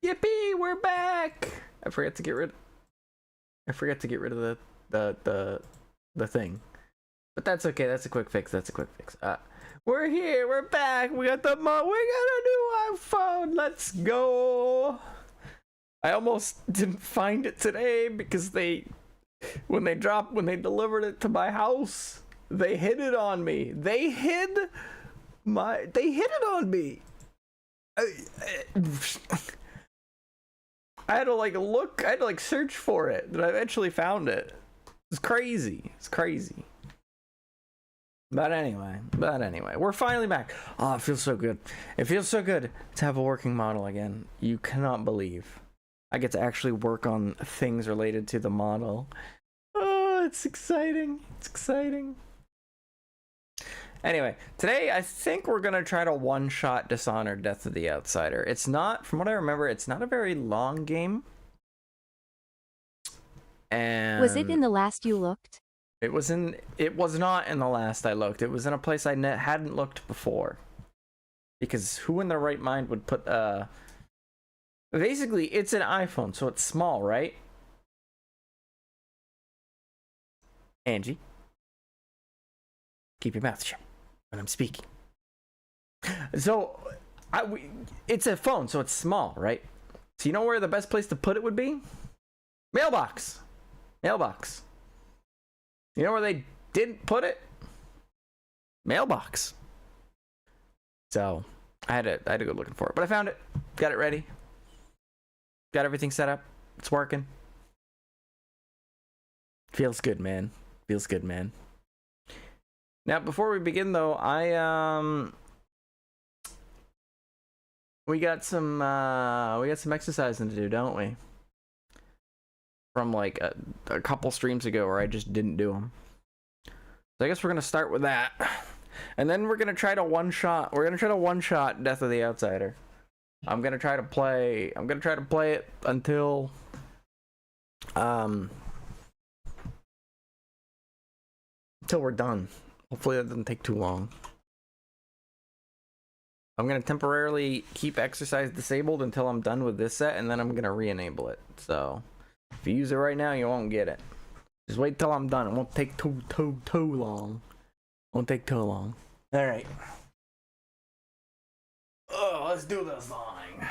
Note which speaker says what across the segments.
Speaker 1: Yippee, we're back! I forgot to get rid of the thing. But that's okay, that's a quick fix, we're here, we're back, we got a new iPhone, let's go! I almost didn't find it today because when they delivered it to my house, they hid it on me. They hid it on me. I had to look, I had to search for it, but I eventually found it. It's crazy. But anyway, we're finally back. Oh, it feels so good. It feels so good to have a working model again. You cannot believe I get to actually work on things related to the model. Oh, it's exciting. Anyway, today I think we're gonna try to one-shot Dishonored Death of the Outsider. It's not, from what I remember, it's not a very long game. And
Speaker 2: was it in the last you looked?
Speaker 1: It was not in the last I looked. It was in a place I hadn't looked before. Because who in their right mind would put basically, it's an iPhone, so it's small, right? Angie, keep your mouth shut when I'm speaking. So, it's a phone, so it's small, right? So you know where the best place to put it would be? Mailbox. You know where they didn't put it? Mailbox. So I had to go looking for it, but I found it. Got it ready. Got everything set up. It's working. Feels good, man. Now, before we begin, though, we got some exercising to do, don't we? From like a couple streams ago where I just didn't do them. So I guess we're gonna start with that, and then we're gonna try to one shot Death of the Outsider. I'm gonna try to play it until we're done. Hopefully that doesn't take too long. I'm gonna temporarily keep exercise disabled until I'm done with this set, and then I'm gonna re-enable it. So if you use it right now, you won't get it. Just wait till I'm done. It won't take too long. All right. Oh, let's do this thing.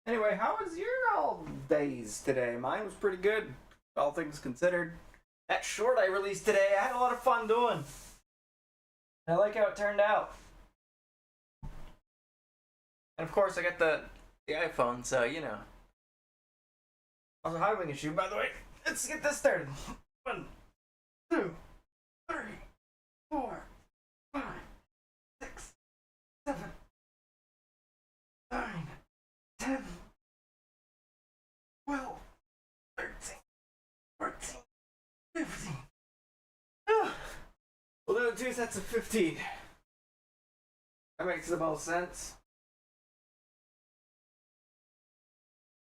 Speaker 1: Anyway, how was your all days today? Mine was pretty good, all things considered. That short I released today, I had a lot of fun doing. I like how it turned out. And of course, I got the iPhone, so you know. Also, highwing issue, by the way. Let's get this started. 1, 2, 3, 4, 5, 6, 7, 9, 10, 12, 13, 14, 15. We'll do 2 sets of 15. That makes the most sense.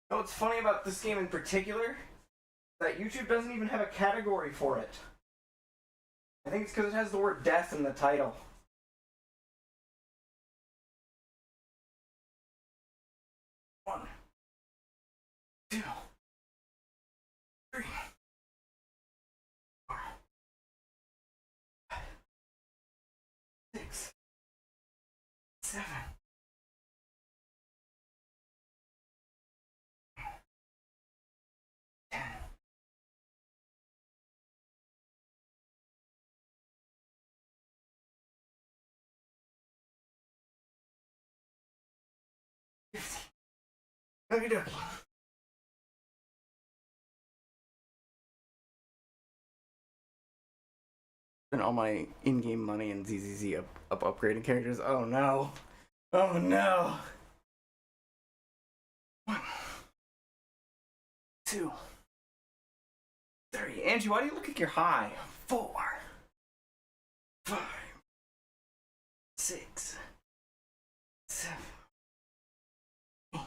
Speaker 1: You know what's funny about this game in particular? That YouTube doesn't even have a category for it. I think it's because it has the word death in the title. One, 2, 3, 4, 5, 6, 7. 50. Okie dokie. Spent all my in-game money and ZZZ up upgrading characters. Oh no. Oh no. 1, 2, 3. Angie, why do you look like you're high? 4, 5, 6, 7, 8,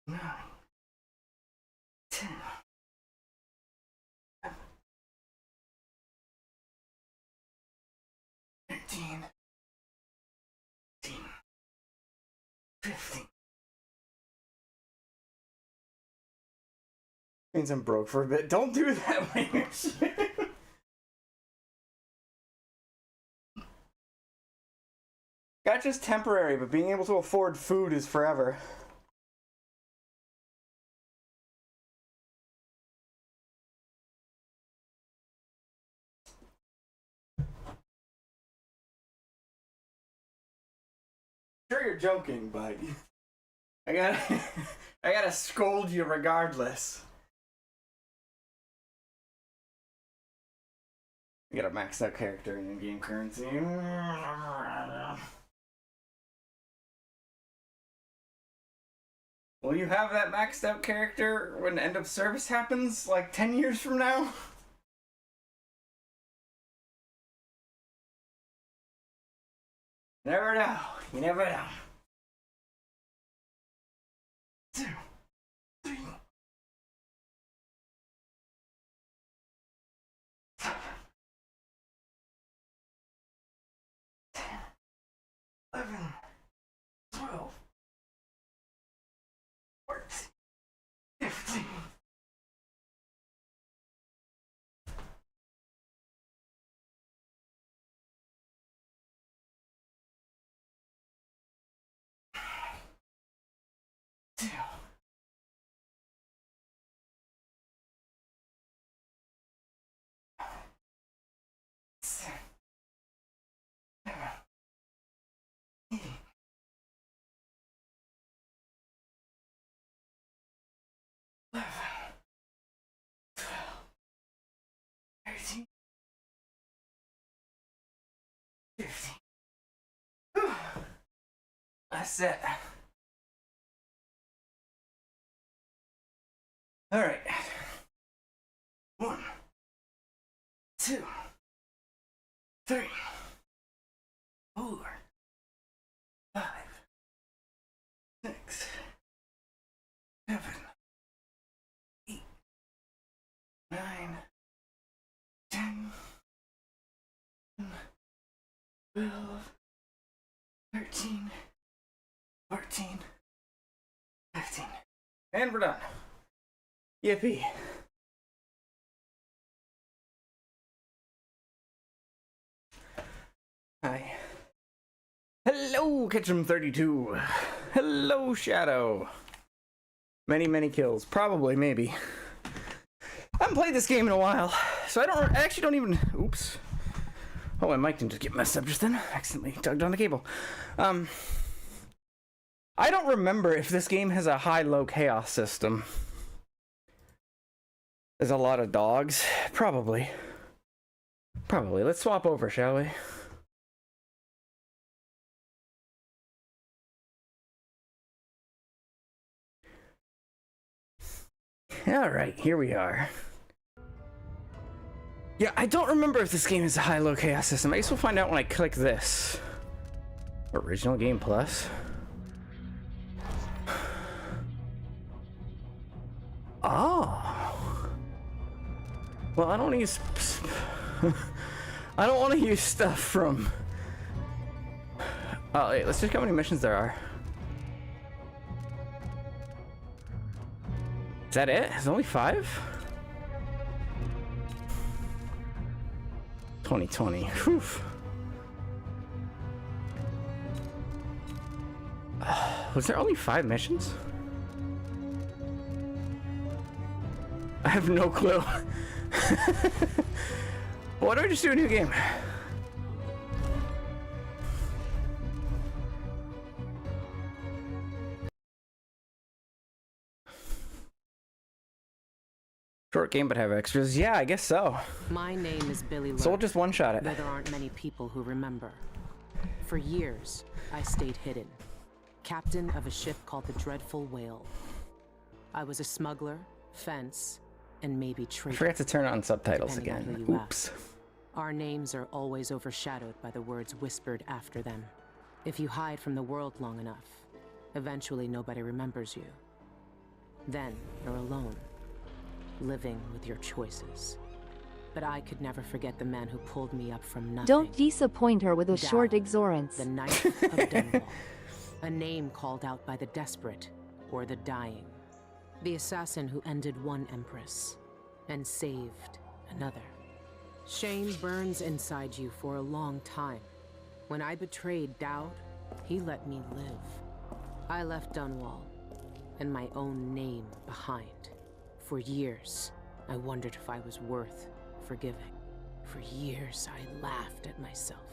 Speaker 1: 9, 10, 11, 13, 14, 15. Means I'm broke for a bit. Don't do that when you're shit. Gotcha's temporary, but being able to afford food is forever. Sure you're joking, but I gotta scold you regardless. You got a maxed out character in in-game currency. Will you have that maxed out character when end of service happens, like 10 years from now? Never know. You never know. 2, 3, 7, 10, 11, 12, 14, 15. That's it. All right. 1, 2, 3, 4, 5, 6, 7, 8, 9, 10, 12, 13, 14, 15. And we're done. Yippee. Hi. Hello, Ketchum32. Hello, Shadow. Many kills. Probably, maybe. I haven't played this game in a while, so I actually don't even... Oops. Oh, my mic didn't just get messed up just then. Accidentally tugged on the cable. I don't remember if this game has a high-low chaos system. There's a lot of dogs. Probably. Let's swap over, shall we? Alright, here we are. Yeah, I don't remember if this game has a high-low chaos system. I guess we'll find out when I click this. Original Game Plus. Oh. Well, I don't want to use... I don't want to use stuff from... Oh, wait, let's check how many missions there are. Is that it? There's only 5? 2020. Whew. Was there only 5 missions? I have no clue. Why don't I just do a new game? Short game but have extras. Yeah, I guess so.
Speaker 2: My name is Billy Lurk.
Speaker 1: So we'll just one-shot it.
Speaker 2: Though there aren't many people who remember. For years, I stayed hidden. Captain of a ship called the Dreadful Whale. I was a smuggler, fence, and maybe traitor.
Speaker 1: I forgot to turn on subtitles again. Oops.
Speaker 2: Ask. Our names are always overshadowed by the words whispered after them. If you hide from the world long enough, eventually nobody remembers you. Then you're alone, living with your choices. But I could never forget the man who pulled me up from nothing.
Speaker 3: Don't disappoint her with a
Speaker 2: Down,
Speaker 3: short exorance.
Speaker 2: The Knight of Dunwall. A name called out by the desperate or the dying. The assassin who ended one empress and saved another. Shame burns inside you for a long time. When I betrayed Dowd, he let me live. I left Dunwall and my own name behind. For years, I wondered if I was worth forgiving. For years, I laughed at myself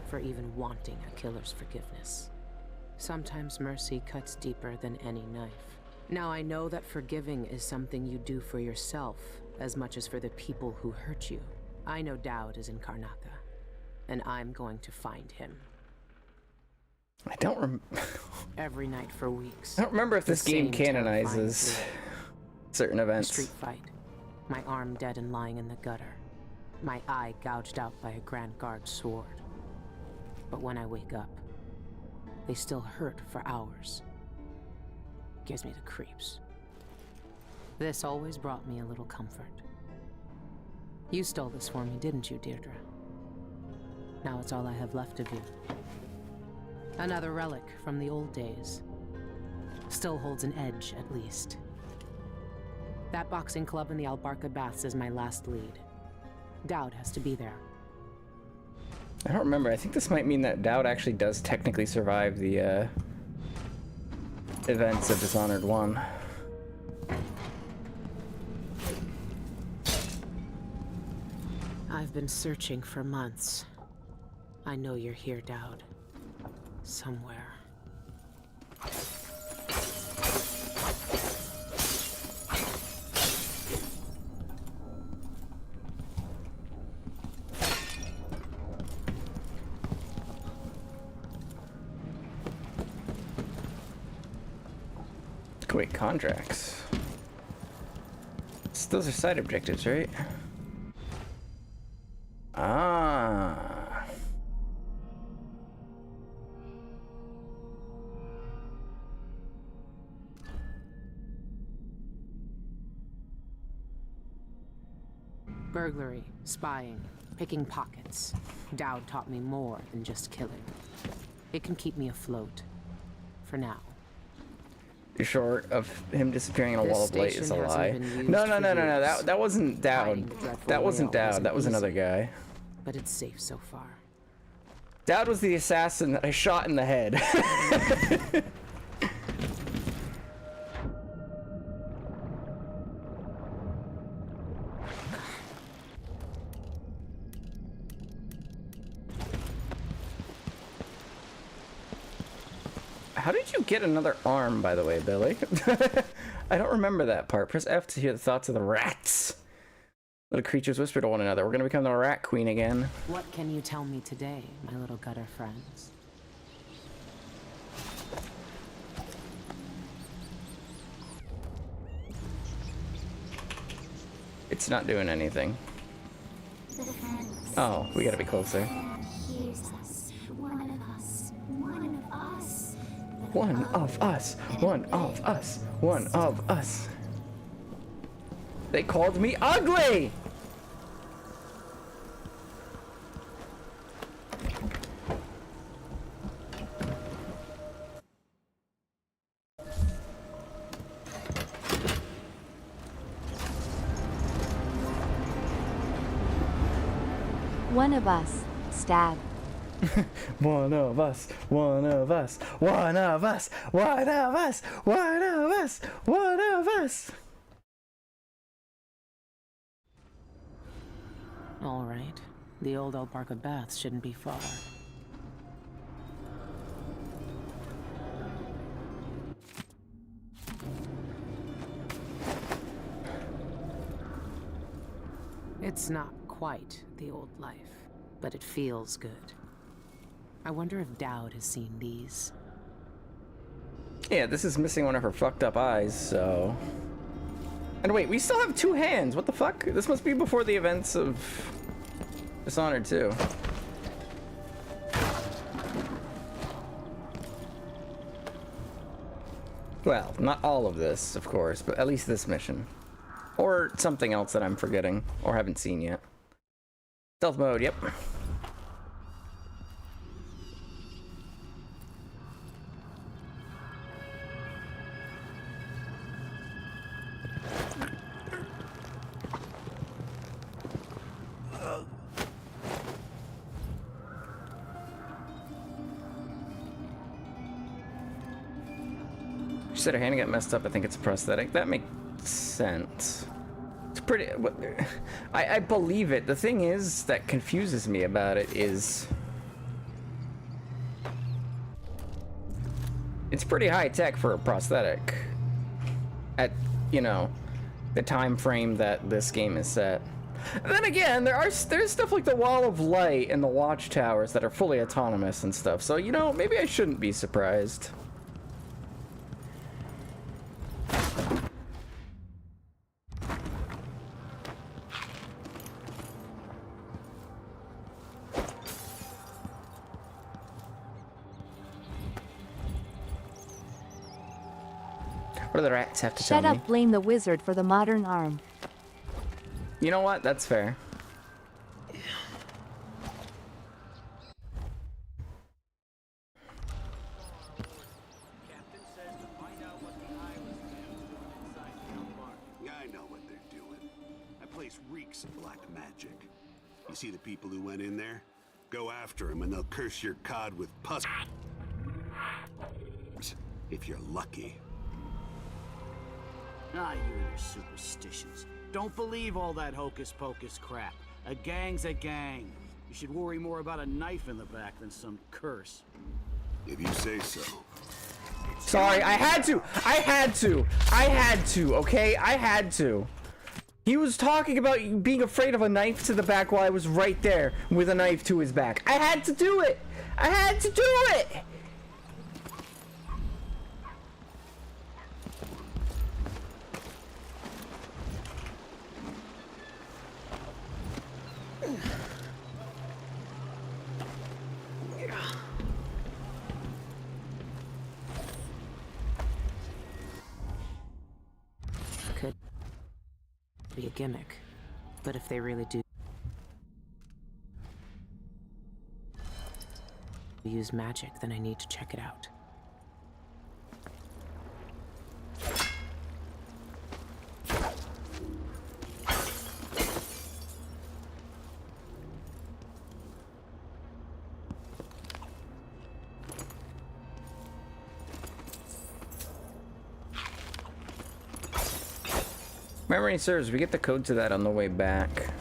Speaker 2: for even wanting a killer's forgiveness. Sometimes mercy cuts deeper than any knife. Now I know that forgiving is something you do for yourself as much as for the people who hurt you. I know Dowd is in Karnaca, and I'm going to find him.
Speaker 1: I don't
Speaker 2: Every night for weeks.
Speaker 1: I don't remember if this game canonizes certain events.
Speaker 2: Street fight. My arm dead and lying in the gutter. My eye gouged out by a Grand Guard sword. But when I wake up, they still hurt for hours. Gives me the creeps. This always brought me a little comfort. You stole this for me, didn't you, Deirdre? Now it's all I have left of you. Another relic from the old days. Still holds an edge, at least. That boxing club in the Albarca Baths is my last lead. Dowd has to be there.
Speaker 1: I don't remember. I think this might mean that Dowd actually does technically survive the events of Dishonored 1.
Speaker 2: I've been searching for months. I know you're here, Dowd. Somewhere.
Speaker 1: Wait, contracts. Those are side objectives, right? Ah.
Speaker 2: Burglary, spying, picking pockets. Dowd taught me more than just killing. It can keep me afloat. For now.
Speaker 1: You're short of him disappearing in a wall of light is a lie. No. That wasn't Dowd. That wasn't Dowd. That was another guy.
Speaker 2: But it's safe so far.
Speaker 1: Dowd was the assassin that I shot in the head. How did you get another arm, by the way, Billy? I don't remember that part. Press F to hear the thoughts of the rats. Little creatures whisper to one another. We're gonna become the rat queen again.
Speaker 2: What can you tell me today, my little gutter friends?
Speaker 1: It's not doing anything. Oh, we gotta be closer. One of us, one of us, one of us. They called me ugly!
Speaker 3: One of us. Stab.
Speaker 1: One of us, one of us, one of us, one of us, one of us, one of us.
Speaker 2: All right. The old Albarca Baths shouldn't be far. It's not quite the old life, but it feels good. I wonder if Dowd has seen these.
Speaker 1: Yeah, this is missing one of her fucked up eyes, so... And wait, we still have 2 hands. What the fuck? This must be before the events of Dishonored 2. Well, not all of this, of course, but at least this mission. Or something else that I'm forgetting, or haven't seen yet. Stealth mode, yep. said her hand got messed up. I think it's a prosthetic. That makes sense. It's pretty... I believe it. The thing is that confuses me about it is... It's pretty high tech for a prosthetic. At, you know, the time frame that this game is set. Then again, there's stuff like the wall of light and the watchtowers that are fully autonomous and stuff. So, you know, maybe I shouldn't be surprised. What do the rats have to tell me?
Speaker 3: Shut up, blame the wizard for the modern arm.
Speaker 1: You know what? That's fair.
Speaker 4: I know what they're doing. That place reeks of black magic. You see the people who went in there? Go after them and they'll curse your cod with pus. If you're lucky.
Speaker 5: Ah, you and your superstitions. Don't believe all that hocus-pocus crap. A gang's a gang. You should worry more about a knife in the back than some curse.
Speaker 4: If you say so.
Speaker 1: Sorry, I had to, okay? I had to. He was talking about being afraid of a knife to the back while I was right there with a knife to his back. I had to do it! I had to do it!
Speaker 2: Could be a gimmick, but if they really do use magic, then I need to check it out.
Speaker 1: Memory serves, we get the code to that on the way back.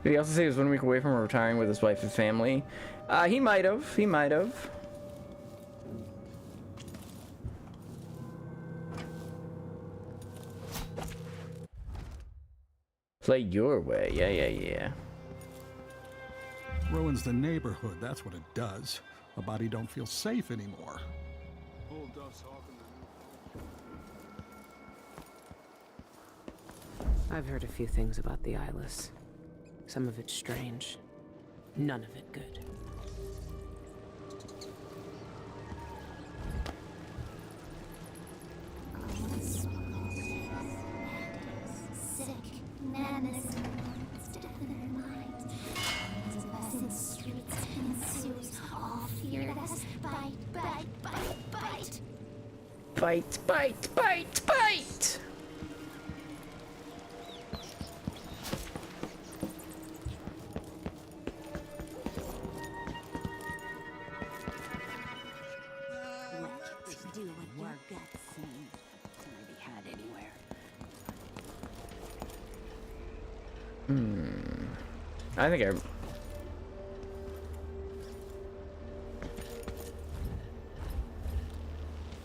Speaker 1: Did he also say he was 1 week away from retiring with his wife and family? He might have. He might have. Play your way. Yeah.
Speaker 6: Ruins the neighborhood, that's what it does. A body don't feel safe anymore.
Speaker 2: I've heard a few things about the Eyeless. Some of it strange, none of it good.
Speaker 7: Sick, madness, death in their minds. In streets and ensues, all feared us. Bite, bite, bite, bite.
Speaker 1: Bite, bite, bite, bite!
Speaker 7: Let's do what your guts say. Can't be had anywhere.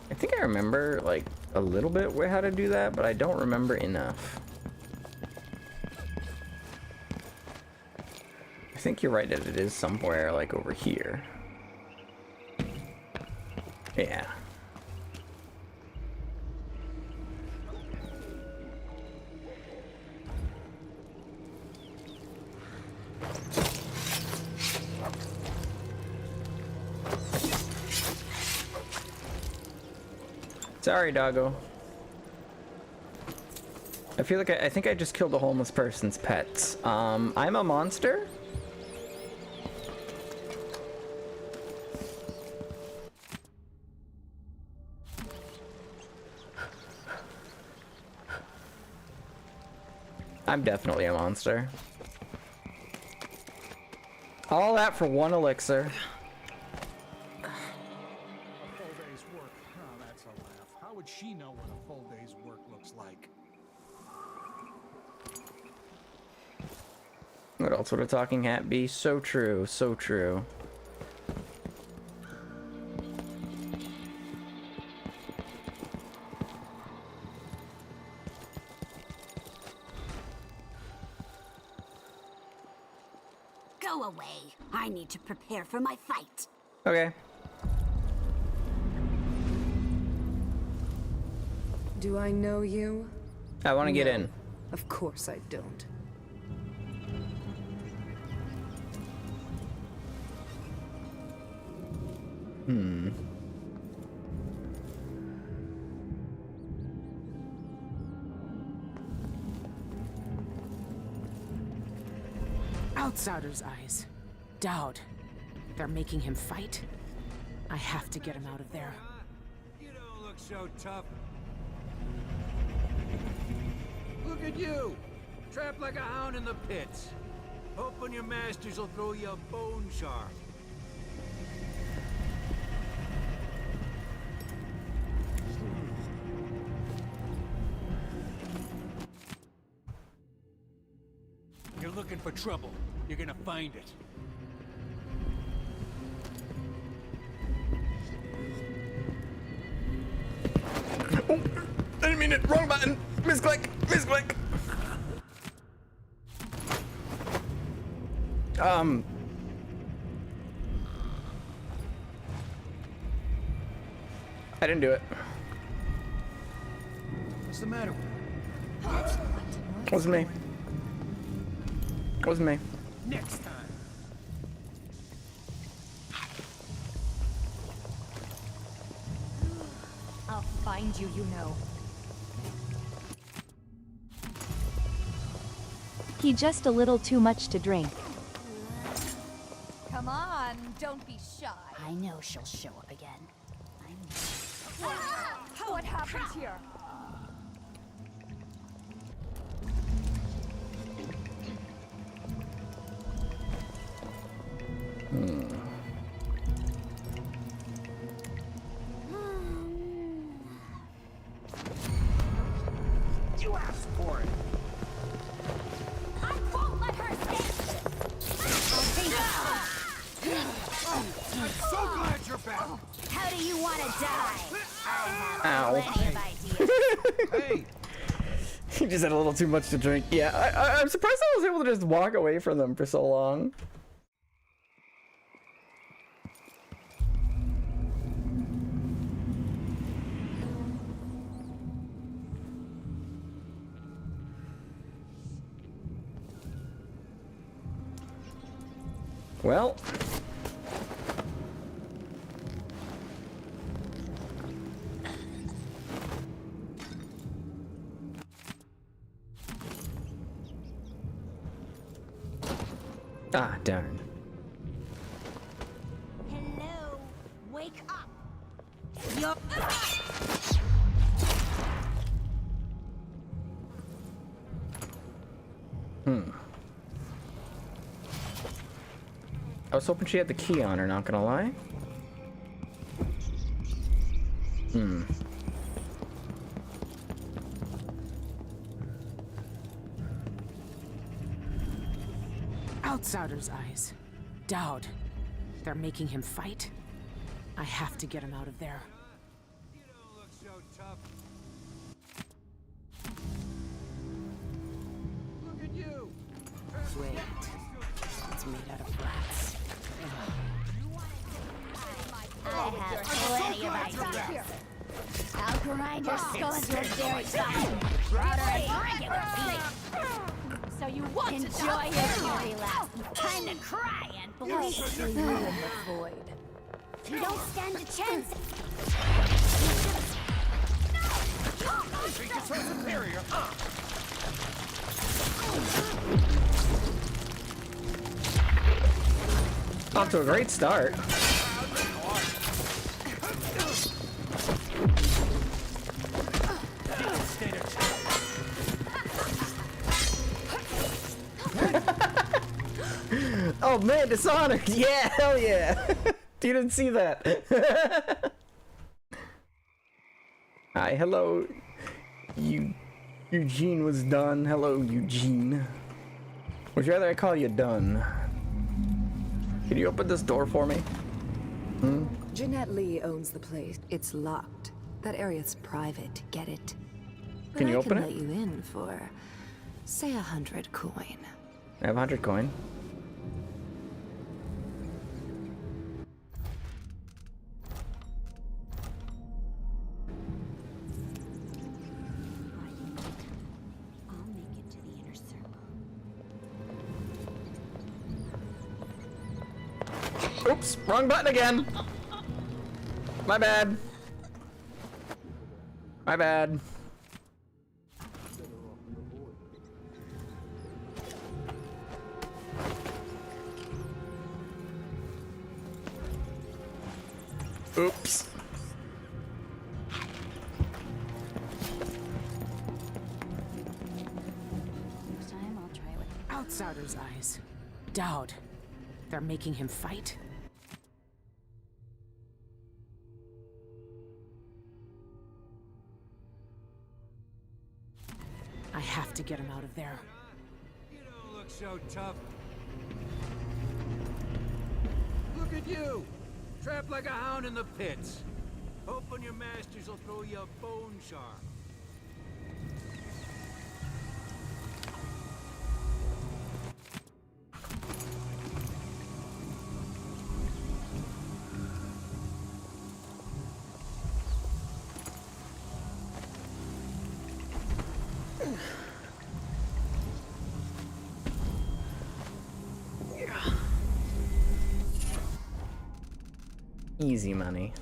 Speaker 1: I think I remember, like, a little bit how to do that, but I don't remember enough. I think you're right that it is somewhere, like, over here. Yeah. Sorry, doggo. I feel like I think I just killed a homeless person's pets. I'm a monster? I'm definitely a monster. All that for one elixir.
Speaker 6: A full day's work. Oh, that's a laugh. How would she know what a full day's work looks like?
Speaker 1: What else would a talking hat be? So true, so true.
Speaker 7: Go away. I need to prepare for my fight.
Speaker 1: Okay.
Speaker 8: Do I know you?
Speaker 1: I want to get in.
Speaker 8: Of course I don't.
Speaker 2: Outsider's eyes. Dowd. They're making him fight? I have to get him out of there.
Speaker 9: You don't look so tough. Look at you! Trapped like a hound in the pits. Hoping your masters will throw you a bone shard. You're looking for trouble. You're gonna find it.
Speaker 1: Oh, I didn't mean it. Wrong button. Misclick. Misclick. I didn't do it.
Speaker 9: What's the matter with you?
Speaker 1: Wasn't me. Wasn't me.
Speaker 9: Next time.
Speaker 3: I'll find you, you know. He just a little too much to drink.
Speaker 10: Come on, don't be shy.
Speaker 7: I know she'll show up again.
Speaker 10: What happened here?
Speaker 9: You asked for it.
Speaker 10: I won't let her escape!
Speaker 9: I'm so glad you're back.
Speaker 7: How do you want to die? I have
Speaker 1: Ow.
Speaker 7: plenty of ideas.
Speaker 9: Hey,
Speaker 1: He just had a little too much to drink. Yeah, I'm surprised I was able to just walk away from them for so long. Well. Ah, darn.
Speaker 7: Hello, wake up. You're...
Speaker 1: I was hoping she had the key on her, not gonna lie.
Speaker 2: Outsider's eyes. Dowd. They're making him fight? I have to get him out of there.
Speaker 9: you don't look so tough. Look at you.
Speaker 2: Wait. It's made out of rats.
Speaker 7: I have plenty of ideas. I'll grind your skull into a very fine powder and regular feet.
Speaker 10: So you want to
Speaker 7: Enjoy
Speaker 10: die?
Speaker 7: your fury laugh. Time to cry and bleed.
Speaker 8: See you in the void.
Speaker 7: You don't stand a chance.
Speaker 9: Think you're so superior, huh?
Speaker 1: Off to a great start. Oh man, Dishonored! Yeah, hell yeah! You didn't see that. Hi, hello. Eugene was done. Hello, Eugene. Would you rather I call you Dunn? Can you open this door for me? Hmm?
Speaker 8: Jeanette Lee owns the place. It's locked. That area's private, get it? But
Speaker 1: Can you open
Speaker 8: I
Speaker 1: it?
Speaker 8: can let you in for, say, 100 coin.
Speaker 1: I have 100 coin.
Speaker 7: I'll make it to the inner circle.
Speaker 1: Oops, wrong button again. My bad. My bad. Oops.
Speaker 7: Next time I'll try with
Speaker 2: Outsider's eyes. Dowd. They're making him fight? I have to get him out of there.
Speaker 9: You don't look so tough. Look at you! Trapped like a hound in the pits. Hoping your masters will throw you a bone shard.
Speaker 1: Easy money.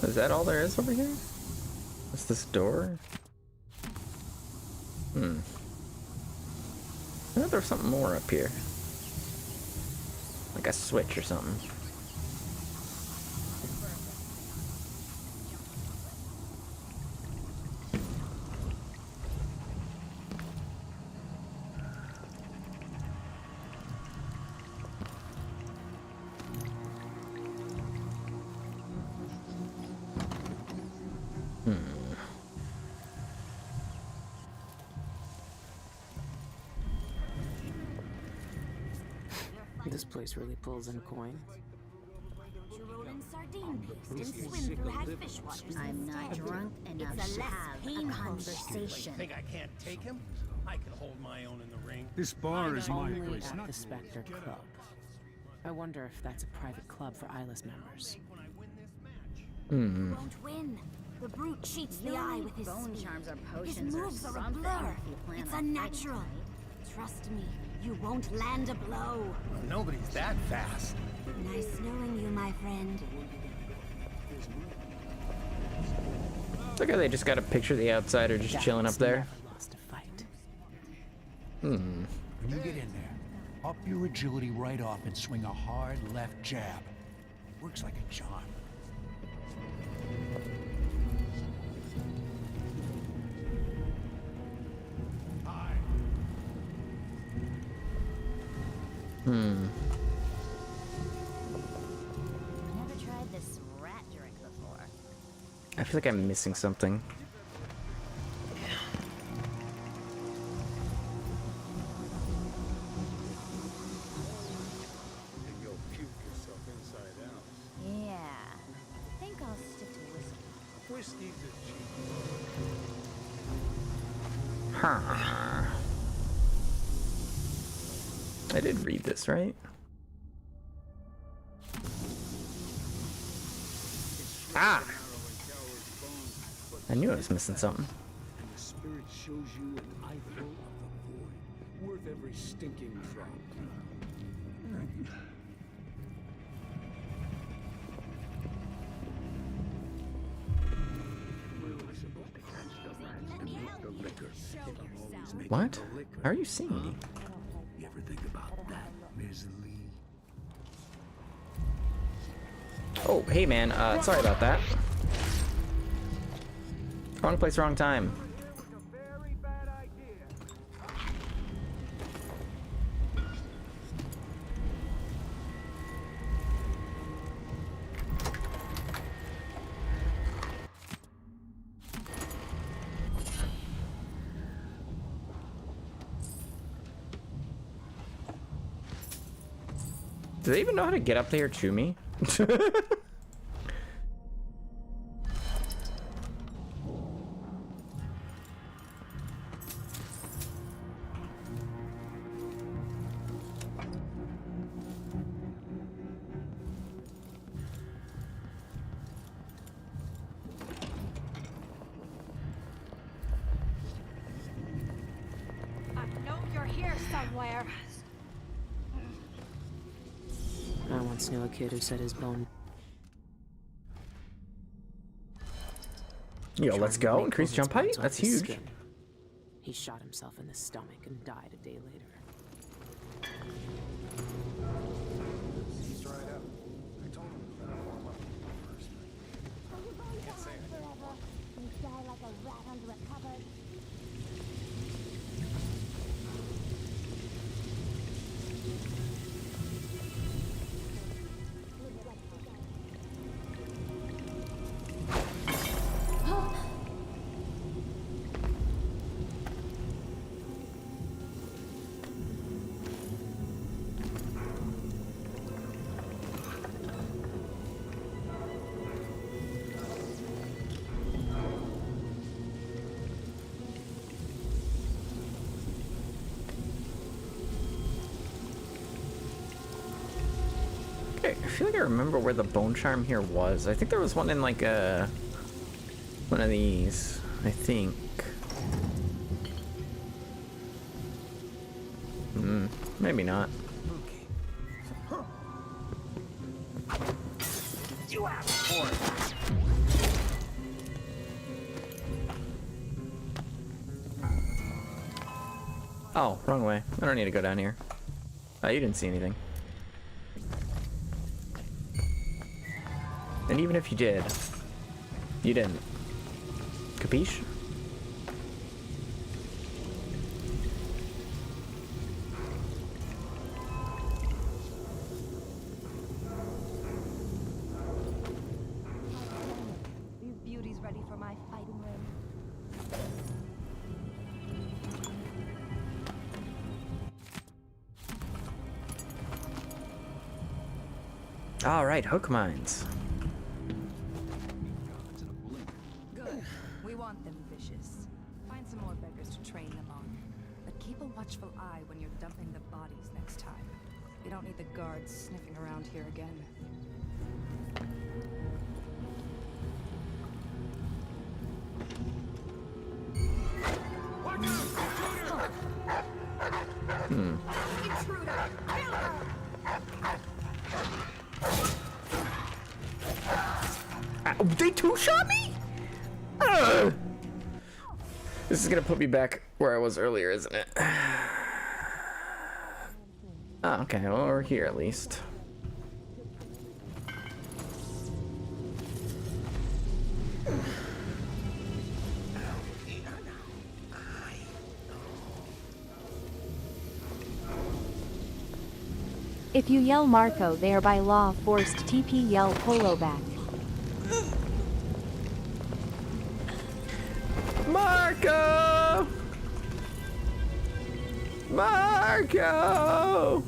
Speaker 1: Is that all there is over here? What's this door? I thought there was something more up here. Like a switch or something.
Speaker 2: This place really pulls in coin.
Speaker 10: Why don't you roll in sardine paste and swim through hagfish waters?
Speaker 7: I'm not drunk enough
Speaker 10: It's a
Speaker 7: to
Speaker 10: less
Speaker 7: have a
Speaker 10: painful
Speaker 7: conversation.
Speaker 11: Think I can't take him? I can hold my own in the ring.
Speaker 6: This bar is my
Speaker 2: Only
Speaker 6: place,
Speaker 2: at
Speaker 6: not
Speaker 2: the Spectre Club. I wonder if that's a private club for Eyeless members.
Speaker 10: You won't win. The brute cheats the eye with his
Speaker 7: bone
Speaker 10: speed.
Speaker 7: charms or
Speaker 10: His
Speaker 7: potions or
Speaker 10: moves are a
Speaker 7: something
Speaker 10: blur.
Speaker 7: if you plan
Speaker 10: It's
Speaker 7: on
Speaker 10: unnatural.
Speaker 7: fighting,
Speaker 10: Trust me, you won't land a blow.
Speaker 11: Well, nobody's that fast.
Speaker 10: Nice knowing you, my friend.
Speaker 1: Look how they just got a picture of the outsider just chilling up there.
Speaker 2: Never lost a fight.
Speaker 6: When you get in there, up your agility right off and swing a hard left jab. Works like a charm.
Speaker 7: Never tried this rat drink before.
Speaker 1: I feel like I'm missing something.
Speaker 9: You'll puke yourself inside out.
Speaker 7: Yeah. I think I'll stick to whiskey.
Speaker 9: Whiskey's a cheap.
Speaker 1: Huh. I did read this, right? Ah! I knew I was missing something.
Speaker 9: And the spirit shows you an idol of the void, worth every stinking drop.
Speaker 1: What? How are you seeing me?
Speaker 9: You ever think about that, Ms. Lee?
Speaker 1: Oh, hey man, sorry about that. Wrong place, wrong time. Do they even know how to get up there to me?
Speaker 10: I know you're here somewhere.
Speaker 2: I once knew a kid who said his bone.
Speaker 1: Yo, let's
Speaker 2: Trying to
Speaker 1: go.
Speaker 2: make
Speaker 1: Increase
Speaker 2: bones
Speaker 1: jump height?
Speaker 2: off
Speaker 1: That's
Speaker 2: his
Speaker 1: huge.
Speaker 2: skin. He shot himself in the stomach and died a day later.
Speaker 11: He's dried out. I told him to better warm up first. Can't say anything.
Speaker 10: You die like a rat under a cupboard.
Speaker 1: Okay, I feel like I remember where the bone charm here was. I think there was one in like one of these, I think. Maybe not.
Speaker 11: You asked for it.
Speaker 1: Oh, wrong way. I don't need to go down here. Oh, you didn't see anything. And even if you did, you didn't. Capiche?
Speaker 3: These beauties ready for my fighting ring.
Speaker 1: All right, hook mines.
Speaker 8: Good. We want them vicious. Find some more beggars to train them on. But keep a watchful eye when you're dumping the bodies next time. You don't need the guards sniffing around here again.
Speaker 1: They two-shot me? Ugh. This is gonna put me back where I was earlier, isn't it? Oh, okay, well, we're here at least.
Speaker 3: If you yell Marco, they are by law forced TP yell Polo back.
Speaker 1: Marco! Marco!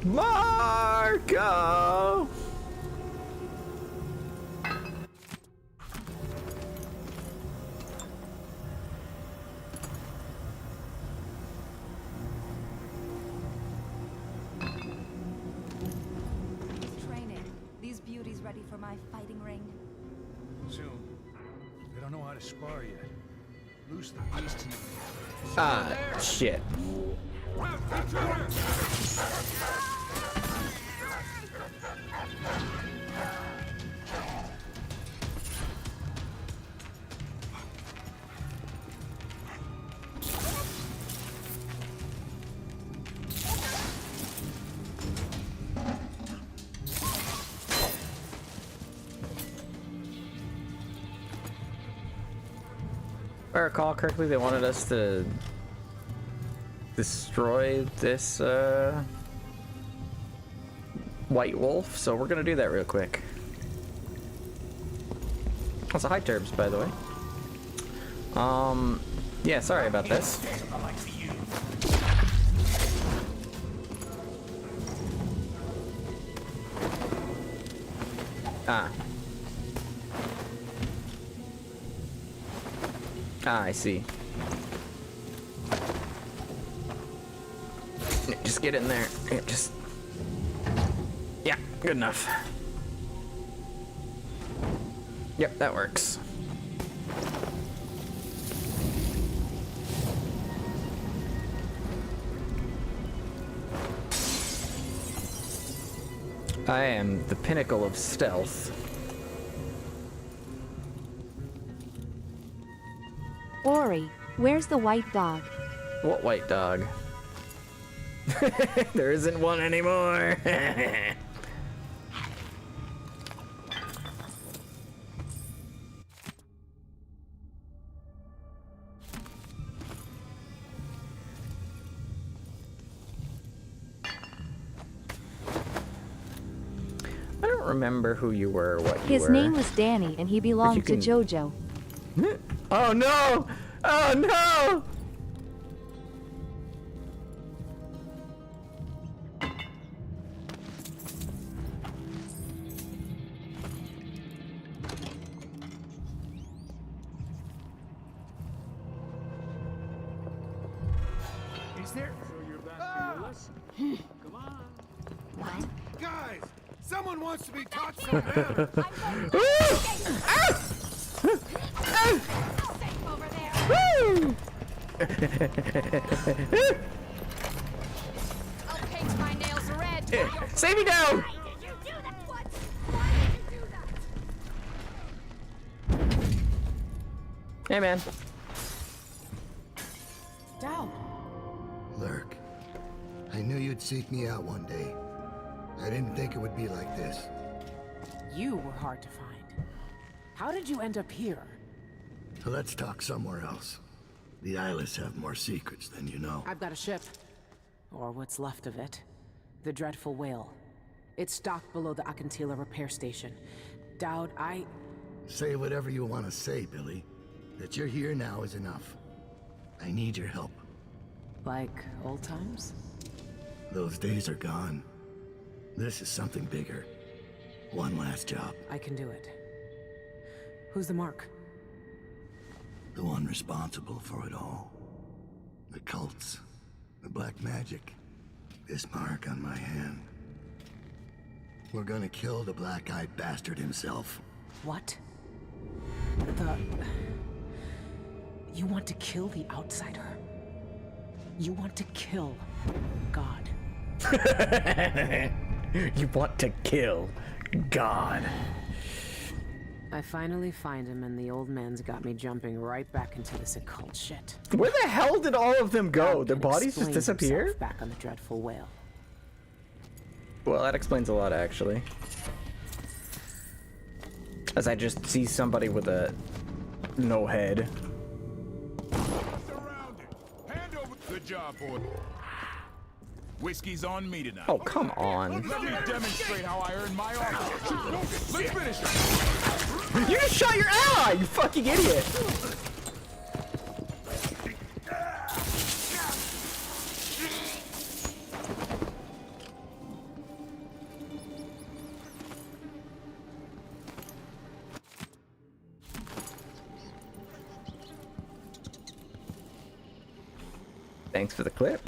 Speaker 1: Marco!
Speaker 8: Training. These beauties ready for my fighting ring?
Speaker 6: Soon. They don't know how to spar yet. Loose the beast in the...
Speaker 1: Ah, shit. I recall correctly, they wanted us to destroy this white wolf, so we're gonna do that real quick. Also, hi Turbs, by the way. Yeah, sorry about this. Ah, I see. Just get in there. Yeah, just... Yeah, good enough. Yep, that works. I am the pinnacle of stealth.
Speaker 3: Ori, where's the white dog?
Speaker 1: What white dog? There isn't one anymore. I don't remember who you were or what you were.
Speaker 3: His name was Danny, and he belonged
Speaker 1: can-
Speaker 3: to Jojo.
Speaker 1: Oh no! Oh no!
Speaker 9: Is there? So you're back to your lesson. Come on.
Speaker 7: What?
Speaker 11: Guys, someone wants to be taught some manners.
Speaker 7: Safe over there. I'll paint my nails red.
Speaker 1: Save me down!
Speaker 7: Why did you do that? What? Why did you do that?
Speaker 1: Hey man.
Speaker 2: Down.
Speaker 12: Lurk, I knew you'd seek me out one day. I didn't think it would be like this.
Speaker 2: You were hard to find. How did you end up here?
Speaker 12: So let's talk somewhere else. The Eyeless have more secrets than you know.
Speaker 2: I've got a ship. Or what's left of it. The Dreadful Whale. It's docked below the Akantila repair station. Dowd,
Speaker 12: Say whatever you want to say, Billy. That you're here now is enough. I need your help.
Speaker 2: Like old times?
Speaker 12: Those days are gone. This is something bigger. One last job.
Speaker 2: I can do it. Who's the mark?
Speaker 12: The one responsible for it all. The cults. The black magic. This mark on my hand. We're gonna kill the black-eyed bastard himself.
Speaker 2: What? You want to kill the outsider? You want to kill God?
Speaker 1: You want to kill God.
Speaker 2: I finally find him, and the old man's got me jumping right back into this occult shit.
Speaker 1: Where the hell did all of them go?
Speaker 2: God
Speaker 1: Their
Speaker 2: can
Speaker 1: bodies just
Speaker 2: explain
Speaker 1: disappear?
Speaker 2: himself back on the Dreadful Whale.
Speaker 1: Well, that explains a lot, actually. As I just see somebody with a no head.
Speaker 9: Surrounded. Hand over. Good job, boy. Whiskey's on me tonight.
Speaker 1: Oh, come on.
Speaker 9: Let me demonstrate how I earn my honor. Let's finish it.
Speaker 1: You just shot your ally, you fucking idiot! Thanks for the clip.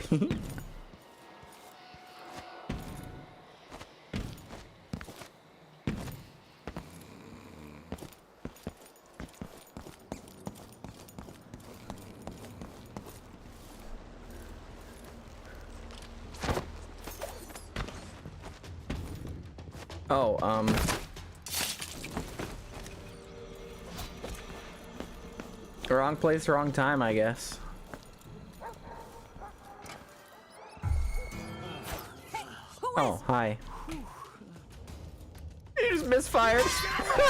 Speaker 1: Oh, wrong place, wrong time, I guess. Oh, hi. You just misfired.
Speaker 5: Come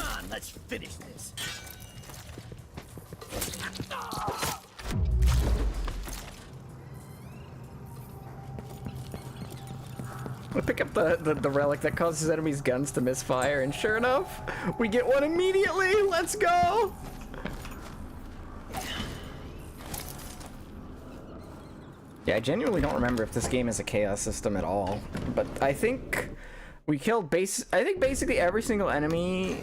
Speaker 5: on, let's finish this.
Speaker 1: We pick up the relic that causes enemies' guns to misfire, and sure enough, we get one immediately. Let's go! Yeah, I genuinely don't remember if this game is a chaos system at all, but I think we killed basically every single enemy.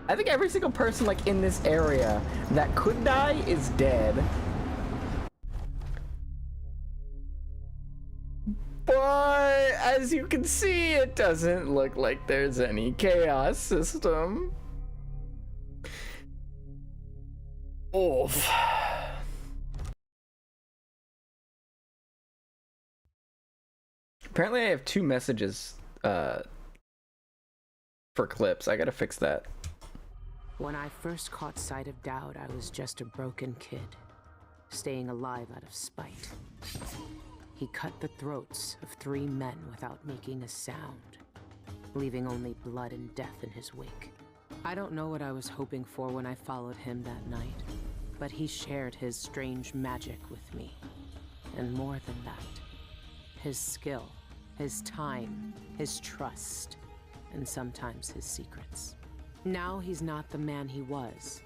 Speaker 1: I think every single person like in this area that could die is dead. But as you can see, it doesn't look like there's any chaos system. Oof. Apparently I have 2 messages for clips. I gotta fix that.
Speaker 2: When I first caught sight of Dowd, I was just a broken kid, staying alive out of spite. He cut the throats of 3 men without making a sound, leaving only blood and death in his wake. I don't know what I was hoping for when I followed him that night, but he shared his strange magic with me. And more than that, his skill, his time, his trust, and sometimes his secrets. Now he's not the man he was.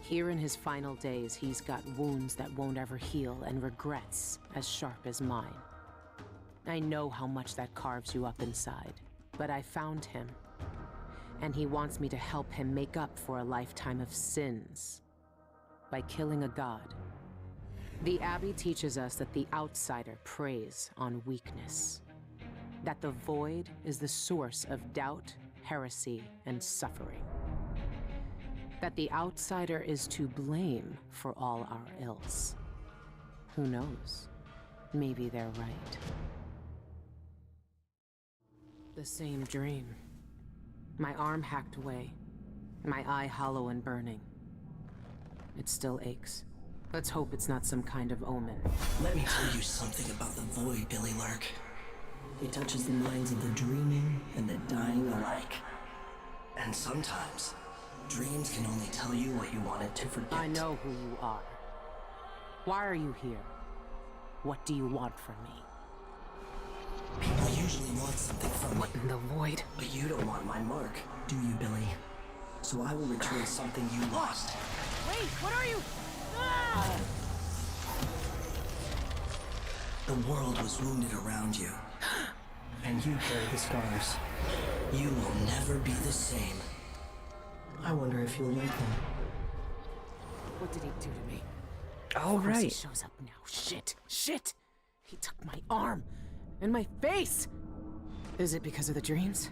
Speaker 2: Here in his final days, he's got wounds that won't ever heal and regrets as sharp as mine. I know how much that carves you up inside, but I found him, and he wants me to help him make up for a lifetime of sins by killing a god. The Abbey teaches us that the outsider preys on weakness, that the void is the source of doubt, heresy, and suffering. That the outsider is to blame for all our ills. Who knows? Maybe they're right. The same dream. My arm hacked away, my eye hollow and burning. It still aches. Let's hope it's not some kind of omen.
Speaker 13: Let me tell you something about the void, Billy Lark. It touches the minds of the dreaming and the dying alike. And sometimes, dreams can only tell you what you wanted to forget.
Speaker 2: I know who you are. Why are you here? What do you want from me?
Speaker 13: People usually want something from me.
Speaker 2: What in the void?
Speaker 13: But you don't want my mark, do you, Billy? So I will return something you lost.
Speaker 10: Wait, what are you? Ah!
Speaker 13: The world was wounded around you. And you carry the scars. You will never be the same. I wonder if you'll like them.
Speaker 2: What did he do to me?
Speaker 1: Oh,
Speaker 2: Of course
Speaker 1: right.
Speaker 2: He shows up now. Shit! Shit! He took my arm and my face. Is it because of the dreams?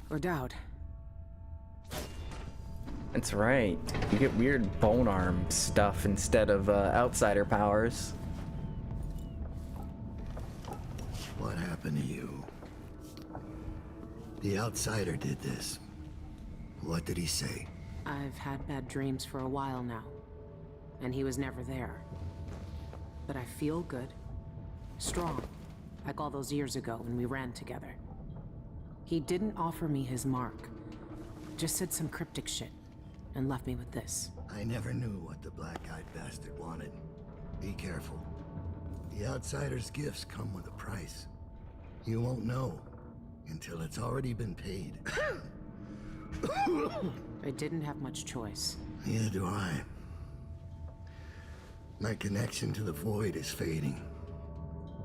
Speaker 2: Or Dowd?
Speaker 1: That's right. You get weird bone arm stuff instead of outsider powers.
Speaker 12: What happened to you? The outsider did this. What did he say?
Speaker 2: I've had bad dreams for a while now, and he was never there. But I feel good, strong, like all those years ago when we ran together. He didn't offer me his mark, just said some cryptic shit, and left me with this.
Speaker 12: I never knew what the black-eyed bastard wanted. Be careful. The outsider's gifts come with a price. You won't know until it's already been paid.
Speaker 2: I didn't have much choice.
Speaker 12: Neither do I. My connection to the void is fading.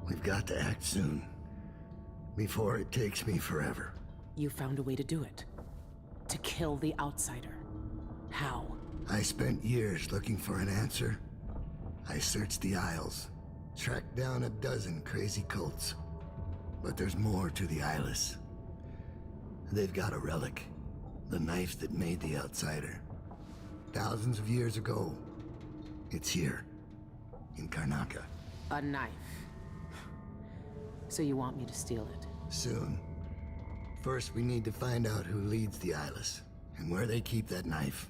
Speaker 12: We've got to act soon, before it takes me forever.
Speaker 2: You found a way to do it. To kill the outsider. How?
Speaker 12: I spent years looking for an answer. I searched the Isles, tracked down a dozen crazy cults. But there's more to the Eyeless. They've got a relic, the knife that made the outsider. Thousands of years ago, it's here, in Karnaca.
Speaker 2: A knife. So you want me to steal it?
Speaker 12: Soon. First, we need to find out who leads the Eyeless, and where they keep that knife.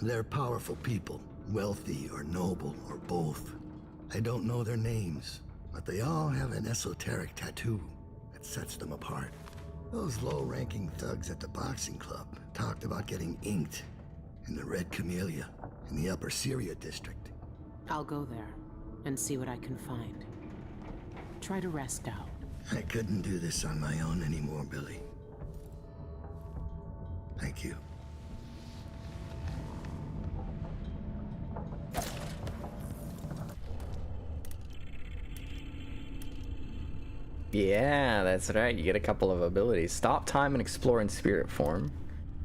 Speaker 12: They're powerful people, wealthy or noble or both. I don't know their names, but they all have an esoteric tattoo that sets them apart. Those low-ranking thugs at the boxing club talked about getting inked in the Red Camellia in the Upper Syria district.
Speaker 2: I'll go there. and see what I can find. Try to rest out.
Speaker 12: I couldn't do this on my own anymore, Billy. Thank you.
Speaker 1: Yeah, that's right. You get a couple of abilities. Stop time and explore in spirit form.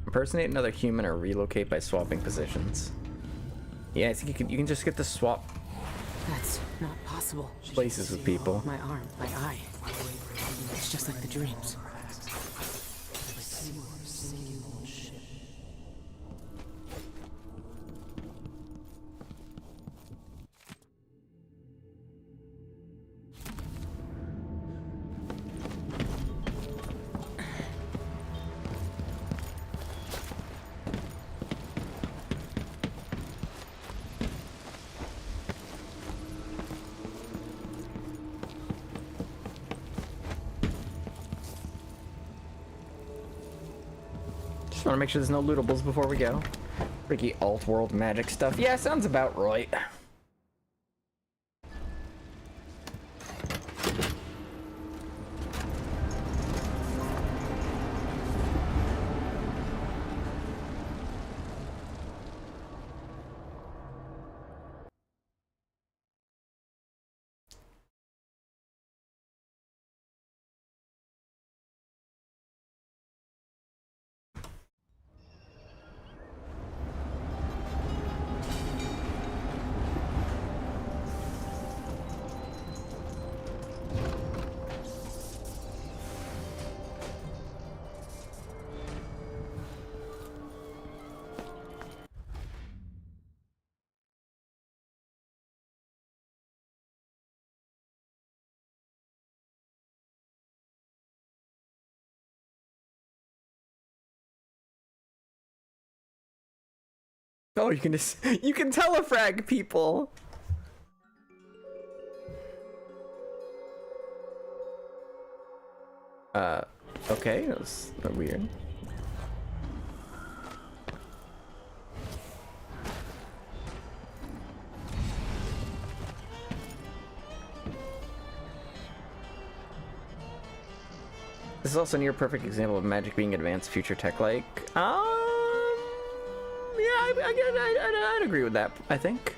Speaker 1: Impersonate another human or relocate by swapping positions. Yeah, I think you can just get to swap
Speaker 2: That's not possible.
Speaker 1: places with people.
Speaker 2: My arm, my eye. It's just like the dreams.
Speaker 1: Just want to make sure there's no lootables before we go. Freaky alt-world magic stuff. Yeah, sounds about right. Oh, you can just you can telefrag people. Okay, that was weird. This is also a near perfect example of magic being advanced future tech-like. Yeah, I'd agree with that, I think.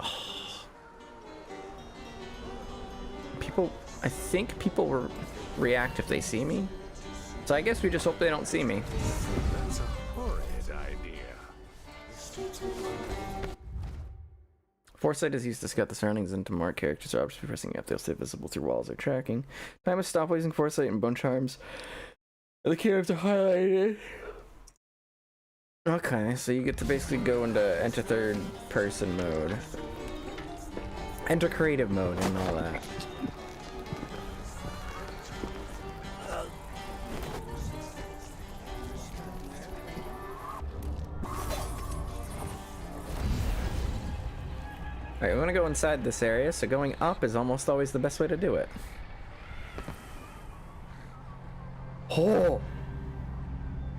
Speaker 1: Oh. I think people will react if they see me. So I guess we just hope they don't see me.
Speaker 4: That's a horrid idea.
Speaker 1: Foresight is used to scout the surroundings and to mark characters or objects by pressing up. They'll stay visible through walls or tracking. Time to stop using Foresight and Bone Charms. The characters are highlighted. Okay, so you get to basically go into enter third person mode. Enter creative mode and all that. Alright, we want to go inside this area, so going up is almost always the best way to do it. Oh!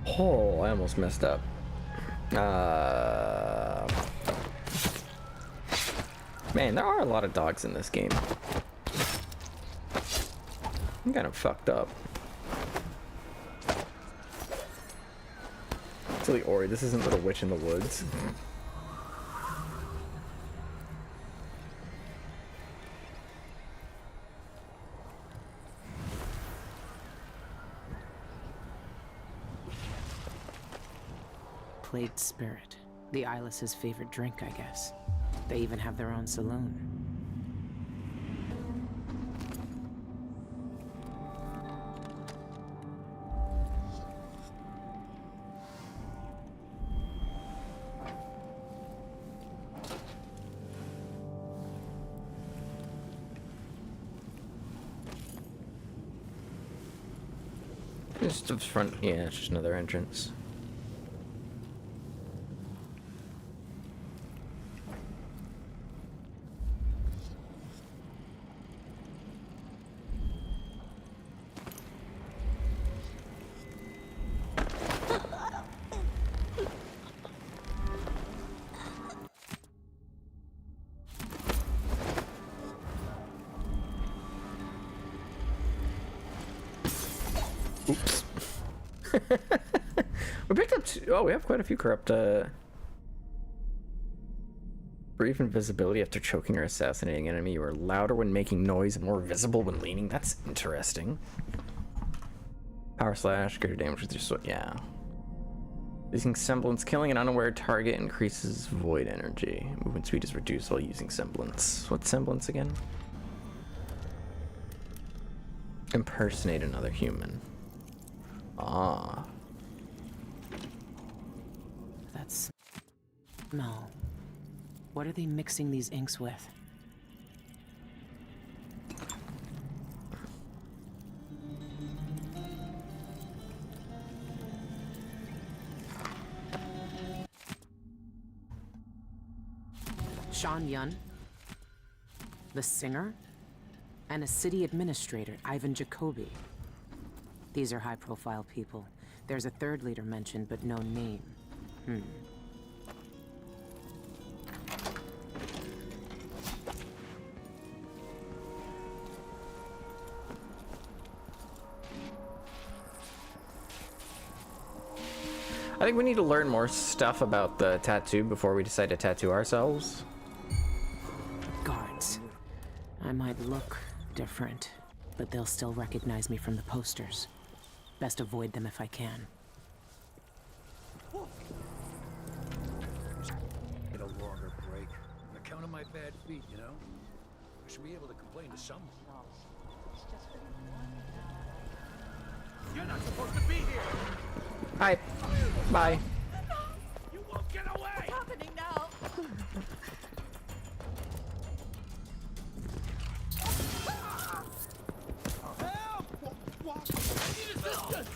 Speaker 1: Oh, I almost messed up. Man, there are a lot of dogs in this game. I'm kind of fucked up. Silly Ori, this isn't Little Witch in the Woods.
Speaker 2: Played spirit. The Eyeless's favorite drink, I guess. They even have their own saloon.
Speaker 1: Just the front, yeah, it's just another entrance. Oops. We picked up we have quite a few corrupt brief invisibility after choking or assassinating an enemy. You are louder when making noise and more visible when leaning. That's interesting. Power slash, greater damage with your sword. Yeah. Using semblance, killing an unaware target increases void energy. Movement speed is reduced while using semblance. What's semblance again? Impersonate another human. Ah.
Speaker 2: That's... No. What are they mixing these inks with? Sean Yun, the singer, and a city administrator, Ivan Jacoby. These are high-profile people. There's a third leader mentioned, but no name.
Speaker 1: I think we need to learn more stuff about the tattoo before we decide to tattoo ourselves.
Speaker 2: Guards. I might look different, but they'll still recognize me from the posters. Best avoid them if I can.
Speaker 9: Get a longer break. On account of my bad feet, you know? I should be able to complain to someone. You're not supposed to be here!
Speaker 1: Hi. Bye.
Speaker 9: You won't get away!
Speaker 10: What's happening now?
Speaker 9: Help! What? I need assistance!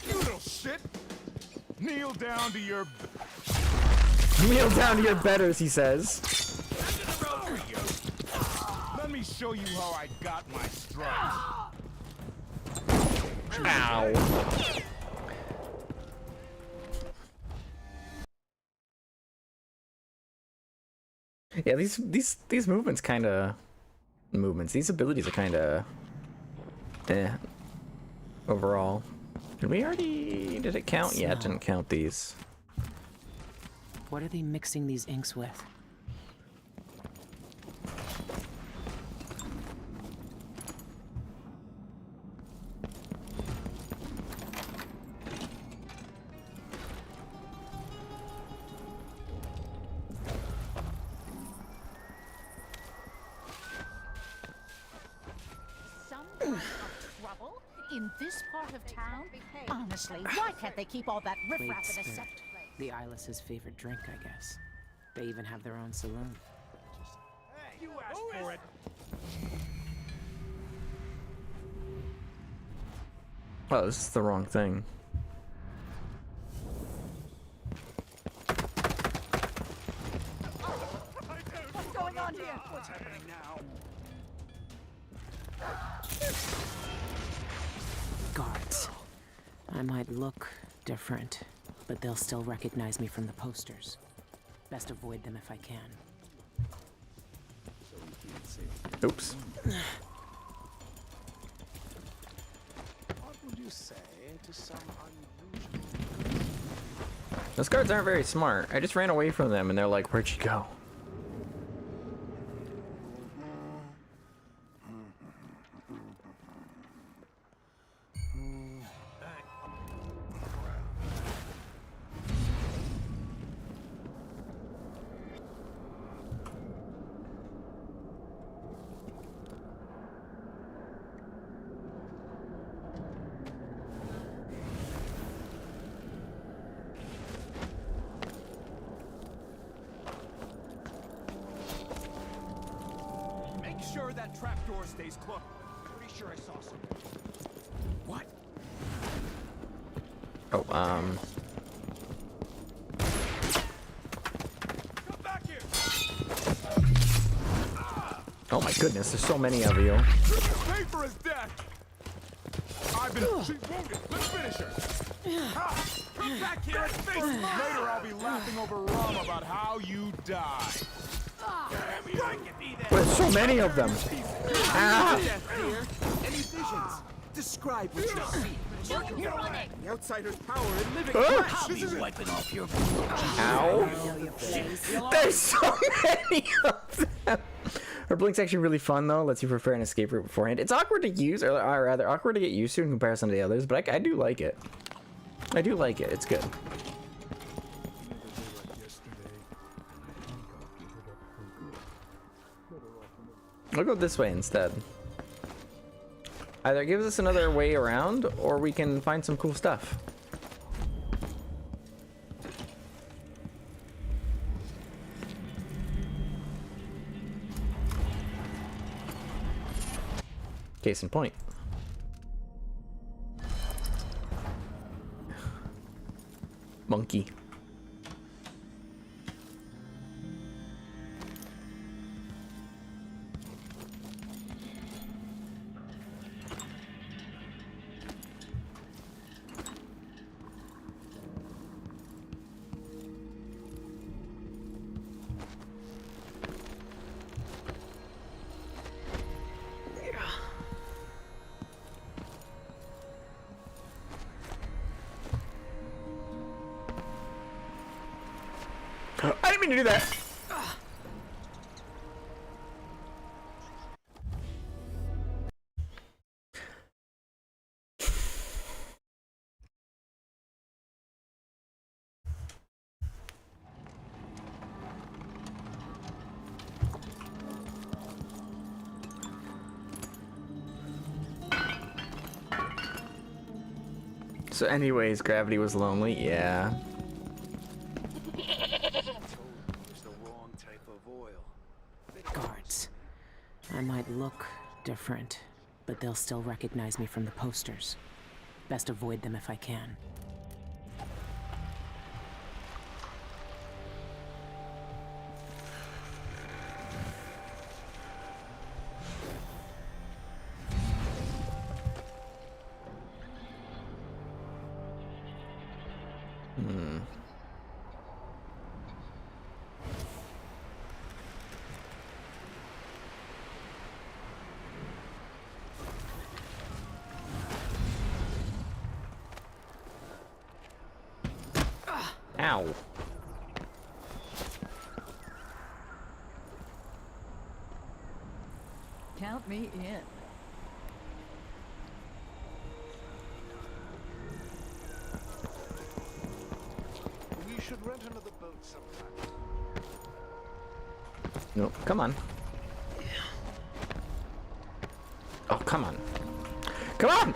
Speaker 9: You little shit! Kneel down to your...
Speaker 1: Kneel down to your betters, he says.
Speaker 9: Let me show you how I got my stripes.
Speaker 1: Ow. Yeah, these movements kinda... These abilities are kinda... overall. Did we already... Did it count? Yeah, it didn't count these.
Speaker 2: What are they mixing these inks with?
Speaker 10: Some kind of trouble in this part of town? Honestly, why can't they keep all that riffraff in a
Speaker 2: Spirit.
Speaker 10: separate place?
Speaker 2: The Eyeless's favorite drink, I guess. They even have their own saloon.
Speaker 9: You asked for it.
Speaker 1: Oh, this is the wrong thing.
Speaker 10: What's going on here?
Speaker 9: What's happening now?
Speaker 2: Guards. I might look different, but they'll still recognize me from the posters. Best avoid them if I can.
Speaker 1: Oops.
Speaker 11: What would you say to some unusual...
Speaker 1: Those guards aren't very smart. I just ran away from them and they're like, where'd you go?
Speaker 9: Make sure that trapdoor stays closed. Pretty sure I saw something. What?
Speaker 1: Oh,
Speaker 9: Come back here!
Speaker 1: oh my goodness, there's so many of you.
Speaker 9: Pay for his death! She's wounded. Let's finish her. Come back here and face me! Later I'll be laughing over rum about how you die.
Speaker 1: There's so many of them. Ah!
Speaker 9: Any visions? Describe what you see.
Speaker 7: You're running.
Speaker 9: The outsider's power in living
Speaker 1: Ah!
Speaker 9: flesh. This is wiping off your
Speaker 1: Ow. There's so many of them. Her blink's actually really fun though. Lets you prepare an escape route beforehand. It's awkward to use, or rather awkward to get used to in comparison to the others, but I do like it. I do like it. It's good. I'll go this way instead. Either it gives us another way around, or we can find some cool stuff. Case in point. Monkey. I didn't mean to do that. So anyways, gravity was lonely, yeah.
Speaker 2: Guards. I might look different, but they'll still recognize me from the posters. Best avoid them if I can.
Speaker 1: Ow.
Speaker 10: Count me in.
Speaker 11: We should rent another boat sometime.
Speaker 1: Nope, come on. Oh, come on. Come on!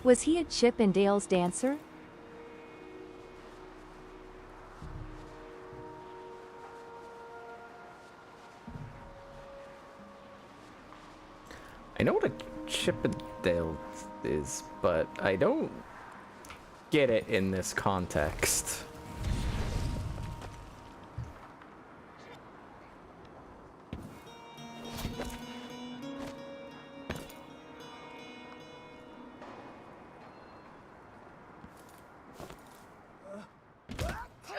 Speaker 3: Was he a Chip and Dale's dancer?
Speaker 1: I know what a Chip and Dale is, but I don't get it in this context.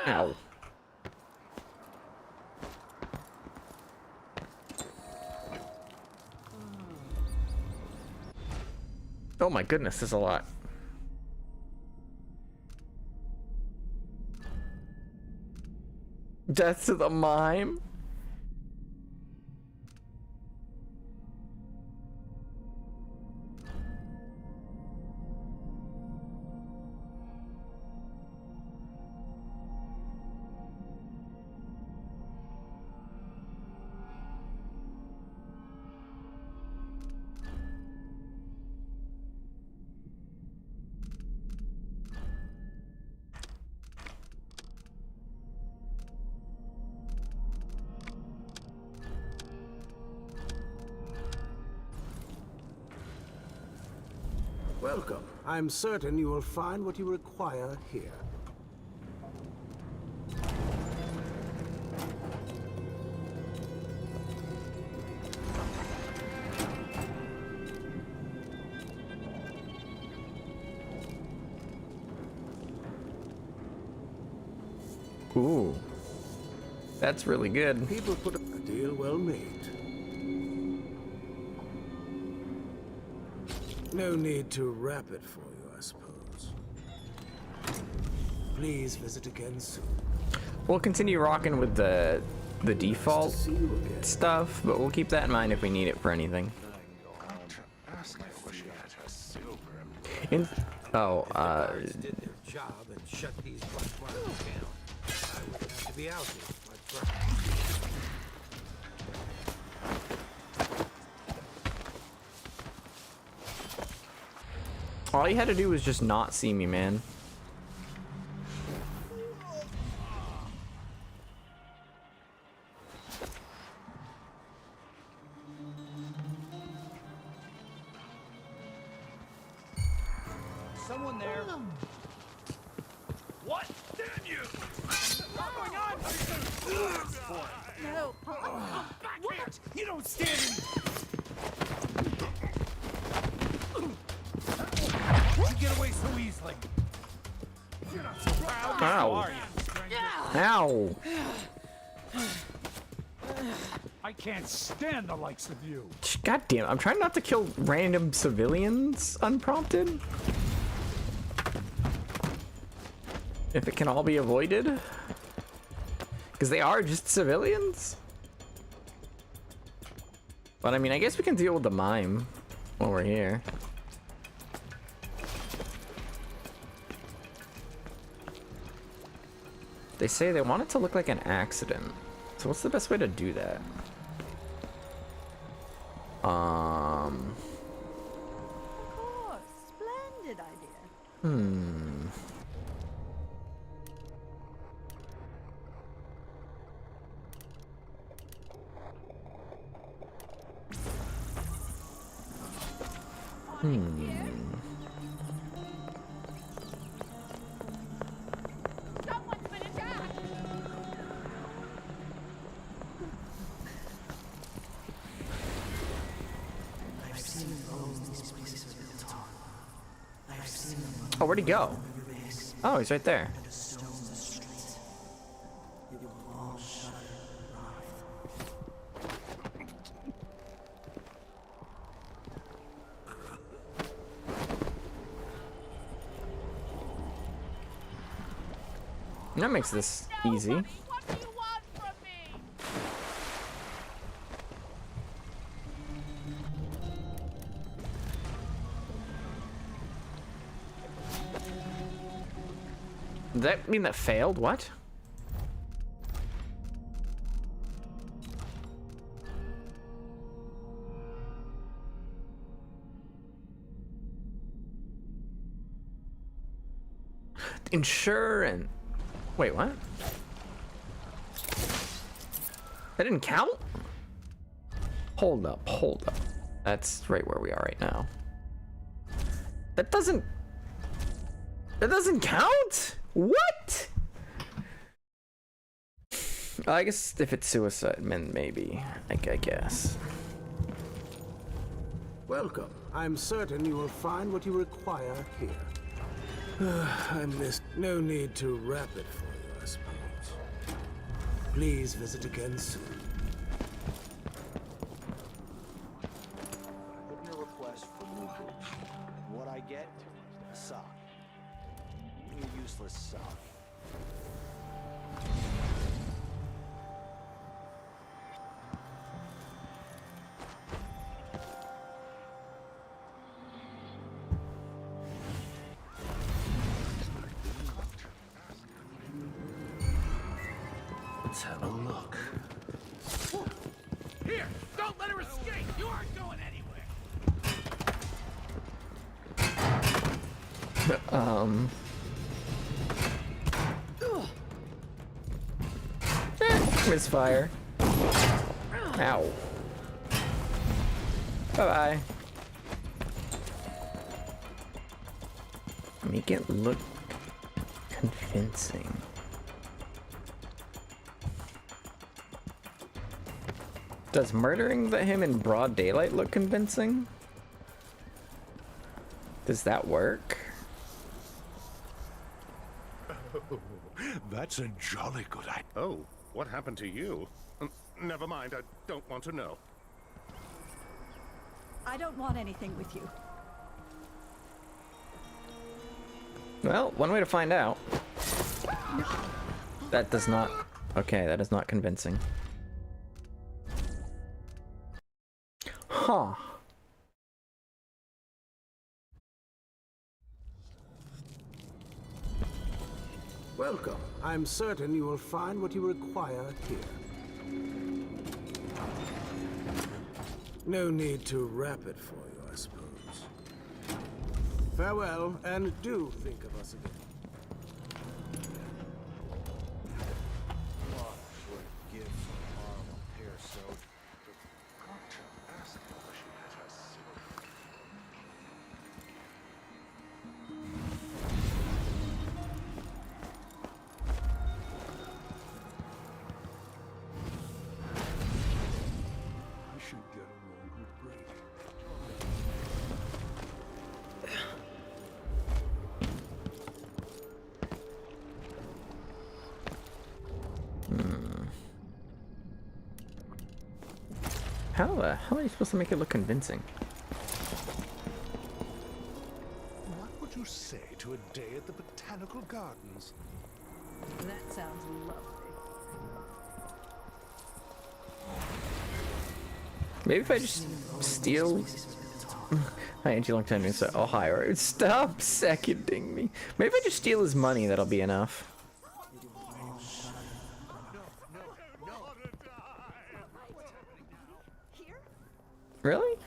Speaker 1: Ow. Oh my goodness, there's a lot. Death to the mime?
Speaker 9: Welcome. I'm certain you will find what you require here.
Speaker 1: Ooh. That's really good.
Speaker 9: People put a deal well made. No need to wrap it for you, I suppose. Please visit again soon.
Speaker 1: We'll continue rocking with the default stuff, but we'll keep that in mind if we need it for anything.
Speaker 9: Job and shut these black markets down. I would have to be out here.
Speaker 1: All you had to do was just not see me, man.
Speaker 9: Someone there. What? Damn you! What's going on?
Speaker 10: No.
Speaker 9: What? You don't stand You get away so easily. You're not so proud.
Speaker 1: Ow.
Speaker 9: Are you?
Speaker 1: Ow.
Speaker 9: I can't stand the likes of you.
Speaker 1: God damn, I'm trying not to kill random civilians unprompted. If it can all be avoided. Because they are just civilians. But I mean, I guess we can deal with the mime while we're here. They say they want it to look like an accident. So what's the best way to do that?
Speaker 10: Of course. Splendid idea.
Speaker 7: Someone's been attacked!
Speaker 13: I've seen the bones these places are built on. I've seen them on
Speaker 1: Oh, where'd he go?
Speaker 13: the base
Speaker 1: Oh, he's right there.
Speaker 13: and the stones in the streets. It will all shudder and writhe.
Speaker 1: That makes this easy.
Speaker 7: What do you want from me?
Speaker 1: Does that mean that failed? What? Ensure and... Wait, what? That didn't count? Hold up, hold up. That's right where we are right now. That doesn't count? What? I guess if it's suicide, then maybe. I guess.
Speaker 9: Welcome. I'm certain you will find what you require here. I missed. No need to wrap it for you, I suppose. Please visit again soon.
Speaker 14: Put in a request for new boots. What I get? A sock. Give me a useless sock.
Speaker 12: Let's have a look.
Speaker 9: Here! Don't let her escape! You aren't going anywhere!
Speaker 1: Misfire. Ow. Bye-bye. Make it look convincing. Does murdering him in broad daylight look convincing? Does that work?
Speaker 11: Oh, that's a jolly good idea. Oh, what happened to you? Never mind, I don't want to know.
Speaker 8: I don't want anything with you.
Speaker 1: Well, one way to find out. That does not... Okay, that is not convincing. Huh.
Speaker 9: Welcome. I'm certain you will find what you require here. No need to wrap it for you, I suppose. Farewell, and do think of us again.
Speaker 11: What would give for horrible pear so? Got to ask her where she had her silver. I should get a longer break.
Speaker 1: How are you supposed to make it look convincing?
Speaker 11: What would you say to a day at the Botanical Gardens?
Speaker 8: That sounds lovely.
Speaker 1: Maybe if I just steal... Hi, Angie, long time no see. Oh, hi. Right. Stop seconding me. Maybe if I just steal his money, that'll be enough. Really?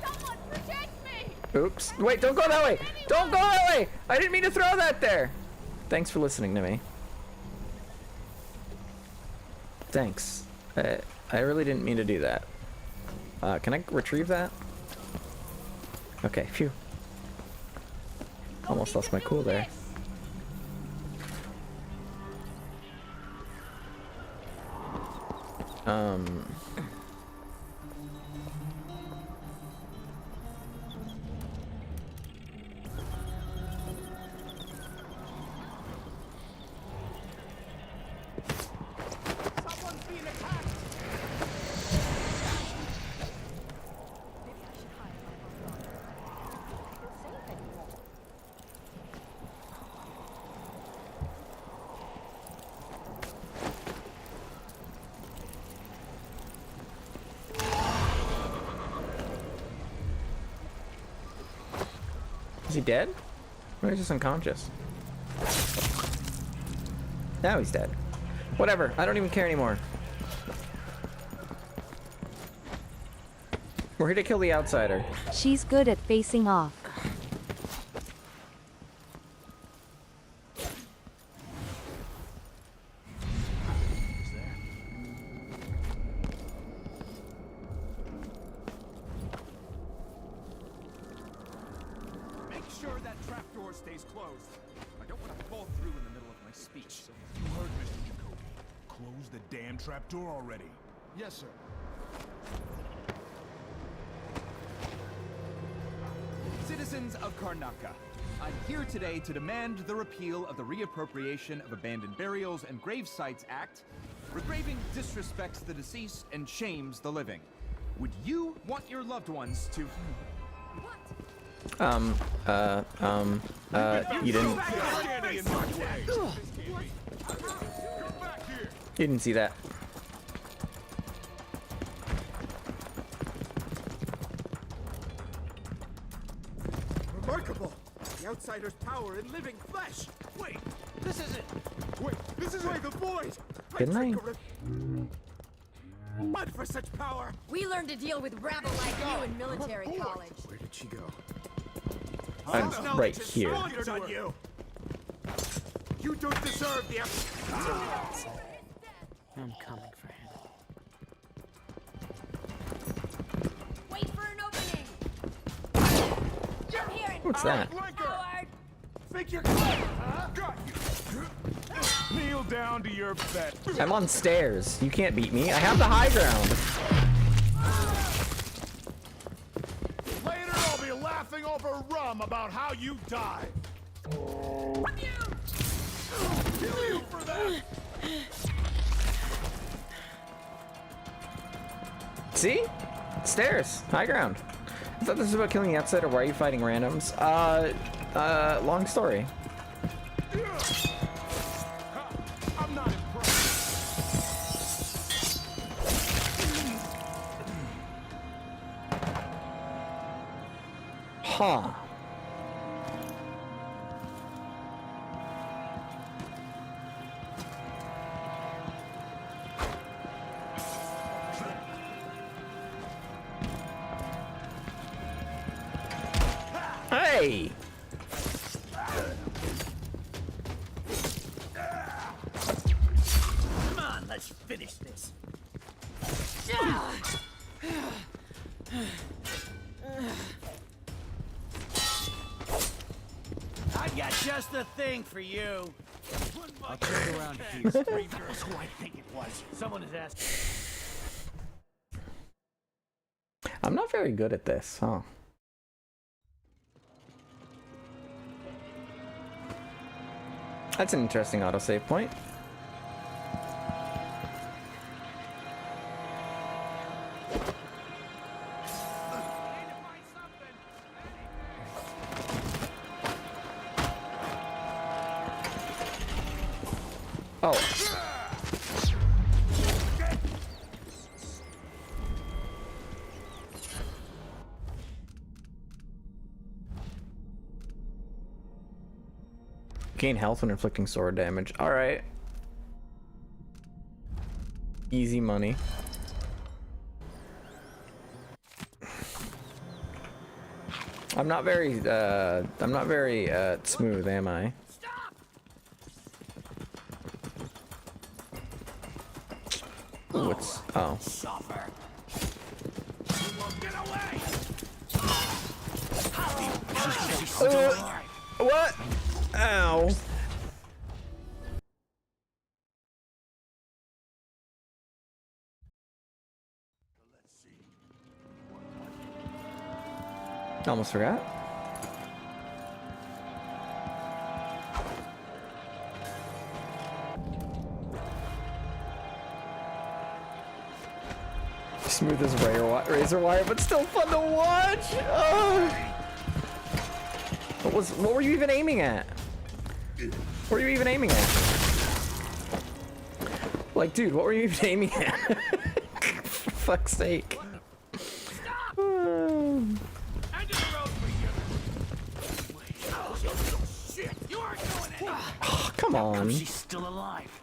Speaker 7: Someone protect me!
Speaker 1: Oops. Wait, don't go that way! Don't go that way! I didn't mean to throw that there! Thanks for listening to me. Thanks. I really didn't mean to do that. Can I retrieve that? Okay, phew. Almost lost my cool there. Is he dead? Or is he just unconscious? Now he's dead. Whatever, I don't even care anymore. We're here to kill the outsider.
Speaker 3: She's good at facing off.
Speaker 15: Make sure that trapdoor stays closed. I don't want to fall through in the middle of my speech.
Speaker 6: You heard Mr. Jacoby. Close the damn trapdoor already.
Speaker 15: Yes, sir. Citizens of Karnaka, I'm here today to demand the repeal of the Reappropriation of Abandoned Burials and Grave Sites Act. Regraving disrespects the deceased and shames the living. Would you want your loved ones to...
Speaker 1: You didn't... You didn't see that.
Speaker 15: Remarkable! The outsider's power in living flesh! Wait, this isn't... Wait, this is like the void!
Speaker 1: Didn't I?
Speaker 15: My blood for such power.
Speaker 8: We learned to deal with rabble like you in military college.
Speaker 9: Where did she go?
Speaker 1: I'm right here.
Speaker 15: On you. You don't deserve the.
Speaker 2: I'm coming for him.
Speaker 8: Wait for an opening. Jump here and
Speaker 1: What's that?
Speaker 8: forward.
Speaker 15: Think you're clever, huh? Got you. Kneel down to your bed.
Speaker 1: I'm on stairs. You can't beat me. I have the high ground.
Speaker 15: Later, I'll be laughing over rum about how you died. Kill you for that.
Speaker 1: See? Stairs. High ground. I thought this was about killing the outsider. Why are you fighting randoms? Long story.
Speaker 15: I'm not impressed.
Speaker 1: Huh. Hey!
Speaker 5: Come on, let's finish this. I've got just the thing for you. I'll check around here. That's who I think it was. Someone is asking.
Speaker 1: I'm not very good at this, huh? That's an interesting autosave point. Oh. Gain health when inflicting sword damage. Alright. Easy money. I'm not very smooth, am I? Ooh, it's, oh. What? Ow. Almost forgot. Smooth as razor wire, but still fun to watch. Oh. What were you even aiming at? What were you even aiming at? Like, dude, what were you even aiming at? For fuck's sake. Oh, come on.
Speaker 5: She's still alive.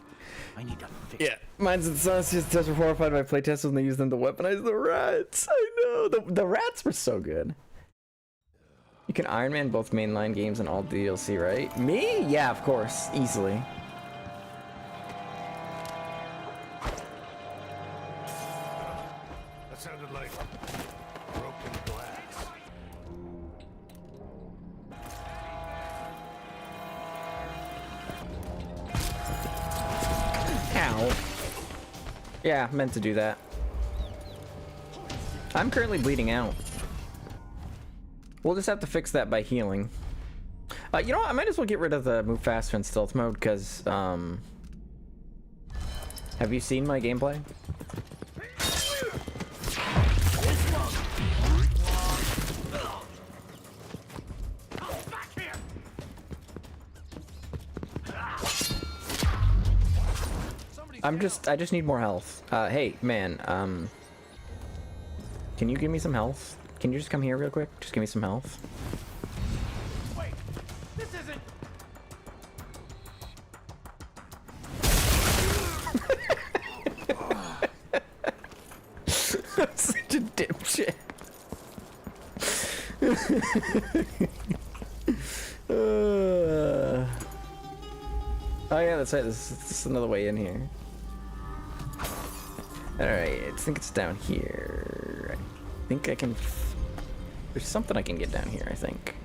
Speaker 5: I need to fix
Speaker 1: Yeah, mine's the son's just were horrified by playtesters when they used them to weaponize the rats. I know. The rats were so good. You can Iron Man both mainline games and all DLC, right? Me? Yeah, of course. Easily.
Speaker 11: That sounded like broken glass.
Speaker 1: Ow. Yeah, meant to do that. I'm currently bleeding out. We'll just have to fix that by healing. You know what? I might as well get rid of the move faster in stealth mode, because, have you seen my gameplay? I just need more health. Hey, man, can you give me some health? Can you just come here real quick? Just give me some health.
Speaker 15: Wait, this isn't.
Speaker 1: I'm such a dipshit. Oh yeah, that's right. This is another way in here. Alright, I think it's down here. I think I can... There's something I can get down here, I think.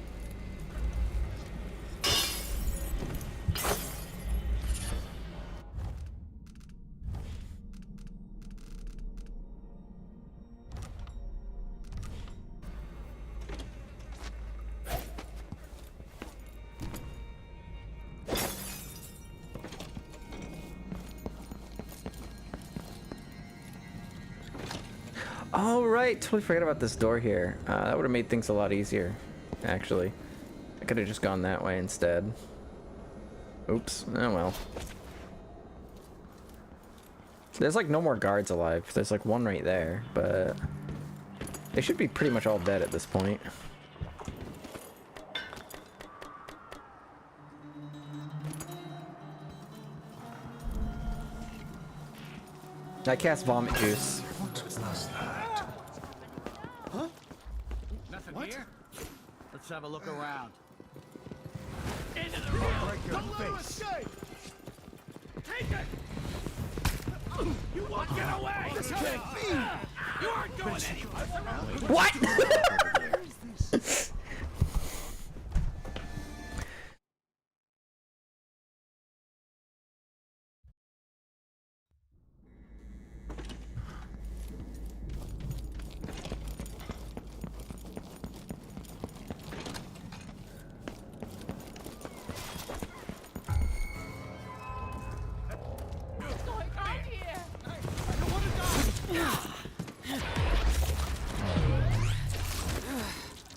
Speaker 1: Oh right, totally forgot about this door here. That would have made things a lot easier, actually. I could have just gone that way instead. Oops. Oh well. There's like no more guards alive. There's like one right there, but they should be pretty much all dead at this point. I cast vomit juice.
Speaker 5: Huh? Nothing here? Let's have a look around. Into the room! Don't let him escape! Take it! You won't get away! This can't be! You aren't going anywhere!
Speaker 1: What?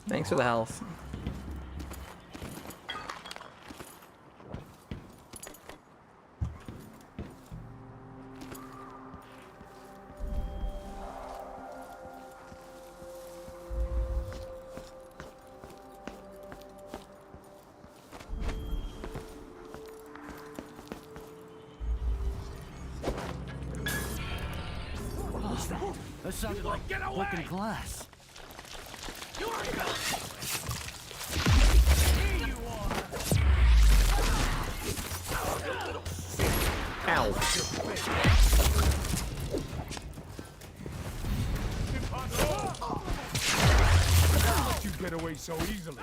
Speaker 1: Thanks for the health.
Speaker 5: What was that? That sounded like broken glass. You are gone. Here you are.
Speaker 1: Ow.
Speaker 6: Let you get away so easily.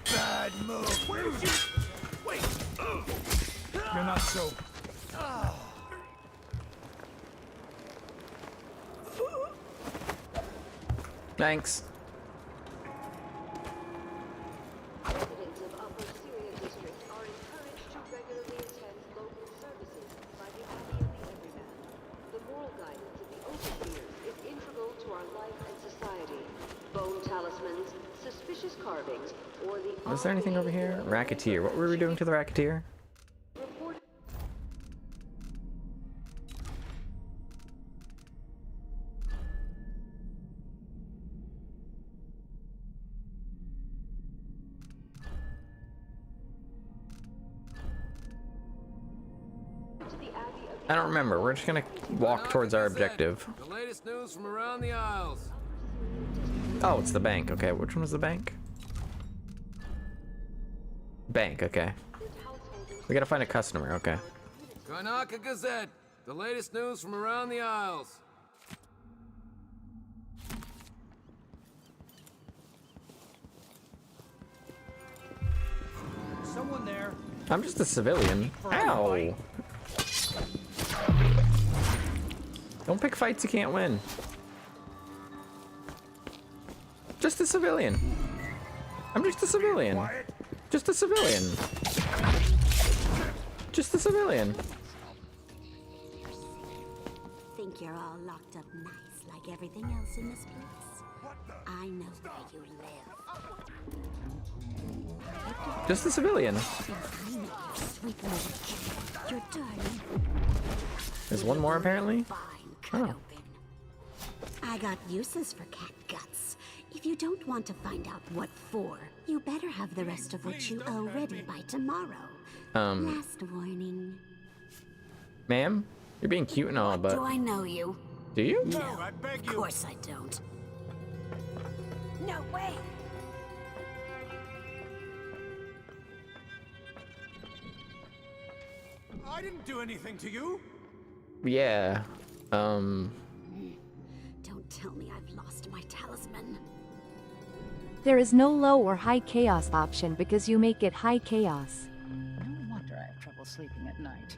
Speaker 5: Bad move. Where did you? Wait.
Speaker 6: You're not so.
Speaker 1: Thanks.
Speaker 16: Residents of Upper Syria District are encouraged to regularly attend local services by the Abbey of the Everyman. The moral guidance of the Overseers is integral to our life and society. Bone talismans, suspicious carvings, or the...
Speaker 1: Was there anything over here? Racketeer. What were we doing to the Racketeer? I don't remember. We're just gonna walk towards our objective.
Speaker 17: The latest news from around the Isles.
Speaker 1: Oh, it's the bank. Okay, which one was the bank? Bank, okay. We gotta find a customer, okay.
Speaker 17: Karnaka Gazette. The latest news from around the Isles.
Speaker 5: Someone there.
Speaker 1: I'm just a civilian. Ow! Don't pick fights you can't win. Just a civilian. I'm just a civilian. Just a civilian. Just a civilian.
Speaker 18: Think you're all locked up nice like everything else in this place? I know where you live.
Speaker 1: Just a civilian.
Speaker 18: Sweet little kid. You're darling.
Speaker 1: There's one more apparently. Oh.
Speaker 18: I got uses for cat guts. If you don't want to find out what for, you better have the rest of what you owe ready by tomorrow. Last warning.
Speaker 1: Ma'am, you're being cute and all, but
Speaker 18: Do I know you?
Speaker 1: Do you?
Speaker 18: No, of course I don't. No way!
Speaker 6: I didn't do anything to you.
Speaker 1: Yeah.
Speaker 18: Don't tell me I've lost my talisman.
Speaker 3: There is no low or high chaos option because you make it high chaos.
Speaker 10: No wonder I have trouble sleeping at night.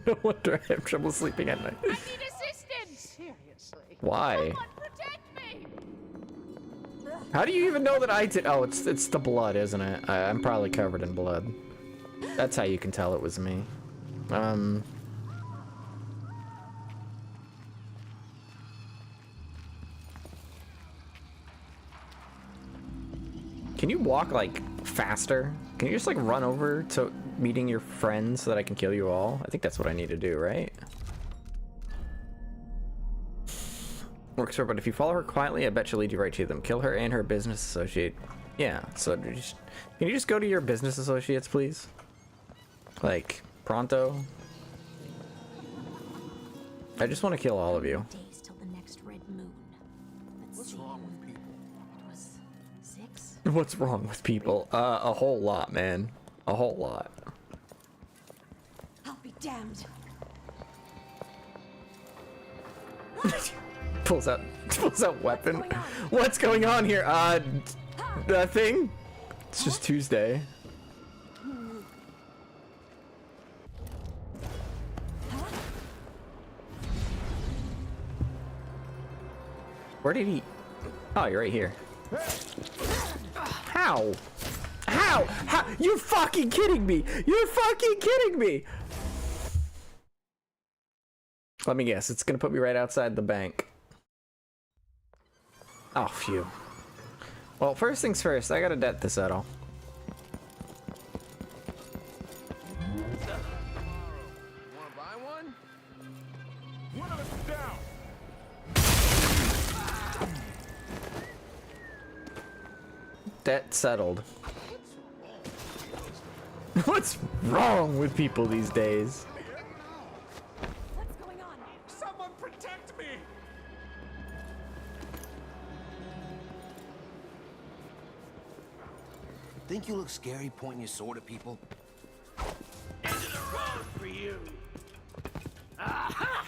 Speaker 1: No wonder I have trouble sleeping at night.
Speaker 10: I need assistance! Seriously.
Speaker 1: Why?
Speaker 10: Someone protect me!
Speaker 1: How do you even know that I did? Oh, it's the blood, isn't it? I'm probably covered in blood. That's how you can tell it was me. Can you walk, like, faster? Can you just, like, run over to meeting your friends so that I can kill you all? I think that's what I need to do, right? Works for her, but if you follow her quietly, I bet she'll lead you right to them. Kill her and her business associate. Yeah, so can you just go to your business associates, please? Like, pronto? I just want to kill all of you.
Speaker 18: Days till the next red moon. What's wrong with people? It was 6?
Speaker 1: What's wrong with people? A whole lot, man. A whole lot.
Speaker 18: I'll be damned.
Speaker 1: Pulls out weapon. What's going on here? Nothing. It's just Tuesday. Where did he? Oh, you're right here. How? How? How? You're fucking kidding me! You're fucking kidding me! Let me guess, it's gonna put me right outside the bank. Oh, phew. Well, first things first, I got a debt to settle.
Speaker 17: Wanna buy one?
Speaker 6: One of us down.
Speaker 1: Debt settled. What's wrong with people these days?
Speaker 18: What's going on?
Speaker 6: Someone protect me.
Speaker 14: Think you look scary pointing your sword at people?
Speaker 5: Into the road for you. Aha!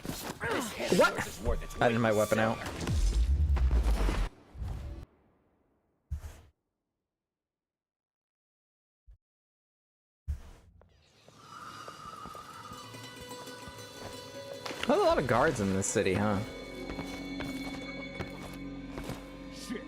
Speaker 1: What? I had my weapon out. There's a lot of guards in this city, huh?
Speaker 6: Shit.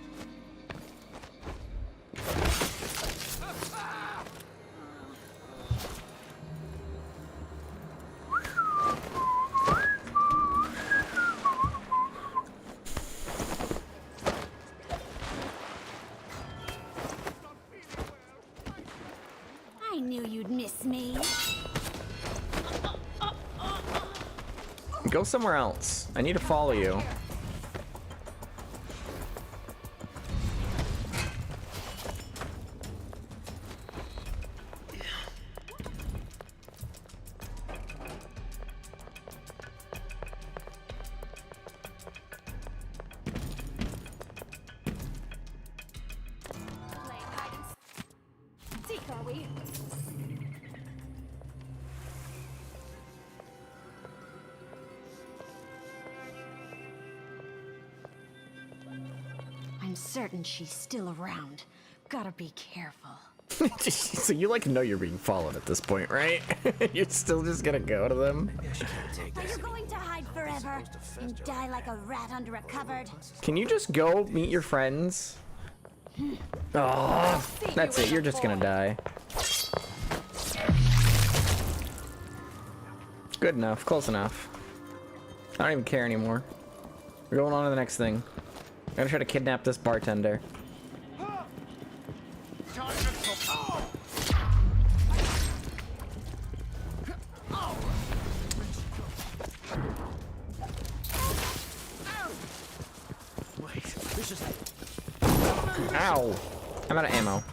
Speaker 18: I knew you'd miss me.
Speaker 1: Go somewhere else. I need to follow you.
Speaker 18: Seek, are we? I'm certain she's still around. Gotta be careful.
Speaker 1: So you like know you're being followed at this point, right? You're still just gonna go to them?
Speaker 18: Are you going to hide forever and die like a rat under a cupboard?
Speaker 1: Can you just go meet your friends? Oh, that's it. You're just gonna die. Good enough. Close enough. I don't even care anymore. We're going on to the next thing. I'm gonna try to kidnap this bartender. Ow! I'm out of ammo.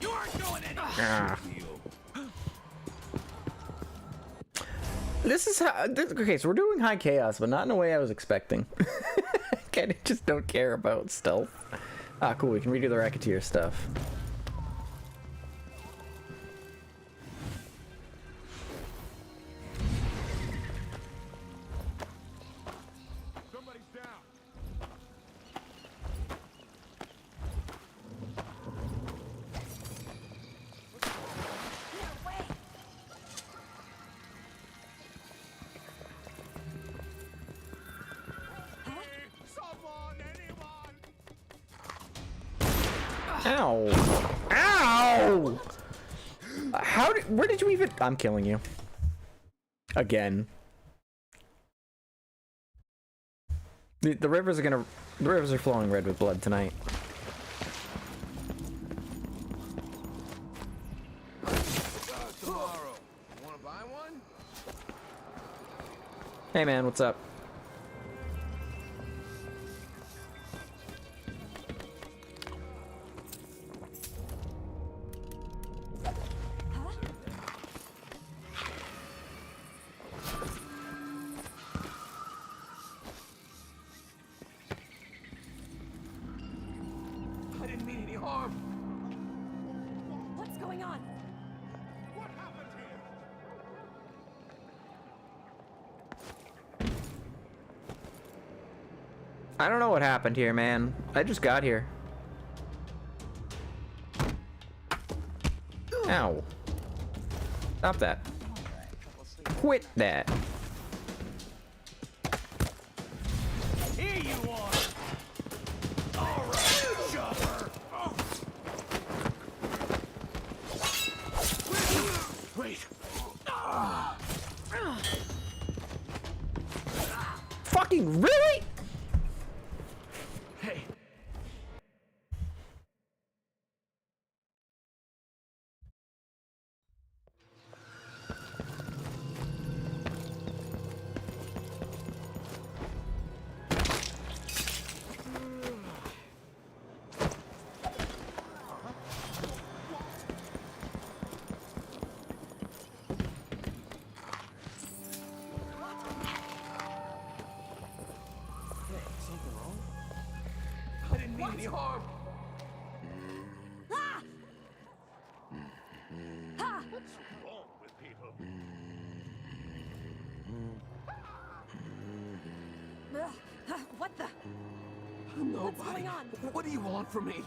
Speaker 5: You aren't going anywhere.
Speaker 1: Ah. This is how. Okay, so we're doing high chaos, but not in a way I was expecting. I just don't care about stealth. Ah, cool. We can redo the Racketeer stuff. Ow! Ow! Where did you even? I'm killing you. Again. The rivers are flowing red with blood tonight.
Speaker 17: Tomorrow. Wanna buy one?
Speaker 1: Hey man, what's up?
Speaker 17: I didn't mean any harm.
Speaker 8: What's going on?
Speaker 1: I don't know what happened here, man. I just got here. Ow. Stop that. Quit that.
Speaker 5: Here you are. All right, chopper.
Speaker 11: Wait.
Speaker 1: Fucking really?
Speaker 11: Hey.
Speaker 17: I didn't mean any harm.
Speaker 11: What's wrong with people?
Speaker 8: What the?
Speaker 17: Nobody.
Speaker 8: What's going on?
Speaker 17: What do you want from me?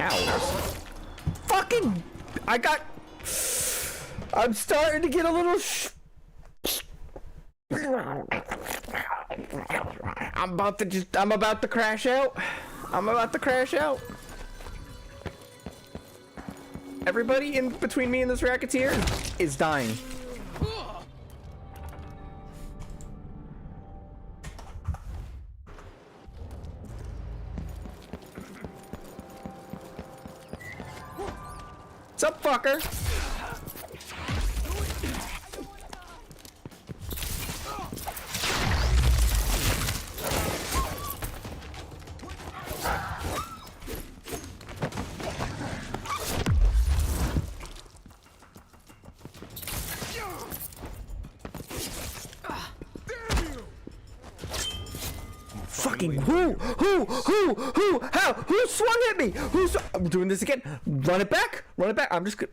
Speaker 1: Ow. Fucking... I'm starting to get a little I'm about to crash out. I'm about to crash out. Everybody in between me and this Racketeer is dying. What's up, fucker? Fucking who? How? Who swung at me? I'm doing this again. Run it back. Run it back. I'm just gonna...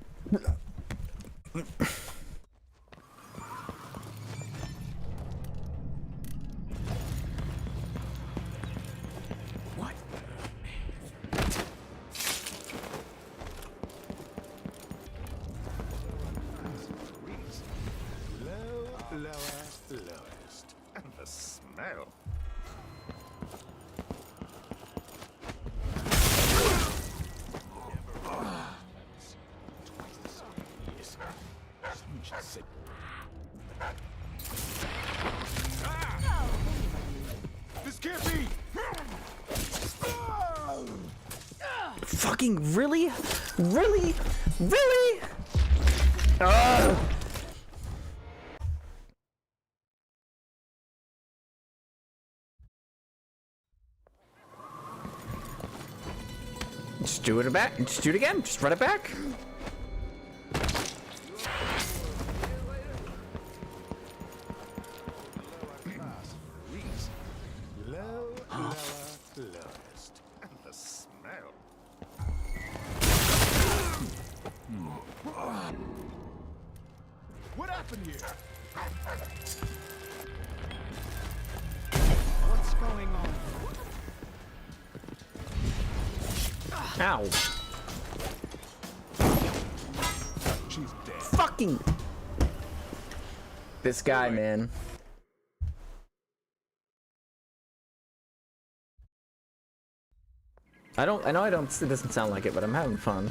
Speaker 11: lowest. And the smell.
Speaker 5: This can't be!
Speaker 1: Fucking really? Really? Really? Ugh. Just do it back. Just do it again. Just run it back.
Speaker 11: Lowest. And the smell.
Speaker 5: What happened here? What's going on?
Speaker 1: Ow.
Speaker 5: She's dead.
Speaker 1: Fucking. This guy, man. I know it doesn't sound like it, but I'm having fun.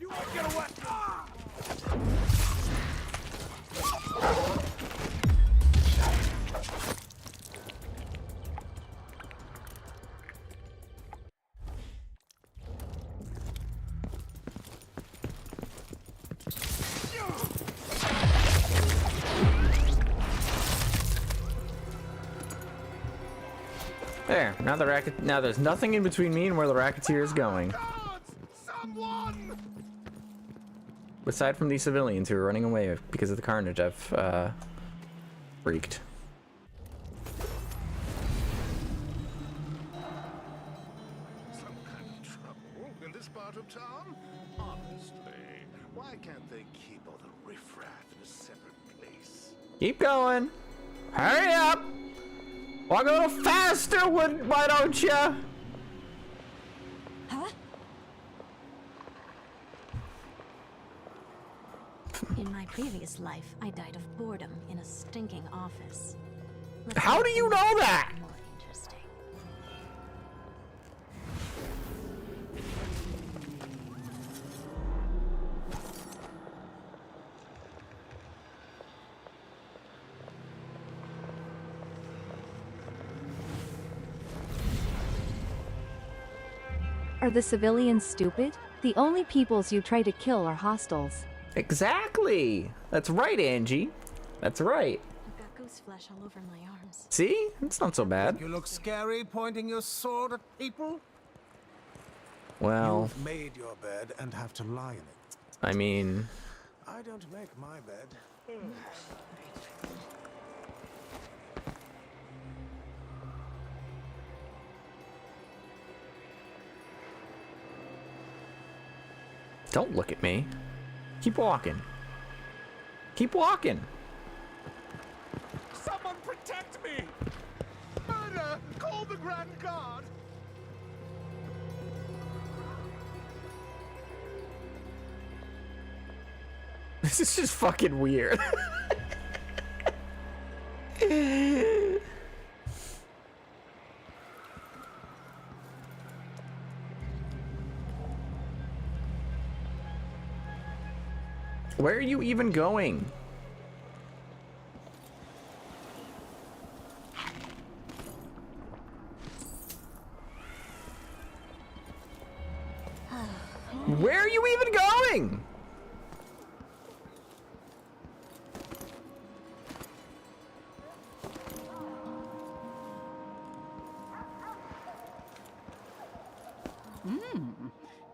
Speaker 5: You won't get away!
Speaker 1: There. Now there's nothing in between me and where the racketeer is going.
Speaker 5: Someone!
Speaker 1: Aside from these civilians who are running away because of the carnage I've wreaked.
Speaker 11: Some kind of trouble in this part of town? Honestly, why can't they keep all the riffraff in a separate place?
Speaker 1: Keep going. Hurry up. Walk a little faster, why don't ya?
Speaker 18: Huh? In my previous life, I died of boredom in a stinking office.
Speaker 1: How do you know that?
Speaker 18: More interesting.
Speaker 3: Are the civilians stupid? The only peoples you try to kill are hostiles.
Speaker 1: Exactly. That's right, Angie. That's right.
Speaker 18: I've got goose flesh all over my arms.
Speaker 1: See? It's not so bad.
Speaker 9: You look scary pointing your sword at people?
Speaker 1: Well,
Speaker 9: You've made your bed and have to lie in it.
Speaker 1: I mean...
Speaker 9: I don't make my bed.
Speaker 1: Don't look at me. Keep walking. Keep walking.
Speaker 5: Someone protect me! Murder! Call the Grand Guard!
Speaker 1: This is just fucking weird. Where are you even going? Where are you even going?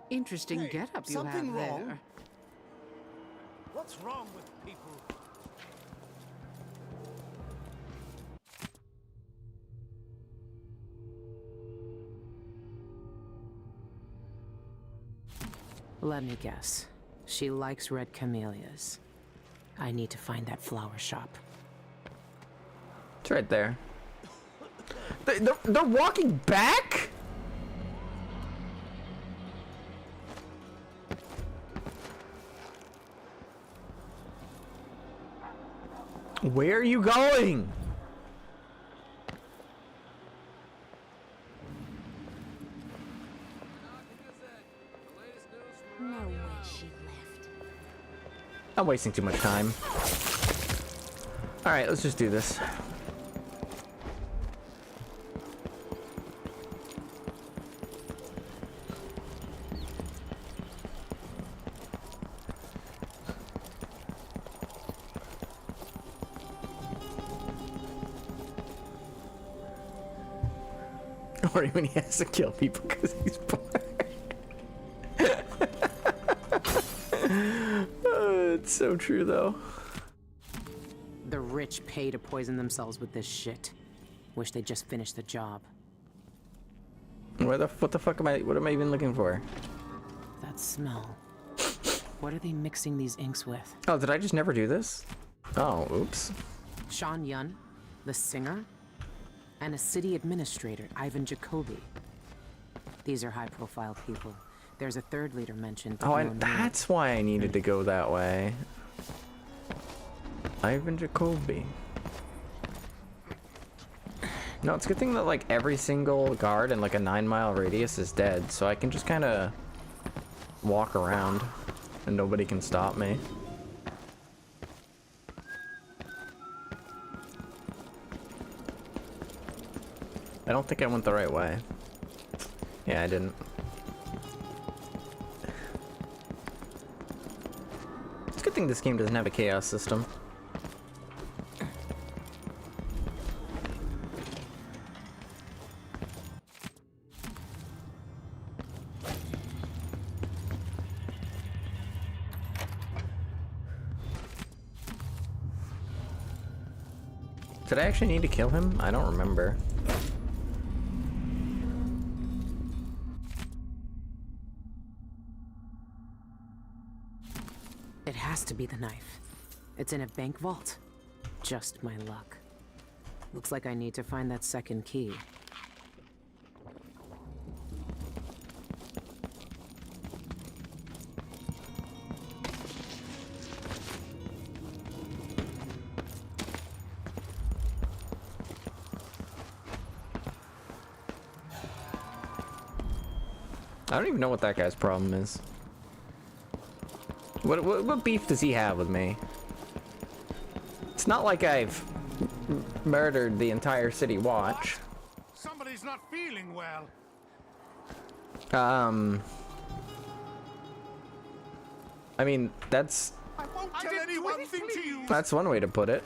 Speaker 2: Interesting getup you have
Speaker 9: something
Speaker 2: there.
Speaker 9: wrong? What's wrong with people?
Speaker 2: Let me guess. She likes red camellias. I need to find that flower shop.
Speaker 1: It's right there. They're walking back? Where are you going?
Speaker 18: No way she left.
Speaker 1: I'm wasting too much time. Alright, let's just do this. Or when he has to kill people because he's bored. It's so true, though.
Speaker 2: The rich pay to poison themselves with this shit. Wish they'd just finish the job.
Speaker 1: What the fuck am I? What am I even looking for?
Speaker 2: That smell. What are they mixing these inks with?
Speaker 1: Oh, did I just never do this? Oh, oops.
Speaker 2: Sean Yun, the singer, and a city administrator, Ivan Jacoby. These are high-profile people. There's a third leader mentioned.
Speaker 1: Oh, that's why I needed to go that way. Ivan Jacoby. No, it's a good thing that like every single guard in like a 9-mile radius is dead, so I can just kind of walk around and nobody can stop me. I don't think I went the right way. Yeah, I didn't. It's a good thing this game doesn't have a chaos system. Did I actually need to kill him? I don't remember.
Speaker 2: It has to be the knife. It's in a bank vault. Just my luck. Looks like I need to find that second key.
Speaker 1: I don't even know what that guy's problem is. What beef does he have with me? It's not like I've murdered the entire city watch.
Speaker 11: Somebody's not feeling well.
Speaker 1: I mean, that's that's one way to put it.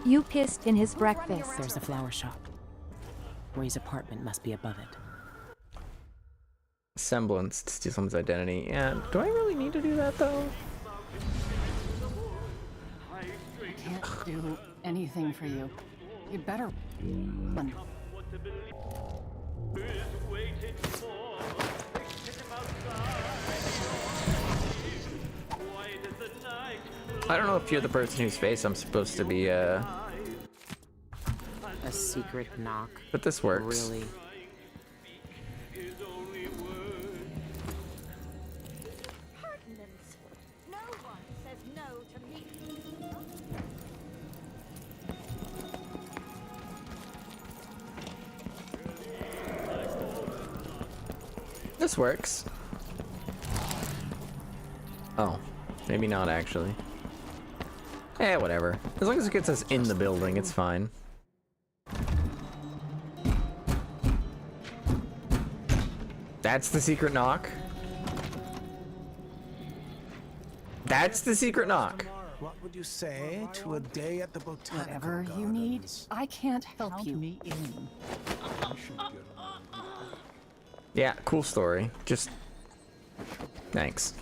Speaker 3: You pissed in his breakfast.
Speaker 2: There's a flower shop. Ray's apartment must be above it.
Speaker 1: Semblance to steal someone's identity. Yeah, do I really need to do that though?
Speaker 10: I can't do anything for you. You'd better run.
Speaker 1: I don't know if you're the person whose face I'm supposed to be,
Speaker 2: A secret knock?
Speaker 1: but this works.
Speaker 2: Really?
Speaker 10: No one says no to me.
Speaker 1: This works. Oh, maybe not actually. Eh, whatever. As long as it gets us in the building, it's fine. That's the secret knock? That's the secret knock.
Speaker 9: What would you say to a day at the botanical
Speaker 10: Whatever you need, I can't help you. Me in.
Speaker 1: Yeah, cool story. Just... thanks.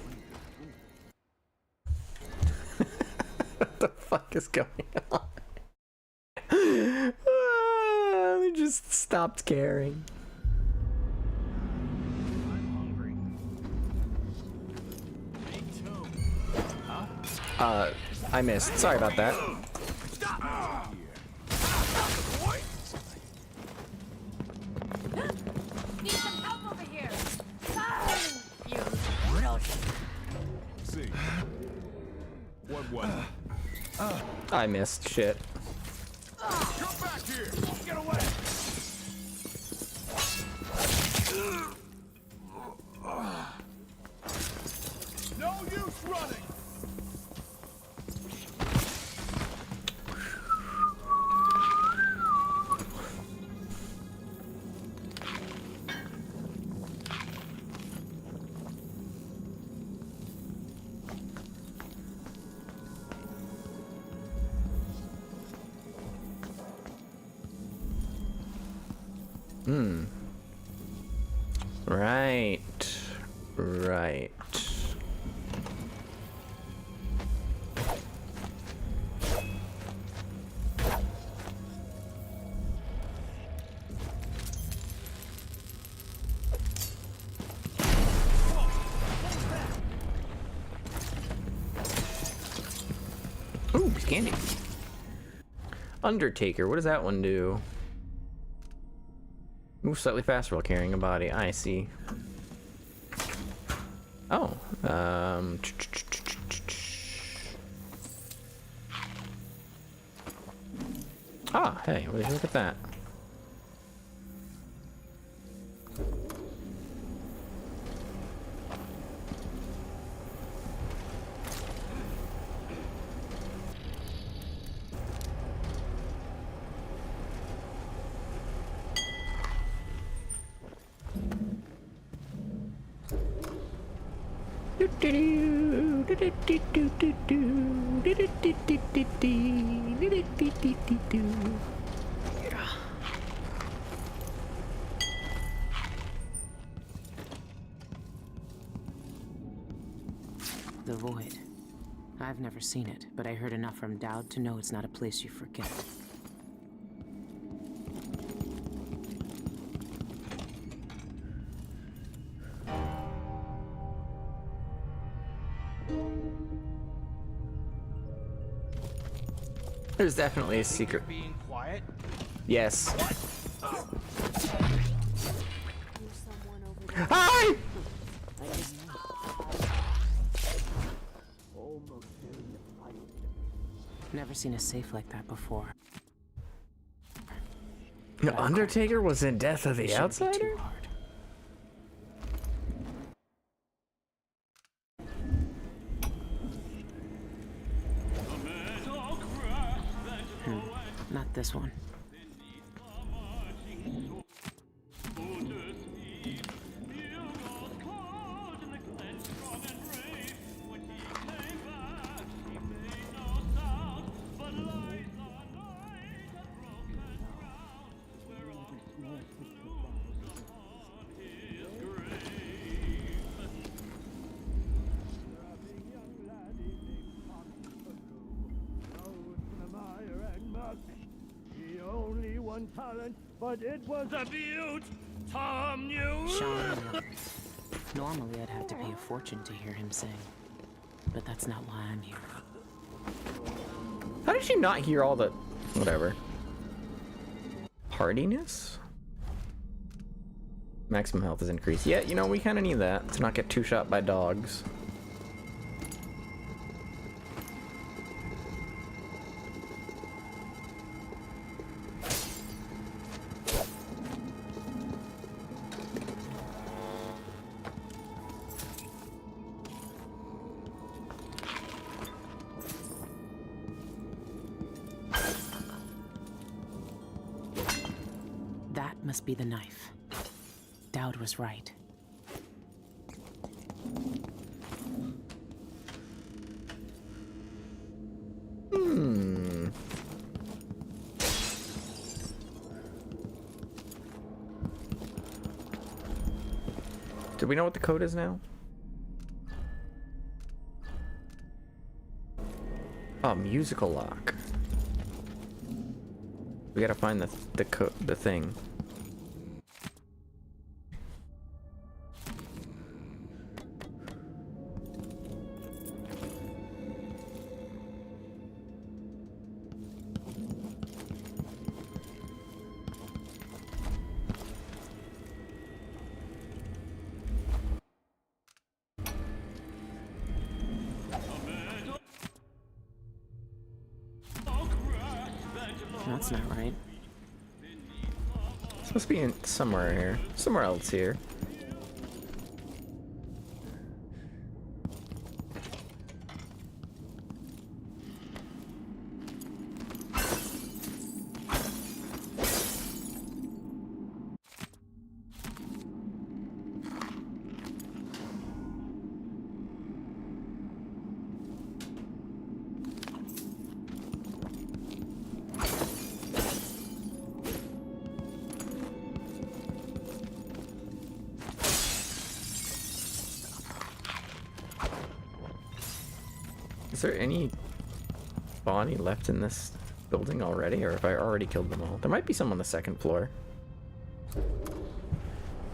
Speaker 1: What the fuck is going on? stopped caring. I missed. Sorry about that.
Speaker 10: Need some help over here. You
Speaker 11: See. What was it?
Speaker 1: I missed. Shit.
Speaker 11: Come back here! Get away! No use running!
Speaker 1: Right. Right. Ooh, candy. Undertaker, what does that one do? Move slightly faster while carrying a body. I see. Oh, ah, hey, would you look at that?
Speaker 2: The Void. I've never seen it, but I heard enough from Dowd to know it's not a place you forget.
Speaker 1: There's definitely a secret.
Speaker 5: Being quiet.
Speaker 1: Yes. Hi!
Speaker 2: Never seen a safe like that before.
Speaker 1: The Undertaker was in Death of the Outsider?
Speaker 2: Not this one.
Speaker 5: He only one talent, but it was a beaut. Tom knew.
Speaker 2: Sean, normally I'd have to pay a fortune to hear him sing, but that's not why I'm here.
Speaker 1: How did you not hear all the... whatever. Hardiness? Maximum health is increased. Yeah, you know, we kind of need that to not get two-shot by dogs.
Speaker 2: That must be the knife. Dowd was right.
Speaker 1: Do we know what the code is now? Oh, musical lock. We gotta find the thing.
Speaker 2: That's not right.
Speaker 1: It's supposed to be in somewhere here. Somewhere else here. Is there any body left in this building already, or have I already killed them all? There might be some on the second floor.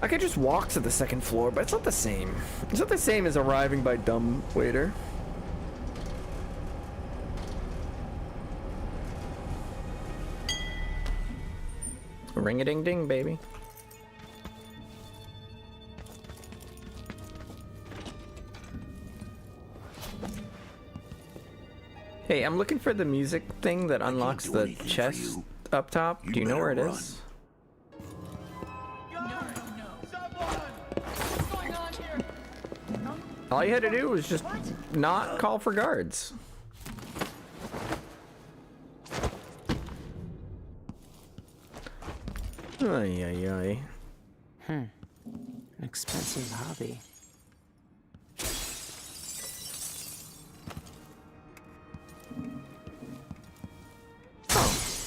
Speaker 1: I could just walk to the second floor, but it's not the same. It's not the same as arriving by dumb waiter. Ring-a-ding-ding, baby. Hey, I'm looking for the music thing that unlocks the chest up top. Do you know where it is? All you had to do was just not call for guards. Ay, ay, ay.
Speaker 2: An expensive hobby.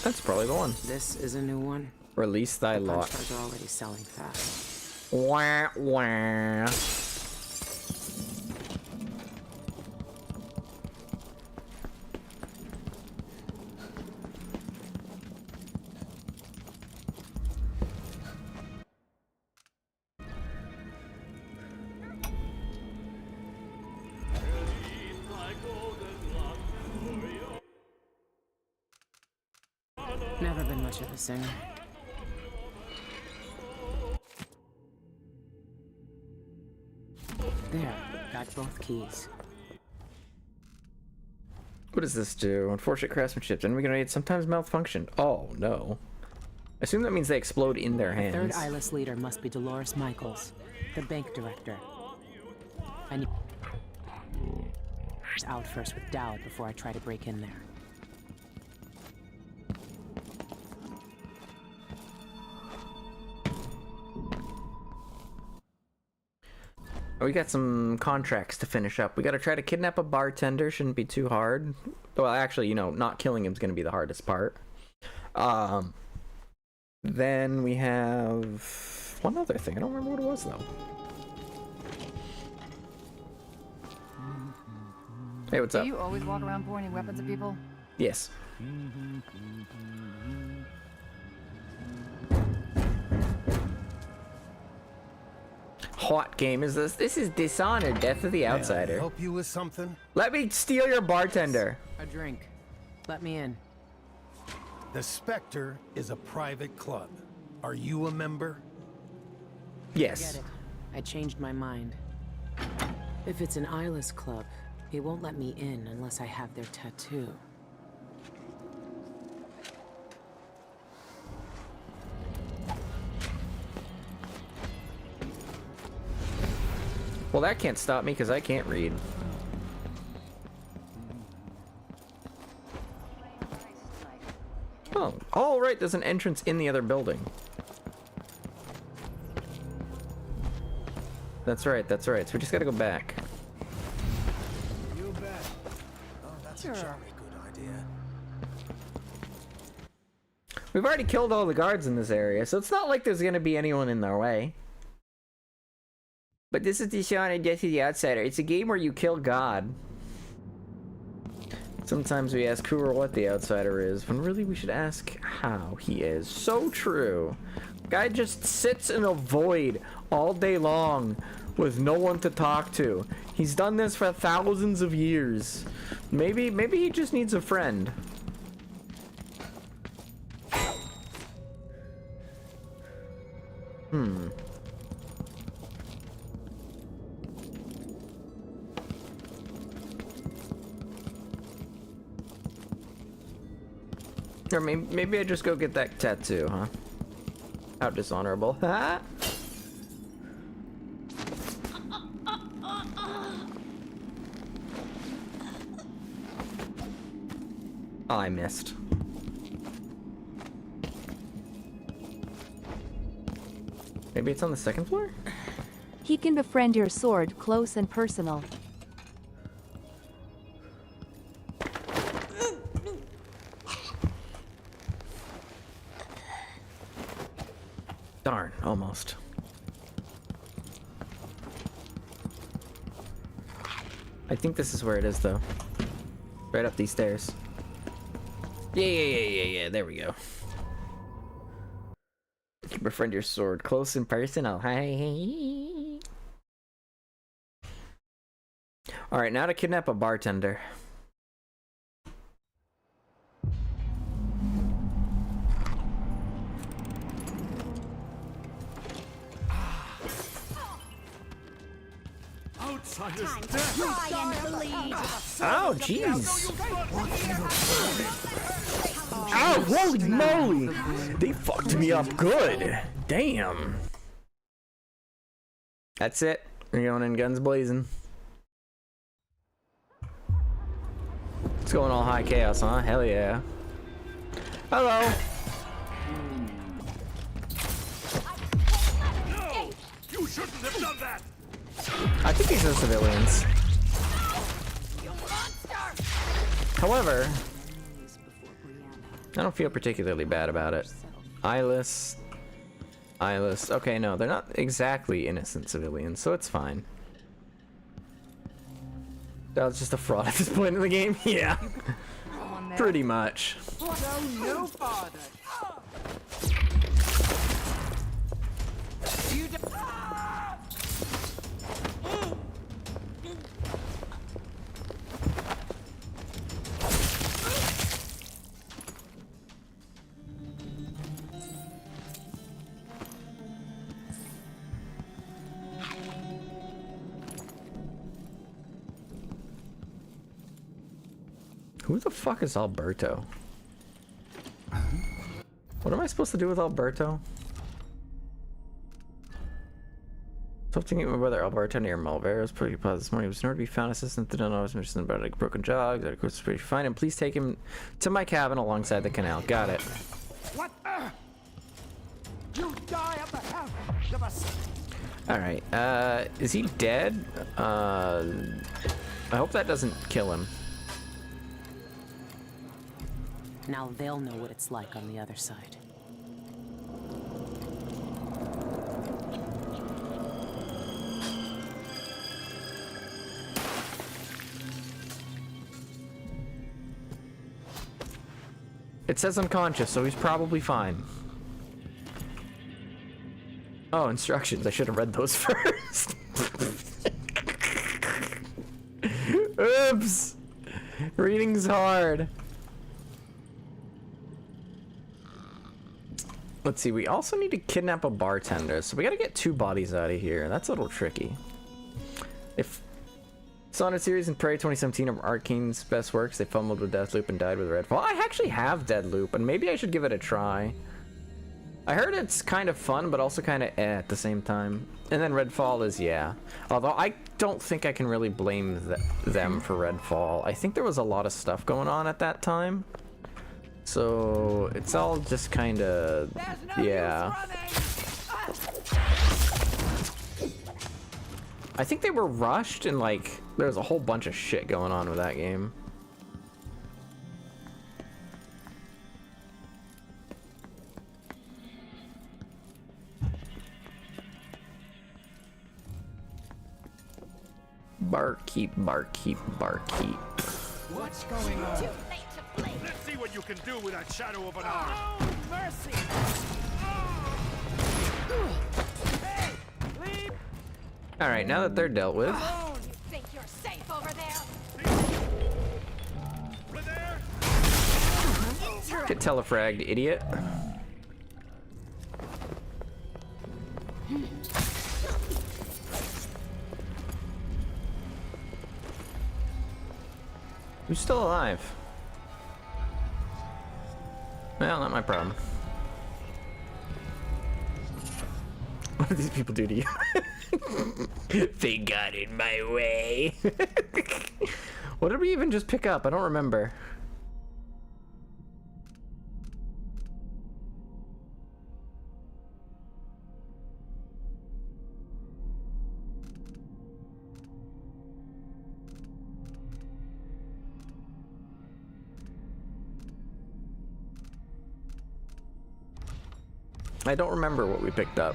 Speaker 1: That's probably the one.
Speaker 2: This is a new one.
Speaker 1: Release thy lot.
Speaker 2: Punch cards are already selling fast.
Speaker 1: Wah, wah.
Speaker 2: Never been much of a singer. There, got both keys.
Speaker 1: What does this do? Unfortunate craftsmanship. Enemy grenades sometimes malfunction. Oh no. I assume that means they explode in their hands.
Speaker 2: The third eyeless leader must be Dolores Michaels, the bank director. I need out first with Dowd before I try to break in there.
Speaker 1: We got some contracts to finish up. We gotta try to kidnap a bartender. Shouldn't be too hard. Well, actually, you know, not killing him is gonna be the hardest part. Then we have one other thing. I don't remember what it was, though. Hey, what's up?
Speaker 19: Do you always walk around pointing weapons at people?
Speaker 1: Yes. What game is this? This is Dishonored, Death of the Outsider.
Speaker 9: May I help you with something?
Speaker 1: Let me steal your bartender.
Speaker 2: A drink. Let me in.
Speaker 9: The Spectre is a private club. Are you a member?
Speaker 1: Yes.
Speaker 2: Forget it. I changed my mind. If it's an eyeless club, they won't let me in unless I have their tattoo.
Speaker 1: Well, that can't stop me because I can't read. Oh, all right. There's an entrance in the other building. That's right. That's right. So we just gotta go back.
Speaker 9: You bet. Oh, that's a jolly good idea.
Speaker 1: We've already killed all the guards in this area, so it's not like there's gonna be anyone in their way. But this is Dishonored Death of the Outsider. It's a game where you kill God. Sometimes we ask who or what the Outsider is, when really we should ask how he is. So true. Guy just sits in a void all day long with no one to talk to. He's done this for thousands of years. Maybe he just needs a friend. Or maybe I just go get that tattoo, huh? How dishonorable. Ha! Oh, I missed. Maybe it's on the second floor?
Speaker 3: He can befriend your sword close and personal.
Speaker 1: Darn, almost. I think this is where it is, though. Right up these stairs. Yeah, there we go. You can befriend your sword close and personal. Hi. Alright, now to kidnap a bartender.
Speaker 5: Time to try and bleed.
Speaker 1: Oh, jeez. Oh, holy moly! They fucked me up good. Damn. That's it. We're going in guns blazing. It's going all high chaos, huh? Hell yeah. Hello.
Speaker 5: No! You shouldn't have done that!
Speaker 1: I think these are civilians. However, I don't feel particularly bad about it. Eyeless. Okay, no, they're not exactly innocent civilians, so it's fine. That was just a fraud at this point in the game? Yeah. Pretty much.
Speaker 5: Go no farther. You
Speaker 1: Who the fuck is Alberto? What am I supposed to do with Alberto? Something to my brother Alberto near Malvera was pretty positive this morning. He was nowhere to be found. Assistant to know I was mentioned about a broken jaw. That of course is pretty fine. And please take him to my cabin alongside the canal. Got it.
Speaker 5: What? You die at the hand of a...
Speaker 1: Alright, is he dead? I hope that doesn't kill him.
Speaker 2: Now they'll know what it's like on the other side.
Speaker 1: It says unconscious, so he's probably fine. Oh, instructions. I should have read those first. Oops! Reading's hard. Let's see, we also need to kidnap a bartender, so we gotta get 2 bodies out of here. That's a little tricky. If Dishonored series and Prey 2017 are Arcane's best works, they fumbled with Deathloop and died with Redfall. I actually have Deadloop, and maybe I should give it a try. I heard it's kind of fun, but also kind of at the same time. And then Redfall is, yeah. Although I don't think I can really blame them for Redfall. I think there was a lot of stuff going on at that time. So it's all just kind of, yeah. I think they were rushed and like there was a whole bunch of shit going on with that game. Barkeep.
Speaker 5: What's going on? Too late to play. Let's see what you can do with that shadow of an arm. Oh, mercy! Hey, leave!
Speaker 1: All right, now that they're dealt with.
Speaker 5: Oh, you think you're safe over there?
Speaker 1: Get telefragged, idiot. Who's still alive? Well, not my problem. What did these people do to you? They got in my way. What did we even just pick up? I don't remember. I don't remember what we picked up.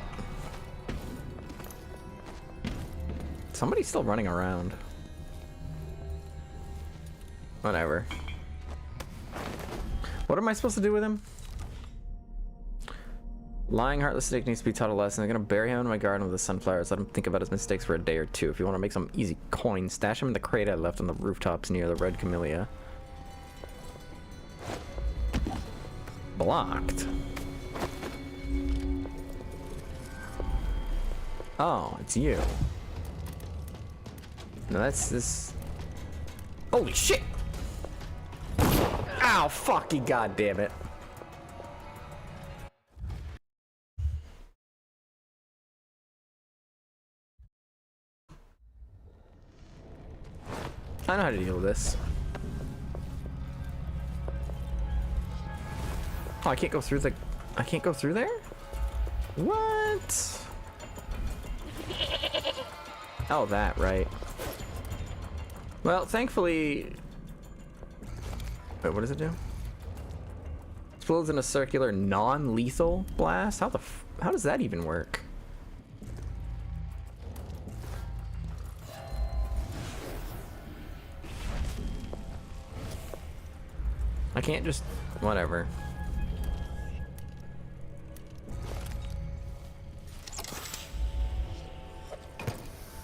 Speaker 1: Somebody's still running around. Whatever. What am I supposed to do with him? Lying heartless snake needs to be taught a lesson. I'm gonna bury him in my garden with the sunflowers. Let him think about his mistakes for a day or two. If you want to make some easy coin, stash him in the crate I left on the rooftops near the red camellia. Blocked. Oh, it's you. No, that's this. Holy shit! Ow, fucking goddamn it. I know how to deal with this. Oh, I can't go through the... I can't go through there? What? Oh, that, right. Well, thankfully... Wait, what does it do? Explodes in a circular, non-lethal blast? How the how does that even work? I can't just... whatever.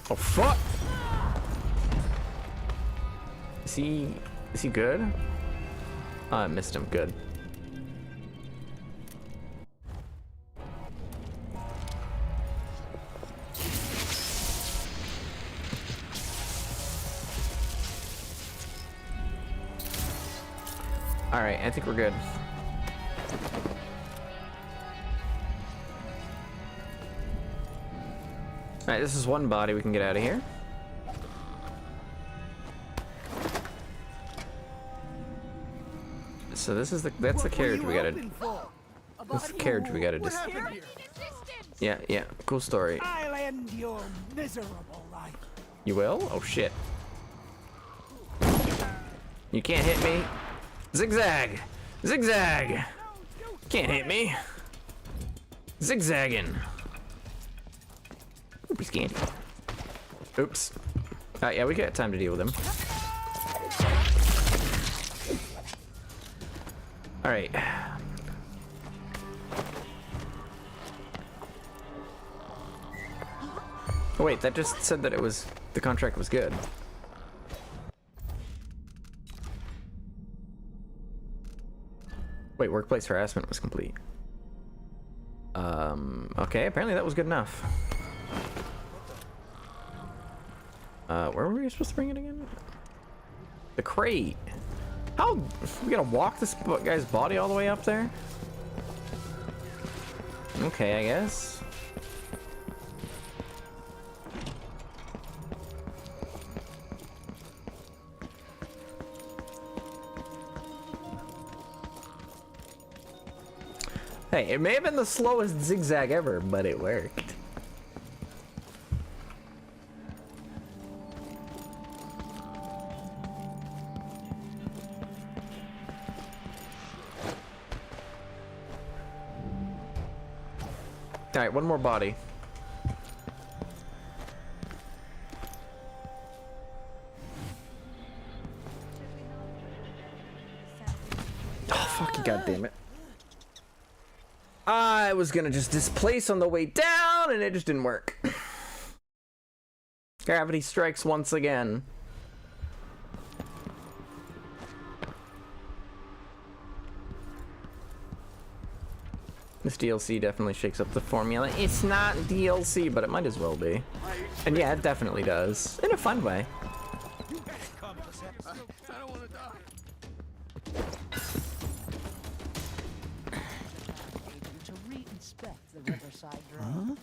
Speaker 1: Oh, fuck! Is he good? Oh, I missed him. Good. Alright, I think we're good. Alright, this is one body we can get out of here. So this is that's the carriage we gotta... That's the carriage we gotta just... Yeah, cool story.
Speaker 6: I'll end your miserable life.
Speaker 1: You will? Oh shit. You can't hit me. Zigzag! Zigzag! Can't hit me. Zigzagging. Oops, he's candy. Oops. Yeah, we got time to deal with him. Alright. Oh, wait, that just said that it was... the contract was good. Wait, workplace harassment was complete. Okay, apparently that was good enough. Where were we supposed to bring it again? The crate. How? We gotta walk this guy's body all the way up there? Okay, I guess. Hey, it may have been the slowest zigzag ever, but it worked. Alright, one more body. Oh, fucking goddamn it. I was gonna just displace on the way down, and it just didn't work. Gravity strikes once again. This DLC definitely shakes up the formula. It's not DLC, but it might as well be. And yeah, it definitely does. In a fun way.
Speaker 11: I don't want to die.
Speaker 10: respect the riverside drones.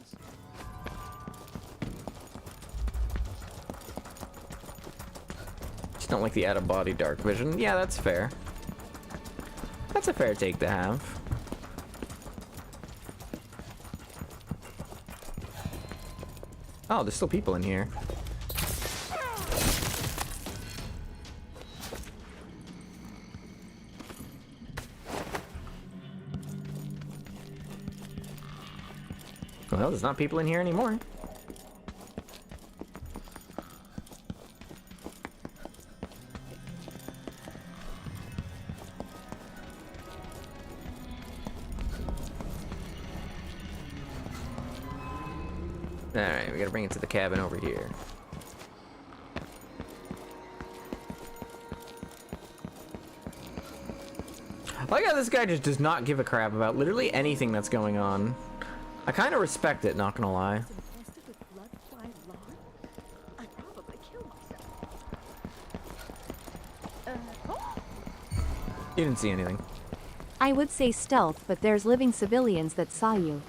Speaker 1: Just don't like the out-of-body dark vision. Yeah, that's fair. That's a fair take to have. Oh, there's still people in here. Well, there's not people in here anymore. Alright, we gotta bring it to the cabin over here. I like how this guy just does not give a crap about literally anything that's going on. I kind of respect it, not gonna lie. You didn't see anything.
Speaker 3: I would say stealth, but there's living civilians that saw you.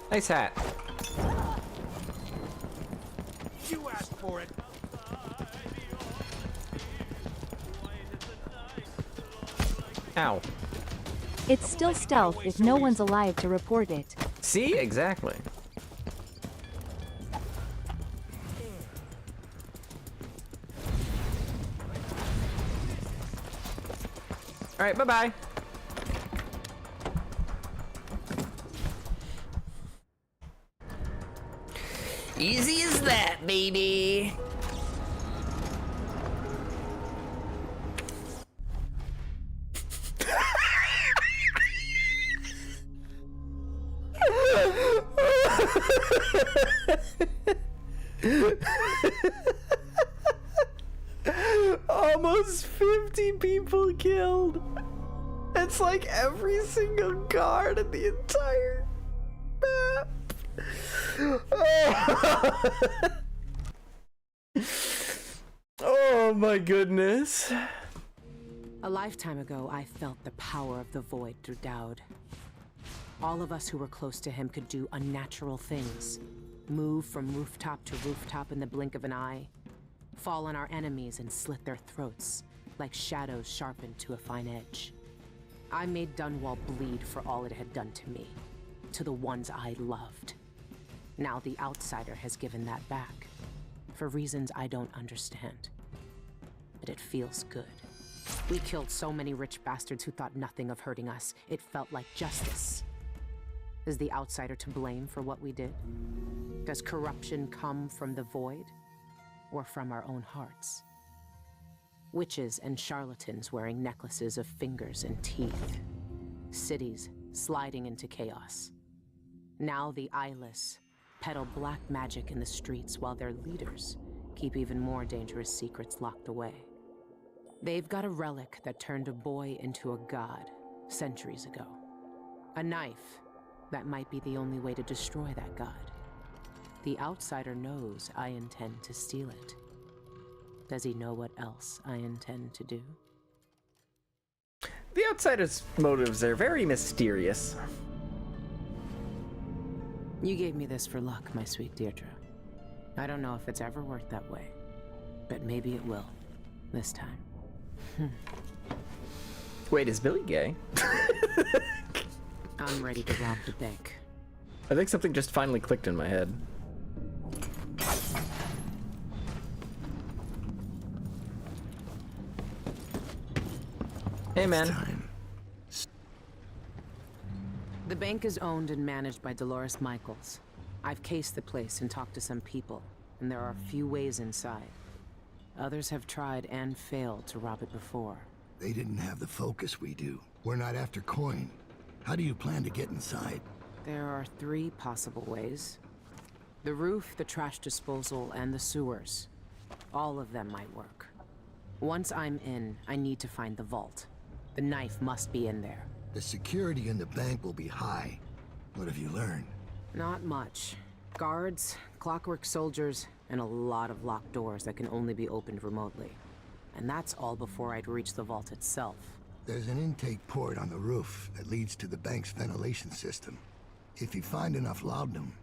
Speaker 1: Nice hat.
Speaker 6: You asked for it.
Speaker 1: Ow.
Speaker 3: It's still stealth if no one's alive to report it.
Speaker 1: See? Exactly. Alright, bye-bye. Easy as that, baby. Almost 50 people killed. It's like every single guard in the entire map. Oh my goodness.
Speaker 2: A lifetime ago, I felt the power of the void through Dowd. All of us who were close to him could do unnatural things. Move from rooftop to rooftop in the blink of an eye. Fall on our enemies and slit their throats, like shadows sharpened to a fine edge. I made Dunwall bleed for all it had done to me, to the ones I loved. Now the outsider has given that back, for reasons I don't understand. But it feels good. We killed so many rich bastards who thought nothing of hurting us. It felt like justice. Is the outsider to blame for what we did? Does corruption come from the void, or from our own hearts? Witches and charlatans wearing necklaces of fingers and teeth. Cities sliding into chaos. Now the eyeless peddle black magic in the streets while their leaders keep even more dangerous secrets locked away. They've got a relic that turned a boy into a god centuries ago. A knife that might be the only way to destroy that god. The outsider knows I intend to steal it. Does he know what else I intend to do?
Speaker 1: The outsider's motives are very mysterious.
Speaker 2: You gave me this for luck, my sweet Deirdre. I don't know if it's ever worked that way, but maybe it will, this time.
Speaker 1: Wait, is Billy gay?
Speaker 2: I'm ready to rob the bank.
Speaker 1: I think something just finally clicked in my head. Hey, man.
Speaker 2: The bank is owned and managed by Dolores Michaels. I've cased the place and talked to some people, and there are a few ways inside. Others have tried and failed to rob it before.
Speaker 12: They didn't have the focus we do. We're not after coin. How do you plan to get inside?
Speaker 2: There are 3 possible ways. The roof, the trash disposal, and the sewers. All of them might work. Once I'm in, I need to find the vault. The knife must be in there.
Speaker 12: The security in the bank will be high. What have you learned?
Speaker 2: Not much. Guards, clockwork soldiers, and a lot of locked doors that can only be opened remotely. And that's all before I'd reach the vault itself.
Speaker 12: There's an intake port on the roof that leads to the bank's ventilation system. If you find enough laudanum,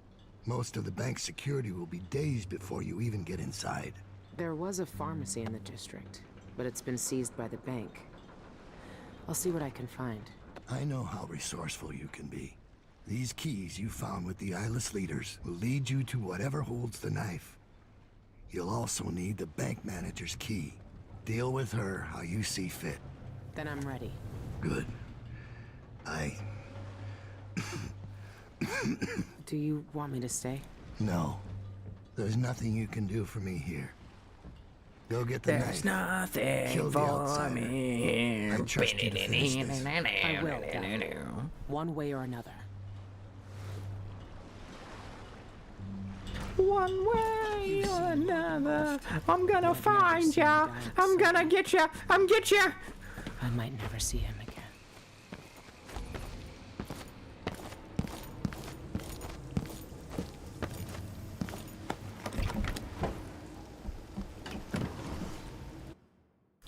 Speaker 12: most of the bank's security will be days before you even get inside.
Speaker 2: There was a pharmacy in the district, but it's been seized by the bank. I'll see what I can find.
Speaker 12: I know how resourceful you can be. These keys you found with the eyeless leaders will lead you to whatever holds the knife. You'll also need the bank manager's key. Deal with her how you see fit.
Speaker 2: Then I'm ready.
Speaker 12: Good.
Speaker 2: Do you want me to stay?
Speaker 12: No. There's nothing you can do for me here. Go get the knife.
Speaker 1: There's nothing
Speaker 12: Kill the
Speaker 1: for
Speaker 12: outsider.
Speaker 1: me.
Speaker 12: I trust you to finish this.
Speaker 2: I will, Dad. One way or another.
Speaker 1: One way or another, I'm gonna find ya. I'm gonna get ya. I'm get ya.
Speaker 2: I might never see him again.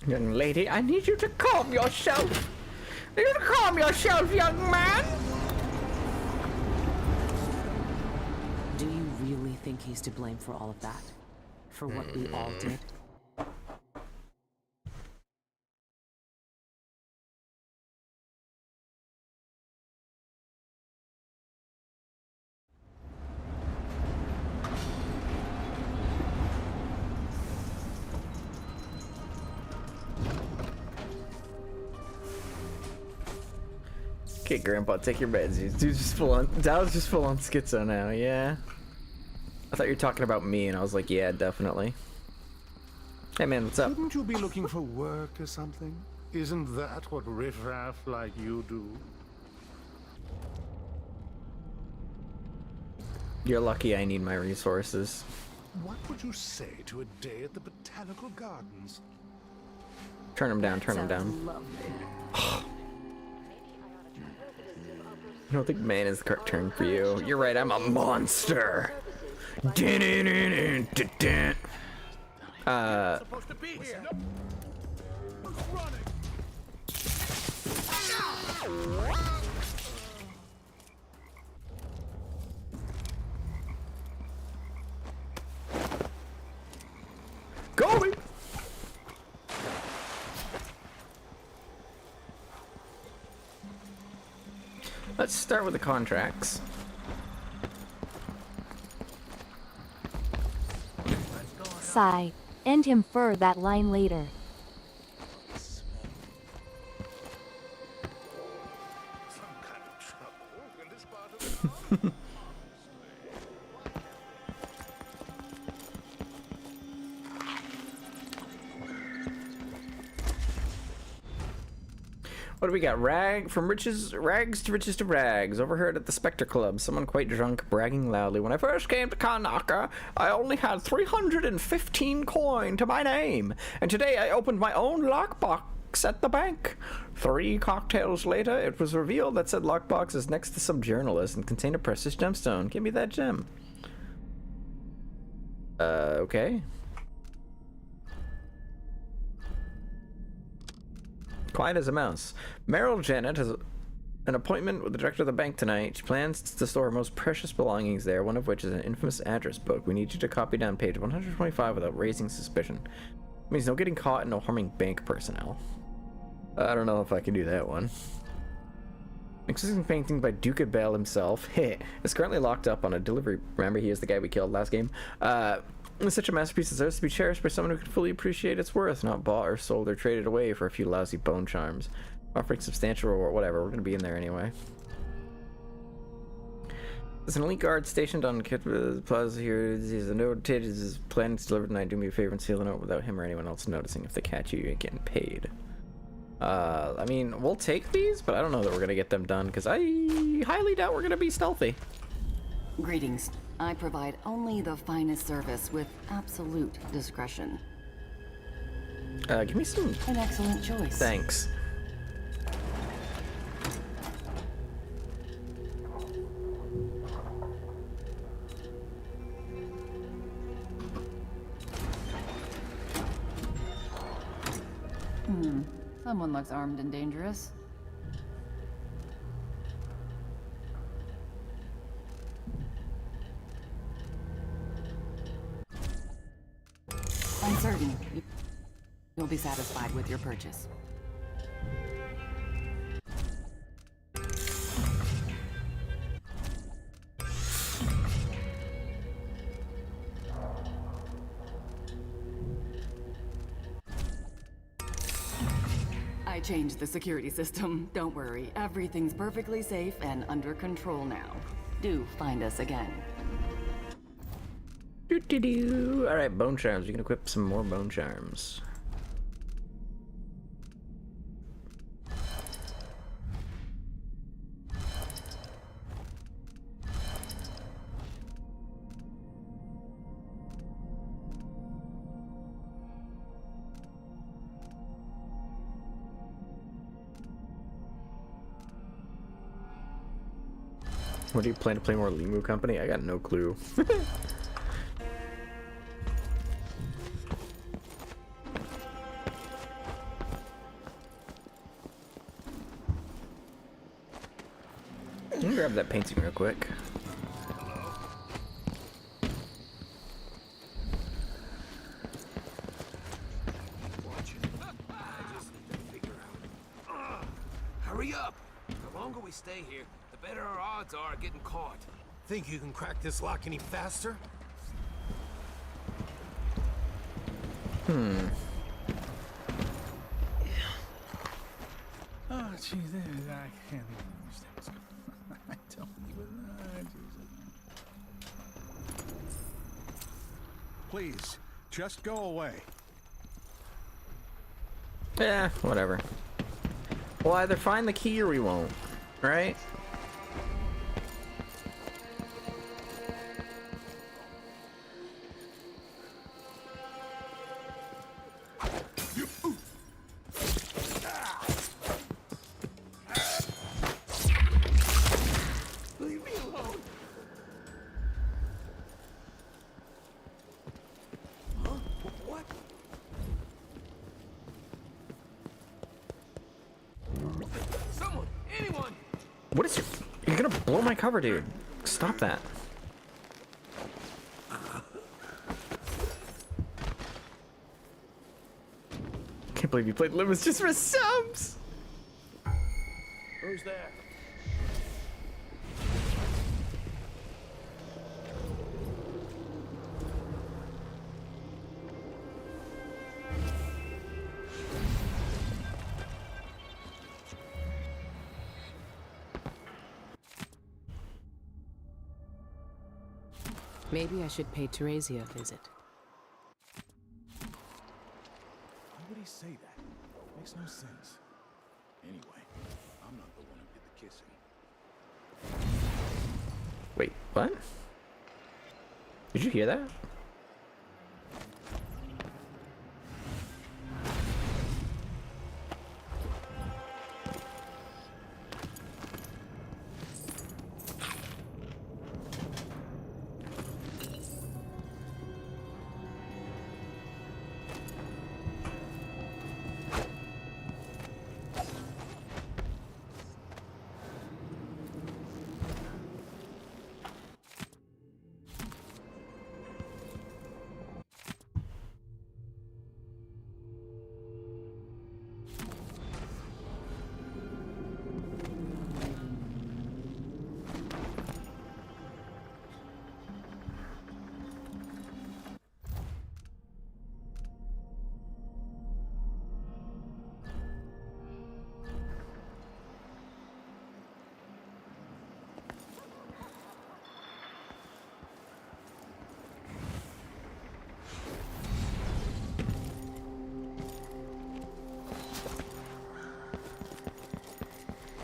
Speaker 1: Young lady, I need you to calm yourself. I need you to calm yourself, young man.
Speaker 2: Do you really think he's to blame for all of that? For what we all did?
Speaker 1: Okay, Grandpa, take your meds. Dude's just full on. Dow's just full on schizo now. Yeah. I thought you were talking about me, and I was like, yeah, definitely. Hey, man, what's up?
Speaker 11: Shouldn't you be looking for work or something? Isn't that what riffraff like you do?
Speaker 1: You're lucky I need my resources.
Speaker 11: What would you say to a day at the Botanical Gardens?
Speaker 1: Turn him down, turn him down. I don't think man is the correct term for you. You're right, I'm a monster.
Speaker 5: Supposed to be here.
Speaker 1: Going. Let's start with the contracts.
Speaker 3: Sigh. End him for that line later.
Speaker 1: What do we got? Rags to riches to rags. Overheard at the Spectre Club, someone quite drunk bragging loudly. When I first came to Karnaca, I only had 315 coin to my name, and today I opened my own lockbox at the bank. 3 cocktails later, it was revealed that said lockbox is next to some journalist and contained a precious gemstone. Give me that gem. Okay. Quiet as a mouse. Meryl Janet has an appointment with the director of the bank tonight. She plans to store her most precious belongings there, one of which is an infamous address book. We need you to copy down page 125 without raising suspicion. It means no getting caught and no harming bank personnel. I don't know if I can do that one. Existing painting by Duke Bell himself. It's currently locked up on a delivery. Remember, he is the guy we killed last game. It's such a masterpiece deserves to be cherished by someone who can fully appreciate its worth, not bought or sold or traded away for a few lousy bone charms. Offering substantial reward, whatever, we're gonna be in there anyway. There's an elite guard stationed on Plaza here. He's a noted his plan is delivered tonight. Do me a favor and seal the note without him or anyone else noticing. If they catch you, you ain't getting paid. I mean, we'll take these, but I don't know that we're gonna get them done, because I highly doubt we're gonna be stealthy.
Speaker 20: Greetings. I provide only the finest service with absolute discretion.
Speaker 1: Give me some.
Speaker 20: An excellent choice.
Speaker 1: Thanks.
Speaker 19: Someone looks armed and dangerous.
Speaker 20: I'm certain you'll be satisfied with your purchase. I changed the security system. Don't worry, everything's perfectly safe and under control now. Do find us again.
Speaker 1: Alright, bone charms. You can equip some more bone charms. What do you plan to play more Limu Company? I got no clue. Let me grab that painting real quick.
Speaker 17: Hurry up! The longer we stay here, the better our odds are of getting caught.
Speaker 9: Think you can crack this lock any faster?
Speaker 6: Oh, jeez, I can't even understand what's going on. I don't even know. Please, just go away.
Speaker 1: Yeah, whatever. We'll either find the key or we won't, right?
Speaker 9: Leave me alone. Huh? What?
Speaker 17: Someone! Anyone!
Speaker 1: What is your... You're gonna blow my cover, dude. Stop that. Can't believe you played Limits just for subs!
Speaker 9: Who's there?
Speaker 2: Maybe I should pay Teresia a visit.
Speaker 6: Why would he say that? Makes no sense. Anyway, I'm not the one who did the kissing.
Speaker 1: Wait, what? Did you hear that?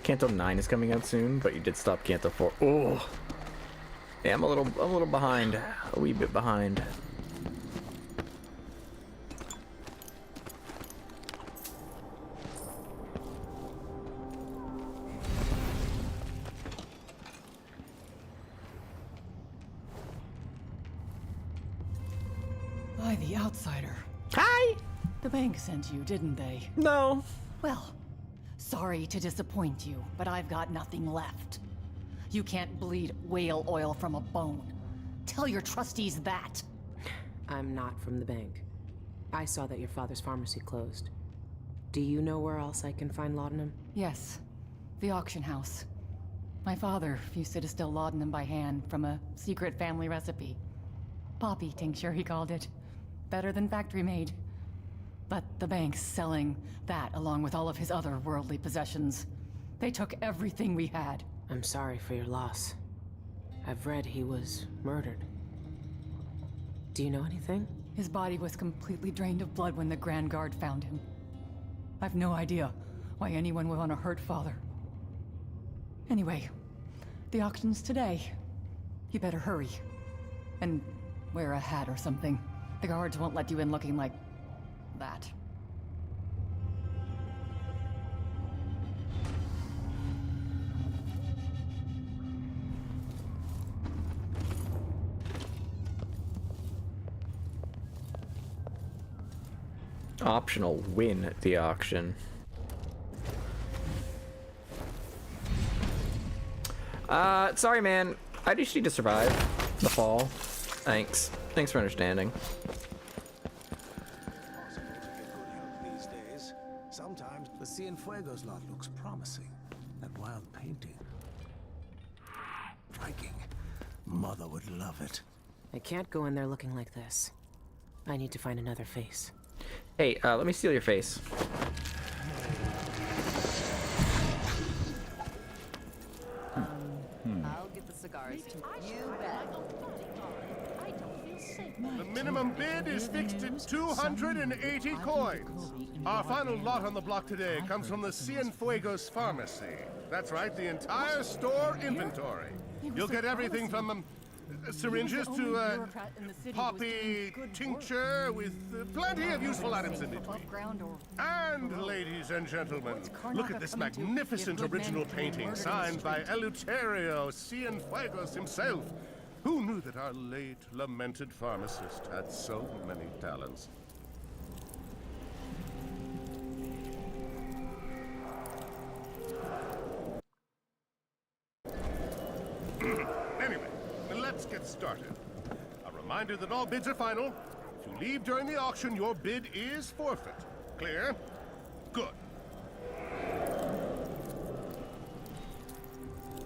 Speaker 1: Canto 9 is coming out soon, but you did stop Canto 4. Oh, yeah, I'm a little behind, a wee bit behind.
Speaker 19: By the outsider.
Speaker 1: Hi!
Speaker 19: The bank sent you, didn't they?
Speaker 1: No.
Speaker 20: Well, sorry to disappoint you, but I've got nothing left. You can't bleed whale oil from a bone. Tell your trustees that.
Speaker 2: I'm not from the bank. I saw that your father's pharmacy closed. Do you know where else I can find laudanum?
Speaker 20: Yes, the auction house. My father used to distill laudanum by hand from a secret family recipe. Poppy tincture, he called it. Better than factory-made. But the bank's selling that along with all of his other worldly possessions. They took everything we had.
Speaker 2: I'm sorry for your loss. I've read he was murdered. Do you know anything?
Speaker 20: His body was completely drained of blood when the Grand Guard found him. I've no idea why anyone would want to hurt Father. Anyway, the auction's today. You better hurry. And wear a hat or something. The guards won't let you in looking like that.
Speaker 1: Optional win at the auction. Sorry man, I just need to survive the fall. Thanks for understanding.
Speaker 9: These days, sometimes the Cienfuegos lot looks promising. That wild painting. Striking. Mother would love it.
Speaker 2: I can't go in there looking like this. I need to find another face.
Speaker 1: Hey, let me steal your face.
Speaker 19: I'll get the cigars to you, bet.
Speaker 11: The minimum bid is fixed at 280 coins. Our final lot on the block today comes from the Cienfuegos Pharmacy. That's right, the entire store inventory. You'll get everything from syringes to poppy tincture with plenty of useful items in between. And ladies and gentlemen, look at this magnificent original painting signed by Eleuterio Cienfuegos himself. Who knew that our late lamented pharmacist had so many talents? Anyway, let's get started. A reminder that all bids are final. If you leave during the auction, your bid is forfeit. Clear? Good.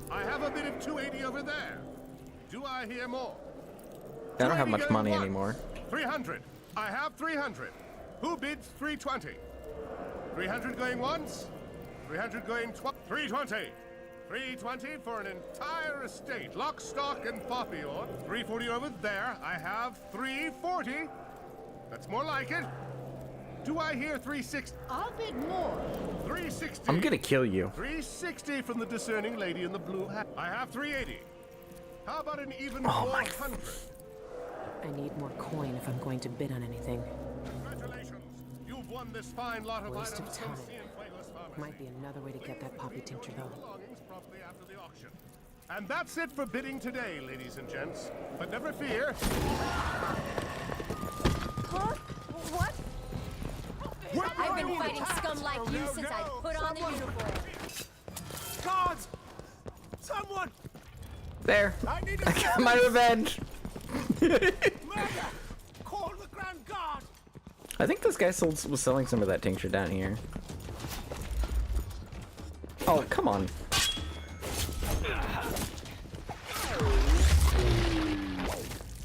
Speaker 11: I have a bid of 280 over there. Do I hear more?
Speaker 1: I don't have much money anymore.
Speaker 11: 300. I have 300. Who bids 320? 300 going once. 300 going 320. 320 for an entire estate. Lock, stock, and poppy on. 340 over there. I have 340. That's more like it. Do I hear 360?
Speaker 10: I'll bid more.
Speaker 11: 360.
Speaker 1: I'm gonna kill you.
Speaker 11: 360 from the discerning lady in the blue hat. I have 380. How about an even 400?
Speaker 2: I need more coin if I'm going to bid on anything.
Speaker 11: Congratulations. You've won this fine lot of
Speaker 2: Waste
Speaker 11: items
Speaker 2: of
Speaker 11: from
Speaker 2: time.
Speaker 11: Cienfuegos Pharmacy.
Speaker 2: Might be another way to get that poppy tincture though.
Speaker 11: Belongings promptly after the auction. And that's it for bidding today, ladies and gents. But never fear.
Speaker 7: Huh? What? I've been fighting scum like you since I put on the uniform.
Speaker 9: Guards! Someone!
Speaker 1: There. I got my revenge.
Speaker 9: Murder! Call the Grand Guard!
Speaker 1: I think this guy was selling some of that tincture down here. Oh, come on.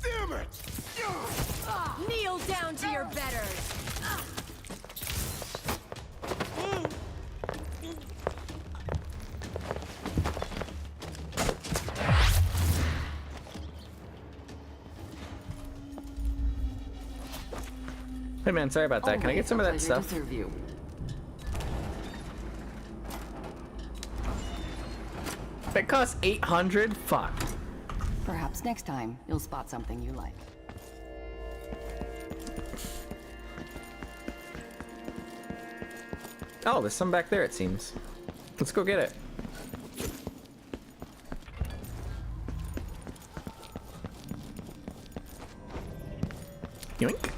Speaker 9: Damn it!
Speaker 7: Kneel down to your betters!
Speaker 1: Hey man, sorry about that. Can I get some of that stuff? That costs 800? Fuck.
Speaker 20: Perhaps next time you'll spot something you like.
Speaker 1: Oh, there's some back there it seems. Let's go get it. Yoink.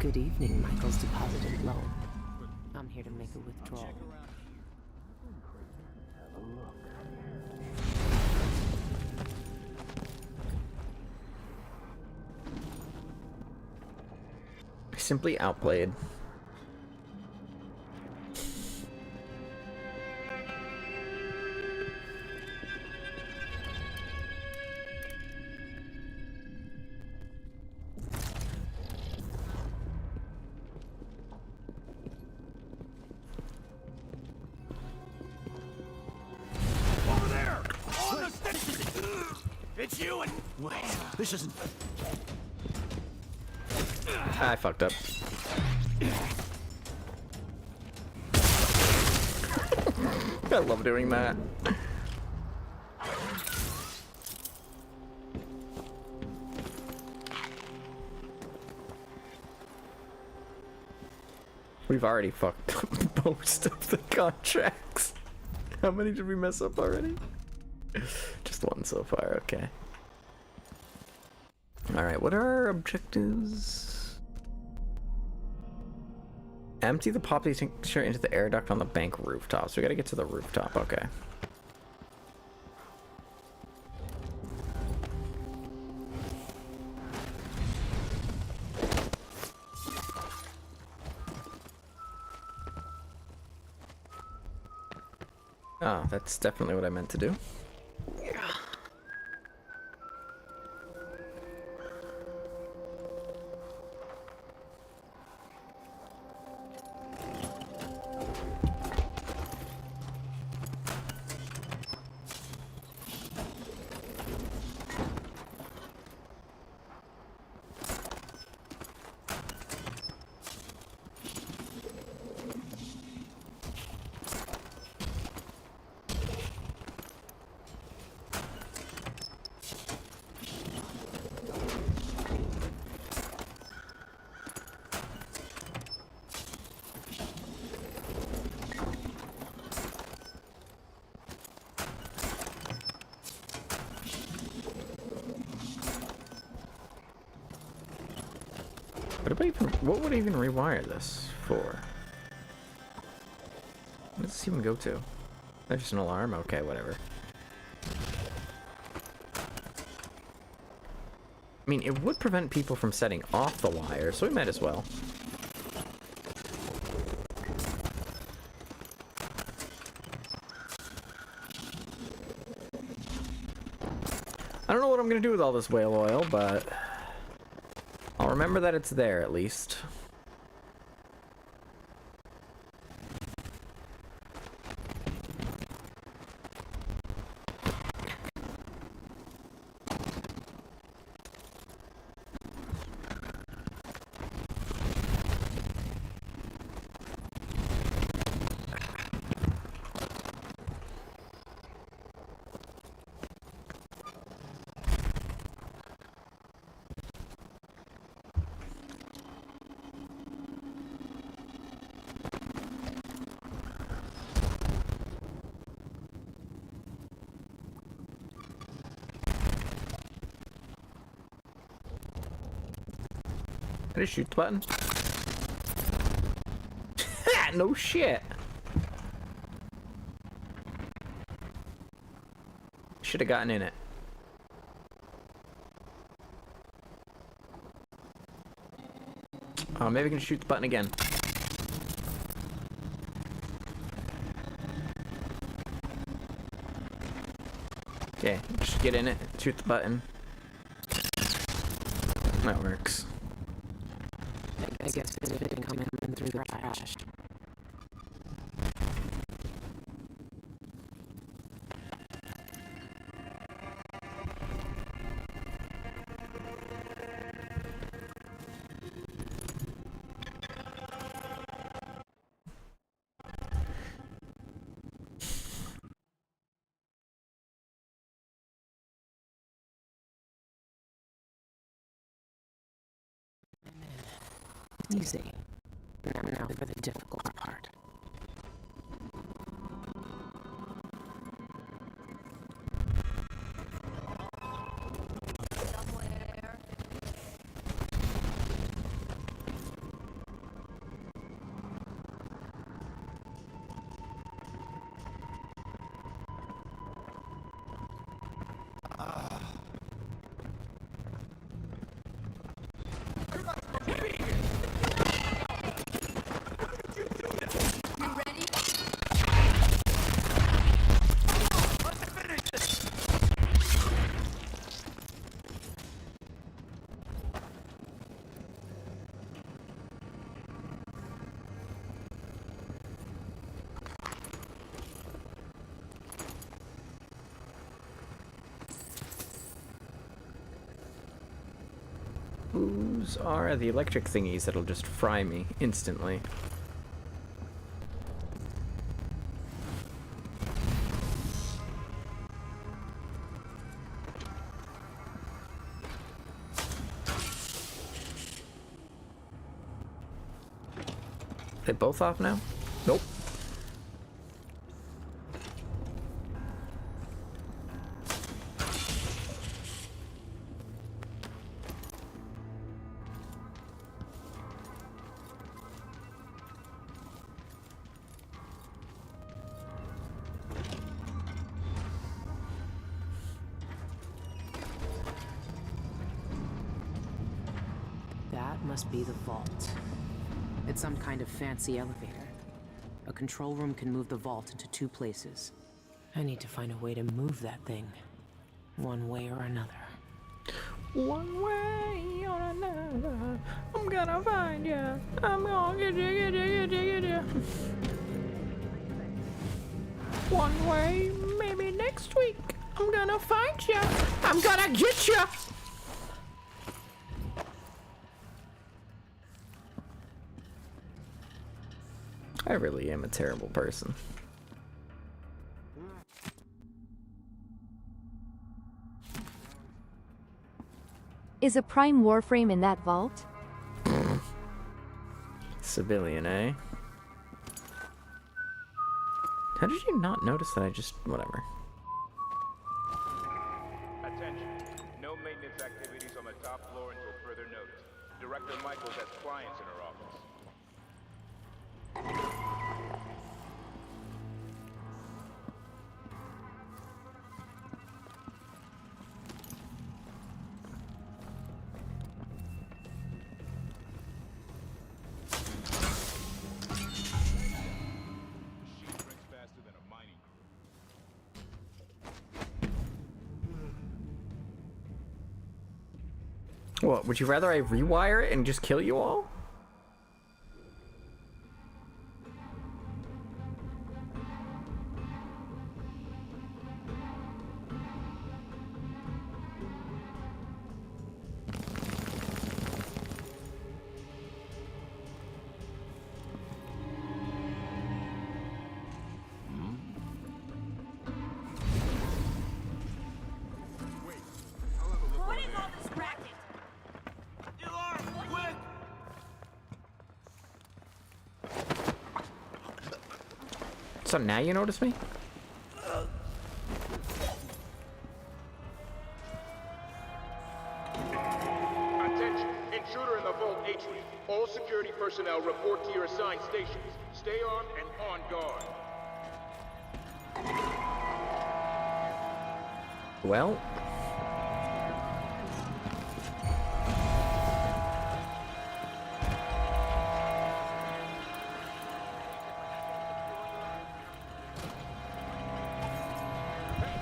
Speaker 2: Good evening, Michael's deposited loan. I'm here to make a withdrawal.
Speaker 1: Simply outplayed.
Speaker 5: Over there! On the stick! It's you and... Wait, this isn't...
Speaker 1: I fucked up. I love doing that. We've already fucked up most of the contracts. How many did we mess up already? Just one so far, okay. Alright, what are our objectives? Empty the poppy tincture into the air duct on the bank rooftop. So we gotta get to the rooftop, okay. Oh, that's definitely what I meant to do. Yeah. What would I even rewire this for? What does this even go to? That's just an alarm? Okay, whatever. I mean, it would prevent people from setting off the wire, so we might as well. I don't know what I'm gonna do with all this whale oil, but I'll remember that it's there at least. Did I shoot the button? No shit. Should have gotten in it. Oh, maybe I can shoot the button again. Okay, just get in it, shoot the button. That works.
Speaker 2: I guess it didn't come in through the trash. Easy. Now for the difficult part.
Speaker 1: Whose are the electric thingies that'll just fry me instantly? They both off now? Nope.
Speaker 2: That must be the vault. It's some kind of fancy elevator. A control room can move the vault into 2 places. I need to find a way to move that thing, one way or another.
Speaker 1: One way or another, I'm gonna find you. I'm gonna get you. One way, maybe next week. I'm gonna find you. I'm gonna get you. I really am a terrible person.
Speaker 3: Is a prime warframe in that vault?
Speaker 1: Civilian, eh? How did you not notice that I just... whatever.
Speaker 21: Attention. No maintenance activities on the top floor until further notice. Director Michaels has clients in her office.
Speaker 1: What, would you rather I rewire it and just kill you all?
Speaker 7: What is all this racket?
Speaker 1: So now you notice me?
Speaker 21: Attention. Intruder in the vault atrium. All security personnel report to your assigned stations. Stay armed and on guard.
Speaker 1: Well...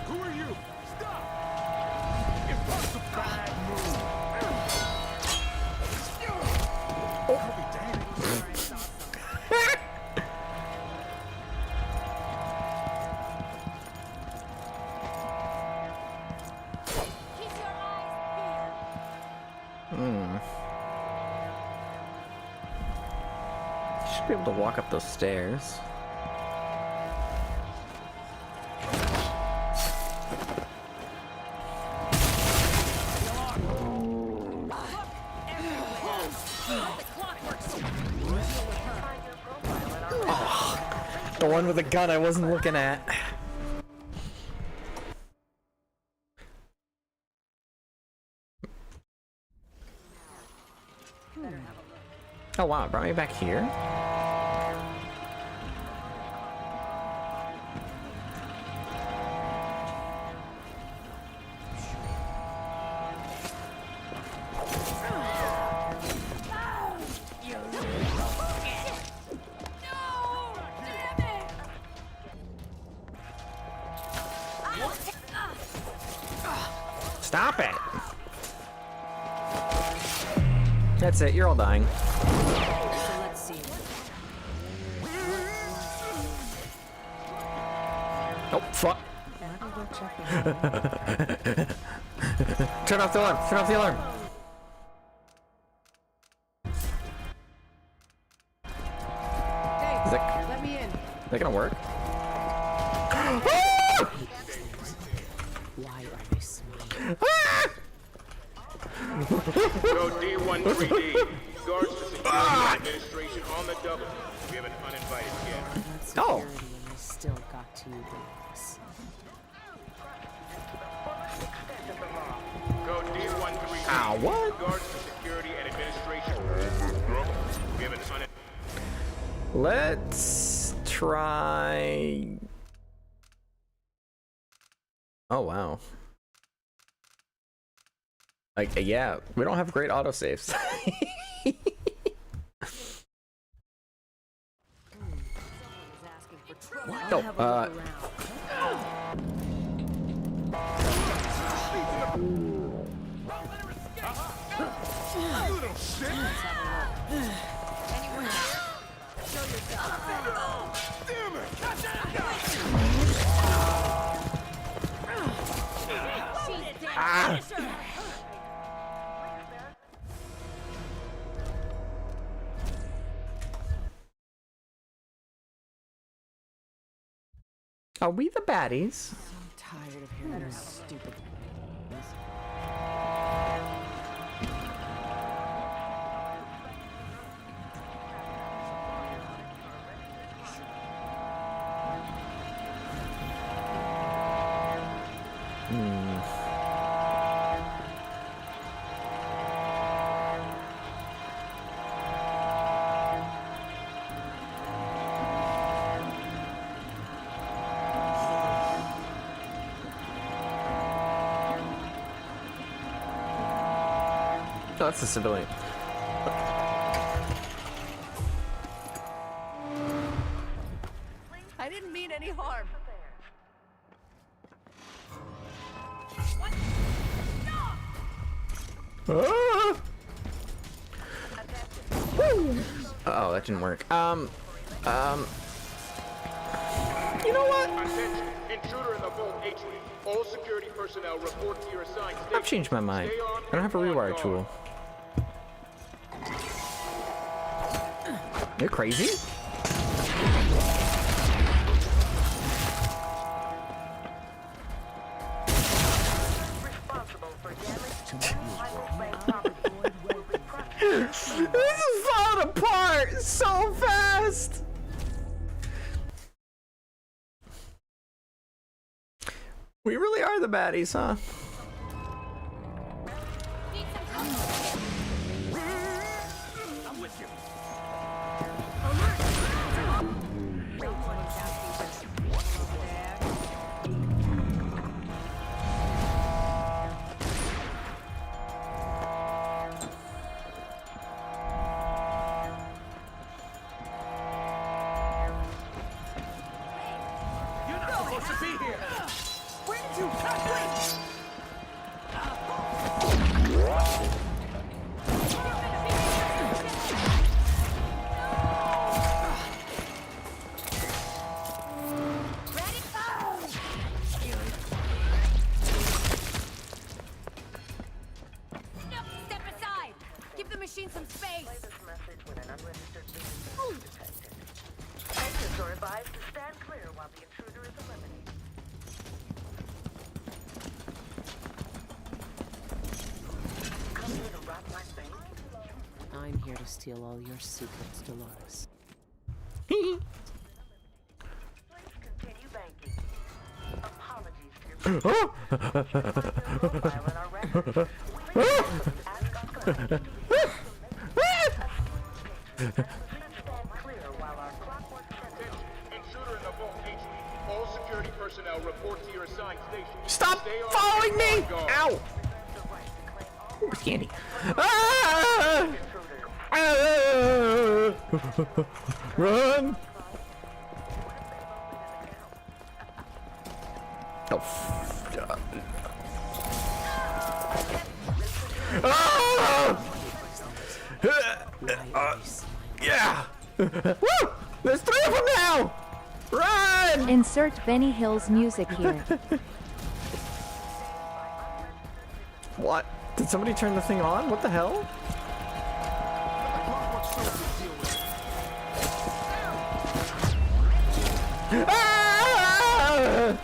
Speaker 11: Who are you? Stop! Impossible! Bad move! I'll be damned.
Speaker 1: You should be able to walk up those stairs. The one with the gun I wasn't looking at. Oh wow, it brought me back here? That's it, you're all dying.
Speaker 2: So let's see.
Speaker 1: Oh, fuck. Turn off the alarm, turn off the alarm.
Speaker 2: Hey,
Speaker 1: Is that,
Speaker 2: let me in.
Speaker 1: is that gonna work?
Speaker 2: Why are they smiling?
Speaker 21: Go D13D. Guards to security administration on the double. We have an uninvited guest.
Speaker 1: Oh.
Speaker 2: And I still got to you guys.
Speaker 21: Go D13D.
Speaker 1: Ow, what?
Speaker 21: Guards to security and administration. We have an uninvited.
Speaker 1: Let's try. Oh wow. Like yeah, we don't have great autosaves. Oh,
Speaker 5: Little shit!
Speaker 7: Anyone here? Show yourself.
Speaker 5: Damn it!
Speaker 7: She's dead.
Speaker 1: Ah.
Speaker 7: Finish her.
Speaker 1: are we the baddies?
Speaker 2: I'm tired of hearing those stupid things.
Speaker 1: No, that's a civilian.
Speaker 19: I didn't mean any harm.
Speaker 1: Ah! Oh, that didn't work. You know what?
Speaker 21: Attention. Intruder in the vault H. All security personnel report to your assigned station.
Speaker 1: I've changed my mind. I don't have a rewire tool. You're crazy? This is falling apart so fast. We really are the baddies, huh?
Speaker 5: I'm with you. You're not supposed to be here. Where did you cut me?
Speaker 7: Step aside. Give the machine some space.
Speaker 16: Agents are advised to stand clear while the intruder is eliminated. Come here to rob my bank.
Speaker 2: I'm here to steal all your secrets, Dolores.
Speaker 16: Please continue banking. Apologies to your profile in our records. Ask our customers clear while our clockwork
Speaker 21: Intruder in the vault H. All security personnel report to your assigned station.
Speaker 1: Stop
Speaker 21: Stay on
Speaker 1: following me!
Speaker 21: guard.
Speaker 1: Ow! Ooh, candy. Ah! Ah! Run! Oh, ah! Yeah! Woo! There's 3 of them now! Run!
Speaker 3: Insert Benny Hill's music here.
Speaker 1: What? Did somebody turn the thing on? What the hell? Ah!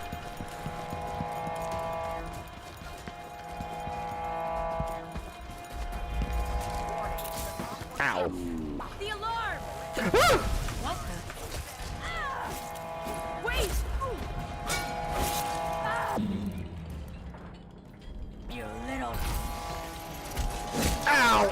Speaker 1: Ow.
Speaker 7: The alarm!
Speaker 10: What the?
Speaker 7: Wait! You little...
Speaker 1: Ow!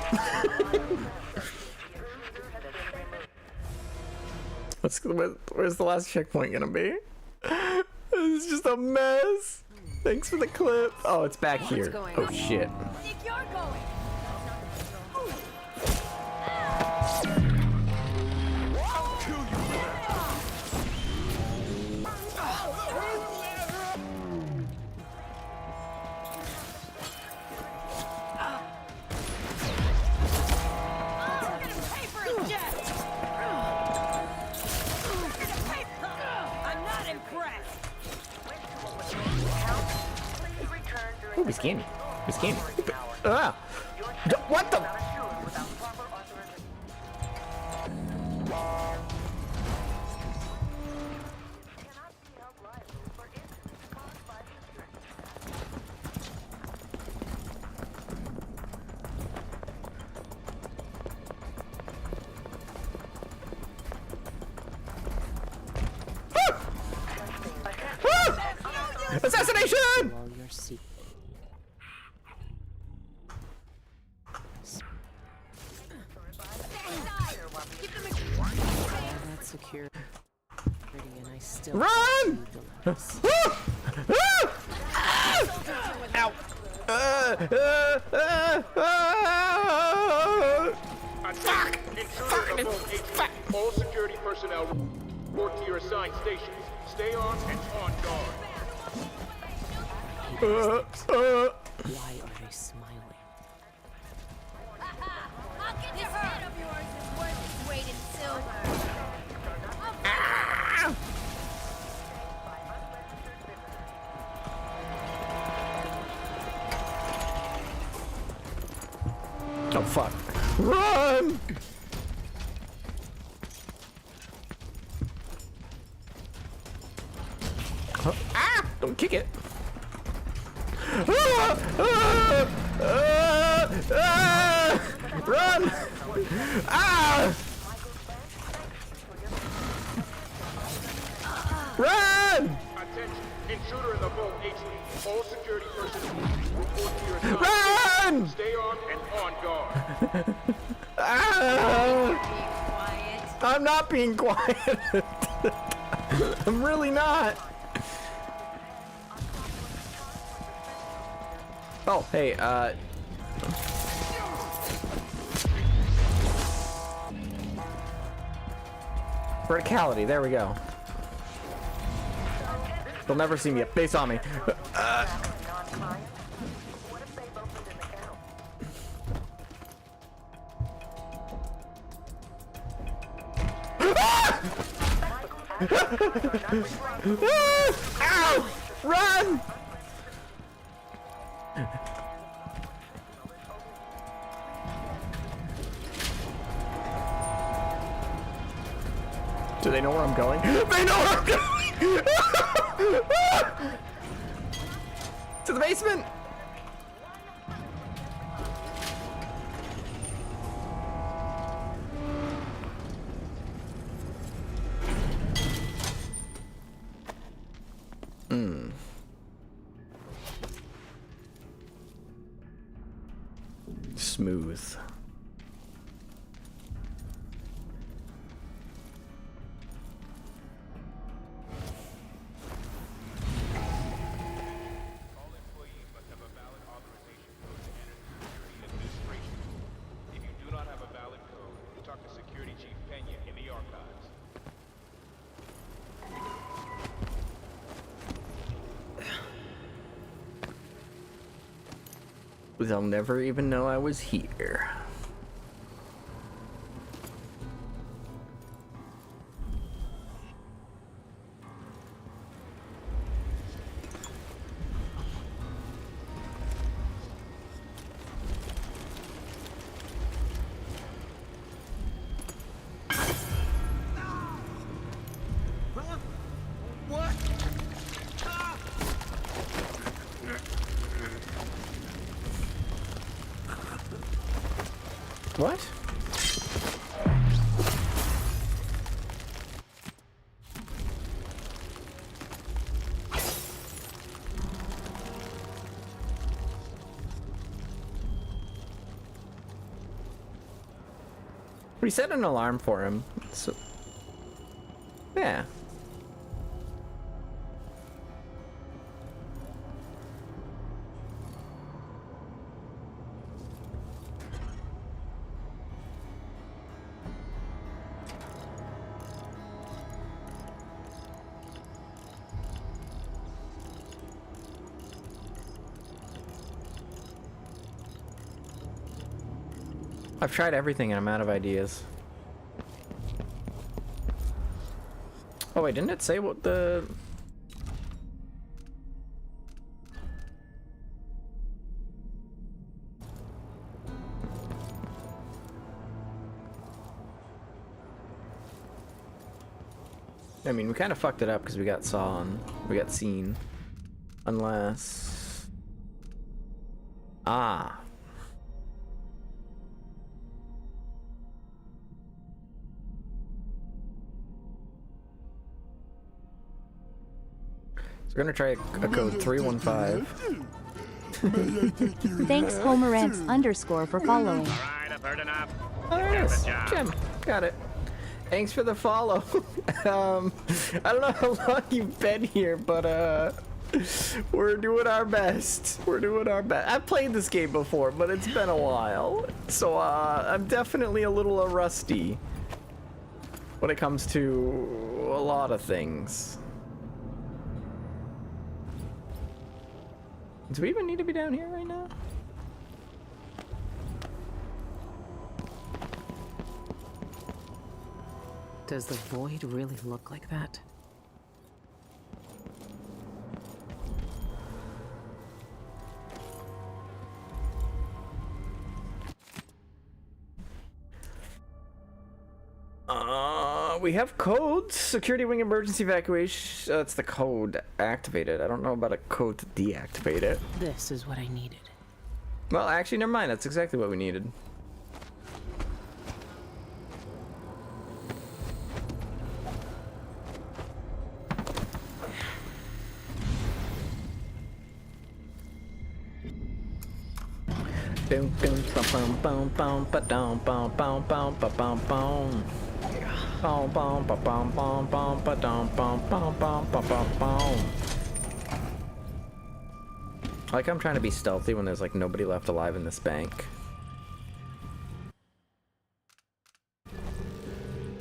Speaker 1: Where's the last checkpoint gonna be? This is just a mess. Thanks for the clip. Oh, it's back here. Oh shit.
Speaker 7: If you're going...
Speaker 1: Oh, we scanned me. We scanned me. Ah! What the? Assassination!
Speaker 2: That's secure. And I still
Speaker 1: Run! Ow!
Speaker 21: Fuck! Intruder in Vault 8. All security personnel report to your assigned stations. Stay on and on guard.
Speaker 2: Why are they smiling?
Speaker 7: I'll get this head of yours is worth its weight in silver.
Speaker 1: Oh fuck. Run! Ah! Don't kick it. Run! Ah! Run!
Speaker 21: Attention! Intruder in the Vault 8. All security personnel report to your assigned
Speaker 1: Run!
Speaker 21: stations. Stay on and on guard.
Speaker 1: Ah! I'm not being quiet. I'm really not. Oh, hey, verticality, there we go. They'll never see me. Base on me. Ow! Run! Do they know where I'm going? They know where I'm going! To the basement! Smooth. They'll never even know I was here. What? We set an alarm for him, so yeah. I've tried everything and I'm out of ideas. Oh wait, didn't it say what the... I mean, we kind of fucked it up because we got seen. Unless... Ah. So we're gonna try a code 315.
Speaker 3: Thanks Homerants _ for following.
Speaker 21: Alright, I've heard enough.
Speaker 1: Oh, there it is. Jim, got it. Thanks for the follow. I don't know how long you've been here, but we're doing our best. We're doing our best. I've played this game before, but it's been a while. So I'm definitely a little rusty when it comes to a lot of things. Do we even need to be down here right now?
Speaker 2: Does the void really look like that?
Speaker 1: We have codes. Security wing emergency evacuation. That's the code activated. I don't know about a code to deactivate it.
Speaker 2: This is what I needed.
Speaker 1: Well, actually, never mind. That's exactly what we needed. Boom boom boom boom boom ba dum boom boom boom ba boom boom. Boom boom ba boom boom boom ba dum boom boom boom ba boom boom. Like I'm trying to be stealthy when there's like nobody left alive in this bank.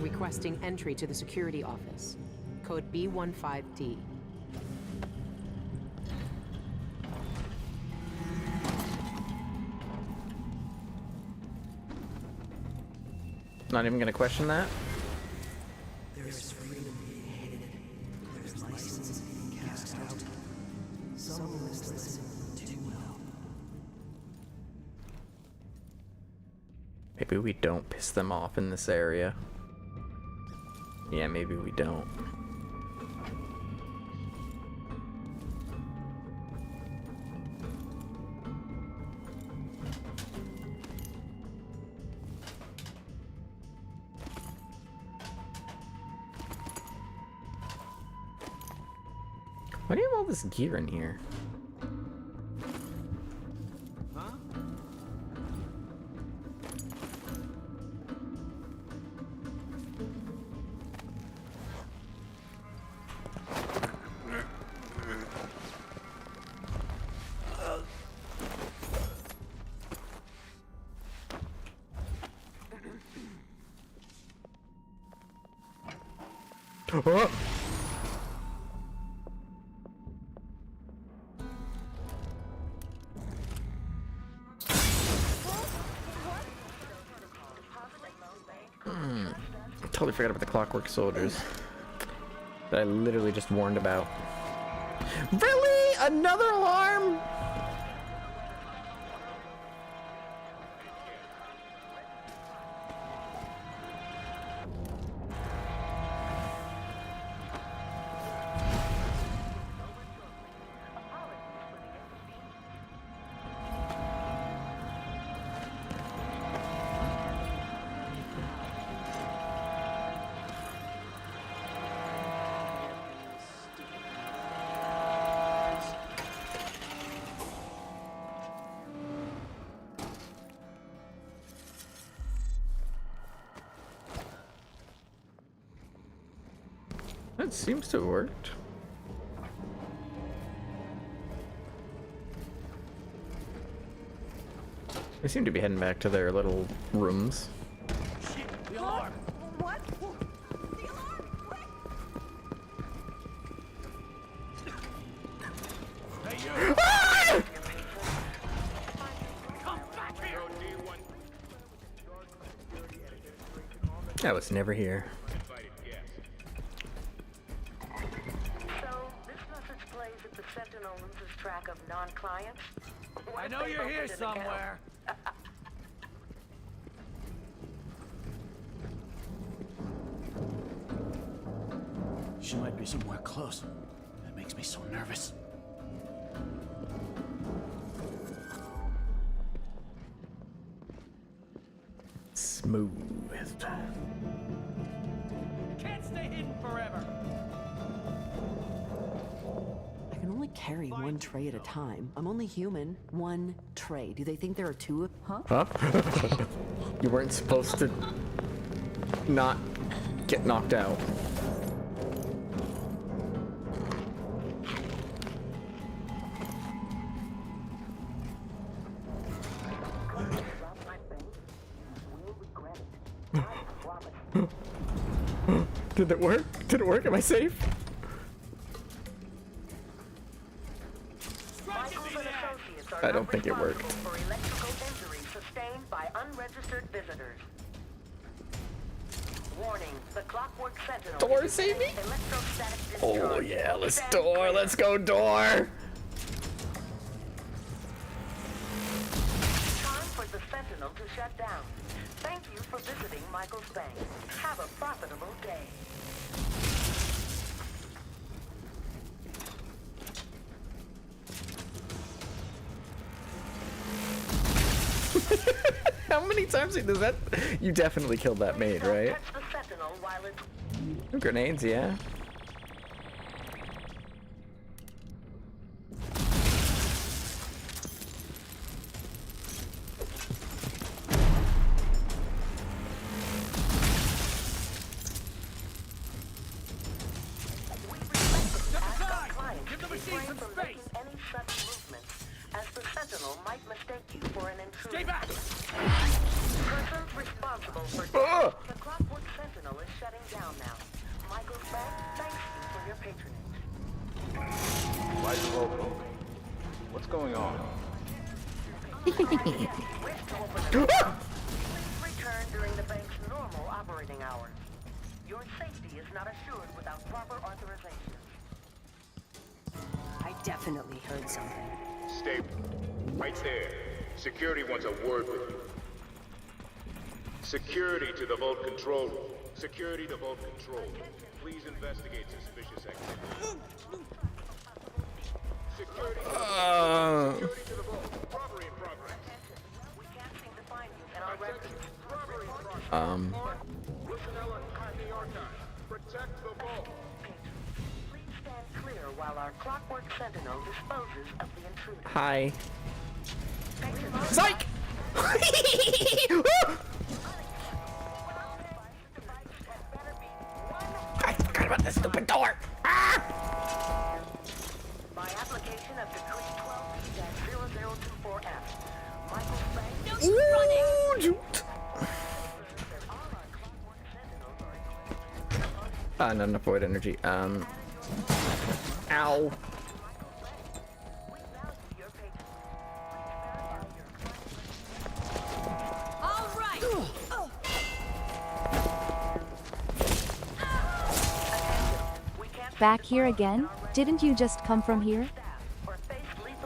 Speaker 2: Requesting entry to the security office. Code B15D.
Speaker 1: Not even gonna question that.
Speaker 13: There's freedom being hated. There's license being cast out. Someone must listen too well.
Speaker 1: Maybe we don't piss them off in this area. Yeah, maybe we don't. Why do you have all this gear in here?
Speaker 5: Huh?
Speaker 1: Oh! Totally forgot about the clockwork soldiers that I literally just warned about. Really? Another alarm? it seems to have worked. They seem to be heading back to their little rooms.
Speaker 5: Shit, the alarm.
Speaker 8: What?
Speaker 5: Hey, you.
Speaker 1: Ah!
Speaker 5: Come back here.
Speaker 1: I was never here.
Speaker 4: So, this message plays if the Sentinel loses track of non-clients.
Speaker 5: I know you're here somewhere. She might be somewhere close. That makes me so nervous.
Speaker 1: Smooth.
Speaker 5: Can't stay hidden forever.
Speaker 19: I can only carry one tray at a time. I'm only human. One tray. Do they think there are two of...
Speaker 1: Huh? You weren't supposed to not get knocked out. Did it work? Did it work? Am I safe? I don't think it worked.
Speaker 4: For electrical injuries sustained by unregistered visitors. Warning, the Clockwork Sentinel.
Speaker 1: Door, save me!
Speaker 4: Electrostatic
Speaker 1: Oh
Speaker 4: discharge.
Speaker 1: yeah, let's door. Let's go door.
Speaker 4: Time for the Sentinel to shut down. Thank you for visiting Michael's Bank. Have a profitable day.
Speaker 1: How many times does that? You definitely killed that maid, right?
Speaker 4: Touch the Sentinel while it's...
Speaker 1: Grenades, yeah.
Speaker 5: Give the machine some space.
Speaker 4: Any such movements, as the Sentinel might mistake you for an intruder.
Speaker 5: Stay back.
Speaker 4: Persons responsible for damage. The Clockwork Sentinel is shutting down now. Michael's Bank thanks you for your patronage.
Speaker 22: Why the local? What's going on?
Speaker 4: Wish to open the door. Please return during the bank's normal operating hours. Your safety is not assured without proper authorization.
Speaker 19: I definitely heard something.
Speaker 21: Stay right there. Security wants a word with you. Security to the Vault Control Room. Security to Vault Control Room. Please investigate suspicious activity. Security to the Vault. Security to the Vault. Robbery in progress.
Speaker 4: We can't seem to find you in our records.
Speaker 21: Robbery in progress. Personnel at the archive. Protect the vault.
Speaker 4: Please stand clear while our Clockwork Sentinel disposes of the intruder.
Speaker 1: Hi. Psych! I forgot about this stupid door. Ah!
Speaker 4: By application of Decree 12-0024F, Michael's Bank...
Speaker 1: Ooh, jute. Not enough void energy. Ow.
Speaker 8: All right.
Speaker 3: Back here again? Didn't you just come from here?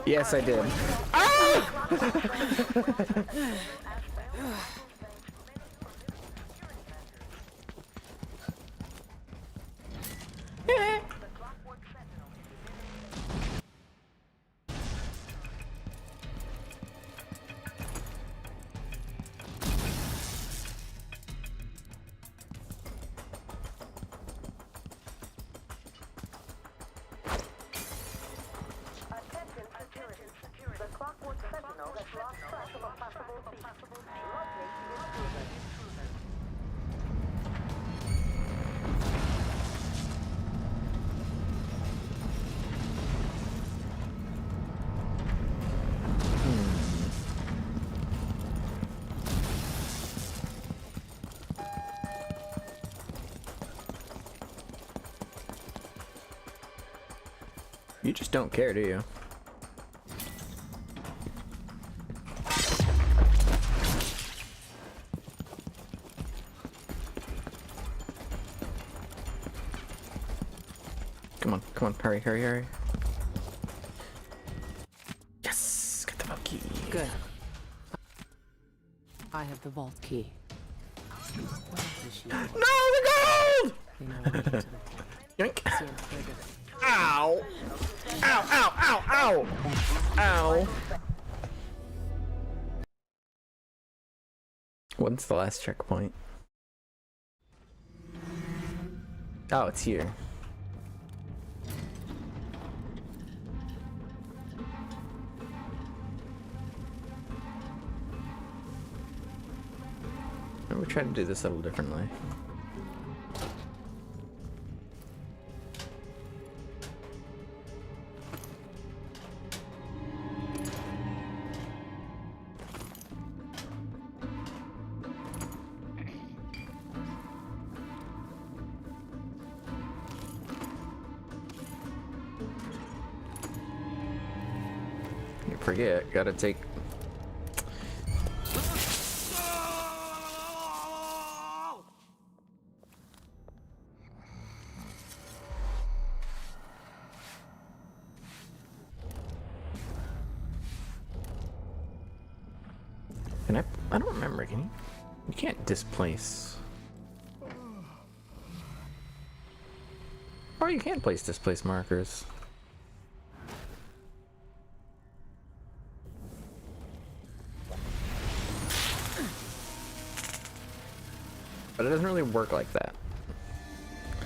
Speaker 1: Yes, I did. Ah!
Speaker 4: The Clockwork Sentinel has lost track of a possible thief. Likely
Speaker 1: You just don't care, do you? Come on, hurry, hurry, hurry. Yes, get the vault key.
Speaker 2: Good. I have the vault key.
Speaker 1: No, the gold! Yoink. Ow! Ow, ow, ow, ow! Ow! When's the last checkpoint? Oh, it's here. We're trying to do this a little differently. You forget, gotta take. Can I don't remember, can you? You can't displace. Or you can place displace markers. But it doesn't really work like that.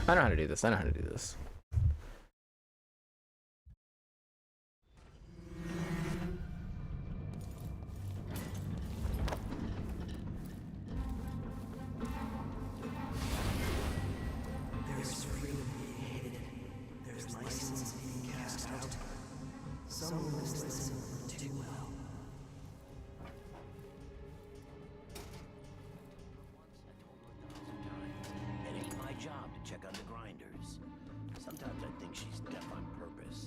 Speaker 1: I know how to do this, I know how to do this.
Speaker 13: There's freedom being hated. There's license being cast out. Someone listen too well.
Speaker 14: It ain't my job to check on the grinders. Sometimes I think she's deaf on purpose.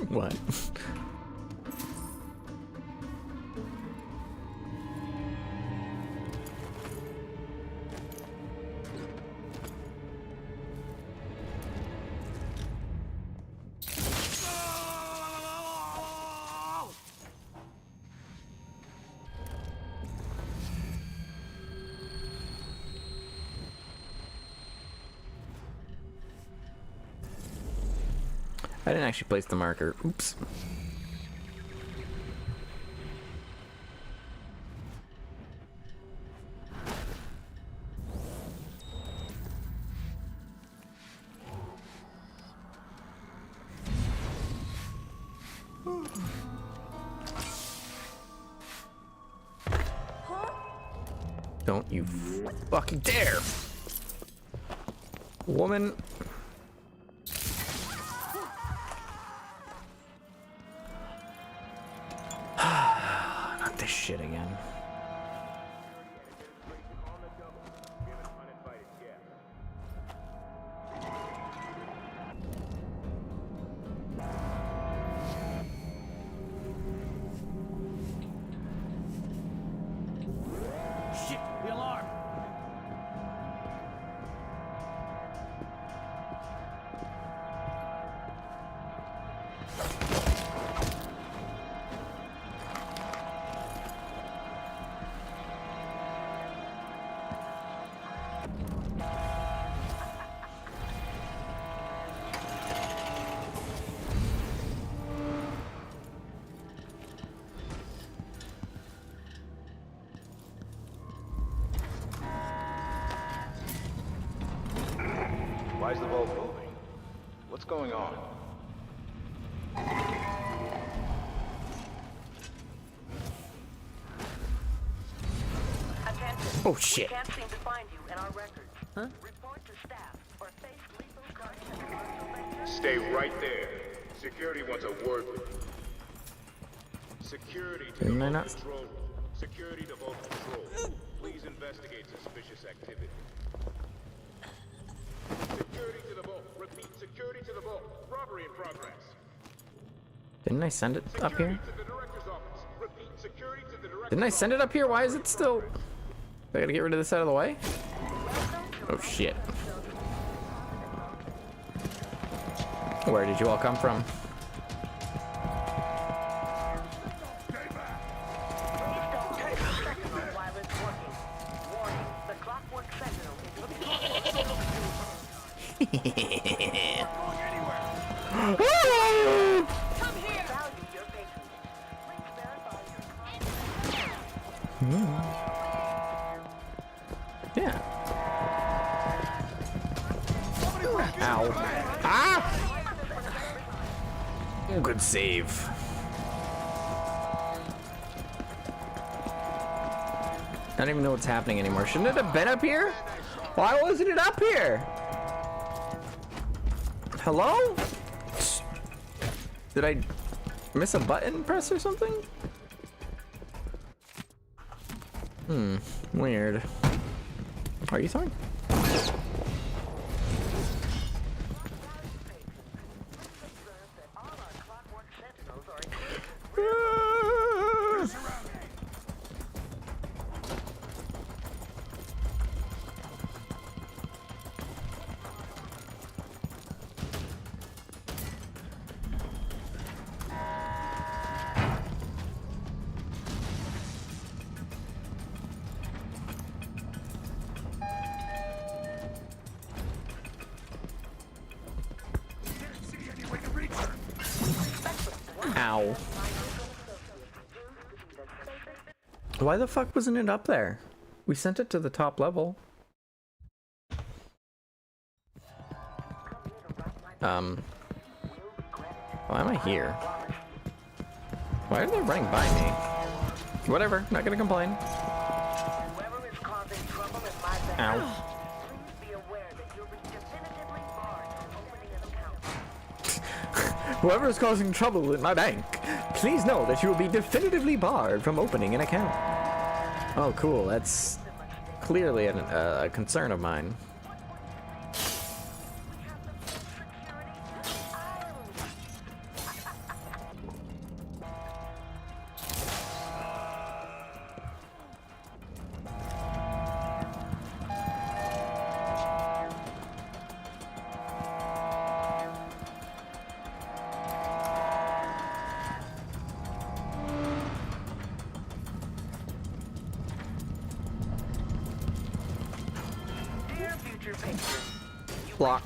Speaker 1: What? I didn't actually place the marker. Oops. Don't you fucking dare! Woman. Not this shit again.
Speaker 5: Shit, the alarm!
Speaker 22: Why is the vault moving? What's going on?
Speaker 1: Oh shit.
Speaker 4: We can't seem to find you in our records. Huh? Report to staff or face lethal charges.
Speaker 21: Stay right there. Security wants a word with you. Security to the vault control room. Security to vault control. Please investigate suspicious activity. Security to the vault. Repeat, security. Security to the vault. Robbery in progress.
Speaker 1: Didn't I send it up here?
Speaker 21: To the director's office. Repeat, security to the director's
Speaker 1: Didn't I send it up here? Why is it still... I gotta get rid of this out of the way? Oh shit. Where did you all come from? Yeah. Ow. Ah! Good save. I don't even know what's happening anymore. Shouldn't it have been up here? Why wasn't it up here? Hello? Did I miss a button press or something? Weird. Are you sorry? Ow. Why the fuck wasn't it up there? We sent it to the top level. Why am I here? Why are they running by me? Whatever, not gonna complain. Ow. Whoever is causing trouble in my bank, please know that you will be definitively barred from opening an account. Oh, cool. That's clearly a concern of mine. Block.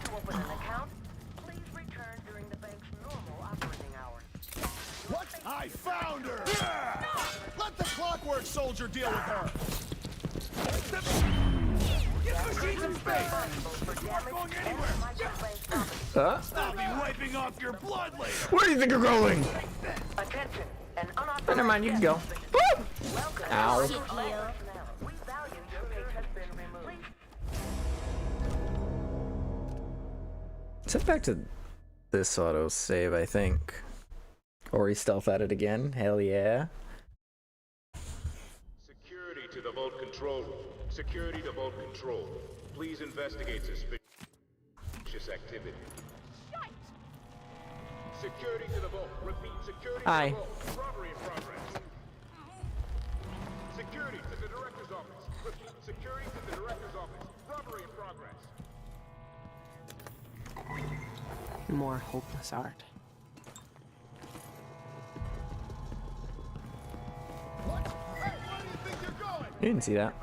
Speaker 21: What? I found her! Let the clockwork soldier deal with her! Give machine some space! You aren't going anywhere! I'll be wiping off your blood later!
Speaker 1: Where do you think you're going?
Speaker 4: Attention, an unauthorized
Speaker 1: Never mind, you can go. Woo! Ow.
Speaker 4: We value your page has been removed.
Speaker 1: Set back to this auto save, I think. Or he stealth at it again. Hell yeah.
Speaker 21: Security to the vault control room. Security to vault control. Please investigate suspicious activity. Security to the vault. Repeat, security
Speaker 1: Hi.
Speaker 21: to the vault. Robbery in progress. Security to the director's office. Repeat, security to the director's office. Robbery in progress.
Speaker 2: More hopeless art.
Speaker 1: You didn't see that.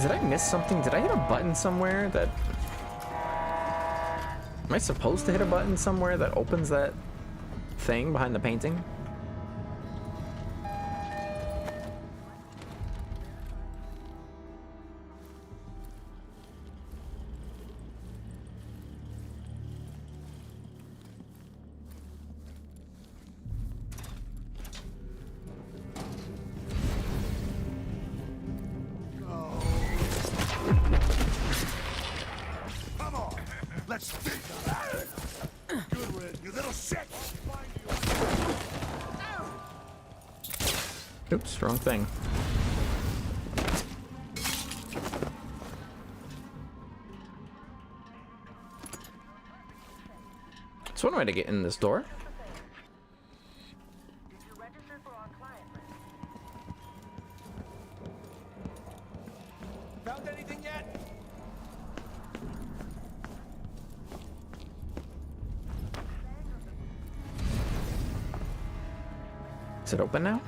Speaker 1: Did I miss something? Did I hit a button somewhere that... Am I supposed to hit a button somewhere that opens that thing behind the painting?
Speaker 6: Good red, you little shit!
Speaker 1: Oops, wrong thing. It's one way to get in this door.
Speaker 5: Found anything yet?
Speaker 1: Is it open now?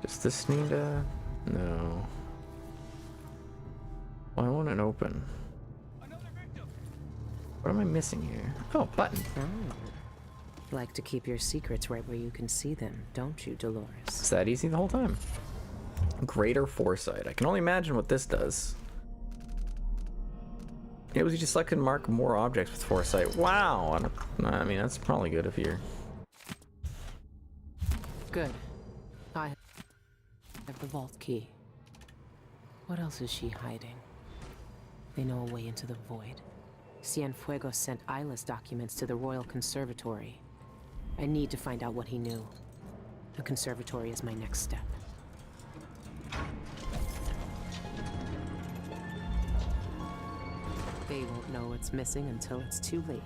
Speaker 1: Does this need a... No. Why won't it open? What am I missing here? Oh, button.
Speaker 2: Like to keep your secrets right where you can see them, don't you, Dolores?
Speaker 1: It's that easy the whole time. Greater foresight. I can only imagine what this does. It was you just select and mark more objects with foresight. Wow. I mean, that's probably good if you're...
Speaker 2: Good. I have the vault key. What else is she hiding? They know a way into the void. Cienfuegos sent Isla's documents to the Royal Conservatory. I need to find out what he knew. The conservatory is my next step. They won't know what's missing until it's too late.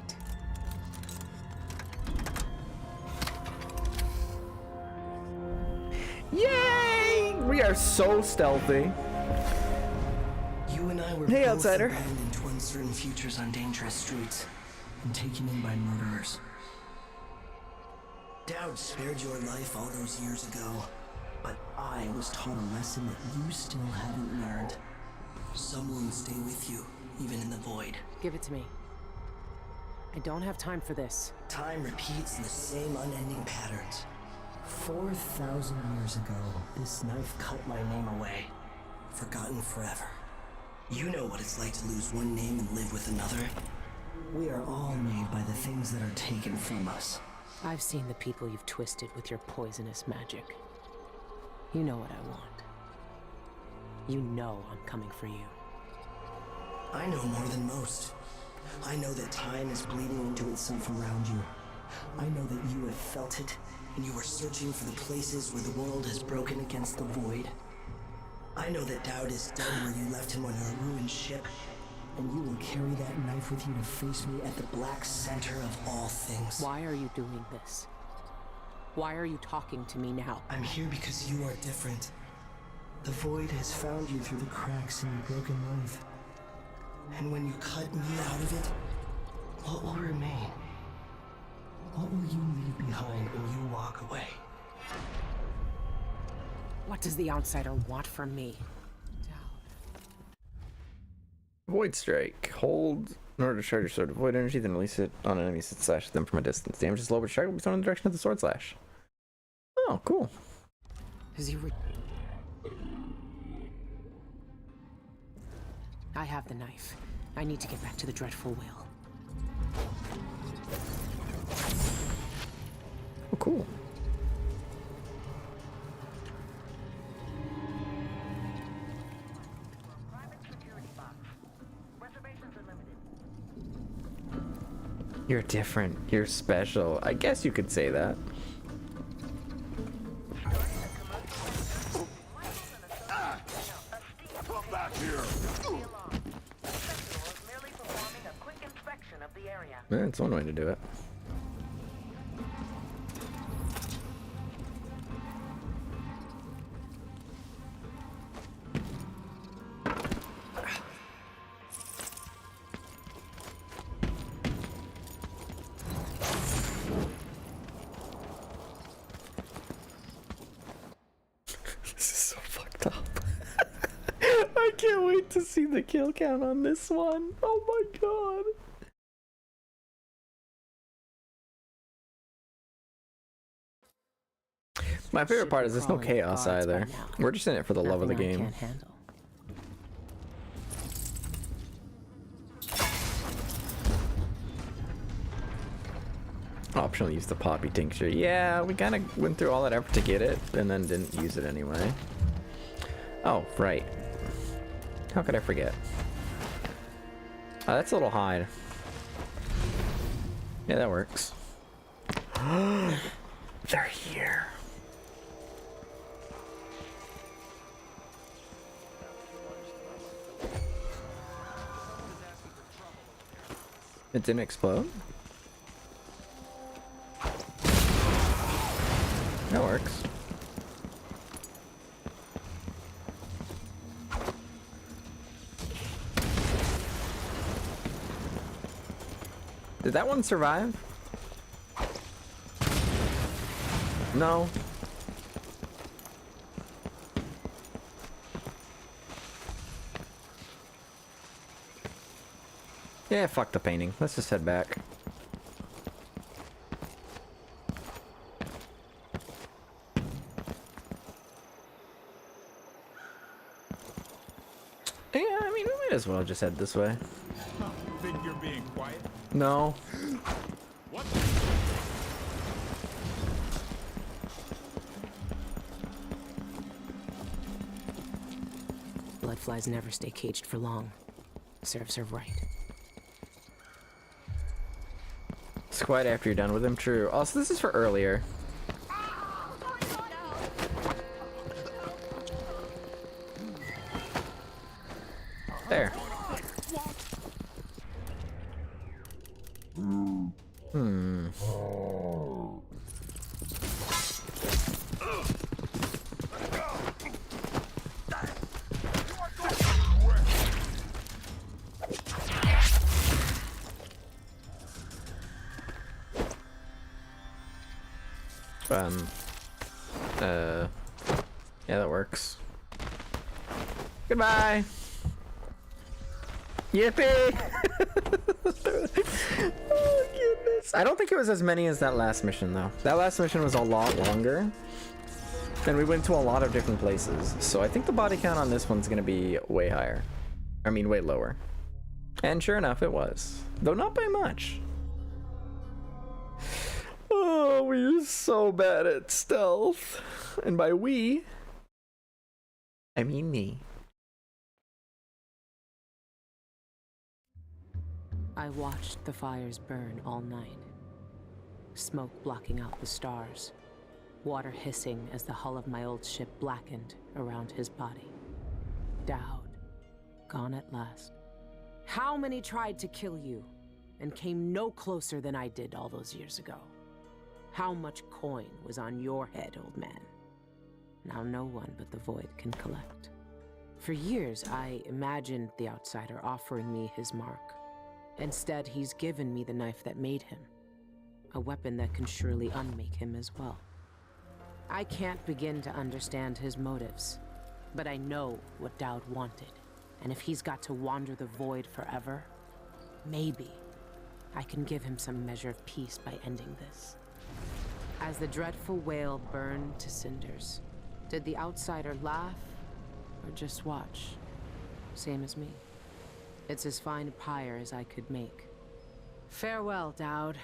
Speaker 1: Yay! We are so stealthy.
Speaker 13: You and I were
Speaker 1: Hey,
Speaker 13: both
Speaker 1: outsider.
Speaker 13: abandoned to uncertain futures on dangerous streets and taken in by murderers. Dowd spared your life all those years ago, but I was taught a lesson that you still haven't learned. Someone will stay with you, even in the void.
Speaker 2: Give it to me. I don't have time for this.
Speaker 13: Time repeats the same unending patterns. 4,000 years ago, this knife cut my name away. Forgotten forever. You know what it's like to lose one name and live with another. We are all made by the things that are taken from us.
Speaker 2: I've seen the people you've twisted with your poisonous magic. You know what I want. You know I'm coming for you.
Speaker 13: I know more than most. I know that time is bleeding into itself around you. I know that you have felt it, and you are searching for the places where the world has broken against the void. I know that Dowd is dead where you left him on a ruined ship, and you will carry that knife with you to face me at the black center of all things.
Speaker 2: Why are you doing this? Why are you talking to me now?
Speaker 13: I'm here because you are different. The void has found you through the cracks in your broken life. And when you cut me out of it, what will remain? What will you leave behind when you walk away?
Speaker 2: What does the outsider want from me?
Speaker 1: Void strike. Hold in order to charge your sword of void energy, then release it on enemies that slash them from a distance. Damage is low, but strike will be thrown in the direction of the sword slash. Oh, cool.
Speaker 2: Is he I have the knife. I need to get back to the dreadful whale.
Speaker 1: Oh, cool. You're different. You're special. I guess you could say that.
Speaker 6: Come back here!
Speaker 1: That's one way to do it. This is so fucked up. I can't wait to see the kill count on this one. Oh my god. My favorite part is there's no chaos either. We're just in it for the love of the game. Optional use the poppy tincture. Yeah, we kind of went through all that effort to get it and then didn't use it anyway. Oh, right. How could I forget? Oh, that's a little hide. Yeah, that works. They're here. It didn't explode? That works. Did that one survive? No. Yeah, fuck the painting. Let's just head back. Yeah, I mean, we might as well just head this way.
Speaker 21: Think you're being quiet?
Speaker 1: No.
Speaker 21: What?
Speaker 2: Bloodflies never stay caged for long. Serves her right.
Speaker 1: It's quiet after you're done with him. True. Also, this is for earlier. There. Yeah, that works. Goodbye. Yippee! Oh, goodness. I don't think it was as many as that last mission, though. That last mission was a lot longer. And we went to a lot of different places. So I think the body count on this one's going to be way higher. I mean, way lower. And sure enough, it was. Though not by much. Oh, we're so bad at stealth. And by we, I mean me.
Speaker 2: I watched the fires burn all night. Smoke blocking out the stars. Water hissing as the hull of my old ship blackened around his body. Dowd, gone at last. How many tried to kill you and came no closer than I did all those years ago? How much coin was on your head, old man? Now no one but the Void can collect. For years, I imagined the outsider offering me his mark. Instead, he's given me the knife that made him. A weapon that can surely unmake him as well. I can't begin to understand his motives, but I know what Dowd wanted. And if he's got to wander the Void forever, maybe I can give him some measure of peace by ending this. As the dreadful whale burned to cinders, did the outsider laugh or just watch? Same as me. It's as fine a pyre as I could make. Farewell, Dowd.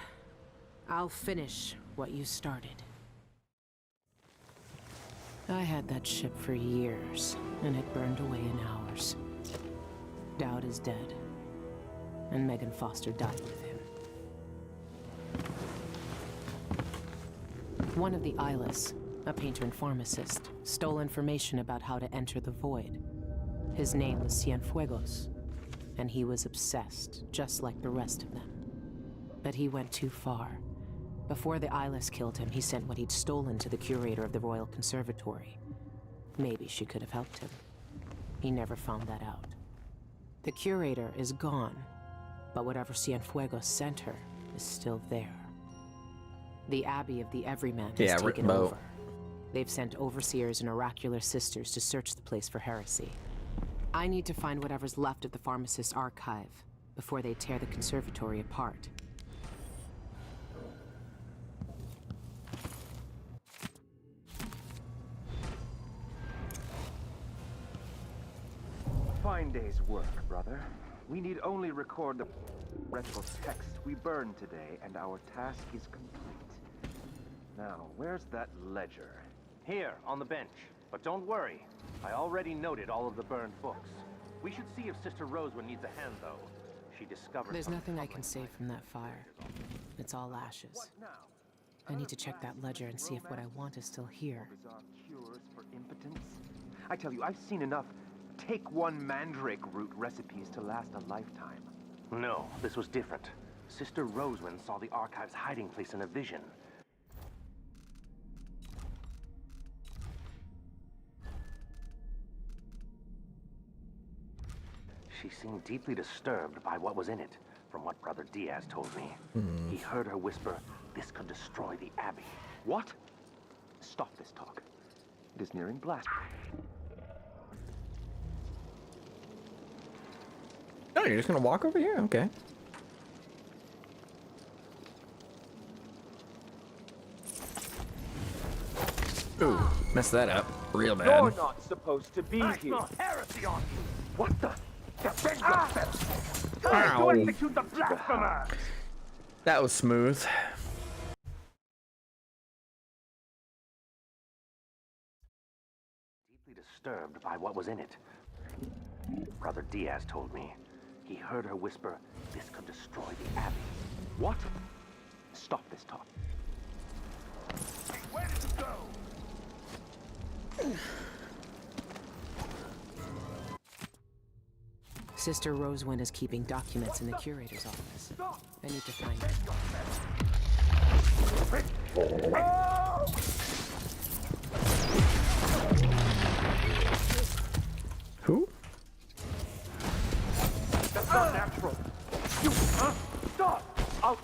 Speaker 2: I'll finish what you started. I had that ship for years, and it burned away in hours. Dowd is dead, and Megan Foster died with him. One of the Eyeless, a painter and pharmacist, stole information about how to enter the Void. His name was Cienfuegos, and he was obsessed, just like the rest of them. But he went too far. Before the Eyeless killed him, he sent what he'd stolen to the curator of the Royal Conservatory. Maybe she could have helped him. He never found that out. The curator is gone, but whatever Cienfuegos sent her is still there. The Abbey of the Everyman has taken over. They've sent overseers and oracular sisters to search the place for heresy. I need to find whatever's left of the pharmacist's archive before they tear the conservatory apart.
Speaker 15: Fine day's work, brother. We need only record the ritual text we burned today, and our task is complete. Now, where's that ledger?
Speaker 18: Here, on the bench. But don't worry. I already noted all of the burned books. We should see if Sister Rosewood needs a hand, though. she discovered...
Speaker 2: There's nothing I can save from that fire. It's all ashes. I need to check that ledger and see if what I want is still here.
Speaker 15: Bizarre cures for impotence. I tell you, I've seen enough take one mandrake root recipes to last a lifetime.
Speaker 18: No, this was different. Sister Rosewind saw the archive's hiding place in a vision. She seemed deeply disturbed by what was in it, from what Brother Diaz told me. He heard her whisper, "This could destroy the Abbey."
Speaker 15: What? Stop this talk. It is nearing blast.
Speaker 1: Oh, you're just gonna walk over here? Okay. Ooh, messed that up real bad.
Speaker 15: You're not supposed to be
Speaker 5: I
Speaker 15: here.
Speaker 5: smell heresy on you!
Speaker 15: What the? Defend yourself!
Speaker 1: Ow.
Speaker 5: To execute the blasphemers!
Speaker 1: That was smooth.
Speaker 18: Deeply disturbed by what was in it. Brother Diaz told me. He heard her whisper, "This could destroy the Abbey."
Speaker 15: What? Stop this talk.
Speaker 5: Hey, where did you go?
Speaker 2: Sister Rosewind is keeping documents in the curator's office. I need to find her.
Speaker 1: Who?
Speaker 5: That's not natural. You, huh? Stop! How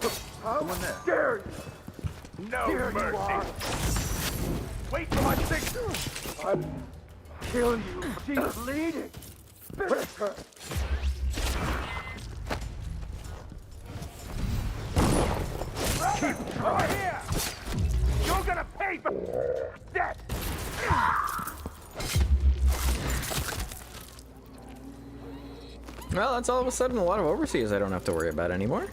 Speaker 5: dare you? No mercy. Wait for my signal. I'll kill you. She's bleeding. Finish her. Keep over here. You're gonna pay for that.
Speaker 1: Well, that's all of a sudden a lot of overseers I don't have to worry about anymore.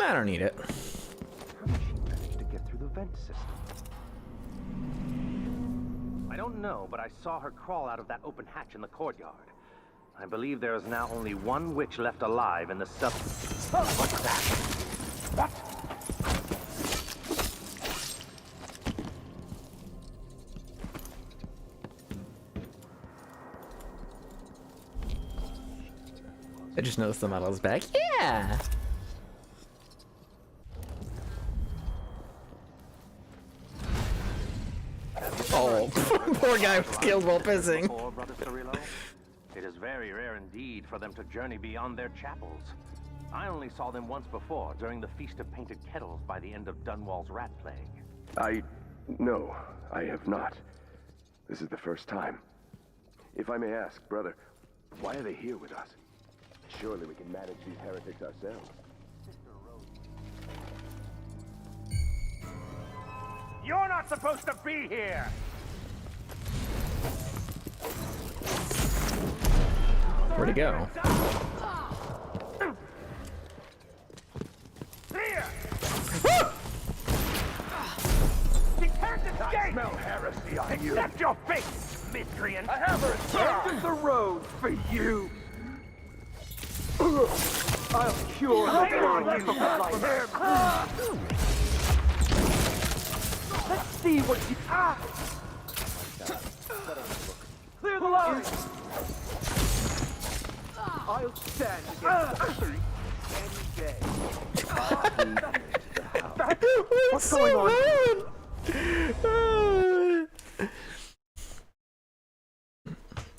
Speaker 1: I don't need it.
Speaker 15: How did she manage to get through the vent system?
Speaker 18: I don't know, but I saw her crawl out of that open hatch in the courtyard. I believe there is now only one witch left alive in the sub... What's that? What?
Speaker 1: I just noticed the model's back. Yeah! Oh, poor guy was killed while pissing.
Speaker 18: Before, Brother Cirillo? It is very rare indeed for them to journey beyond their chapels. I only saw them once before, during the Feast of Painted Kettles by the end of Dunwall's rat plague.
Speaker 12: No, I have not. This is the first time. If I may ask, brother, why are they here with us? Surely we can manage these heretics ourselves.
Speaker 5: You're not supposed to be here.
Speaker 1: Where'd he go?
Speaker 5: Here. She can't escape. I smell heresy on you. Accept your fate, miscreant. I have her. This the road for you.
Speaker 15: I'll cure the burn you like. Let's see what you... Clear the line! I'll stand against any day. What's going on?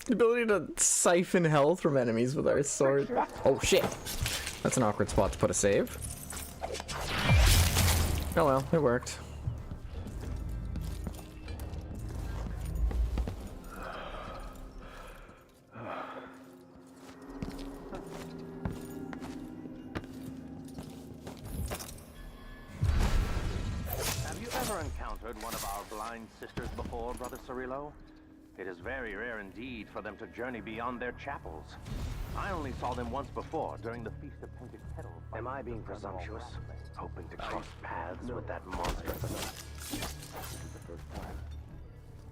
Speaker 1: The ability to siphon health from enemies with our sword. Oh shit! That's an awkward spot to put a save. Oh well, it worked.
Speaker 18: Have you ever encountered one of our blind sisters before, Brother Cirillo? It is very rare indeed for them to journey beyond their chapels. I only saw them once before, during the Feast of Painted Kettles.
Speaker 14: Am I being presumptuous? Hoping to cross paths with that monster?
Speaker 12: This is the first time.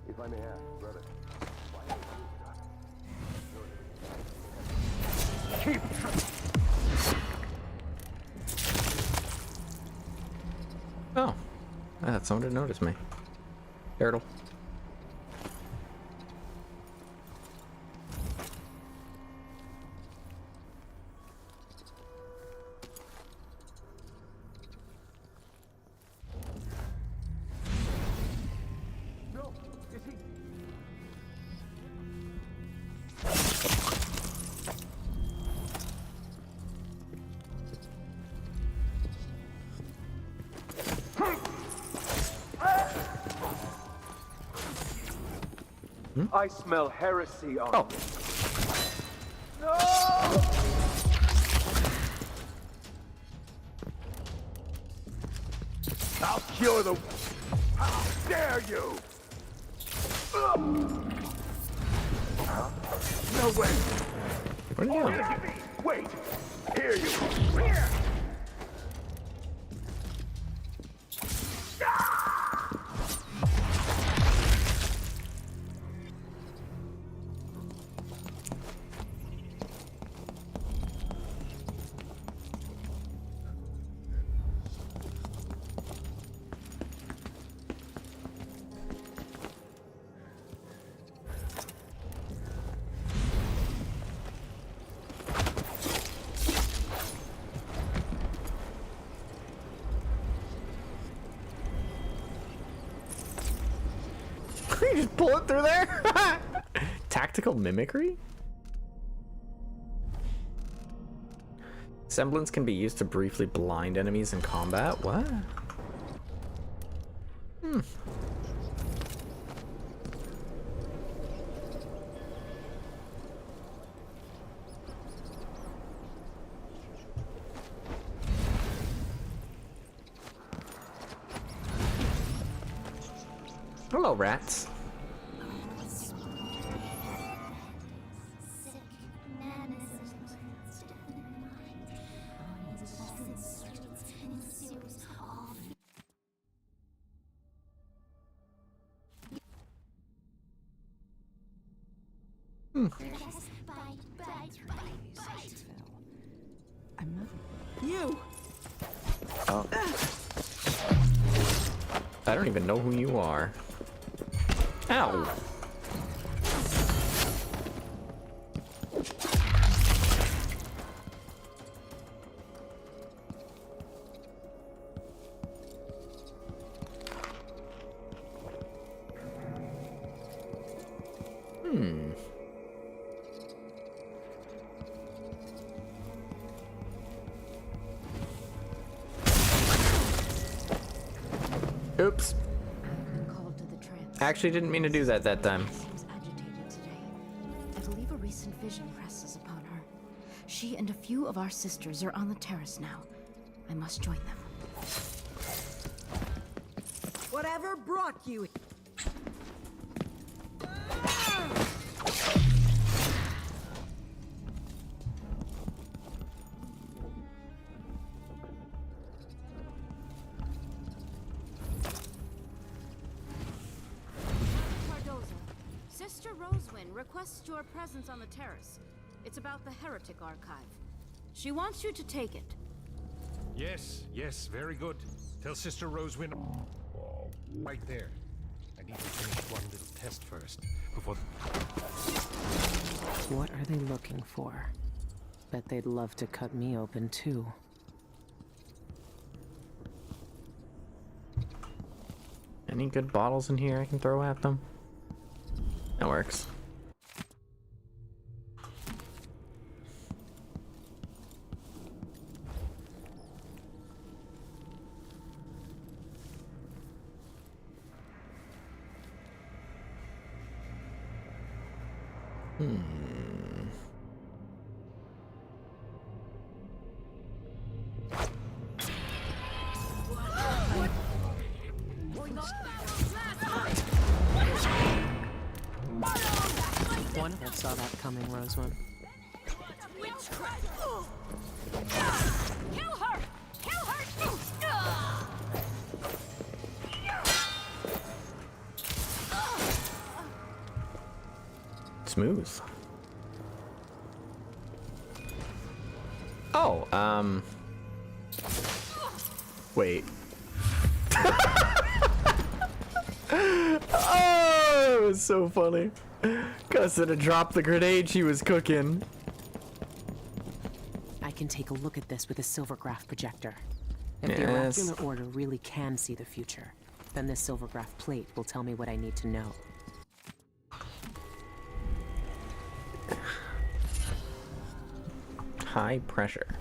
Speaker 12: If I may ask, brother, why are you
Speaker 1: Keep. Oh, I thought someone had noticed me. Turtle.
Speaker 12: No, is he?
Speaker 15: I smell heresy on you. No!
Speaker 12: I'll cure the... How dare you! No way!
Speaker 1: What are you doing?
Speaker 12: Wait! Here you... Here!
Speaker 1: You just pull it through there? Tactical mimicry? Semblance can be used to briefly blind enemies in combat? What? Hmm. Hello, rats.
Speaker 19: I'm not. You!
Speaker 1: Oh. I don't even know who you are. Ow! Hmm. Oops. Actually didn't mean to do that time.
Speaker 9: Seems agitated today. I believe a recent vision presses upon her. She and a few of our sisters are on the terrace now. I must join them.
Speaker 17: Whatever brought you?
Speaker 23: Sister Rosewin requests your presence on the terrace. It's about the Heretic Archive. She wants you to take it.
Speaker 6: Yes, yes, very good. Tell Sister Rosewin right there. I need to finish one little test first before.
Speaker 2: What are they looking for? Bet they'd love to cut me open too.
Speaker 1: Any good bottles in here I can throw at them? That works.
Speaker 2: One that saw that coming, Rosewin.
Speaker 23: Kill her! Kill her!
Speaker 1: smooth. Oh, wait. Oh, it was so funny. Cuz it had dropped the grenade she was cooking.
Speaker 2: I can take a look at this with a silvergraph projector. If the
Speaker 1: Yes.
Speaker 2: Oracular Order really can see the future, then this silvergraph plate will tell me what I need to know.
Speaker 1: High pressure.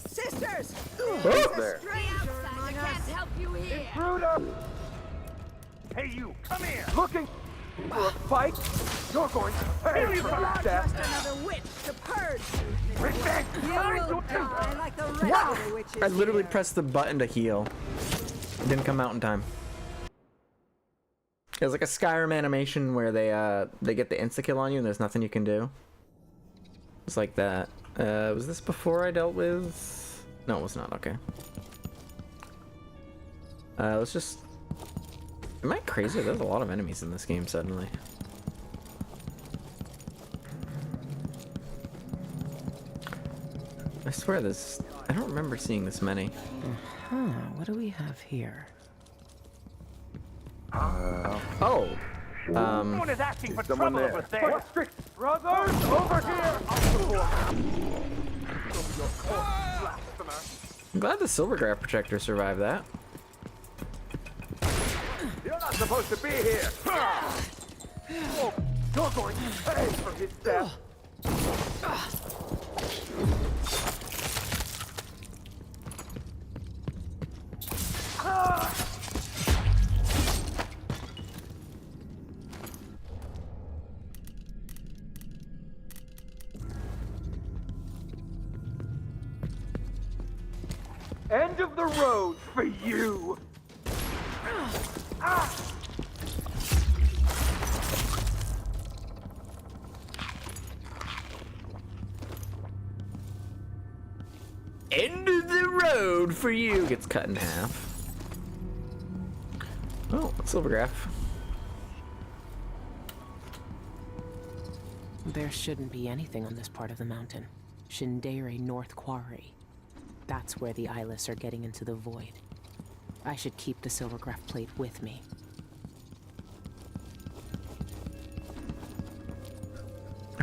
Speaker 17: Sisters!
Speaker 15: Who's there?
Speaker 17: Help you here.
Speaker 15: Intruder! Hey, you, come here! Looking for a fight? You're going to pay for this death!
Speaker 17: Just another witch to purge.
Speaker 15: Revenge!
Speaker 17: You will die like the rest
Speaker 1: Wow!
Speaker 17: of the witches.
Speaker 1: I literally pressed the button to heal. It didn't come out in time. It was like a Skyrim animation where they get the insta-kill on you and there's nothing you can do. It's like that. Was this before I dealt with... No, it was not. Okay. Let's just... Am I crazy? There's a lot of enemies in this game suddenly. I swear this... I don't remember seeing this many.
Speaker 2: What do we have here?
Speaker 1: Oh!
Speaker 18: Someone is asking for trouble over there.
Speaker 15: Brothers, over here!
Speaker 1: I'm glad the silvergraph projector survived that.
Speaker 15: You're not supposed to be here! Oh, you're going to pay for his death! End of the road for you!
Speaker 1: End of the road for you! Gets cut in half. Oh, silvergraph.
Speaker 2: There shouldn't be anything on this part of the mountain. Shindere North Quarry. That's where the eyeless are getting into the void. I should keep the silvergraph plate with me.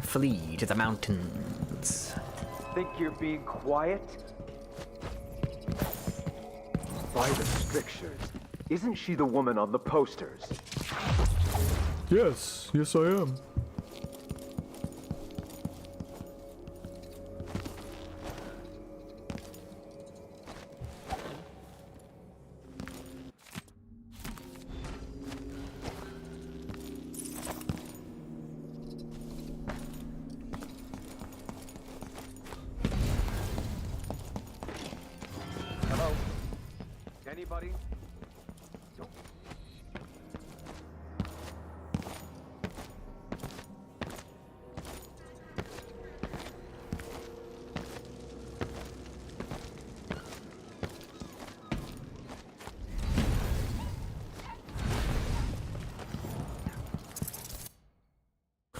Speaker 1: Flee to the mountains.
Speaker 15: Think you're being quiet? By the strictures, isn't she the woman on the posters?
Speaker 1: Yes, yes I am.
Speaker 15: Hello? Anybody?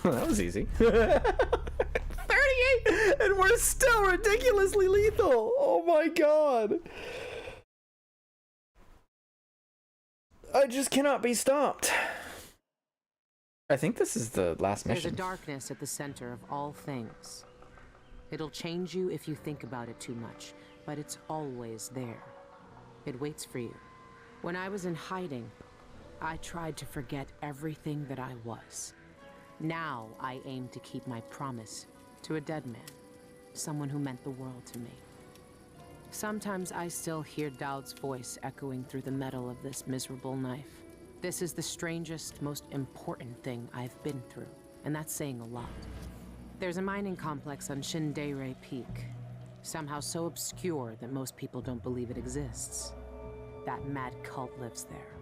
Speaker 1: That was easy. 38! And we're still ridiculously lethal! Oh my god! I just cannot be stopped. I think this is the last
Speaker 2: There's a
Speaker 1: mission.
Speaker 2: darkness at the center of all things. It'll change you if you think about it too much, but it's always there. It waits for you. When I was in hiding, I tried to forget everything that I was. Now I aim to keep my promise to a dead man, someone who meant the world to me. Sometimes I still hear Dowd's voice echoing through the metal of this miserable knife. This is the strangest, most important thing I've been through, and that's saying a lot. There's a mining complex on Shindeire Peak, somehow so obscure that most people don't believe it exists. That mad cult lives there,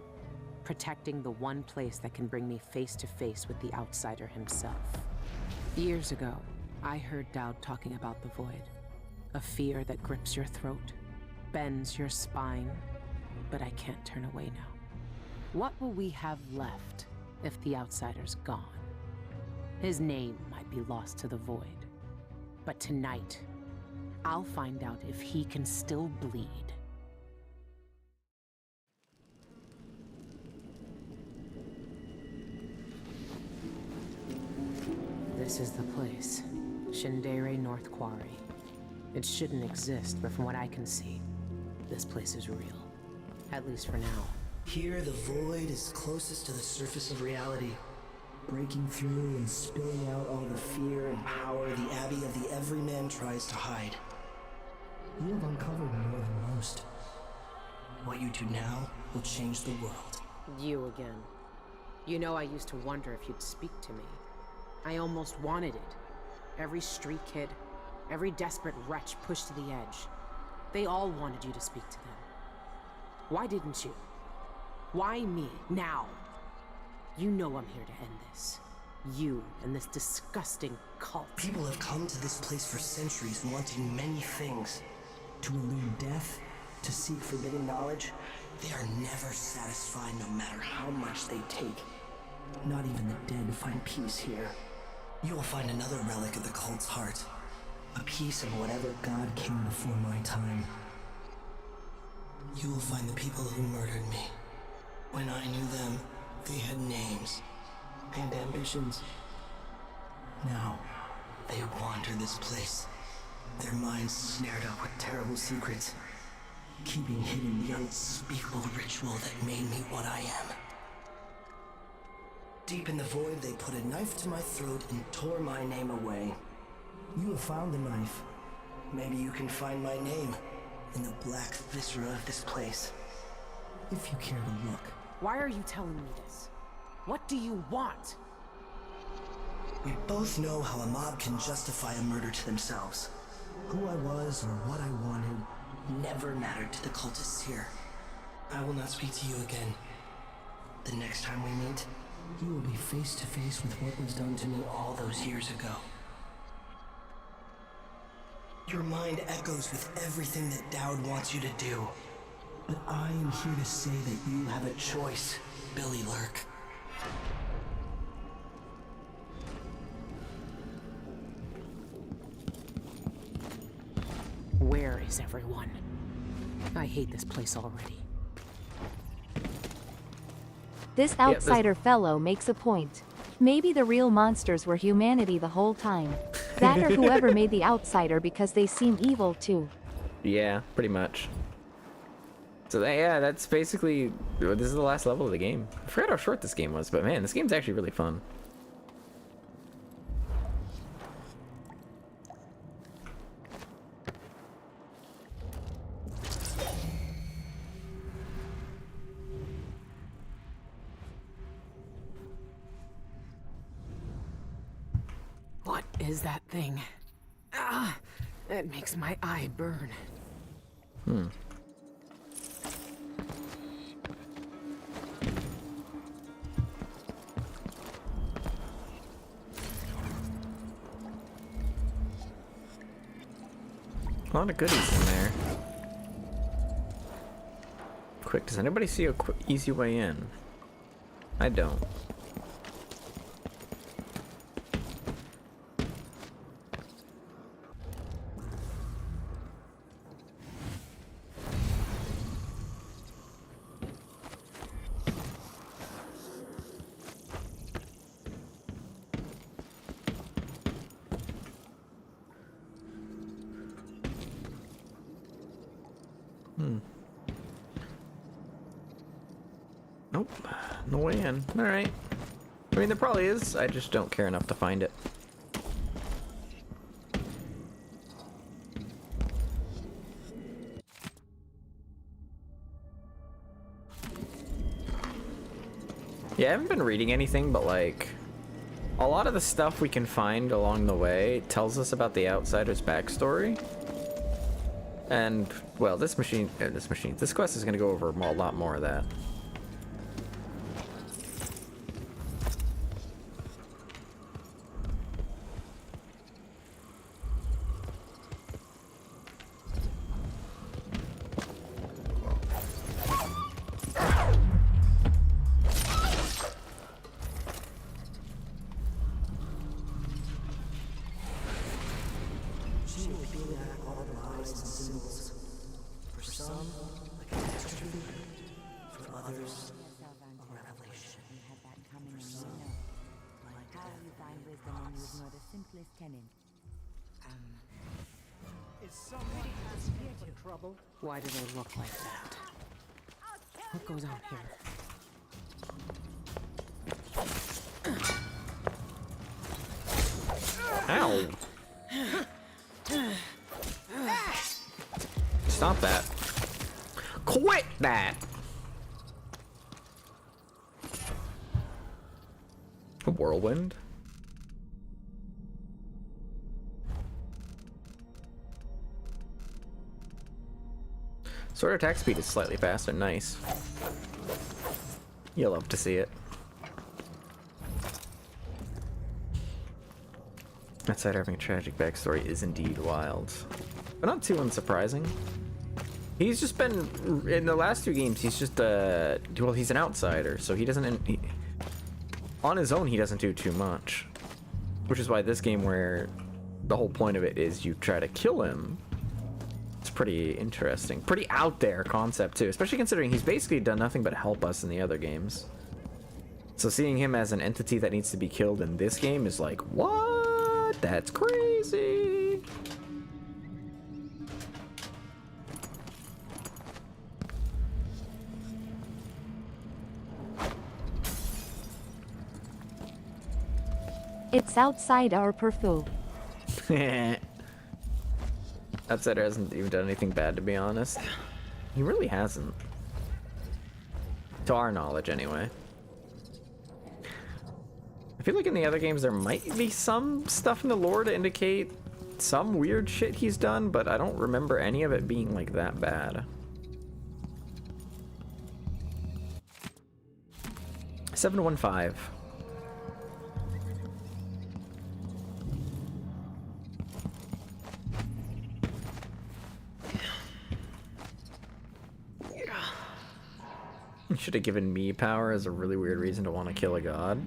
Speaker 2: protecting the one place that can bring me face to face with the outsider himself. Years ago, I heard Dowd talking about the Void, a fear that grips your throat, bends your spine, but I can't turn away now. What will we have left if the outsider's gone? His name might be lost to the Void, but tonight, I'll find out if he can still bleed. This is the place. Shindeire North Quarry. It shouldn't exist, but from what I can see, this place is real. At least for now.
Speaker 13: Here, the Void is closest to the surface of reality, breaking through and spilling out all the fear and power the Abbey of the Everyman tries to hide. You have uncovered more than most. What you do now will change the world.
Speaker 2: You again. You know I used to wonder if you'd speak to me. I almost wanted it. Every street kid, every desperate wretch pushed to the edge. They all wanted you to speak to them. Why didn't you? Why me, now? You know I'm here to end this. You and this disgusting cult.
Speaker 13: People have come to this place for centuries wanting many things. To elude death, to seek forbidden knowledge. They are never satisfied no matter how much they take. Not even the dead find peace here. You will find another relic of the cult's heart. A piece of whatever god came before my time. You will find the people who murdered me. When I knew them, they had names and ambitions. Now, they wander this place, their minds snared up with terrible secrets, keeping hidden the unspeakable ritual that made me what I am. Deep in the Void, they put a knife to my throat and tore my name away. You have found the knife. Maybe you can find my name in the black viscera of this place. If you care to look.
Speaker 2: Why are you telling me this? What do you want?
Speaker 13: We both know how a mob can justify a murder to themselves. Who I was or what I wanted never mattered to the cultists here. I will not speak to you again. The next time we meet, you will be face to face with what was done to me all those years ago. Your mind echoes with everything that Dowd wants you to do. But I am here to say that you have a choice, Billy Lurk.
Speaker 2: Where is everyone? I hate this place already.
Speaker 3: This outsider fellow makes a point. Maybe the real monsters were humanity the whole time. That or whoever made the outsider because they seem evil too.
Speaker 1: Yeah, pretty much. So yeah, that's basically, this is the last level of the game. I forgot how short this game was, but man, this game's actually really fun.
Speaker 2: What is that thing? Ah, it makes my eye burn.
Speaker 1: A lot of goodies in there. Quick, does anybody see a easy way in? I don't. Nope, no way in. Alright. I mean, there probably is, I just don't care enough to find it. Yeah, I haven't been reading anything, but like a lot of the stuff we can find along the way tells us about the Outsider's backstory. And well, this quest is gonna go over a lot more of that.
Speaker 2: Why do they look like that? What goes on here?
Speaker 1: Ow! Stop that. Quit that! A whirlwind? Sword attack speed is slightly faster. Nice. You'll love to see it. Outsider having a tragic backstory is indeed wild, but not too unsurprising. He's just been, in the last 2 games, he's just, well, he's an outsider, so he doesn't, on his own, he doesn't do too much. Which is why this game, where the whole point of it is you try to kill him, it's pretty interesting. Pretty out there concept, too, especially considering he's basically done nothing but help us in the other games. So seeing him as an entity that needs to be killed in this game is like, what? That's crazy!
Speaker 3: It's outside our purview.
Speaker 1: Outsider hasn't even done anything bad, to be honest. He really hasn't. To our knowledge, anyway. I feel like in the other games there might be some stuff in the lore to indicate some weird shit he's done, but I don't remember any of it being like that bad. 715. You should have given me power as a really weird reason to want to kill a god.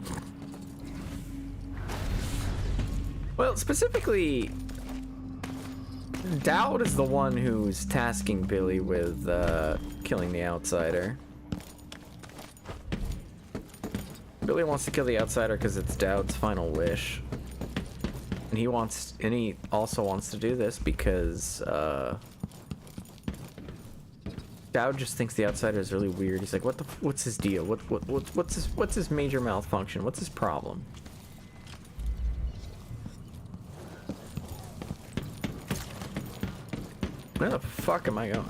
Speaker 1: Well, specifically, Dowd is the one who's tasking Billy with killing the Outsider. Billy wants to kill the Outsider because it's Dowd's final wish. And he also wants to do this because Dowd just thinks the Outsider is really weird. He's like, what's his deal? What's his major malfunction? What's his problem? Where the fuck am I going?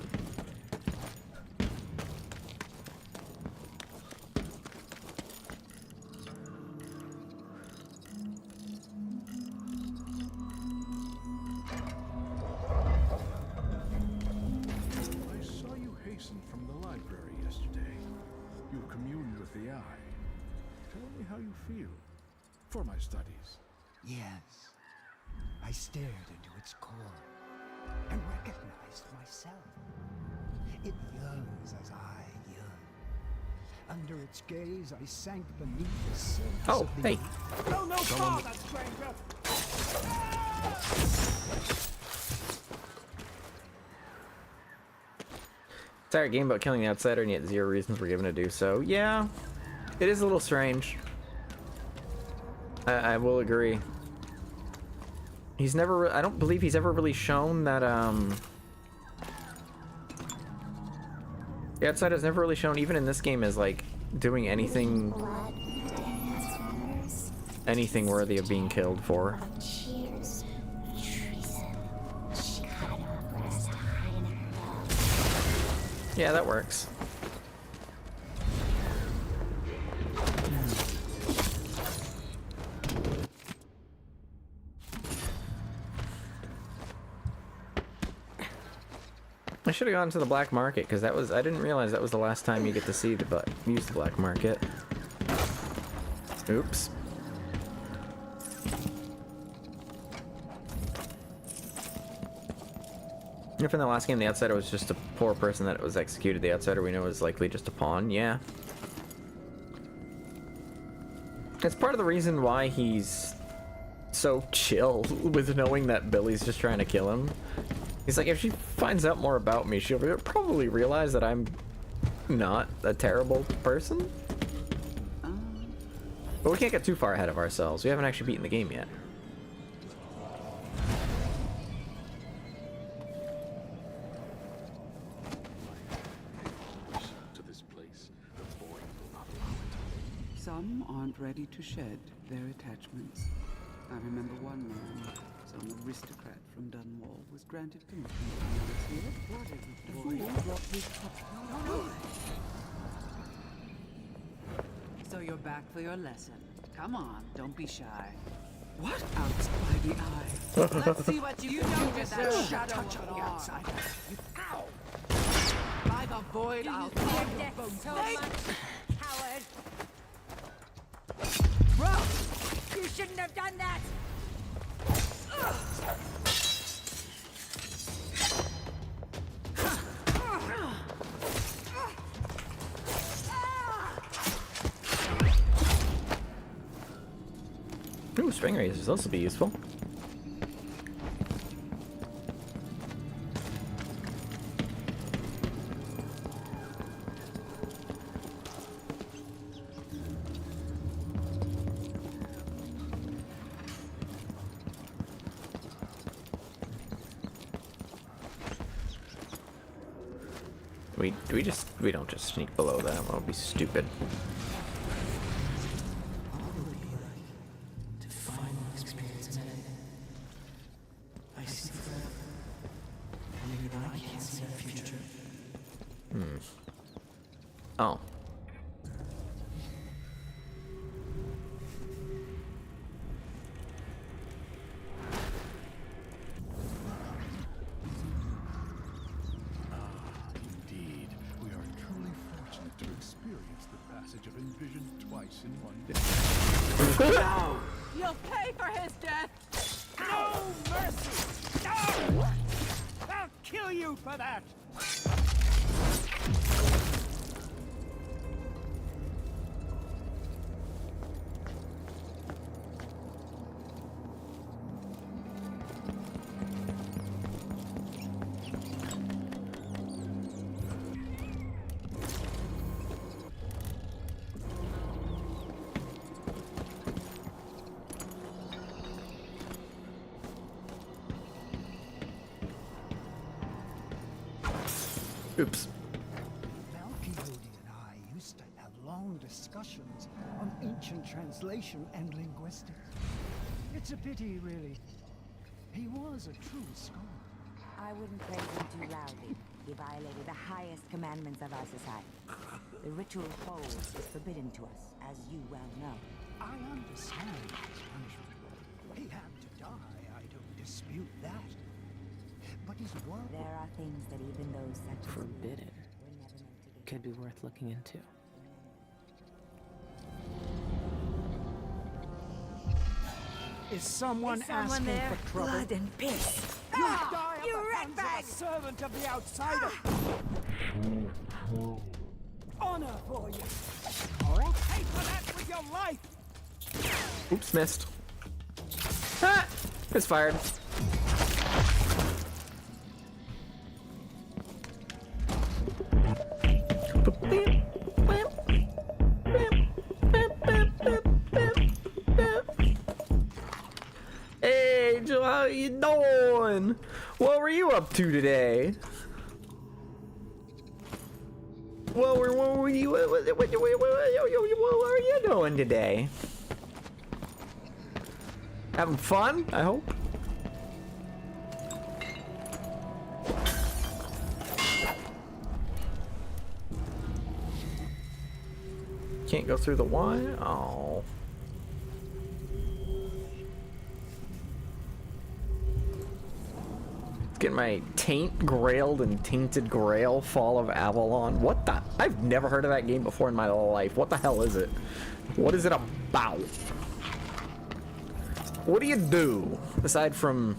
Speaker 6: For my studies. Yes. I stared into its core and recognized myself. It yearns as I yearn. Under its gaze, I sank beneath the surface of the
Speaker 1: hey.
Speaker 6: Oh, no father, stranger!
Speaker 1: Entire game about killing the Outsider, and yet 0 reasons we're given to do so. Yeah, it is a little strange. I will agree. He's never, I don't believe he's ever really shown that, the Outsider's never really shown, even in this game, as, like, doing anything worthy of being killed for. Yeah, that works. I should have gone to the black market because that was, I didn't realize that was the last time you get to see the use the black market. Oops. If in the last game the outsider was just a poor person that was executed, the outsider we know is likely just a pawn, yeah. It's part of the reason why he's so chill with knowing that Billy's just trying to kill him. He's like, if she finds out more about me, she'll probably realize that I'm not a terrible person. But we can't get too far ahead of ourselves. We haven't actually beaten the game yet.
Speaker 11: Some aren't ready to shed their attachments. I remember one man, some aristocrat from Dunwall, was granted permission to use it. What is it? The fool brought his puppy. So you're back for your lesson. Come on, don't be shy. What? Out by the eye. Let's see what you don't deserve that touch of the outside. Ow! By the void, I'll tear your bones.
Speaker 7: So much, Howard.
Speaker 11: Bro!
Speaker 7: You shouldn't have done that!
Speaker 1: Ooh, string razors, those will be useful. We don't just sneak below that. That would be stupid. Oh.
Speaker 21: Indeed, we are truly fortunate to experience the passage of Envision twice in one day.
Speaker 17: No! You'll pay for his death!
Speaker 5: No mercy! No! I'll kill you for that!
Speaker 1: Oops.
Speaker 6: Malky and I used to have long discussions on ancient translation and linguistics. It's a pity, really. He was a true scholar.
Speaker 16: I wouldn't praise him too loudly. He violated the highest commandments of our society. The ritual pose is forbidden to us, as you well know.
Speaker 6: I understand his punishment. He had to die, I don't dispute that. But his work...
Speaker 16: There are things that even those such as
Speaker 2: Forbidden. Could be worth looking into.
Speaker 5: Is someone asking
Speaker 7: there?
Speaker 5: for trouble?
Speaker 7: Blood and piss.
Speaker 5: You
Speaker 7: Ah,
Speaker 5: die at
Speaker 7: you
Speaker 5: the hands
Speaker 7: ratbag!
Speaker 5: of a servant of the outsider! Honor for you! I'll pay for that with your life!
Speaker 1: Oops, missed. Ah! It's fired. Hey, Angel, how you doing? What were you up to today? What were you doing today? Having fun, I hope. Can't go through the wire? Oh. Get my taint grailed and tainted grail Fall of Avalon. What the? I've never heard of that game before in my life. What the hell is it? What is it about? What do you do aside from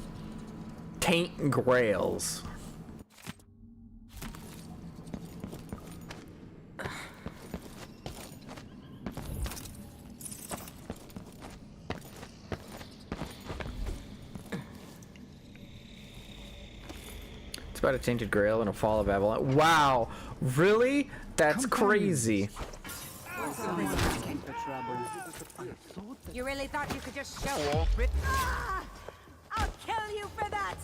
Speaker 1: taint grails? About a tainted grail and a fall of Avalon. Wow, really? That's crazy.
Speaker 16: You really thought you could just show off it? Ah! I'll kill you for that!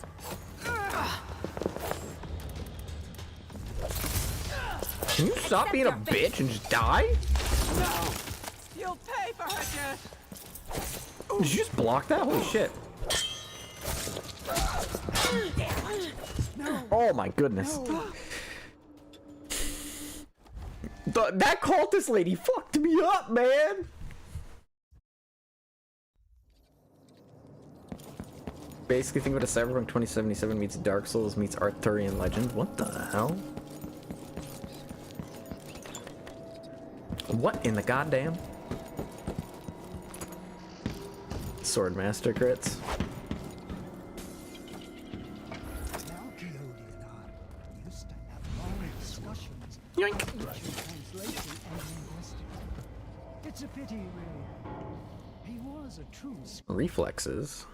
Speaker 1: Can you stop being a bitch and just die?
Speaker 17: No! You'll pay for her death!
Speaker 1: Did you just block that? Holy shit. Oh my goodness. That cultist lady fucked me up, man. Basically, think about a Cyberpunk 2077 meets Dark Souls meets Arthurian Legend. What the hell? What in the goddamn? Swordmaster crits. Yoink.
Speaker 6: It's a pity, really. He was a true
Speaker 1: Reflexes.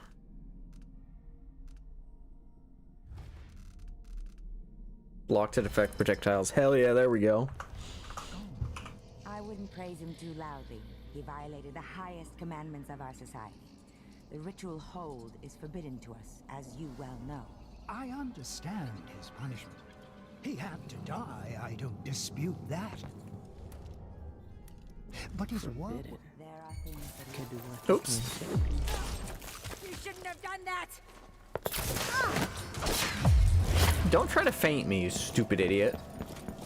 Speaker 1: Block to deflect projectiles. Hell yeah, there we go.
Speaker 16: I wouldn't praise him too loudly. He violated the highest commandments of our society. The ritual hold is forbidden to us, as you well know.
Speaker 6: I understand his punishment. He had to die, I don't dispute that. But his work...
Speaker 16: There are things that
Speaker 1: could be worth. Oops.
Speaker 16: You shouldn't have done that!
Speaker 1: Don't try to feint me, you stupid idiot.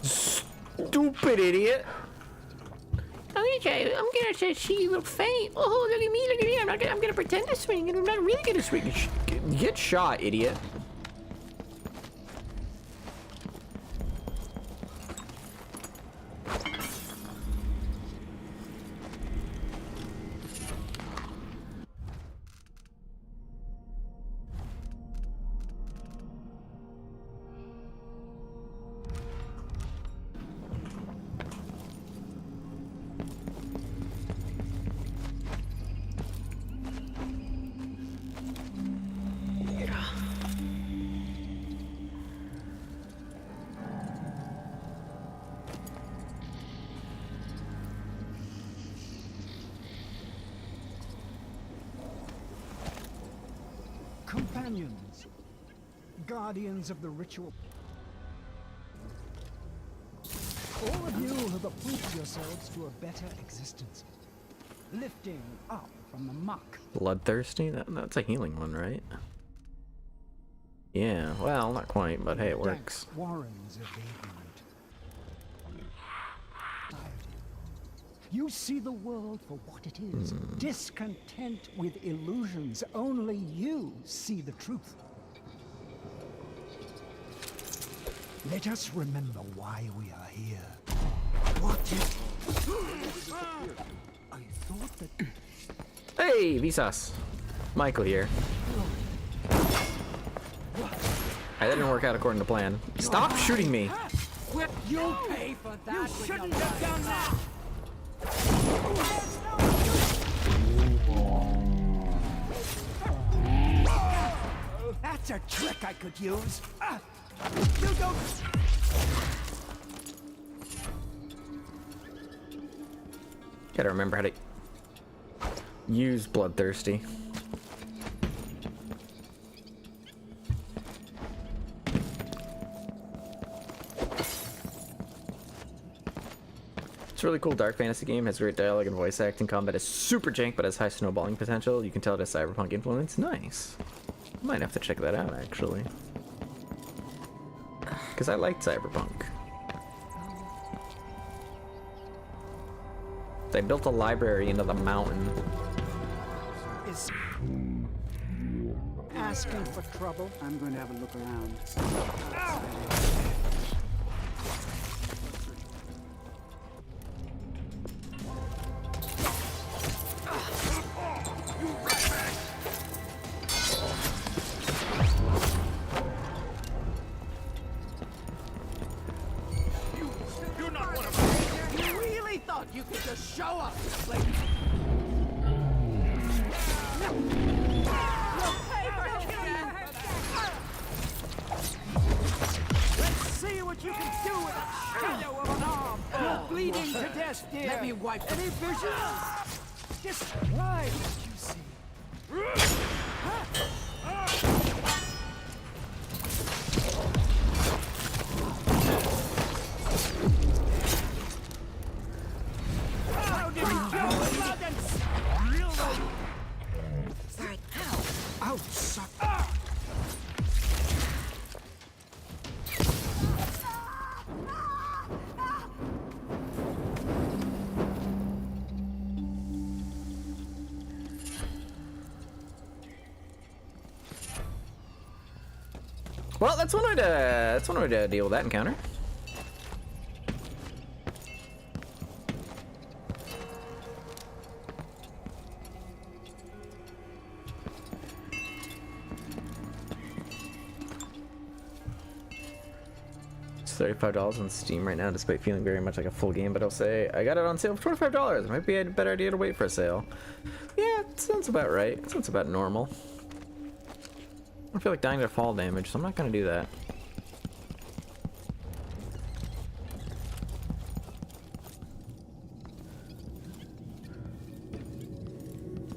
Speaker 1: Stupid idiot. I'm gonna say see you faint. Oh, look at me, look at me. I'm gonna pretend to swing, and I'm not really gonna swing. Get shot, idiot.
Speaker 6: Companions, guardians of the ritual. All of you have appointed yourselves to a better existence, lifting up from the muck.
Speaker 1: Bloodthirsty? That's a healing one, right? Yeah, well, not quite, but hey, it works.
Speaker 6: Warrens of vagrant. You see the world for what it is, discontent with illusions. Only you see the truth. Let us remember why we are here. What is... I thought that...
Speaker 1: Hey, Visas. Michael here. That didn't work out according to plan. Stop shooting me.
Speaker 17: You'll pay for that. You shouldn't have done that.
Speaker 6: That's a trick I could use. You don't...
Speaker 1: Gotta remember how to use Bloodthirsty. It's a really cool dark fantasy game, has great dialogue and voice acting. Combat is super jank but has high snowballing potential. You can tell it has cyberpunk influence. Nice. Might have to check that out actually. Because I liked cyberpunk. They built a library into the mountain.
Speaker 17: asking for trouble.
Speaker 11: I'm going to have a look around.
Speaker 5: You're not one of us.
Speaker 17: You really thought you could just show up this place? Let's see what you can do with a shadow of an arm. You're bleeding to death, dear.
Speaker 11: Let me wipe
Speaker 17: Any visions? Describe what you see. How did you kill the dragons?
Speaker 6: Sorry. Ow! Ouch! Suck.
Speaker 1: Well, that's one way to deal with that encounter. It's $35 on Steam right now, despite feeling very much like a full game. But I'll say I got it on sale for $25. Might be a better idea to wait for a sale. Yeah, it sounds about right. It sounds about normal. I don't feel like dying to fall damage, so I'm not gonna do that.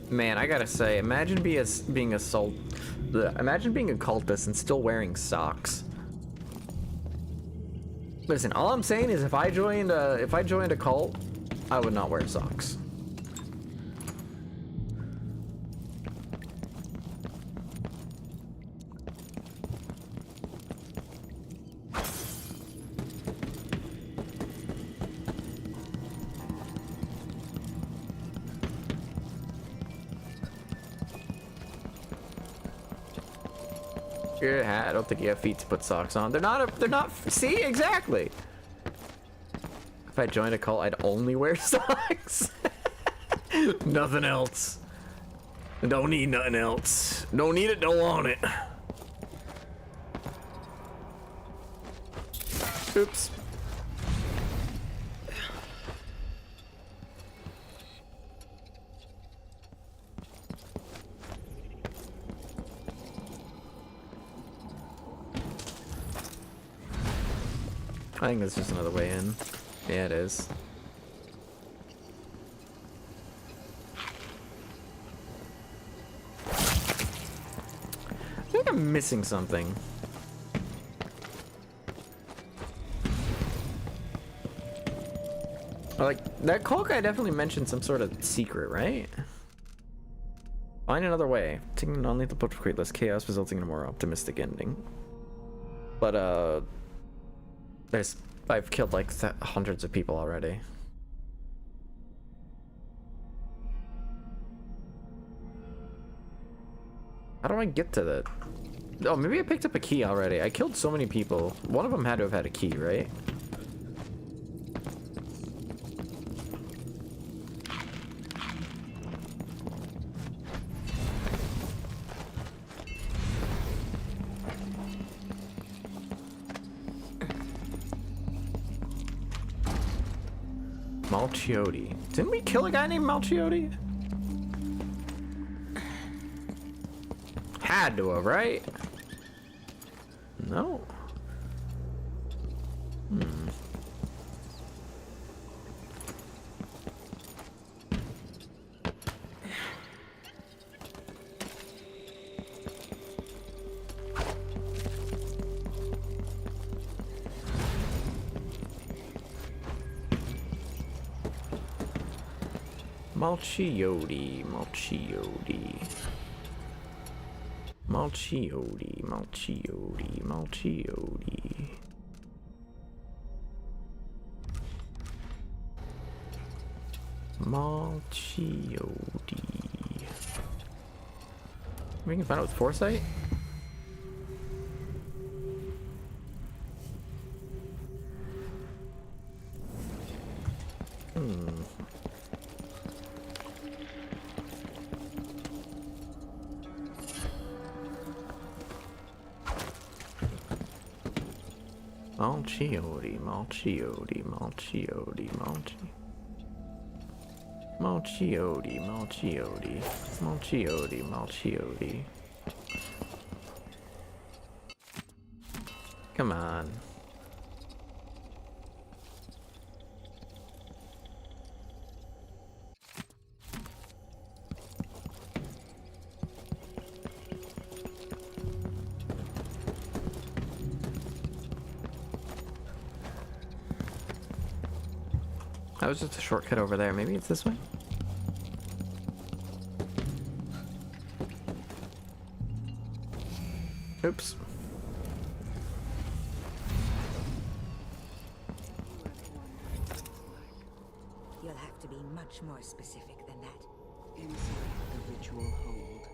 Speaker 1: Man, I gotta say, imagine being a cultist and still wearing socks. Listen, all I'm saying is if I joined a cult, I would not wear socks. I don't think you have feet to put socks on. They're not, see, exactly. If I joined a cult, I'd only wear socks. Nothing else. Don't need nothing else. Don't need it, don't want it. Oops. I think that's just another way in. Yeah, it is. I think I'm missing something. Like, that cult guy definitely mentioned some sort of secret, right? Find another way. Taking a non-lethal approach will create less chaos, resulting in a more optimistic ending. But, I've killed like hundreds of people already. How do I get to that? Oh, maybe I picked up a key already. I killed so many people. One of them had to have had a key, right? Malchiote. Didn't we kill a guy named Malchiote? Had to have, right? No. Malchiote, Malchiote. Malchiote, Malchiote, Malchiote. Malchiote. We can find out with foresight? Malchiodi, Malchiodi, Malchiodi, Malchiodi, Malchiodi, Malchiodi, Malchiodi. Come on. That was just a shortcut over there. Maybe it's this way? Oops.
Speaker 16: You'll have to be much more specific than that.
Speaker 11: Inside the ritual hold,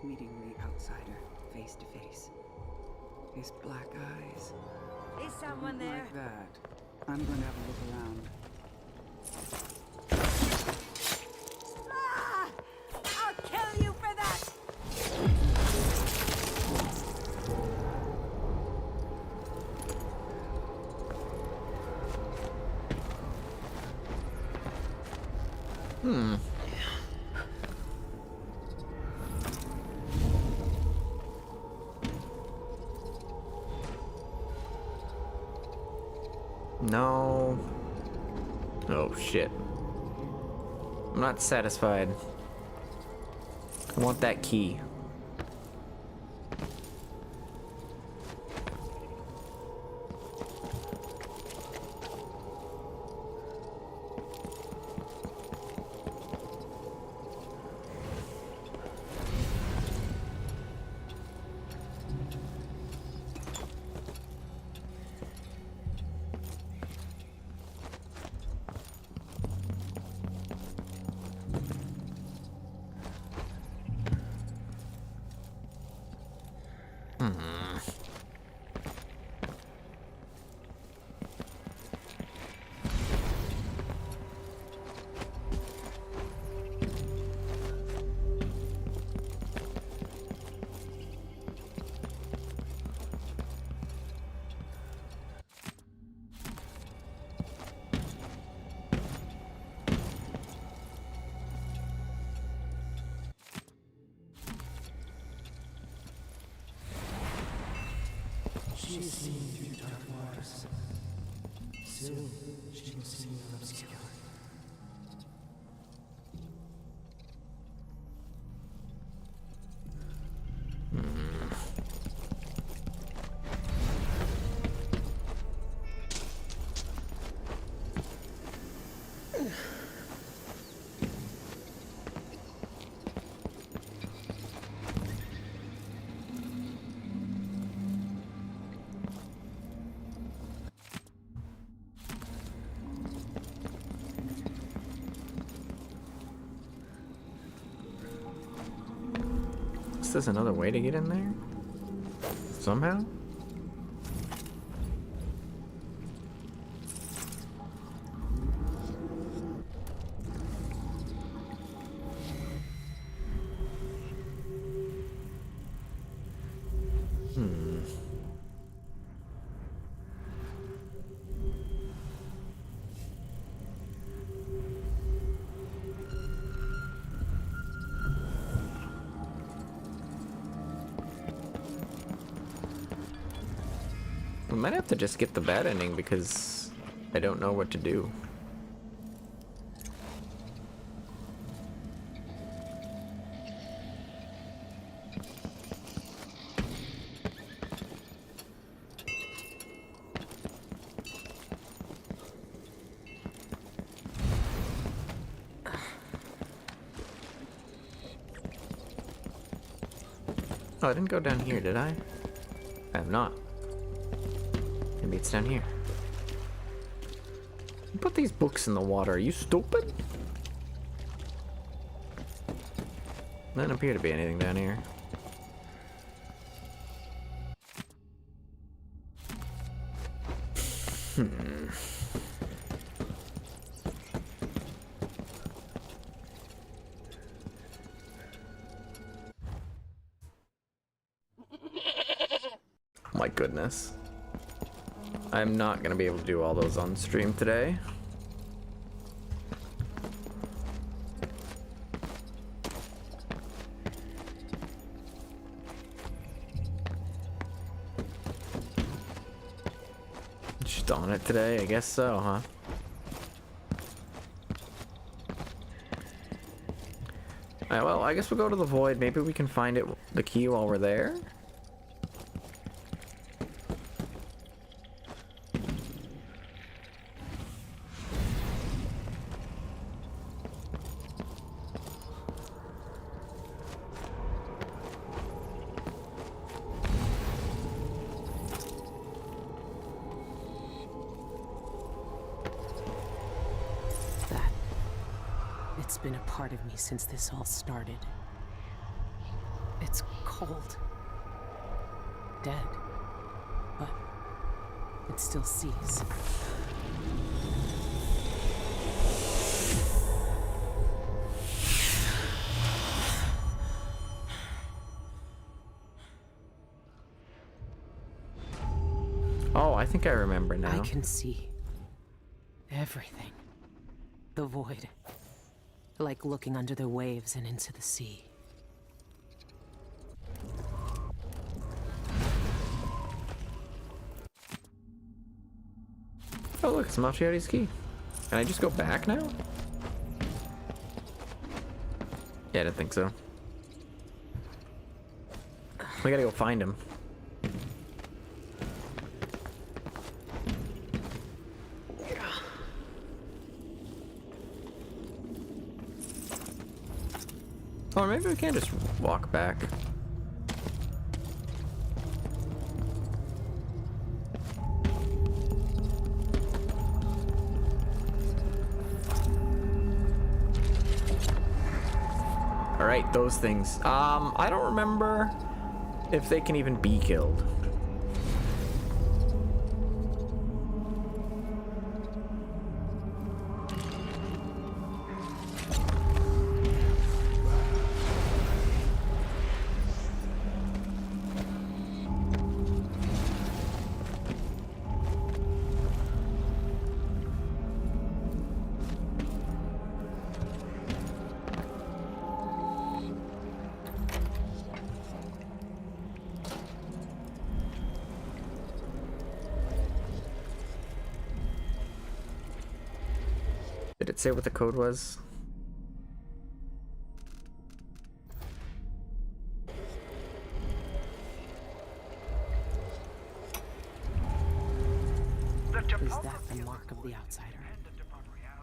Speaker 11: meeting the outsider face to face. His black eyes.
Speaker 16: Is someone there?
Speaker 11: Like that. I'm going to have a look around.
Speaker 16: Ah! I'll kill you for that!
Speaker 1: No. Oh shit. I'm not satisfied. I want that key.
Speaker 13: She is seen through dark waters. Soon, she will see you obscure.
Speaker 1: Is this another way to get in there? Somehow? We might have to just get the bad ending because I don't know what to do. Oh, I didn't go down here, did I? I have not. Maybe it's down here. Put these books in the water. Are you stupid? Doesn't appear to be anything down here. My goodness. I'm not gonna be able to do all those on stream today. Just on it today? I guess so, huh? Alright, well, I guess we'll go to the void. Maybe we can find the key while we're there?
Speaker 2: It's been a part of me since this all started. It's cold. Dead. But it still sees.
Speaker 1: Oh, I think I remember now.
Speaker 2: I can see everything. The void. Like looking under the waves and into the sea.
Speaker 1: Oh look, it's Malchiotti's key. Can I just go back now? Yeah, I didn't think so. We gotta go find him. Or maybe we can just walk back. Alright, those things. I don't remember if they can even be killed. Did it say what the code was?
Speaker 2: Is that the mark of the outsider?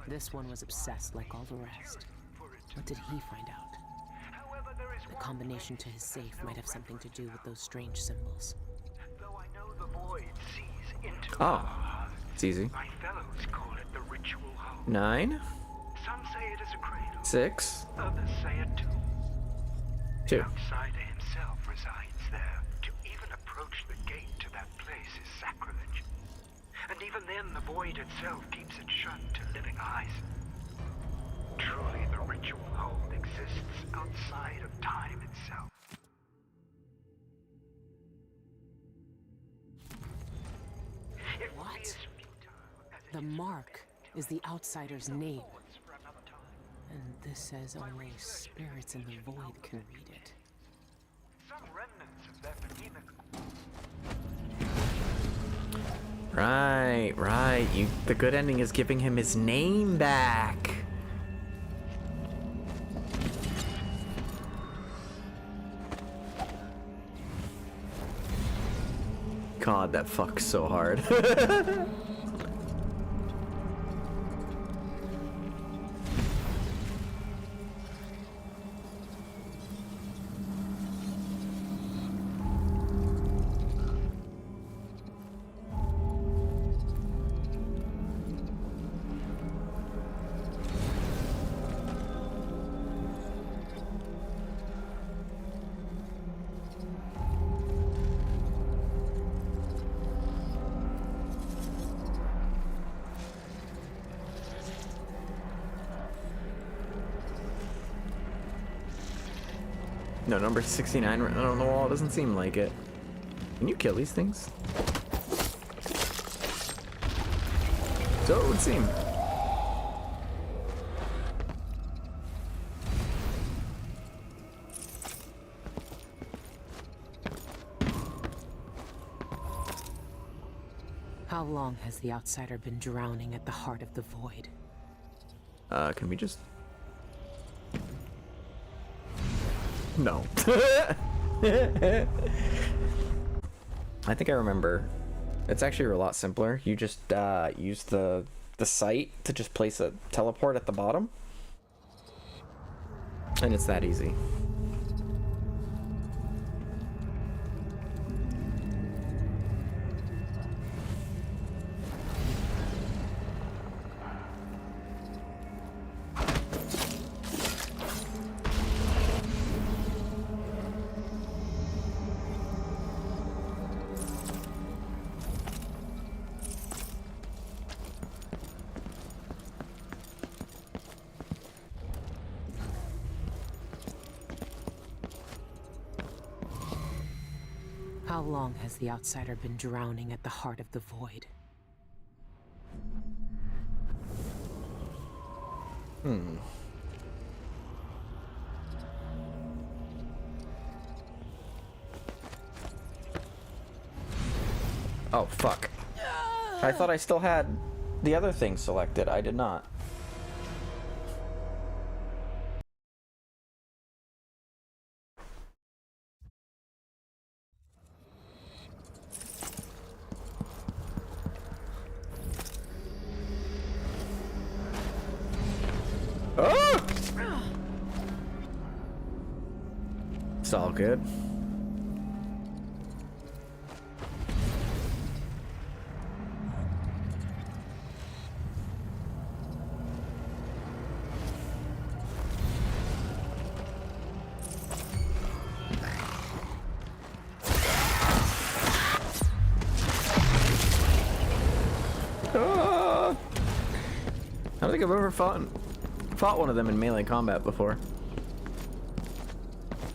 Speaker 2: This one was obsessed like all the rest. What did he find out? The combination to his safe might have something to do with those strange symbols.
Speaker 1: Oh, it's easy.
Speaker 6: My fellows call it the ritual hole.
Speaker 1: 9.
Speaker 6: Some say it is a cradle.
Speaker 1: 6.
Speaker 6: Others say it too.
Speaker 1: 2.
Speaker 6: The outsider himself resides there. To even approach the gate to that place is sacrilege. And even then, the void itself keeps it shut to living eyes. Truly, the ritual hold exists outside of time itself.
Speaker 2: What? The mark is the outsider's name. And this says only spirits in the void can read it.
Speaker 6: Some remnants of that behemoth.
Speaker 1: Right. The good ending is giving him his name back. God, that fucks so hard. No, number 69 written on the wall. Doesn't seem like it. Can you kill these things? So it would seem.
Speaker 2: How long has the outsider been drowning at the heart of the void?
Speaker 1: Can we just... No. I think I remember. It's actually a lot simpler. You just use the site to just place a teleport at the bottom. And it's that easy.
Speaker 2: How long has the outsider been drowning at the heart of the void?
Speaker 1: Oh, fuck. I thought I still had the other thing selected. I did not. Oh! It's all good. Ah! I don't think I've ever fought one of them in melee combat before.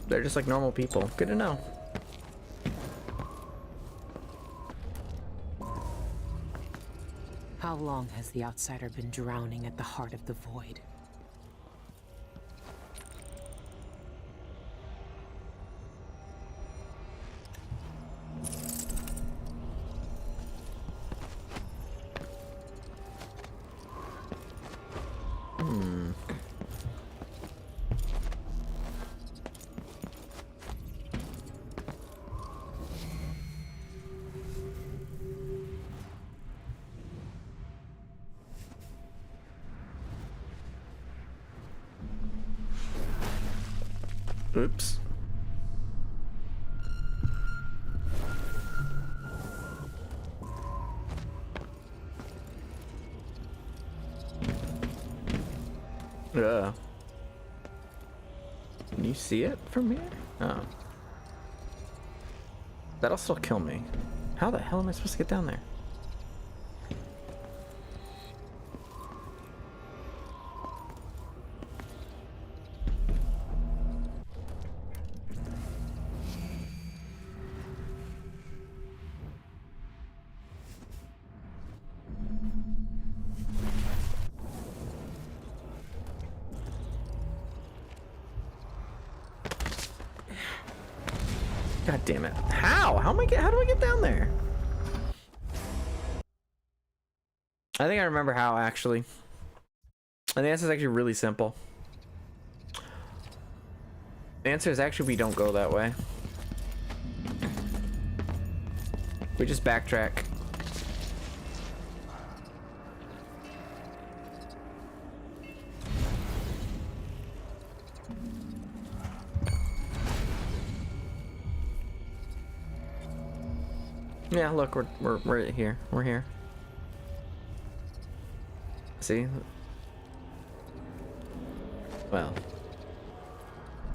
Speaker 1: They're just like normal people. Good to know.
Speaker 2: How long has the outsider been drowning at the heart of the void?
Speaker 1: Oops. Can you see it from here? Oh. That'll still kill me. How the hell am I supposed to get down there? God damn it. How? How do I get down there? I think I remember how, actually. I think this is actually really simple. The answer is actually we don't go that way. We just backtrack. Yeah, look, we're here. We're here. See? Well.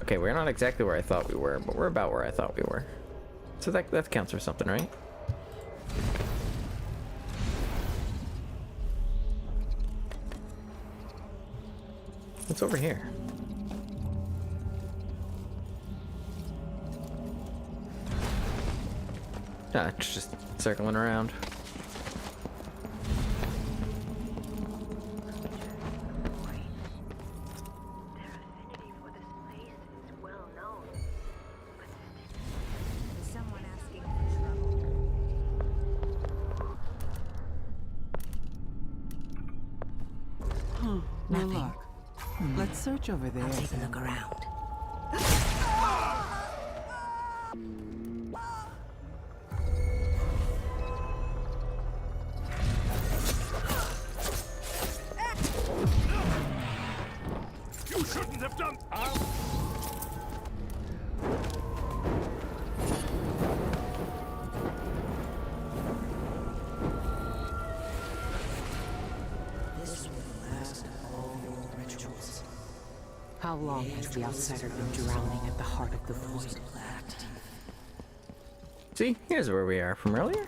Speaker 1: Okay, we're not exactly where I thought we were, but we're about where I thought we were. So that counts for something, right? What's over here? It's just circling around.
Speaker 16: Is someone asking for trouble?
Speaker 11: Huh, no
Speaker 16: Nothing.
Speaker 11: luck. Let's search over there.
Speaker 16: I'll take a look around.
Speaker 21: You shouldn't have done.
Speaker 13: This will last all your rituals.
Speaker 2: How long has the outsider been drowning at the heart of the void?
Speaker 1: See, here's where we are from earlier.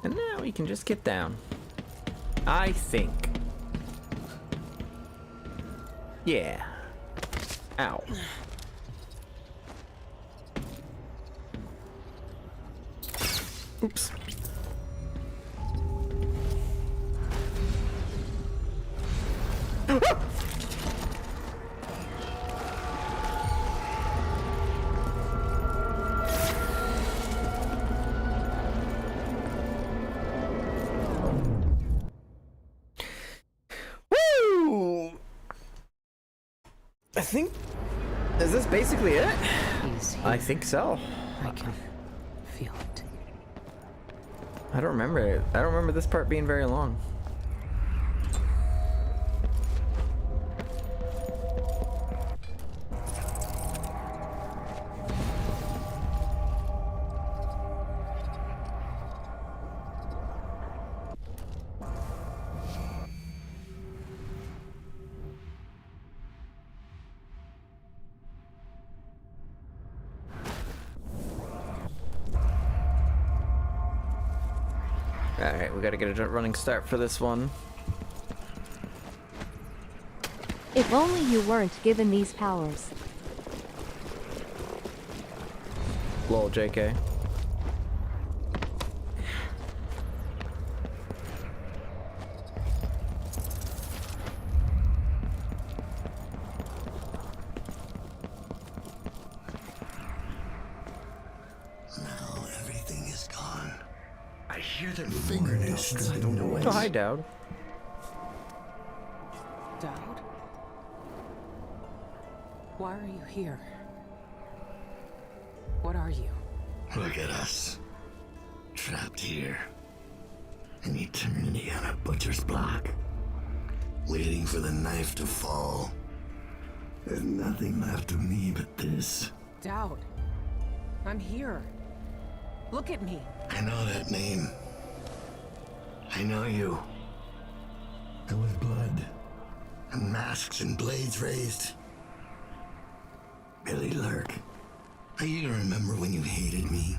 Speaker 1: And now we can just get down. I think. Yeah. Ow. Oops. Woo! I think. Is this basically it? I think so.
Speaker 2: I can feel it.
Speaker 1: I don't remember it. I don't remember this part being very long. Alright, we gotta get a running start for this one.
Speaker 3: If only you weren't given these powers.
Speaker 1: Lol, JK.
Speaker 13: Now everything is gone. I hear their fingernails sliding away.
Speaker 1: Oh, hi, Dowd.
Speaker 2: Dowd? Why are you here? What are you?
Speaker 13: Look at us. Trapped here. An eternity on a butcher's block. Waiting for the knife to fall. There's nothing left of me but this.
Speaker 2: Dowd. I'm here. Look at me.
Speaker 13: I know that name. I know you. There was blood. And masks and blades raised. Billy Lurk. I even remember when you hated me.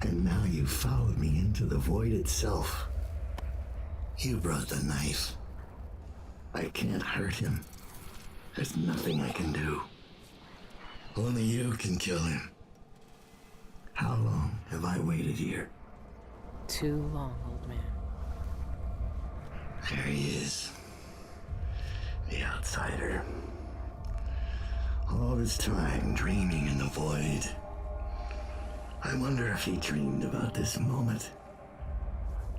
Speaker 13: And now you followed me into the void itself. You brought the knife. I can't hurt him. There's nothing I can do. Only you can kill him. How long have I waited here?
Speaker 2: Too long, old man.
Speaker 13: There he is. The outsider. All this time dreaming in the void. I wonder if he dreamed about this moment.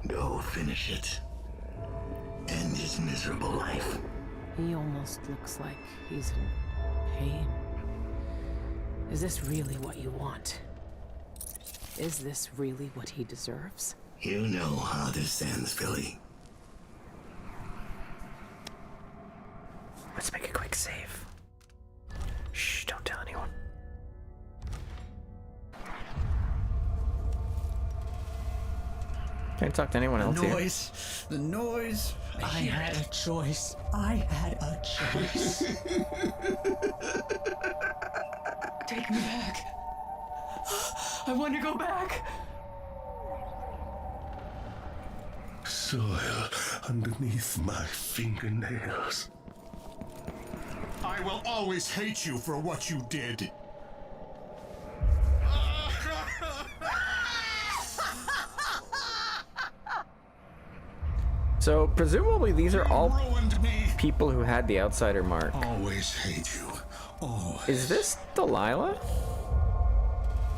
Speaker 13: Go finish it. End his miserable life.
Speaker 2: He almost looks like he's in pain. Is this really what you want? Is this really what he deserves?
Speaker 13: You know how this ends, Billy.
Speaker 1: Let's make a quick save. Shh, don't tell anyone. Can't talk to anyone else here.
Speaker 5: The noise. I had a choice. I had a choice. Take me back. I want to go back.
Speaker 8: Soil underneath my fingernails. I will always hate you for what you did.
Speaker 1: So presumably these are all
Speaker 8: Ruined me.
Speaker 1: people who had the outsider mark.
Speaker 8: Always hate you. Always.
Speaker 1: Is this Delilah?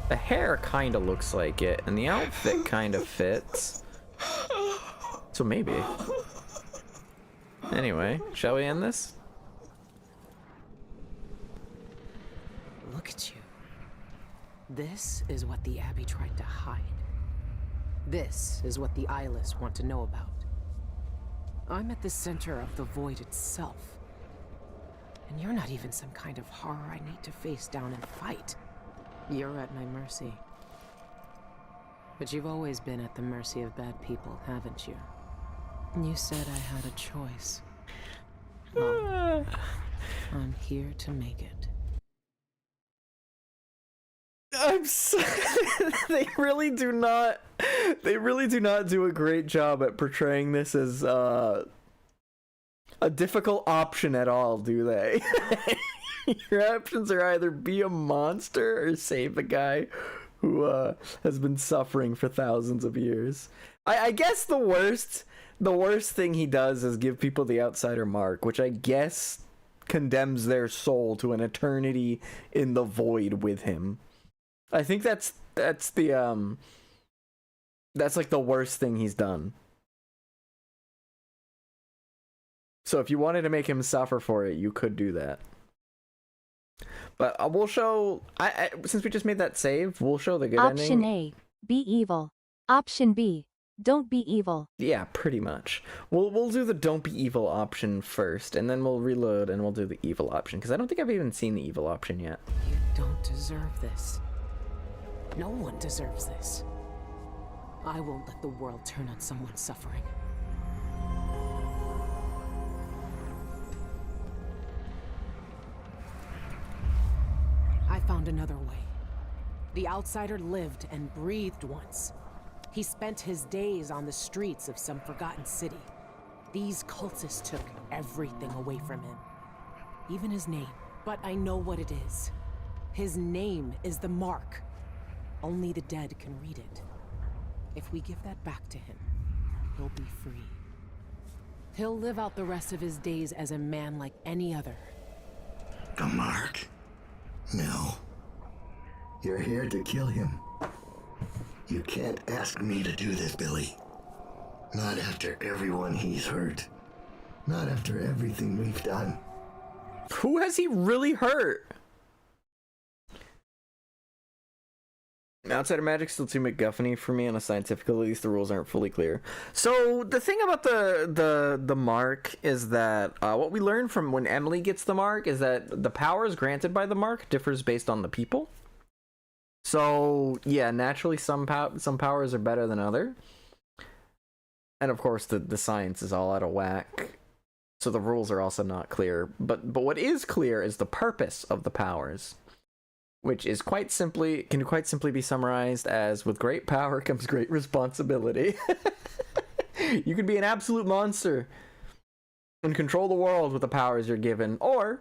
Speaker 1: The hair kind of looks like it, and the outfit kind of fits. So maybe. Anyway, shall we end this?
Speaker 2: Look at you. This is what the Abbey tried to hide. This is what the eyeless want to know about. I'm at the center of the void itself. And you're not even some kind of horror I need to face down and fight. You're at my mercy. But you've always been at the mercy of bad people, haven't you? You said I had a choice. Well, I'm here to make it.
Speaker 1: I'm so they really do not do a great job at portraying this as a difficult option at all, do they? Your options are either be a monster or save the guy who has been suffering for thousands of years. I guess the worst thing he does is give people the outsider mark, which I guess condemns their soul to an eternity in the void with him. I think that's like the worst thing he's done. So if you wanted to make him suffer for it, you could do that. But we'll show. Since we just made that save, we'll show the good ending.
Speaker 3: Option A, be evil. Option B, don't be evil.
Speaker 1: Yeah, pretty much. We'll do the don't be evil option first, and then we'll reload and we'll do the evil option, because I don't think I've even seen the evil option yet.
Speaker 2: You don't deserve this. No one deserves this. I won't let the world turn on someone suffering. I found another way. The outsider lived and breathed once. He spent his days on the streets of some forgotten city. These cultists took everything away from him. Even his name. But I know what it is. His name is the Mark. Only the dead can read it. If we give that back to him, he'll be free. He'll live out the rest of his days as a man like any other.
Speaker 6: The Mark? No. You're here to kill him. You can't ask me to do this, Billy. Not after everyone he's hurt. Not after everything we've done.
Speaker 1: Who has he really hurt? Outsider magic's still too MacGuffin-y for me on a scientific, at least the rules aren't fully clear. So the thing about the mark is that what we learned from when Emily gets the mark is that the powers granted by the mark differs based on the people. So yeah, naturally some powers are better than other, and of course the science is all out of whack. So the rules are also not clear. But what is clear is the purpose of the powers, which is can quite simply be summarized as, with great power comes great responsibility. You can be an absolute monster and control the world with the powers you're given, or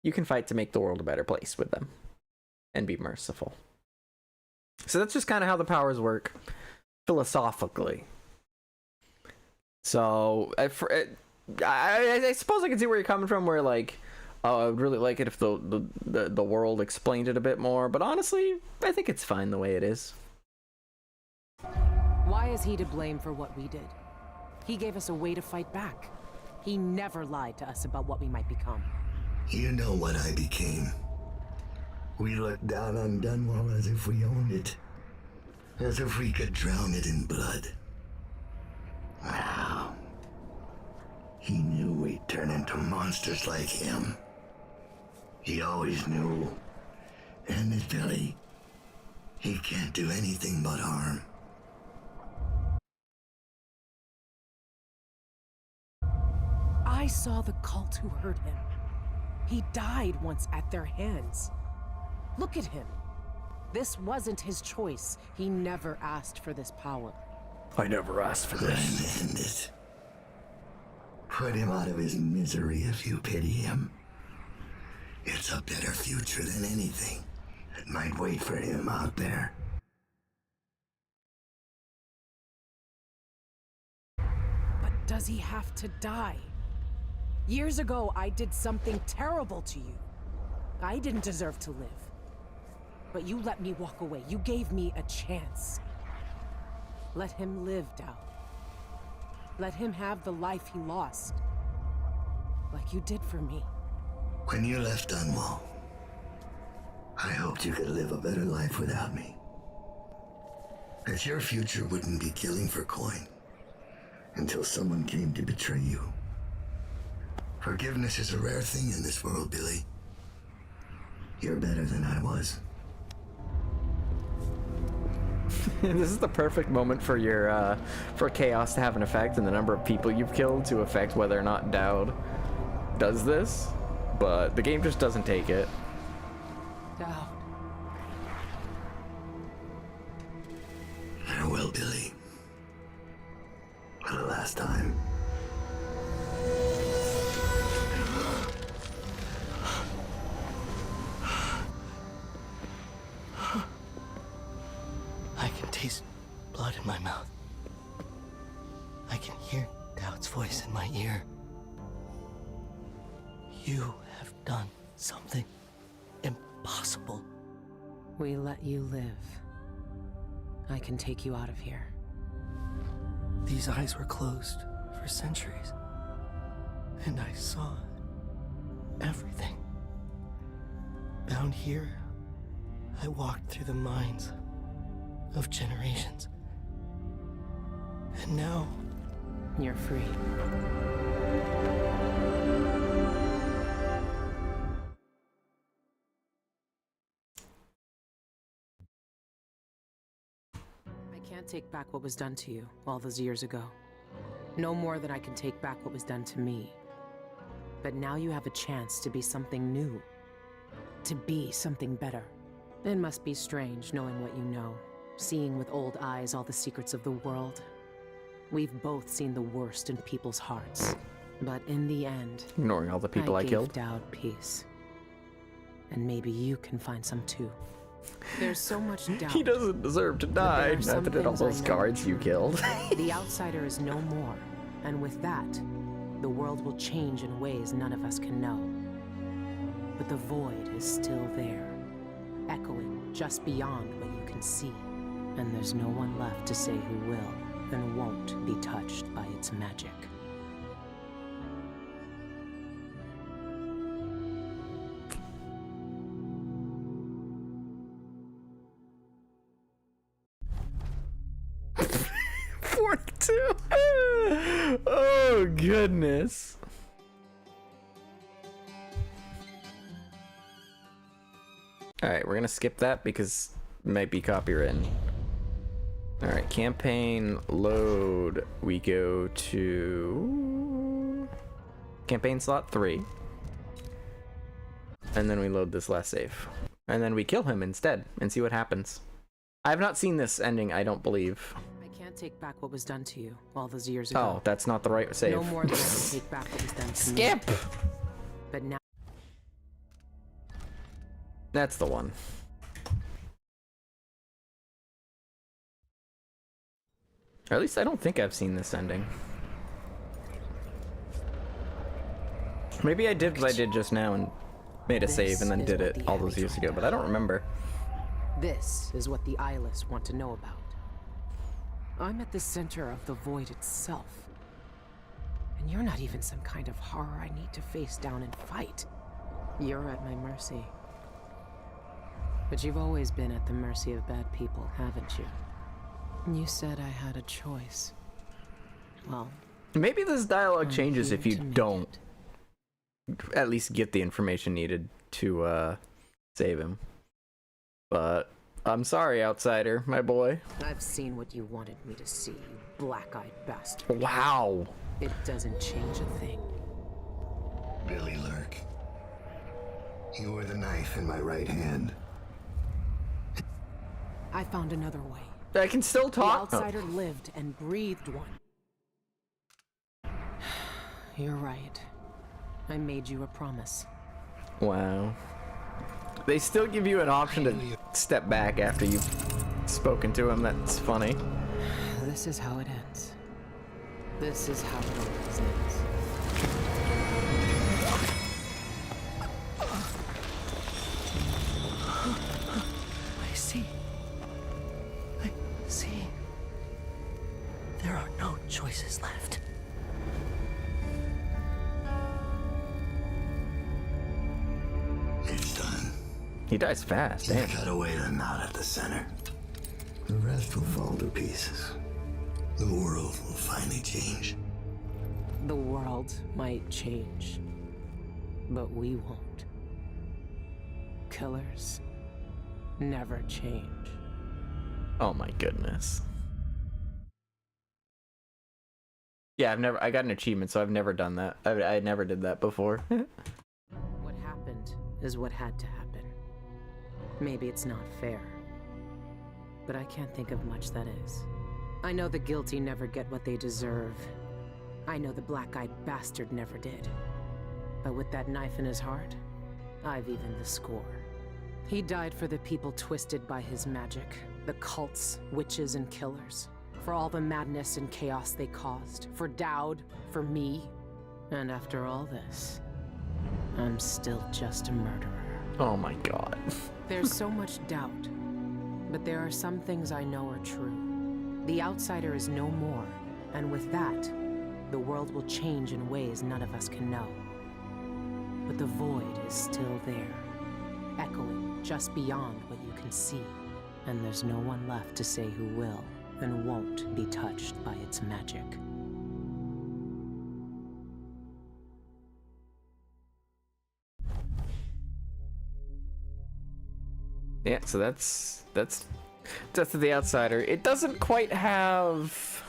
Speaker 1: you can fight to make the world a better place with them and be merciful. So that's just kind of how the powers work philosophically. So I suppose I can see where you're coming from, where like, oh, I would really like it if the world explained it a bit more, but honestly, I think it's fine the way it is.
Speaker 2: Why is he to blame for what we did? He gave us a way to fight back. He never lied to us about what we might become.
Speaker 6: You know what I became. We looked down on Dunwall as if we owned it. As if we could drown it in blood. Wow. He knew we'd turn into monsters like him. He always knew. And this Billy, he can't do anything but harm.
Speaker 2: I saw the cult who hurt him. He died once at their hands. Look at him. This wasn't his choice. He never asked for this power.
Speaker 1: I never asked for this.
Speaker 6: End it. Put him out of his misery if you pity him. It's a better future than anything that might wait for him out there.
Speaker 2: But Does he have to die? Years ago, I did something terrible to you. I didn't deserve to live. But you let me walk away. You gave me a chance. Let him live, Dao. Let him have the life he lost. Like you did for me.
Speaker 13: When you left Dunwall, I hoped you could live a better life without me. That your future wouldn't be killing for coin until someone came to betray you. Forgiveness is a rare thing in this world, Billy. You're better than I was.
Speaker 1: This is the perfect moment for your for chaos to have an effect and the number of people you've killed to affect whether or not Dowd does this, but the game just doesn't take it.
Speaker 2: Dowd.
Speaker 13: Farewell, Billy. For the last time. I can taste blood in my mouth. I can hear Dowd's voice in my ear. You have done something impossible.
Speaker 2: We let you live. I can take you out of here.
Speaker 13: These eyes were closed for centuries, and I saw everything. Bound here, I walked through the minds of generations. And now...
Speaker 2: You're free. I can't take back what was done to you all those years ago. No more than I can take back what was done to me. But now you have a chance to be something new. To be something better. It must be strange knowing what you know. Seeing with old eyes all the secrets of the world. We've both seen the worst in people's hearts. But in the end,
Speaker 1: Ignoring all the people I killed.
Speaker 2: gave Dowd peace. And maybe you can find some too. There's so much doubt.
Speaker 1: He doesn't deserve to die. Not that all those guards you killed.
Speaker 2: The outsider is no more. And with that, the world will change in ways none of us can know. But the void is still there. Echoing just beyond what you can see. And there's no one left to say who will and won't be touched by its magic.
Speaker 1: Oh goodness. Alright, we're gonna skip that because it might be copywritten. Alright, campaign load. We go to campaign slot 3. And then we load this last save. And then we kill him instead and see what happens. I have not seen this ending, I don't believe.
Speaker 2: I can't take back what was done to you all those years ago.
Speaker 1: Oh, that's not the right save.
Speaker 2: No more than I can take back what was done to
Speaker 1: Skip!
Speaker 2: me. But now...
Speaker 1: That's the one. Or at least I don't think I've seen this ending. Maybe I did what I did just now and made a save and then did it all those years ago, but I don't remember.
Speaker 2: This is what the eyeless want to know about. I'm at the center of the void itself. And you're not even some kind of horror I need to face down and fight. You're at my mercy. But you've always been at the mercy of bad people, haven't you? You said I had a choice. Well,
Speaker 1: maybe this dialogue changes if you don't at least get the information needed to save him. But I'm sorry, outsider, my boy.
Speaker 2: I've seen what you wanted me to see, you black-eyed bastard.
Speaker 1: Wow.
Speaker 2: It doesn't change a thing.
Speaker 13: Billy Lurk, you were the knife in my right hand.
Speaker 2: I found another way.
Speaker 1: I can still talk.
Speaker 2: The outsider lived and breathed one. You're right. I made you a promise.
Speaker 1: Wow. They still give you an option to step back after you've spoken to him. That's funny.
Speaker 2: This is how it ends. This is how it always ends.
Speaker 13: I see. I see. There are no choices left.
Speaker 8: It's done.
Speaker 1: He dies fast,
Speaker 8: You
Speaker 1: damn.
Speaker 8: cut away the knot at the center. The rest will fall to pieces. The world will finally change.
Speaker 2: The world might change, but we won't. Killers never change.
Speaker 1: Oh my goodness. Yeah, I got an achievement, so I've never done that. I never did that before.
Speaker 2: What happened is what had to happen. Maybe it's not fair, but I can't think of much that is. I know the guilty never get what they deserve. I know the black-eyed bastard never did. But with that knife in his heart, I've evened the score. He died for the people twisted by his magic, the cults, witches, and killers. For all the madness and chaos they caused. For Dowd, for me. And after all this, I'm still just a murderer.
Speaker 1: Oh my god.
Speaker 2: There's so much doubt, but there are some things I know are true. The outsider is no more, and with that, the world will change in ways none of us can know. But the void is still there, echoing just beyond what you can see. And there's no one left to say who will and won't be touched by its magic.
Speaker 1: Yeah, so that's Death of the Outsider. It doesn't quite have...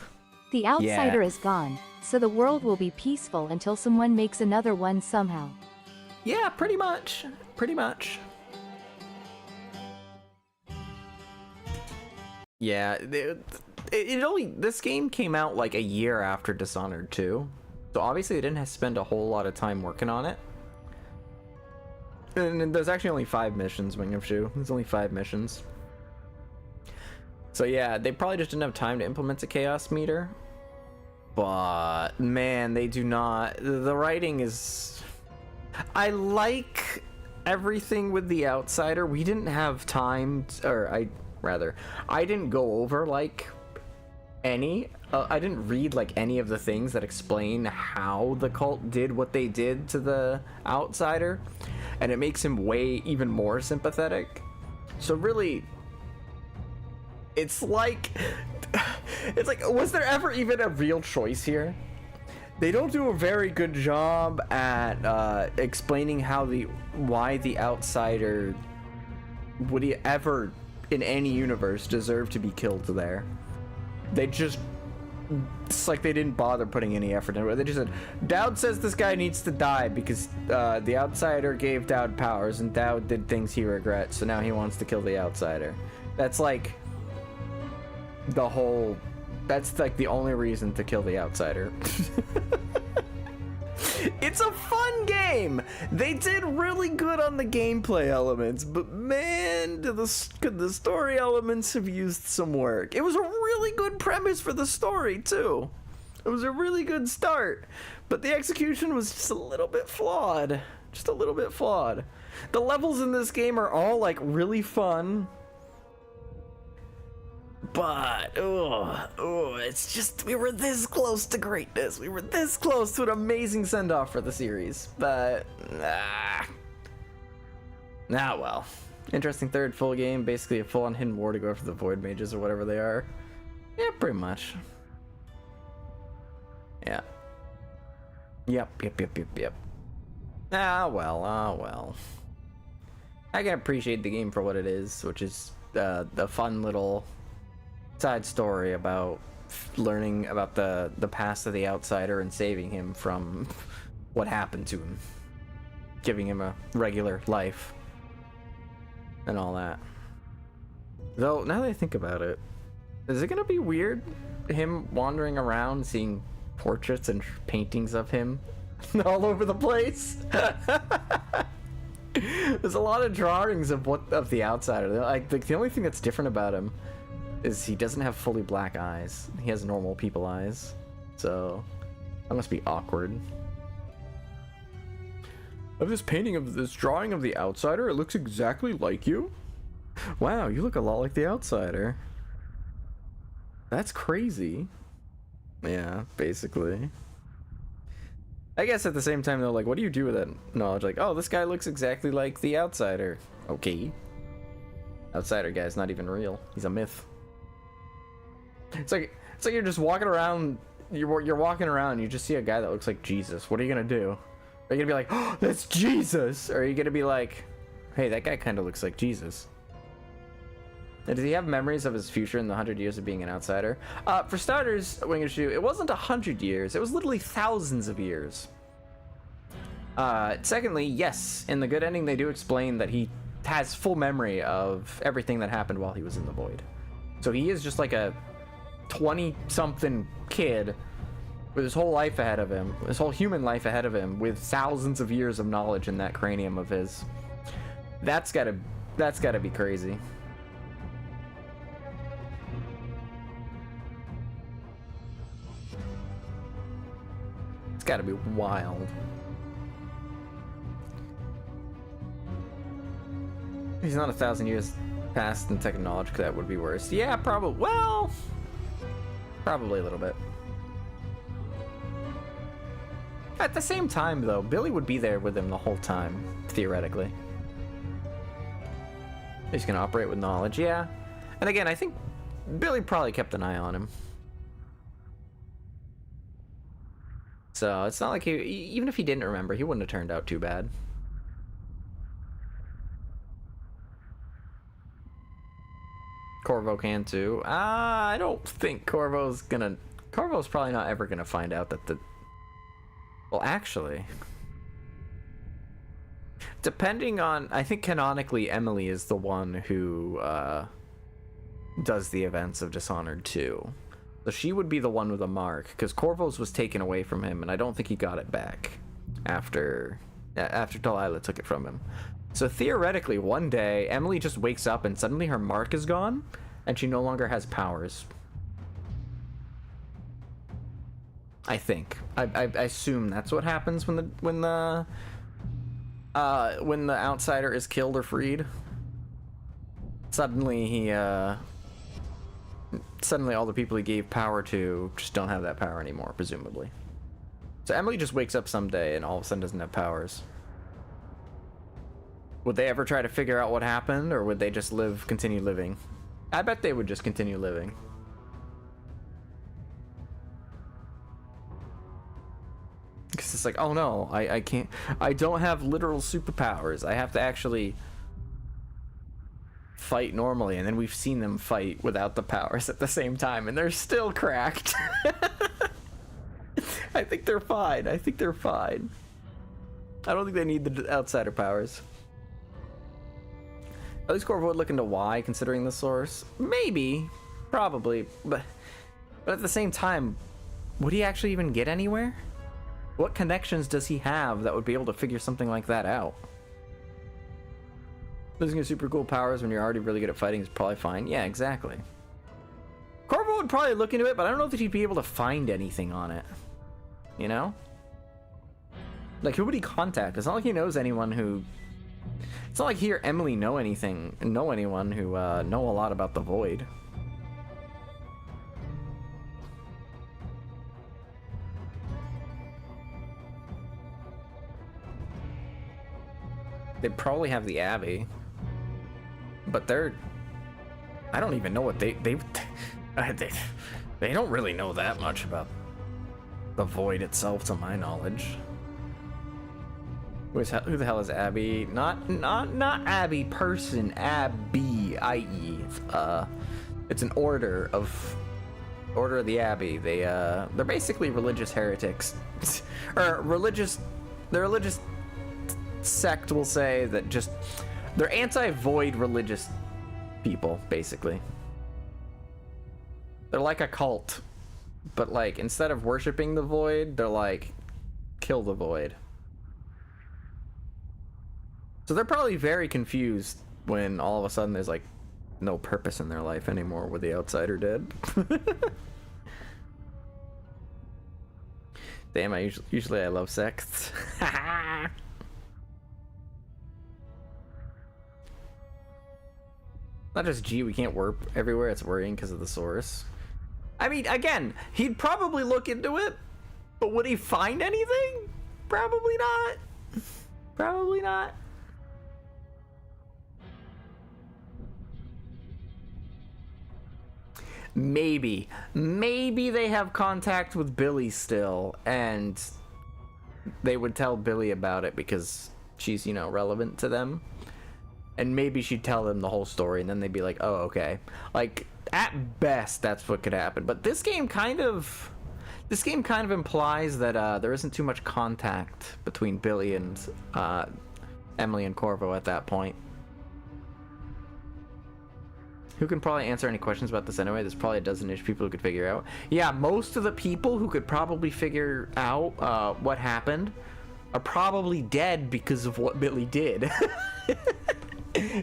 Speaker 3: The outsider is gone, so the world will be peaceful until someone makes another one somehow.
Speaker 1: Yeah, pretty much. Pretty much. Yeah, this game came out like a year after Dishonored 2. So obviously they didn't have to spend a whole lot of time working on it. And there's actually only 5 missions, Wing of Shu. There's only 5 missions. So yeah, they probably just didn't have time to implement a chaos meter. But man, they do not. The writing is... I like everything with the Outsider. We didn't have time, I didn't go over like any. I didn't read like any of the things that explain how the cult did what they did to the Outsider, and it makes him way even more sympathetic. So really, it's like, was there ever even a real choice here? They don't do a very good job at explaining why the Outsider would he ever in any universe deserve to be killed there. It's like they didn't bother putting any effort into it. They just said, Dowd says this guy needs to die because the Outsider gave Dowd powers and Dowd did things he regrets, so now he wants to kill the Outsider. That's like that's like the only reason to kill the Outsider. It's a fun game. They did really good on the gameplay elements, but man, could the story elements have used some work. It was a really good premise for the story too. It was a really good start, but the execution was just a little bit flawed. Just a little bit flawed. The levels in this game are all like really fun. But, it's just, we were this close to greatness. We were this close to an amazing send-off for the series. But, well. Interesting third full game. Basically a full-on hidden war to go after the Void Mages or whatever they are. Yeah, pretty much. Yeah. Yep. Ah, well. I can appreciate the game for what it is, which is the fun little side story about learning about the past of the Outsider and saving him from what happened to him, giving him a regular life and all that. Though now that I think about it, is it gonna be weird him wandering around seeing portraits and paintings of him all over the place? There's a lot of drawings of the Outsider. Like the only thing that's different about him is he doesn't have fully black eyes. He has normal people eyes. So that must be awkward. Of this painting of this drawing of the outsider, it looks exactly like you. Wow, you look a lot like the outsider. That's crazy. Yeah, basically. I guess at the same time though, like, what do you do with that knowledge? Like, oh, this guy looks exactly like the outsider. Okay. Outsider guy's not even real. He's a myth. It's like you're just walking around. You're walking around. You just see a guy that looks like Jesus. What are you gonna do? Are you gonna be like, oh, that's Jesus? Or are you gonna be like, hey, that guy kind of looks like Jesus? And does he have memories of his future in the 100 years of being an outsider? For starters, Wingershoe, it wasn't 100 years. It was literally thousands of years. Secondly, yes, in the good ending, they do explain that he has full memory of everything that happened while he was in the void. So he is just like a 20-something kid with his whole life ahead of him, his whole human life ahead of him, with thousands of years of knowledge in that cranium of his. That's gotta be crazy. It's gotta be wild. He's not 1,000 years past in technology, that would be worse. Yeah, probably. Well, probably a little bit. At the same time, though, Billy would be there with him the whole time, theoretically. He's gonna operate with knowledge, yeah. And again, I think Billy probably kept an eye on him. So it's not like even if he didn't remember, he wouldn't have turned out too bad. Corvo can too. I don't think Corvo's probably not ever gonna find out that the... Well, actually... Depending on... I think canonically Emily is the one who does the events of Dishonored 2. So she would be the one with a mark, because Corvo's was taken away from him, and I don't think he got it back after Delilah took it from him. So theoretically, one day, Emily just wakes up and suddenly her mark is gone, and she no longer has powers. I think. I assume that's what happens when the outsider is killed or freed. Suddenly suddenly all the people he gave power to just don't have that power anymore, presumably. So Emily just wakes up someday and all of a sudden doesn't have powers. Would they ever try to figure out what happened, or would they just continue living? I bet they would just continue living. Because it's like, oh no, I can't, I don't have literal superpowers. I have to actually fight normally, and then we've seen them fight without the powers at the same time, and they're still cracked. I think they're fine. I think they're fine. I don't think they need the outsider powers. At least Corvo would look into why, considering the source. Maybe. Probably. But at the same time, would he actually even get anywhere? What connections does he have that would be able to figure something like that out? Losing your super cool powers when you're already really good at fighting is probably fine. Yeah, exactly. Corvo would probably look into it, but I don't know if he'd be able to find anything on it. You know? Like, who would he contact? It's not like he knows anyone who... It's not like he or Emily know anyone who know a lot about the Void. They probably have the Abbey, but I don't even know what they don't really know that much about the Void itself, to my knowledge. Who the hell is Abby? Not Abby person, Abby, i.e. It's an order of the Abbey. They're basically religious heretics. Or religious sect will say that they're anti-Void religious people, basically. They're like a cult, but like instead of worshiping the Void, they're like, kill the Void. So they're probably very confused when all of a sudden there's like no purpose in their life anymore, where the outsider did. Damn, usually I love sex. Not just G, we can't warp everywhere, it's worrying because of the source. I mean, again, he'd probably look into it, but would he find anything? Probably not. Probably not. Maybe they have contact with Billy still, and they would tell Billy about it because she's, you know, relevant to them. And maybe she'd tell them the whole story, and then they'd be like, oh, okay. Like, at best, that's what could happen. But this game kind of implies that there isn't too much contact between Billy and Emily and Corvo at that point. Who can probably answer any questions about this anyway? There's probably a dozen-ish people who could figure out. Yeah, most of the people who could probably figure out what happened are probably dead because of what Billy did.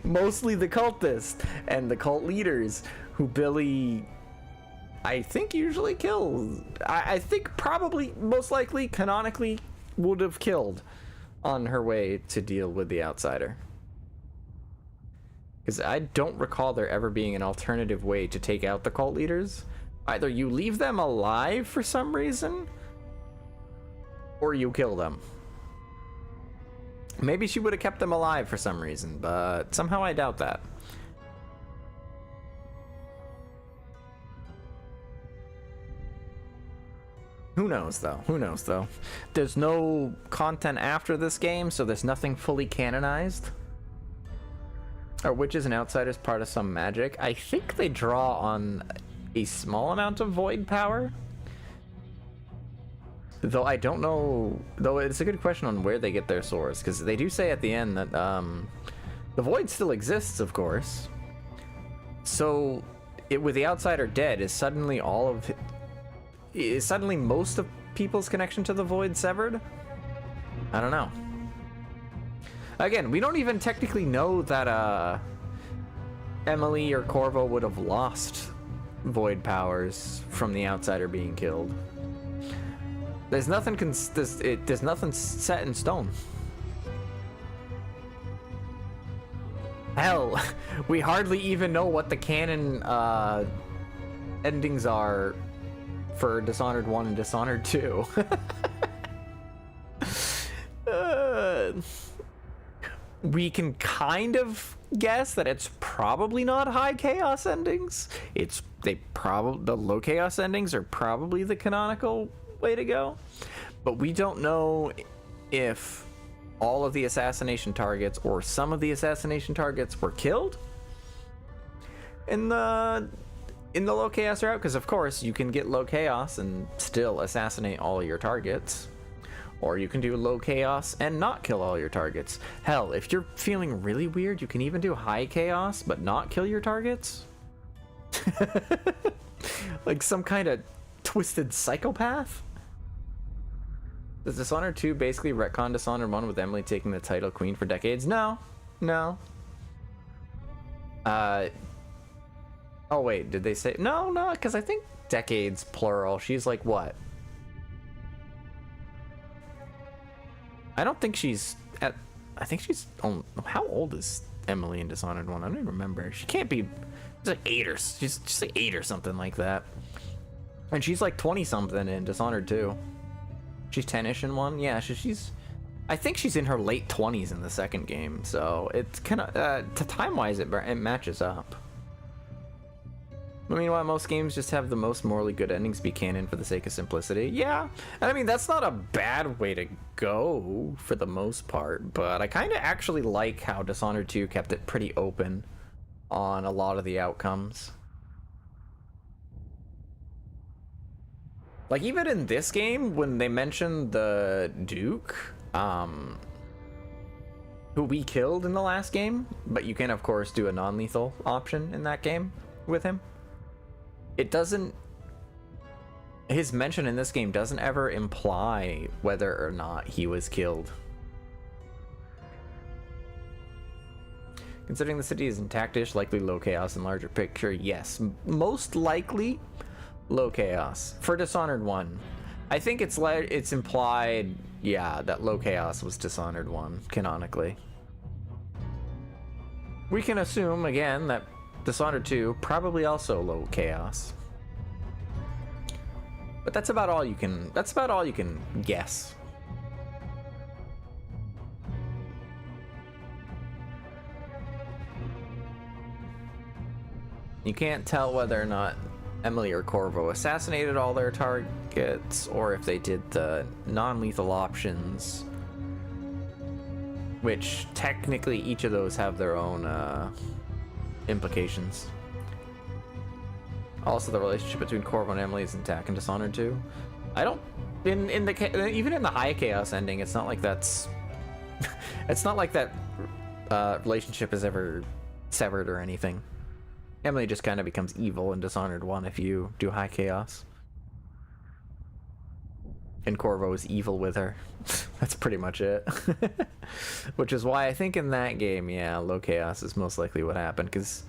Speaker 1: Mostly the cultists and the cult leaders who Billy, I think, usually kills. I think probably, most likely, canonically, would have killed on her way to deal with the outsider. Because I don't recall there ever being an alternative way to take out the cult leaders. Either you leave them alive for some reason, or you kill them. Maybe she would have kept them alive for some reason, but somehow I doubt that. Who knows, though? Who knows, though? There's no content after this game, so there's nothing fully canonized. Are witches and outsiders part of some magic? I think they draw on a small amount of void power. Though I don't know, though it's a good question on where they get their source, because they do say at the end that the void still exists, of course. So, with the outsider dead, is suddenly most of people's connection to the void severed? I don't know. Again, we don't even technically know that Emily or Corvo would have lost void powers from the outsider being killed. There's nothing there's nothing set in stone. Hell, we hardly even know what the canon endings are for Dishonored 1 and Dishonored 2. We can kind of guess that it's probably not high chaos endings. The low chaos endings are probably the canonical way to go, but we don't know if all of the assassination targets or some of the assassination targets were killed in the low chaos route, because of course you can get low chaos and still assassinate all your targets, or you can do low chaos and not kill all your targets. Hell, if you're feeling really weird, you can even do high chaos but not kill your targets. Like some kind of twisted psychopath. Does Dishonored 2 basically retcon Dishonored 1 with Emily taking the title queen for decades? No. Oh wait, did they say no, because I think decades plural. She's like what? I don't think she's at. I think she's. How old is Emily in Dishonored 1? I don't even remember. She can't be. She's like 8 or she's like 8 or something like that. And she's like 20 something in Dishonored 2. She's 10ish in 1. Yeah, she's. I think she's in her late 20s in the second game. So it's kind of to time wise it matches up. I mean, while most games just have the most morally good endings be canon for the sake of simplicity, yeah. And I mean, that's not a bad way to go for the most part, but I kind of actually like how Dishonored 2 kept it pretty open on a lot of the outcomes. Like, even in this game, when they mentioned the Duke, who we killed in the last game, but you can, of course, do a non-lethal option in that game with him. It doesn't. His mention in this game doesn't ever imply whether or not he was killed. Considering the city is intact-ish, likely low chaos in larger picture, yes. Most likely low chaos for Dishonored 1. I think it's implied, yeah, that Low Chaos was Dishonored 1, canonically. We can assume, again, that Dishonored 2, probably also Low Chaos. But that's about all you can guess. You can't tell whether or not Emily or Corvo assassinated all their targets, or if they did the non-lethal options, which technically each of those have their own implications. Also, the relationship between Corvo and Emily is intact in Dishonored 2. I don't, even in the High Chaos ending, it's not like that's, it's not like that relationship is ever severed or anything. Emily just kind of becomes evil in Dishonored 1 if you do High Chaos. And Corvo is evil with her. That's pretty much it. Which is why I think in that game, yeah, Low Chaos is most likely what happened, because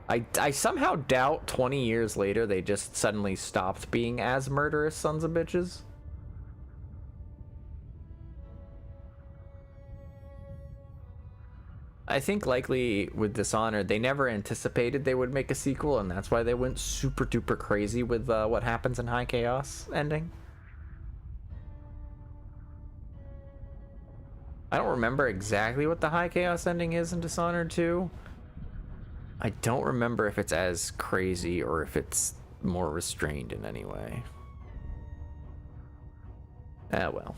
Speaker 1: I somehow doubt 20 years later they just suddenly stopped being as murderous sons of bitches. I think likely with Dishonored, they never anticipated they would make a sequel, and that's why they went super duper crazy with what happens in High Chaos ending. I don't remember exactly what the High Chaos ending is in Dishonored 2. I don't remember if it's as crazy or if it's more restrained in any way. Ah, well.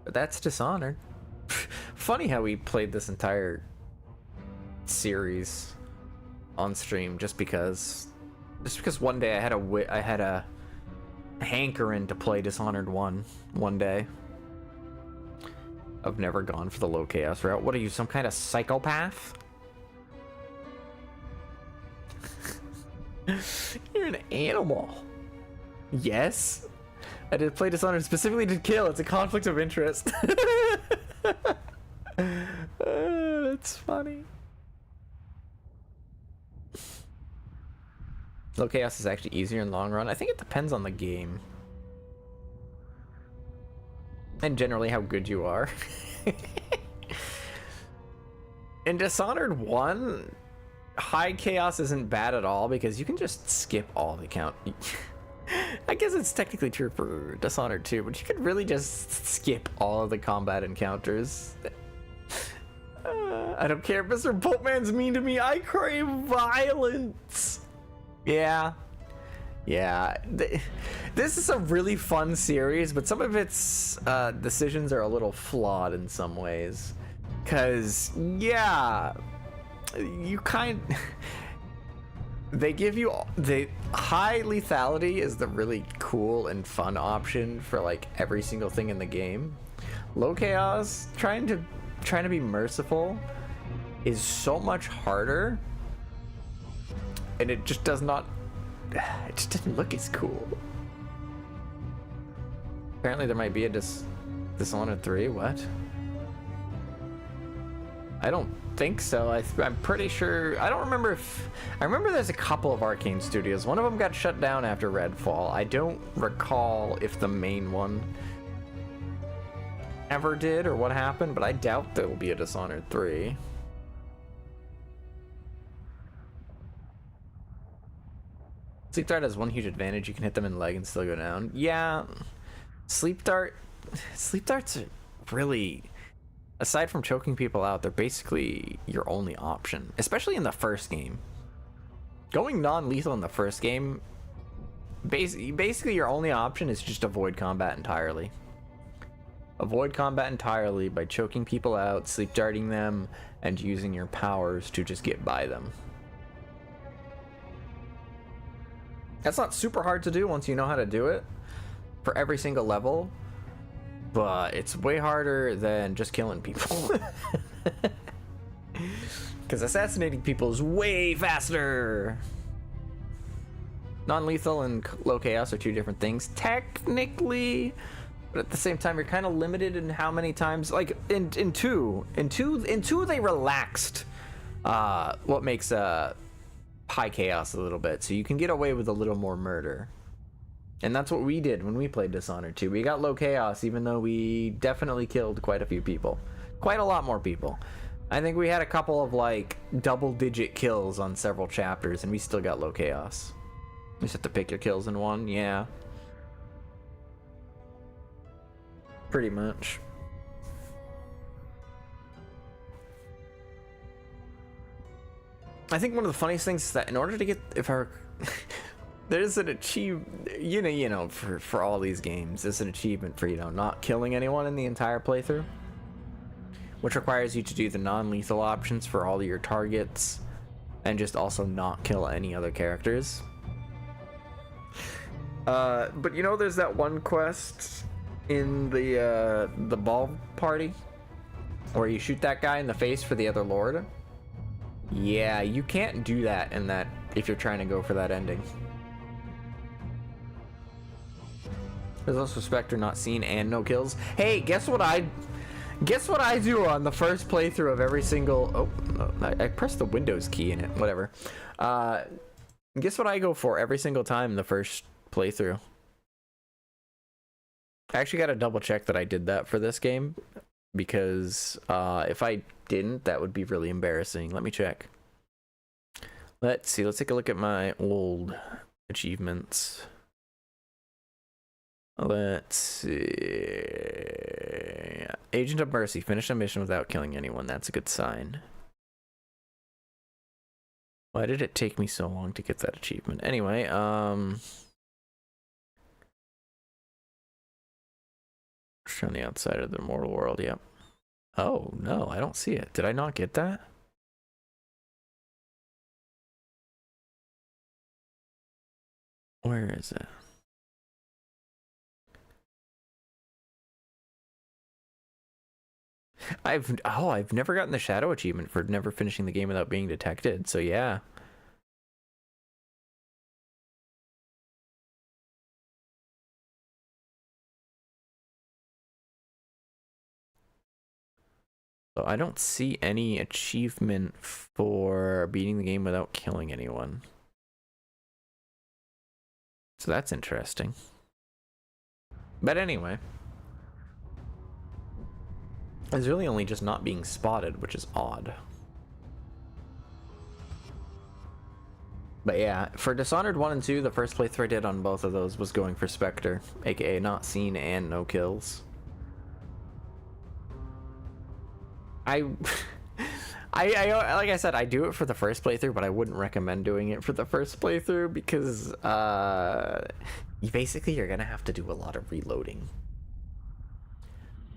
Speaker 1: But that's Dishonored. Funny how we played this entire series on stream just because one day I had a hankering to play Dishonored 1 one day. I've never gone for the Low Chaos route. What are you, some kind of psychopath? You're an animal. Yes. I did play Dishonored specifically to kill. It's a conflict of interest. That's funny. Low Chaos is actually easier in the long run. I think it depends on the game. And generally how good you are. In Dishonored 1, High Chaos isn't bad at all because you can just skip all the count. I guess it's technically true for Dishonored 2, but you could really just skip all of the combat encounters. I don't care if Mr. Boltman's mean to me, I crave violence! Yeah. Yeah. This is a really fun series, but some of its decisions are a little flawed in some ways. Cause, yeah, you they give you the high lethality is the really cool and fun option for like every single thing in the game. Low Chaos, trying to be merciful is so much harder, and it just doesn't look as cool. Apparently there might be a Dishonored 3. What? I don't think so. I'm pretty sure. I don't remember if. I remember there's a couple of Arcane studios. One of them got shut down after Redfall. I don't recall if the main one ever did or what happened, but I doubt there will be a Dishonored 3. Sleep Dart has one huge advantage. You can hit them in the leg and still go down. Yeah. Sleep Dart's really, aside from choking people out, they're basically your only option, especially in the first game. Going non-lethal in the first game, basically your only option is just avoid combat entirely. Avoid combat entirely by choking people out, sleep darting them, and using your powers to just get by them. That's not super hard to do once you know how to do it for every single level, but it's way harder than just killing people. Because assassinating people is way faster. Non-lethal and Low Chaos are two different things. Technically, but at the same time you're kind of limited in how many times, like in two they relaxed what makes high chaos a little bit, so you can get away with a little more murder. And that's what we did when we played Dishonored 2. We got low chaos, even though we definitely killed quite a few people. Quite a lot more people. I think we had a couple of, like, double-digit kills on several chapters, and we still got low chaos. You just have to pick your kills in one, yeah. Pretty much. I think one of the funniest things is that in order to get, there's an achievement, for all these games, there's an achievement for, not killing anyone in the entire playthrough, which requires you to do the non-lethal options for all of your targets, and just also not kill any other characters. But there's that one quest in the ball party, where you shoot that guy in the face for the other lord. Yeah, you can't do that if you're trying to go for that ending. There's also Spectre not seen and no kills. Hey, guess what I do on the first playthrough of every single... Oh, no, I pressed the Windows key in it. Whatever. Guess what I go for every single time in the first playthrough? I actually got to double check that I did that for this game, because if I didn't, that would be really embarrassing. Let me check. Let's see. Let's take a look at my old achievements. Let's see. Agent of Mercy. Finish a mission without killing anyone. That's a good sign. Why did it take me so long to get that achievement? Anyway, on the outside of the mortal world, yep. Oh, no, I don't see it. Did I not get that? Where is it? I've never gotten the shadow achievement for never finishing the game without being detected, so yeah. So I don't see any achievement for beating the game without killing anyone. So that's interesting. But anyway. It's really only just not being spotted, which is odd. But yeah, for Dishonored 1 and 2, the first playthrough I did on both of those was going for Spectre, aka not seen and no kills. Like I said, I do it for the first playthrough, but I wouldn't recommend doing it for the first playthrough because you're gonna have to do a lot of reloading.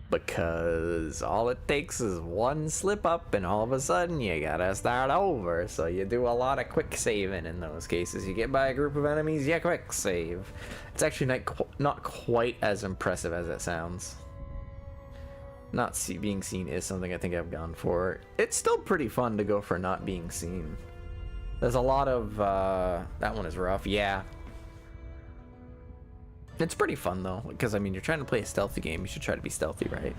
Speaker 1: Because all it takes is one slip up and all of a sudden you gotta start over. So you do a lot of quick saving in those cases. You get by a group of enemies, you quick save. It's actually not quite as impressive as it sounds. Not being seen is something I think I've gone for. It's still pretty fun to go for not being seen. There's a lot of, that one is rough, yeah. It's pretty fun though, because I mean, you're trying to play a stealthy game, you should try to be stealthy, right?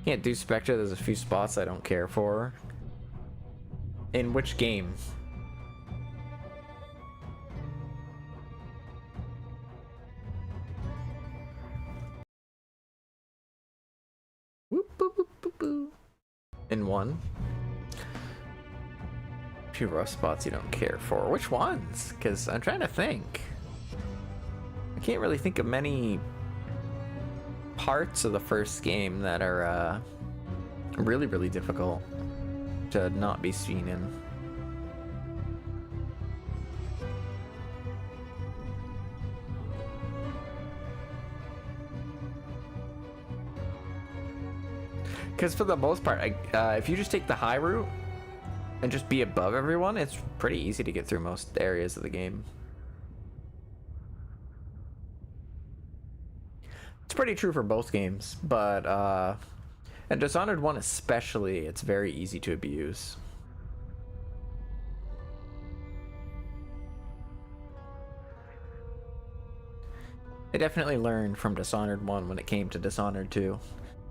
Speaker 1: Can't do Spectre, there's a few spots I don't care for. In which game? Whoop, boop, boop, boop, boop. In one. A few rough spots you don't care for. Which ones? Because I'm trying to think. I can't really think of many parts of the first game that are really, really difficult to not be seen in. Because for the most part, if you just take the high route and just be above everyone, it's pretty easy to get through most areas of the game. It's pretty true for both games, but and Dishonored 1 especially, it's very easy to abuse. They definitely learned from Dishonored 1 when it came to Dishonored 2.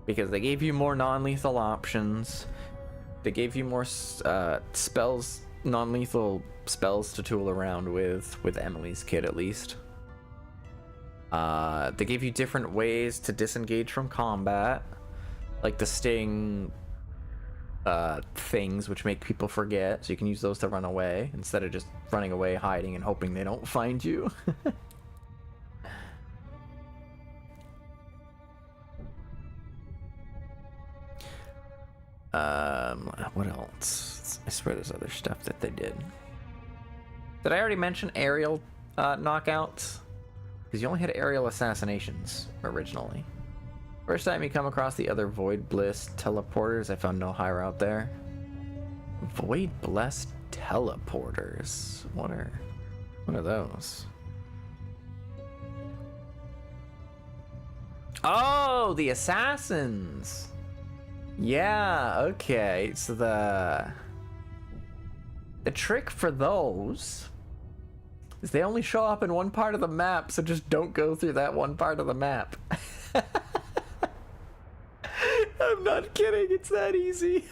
Speaker 1: Because they gave you more non-lethal options. They gave you more spells, non-lethal spells to tool around with Emily's kit at least. They gave you different ways to disengage from combat. Like the sting things, which make people forget. So you can use those to run away instead of just running away, hiding, and hoping they don't find you. What else? I swear there's other stuff that they did. Did I already mention aerial knockouts? Because you only had aerial assassinations originally. First time you come across the other Void Bliss teleporters, I found no higher out there. Void Blessed teleporters. What are those? Oh, the assassins. Yeah, okay. So the trick for those is they only show up in one part of the map, so just don't go through that one part of the map. I'm not kidding, it's that easy.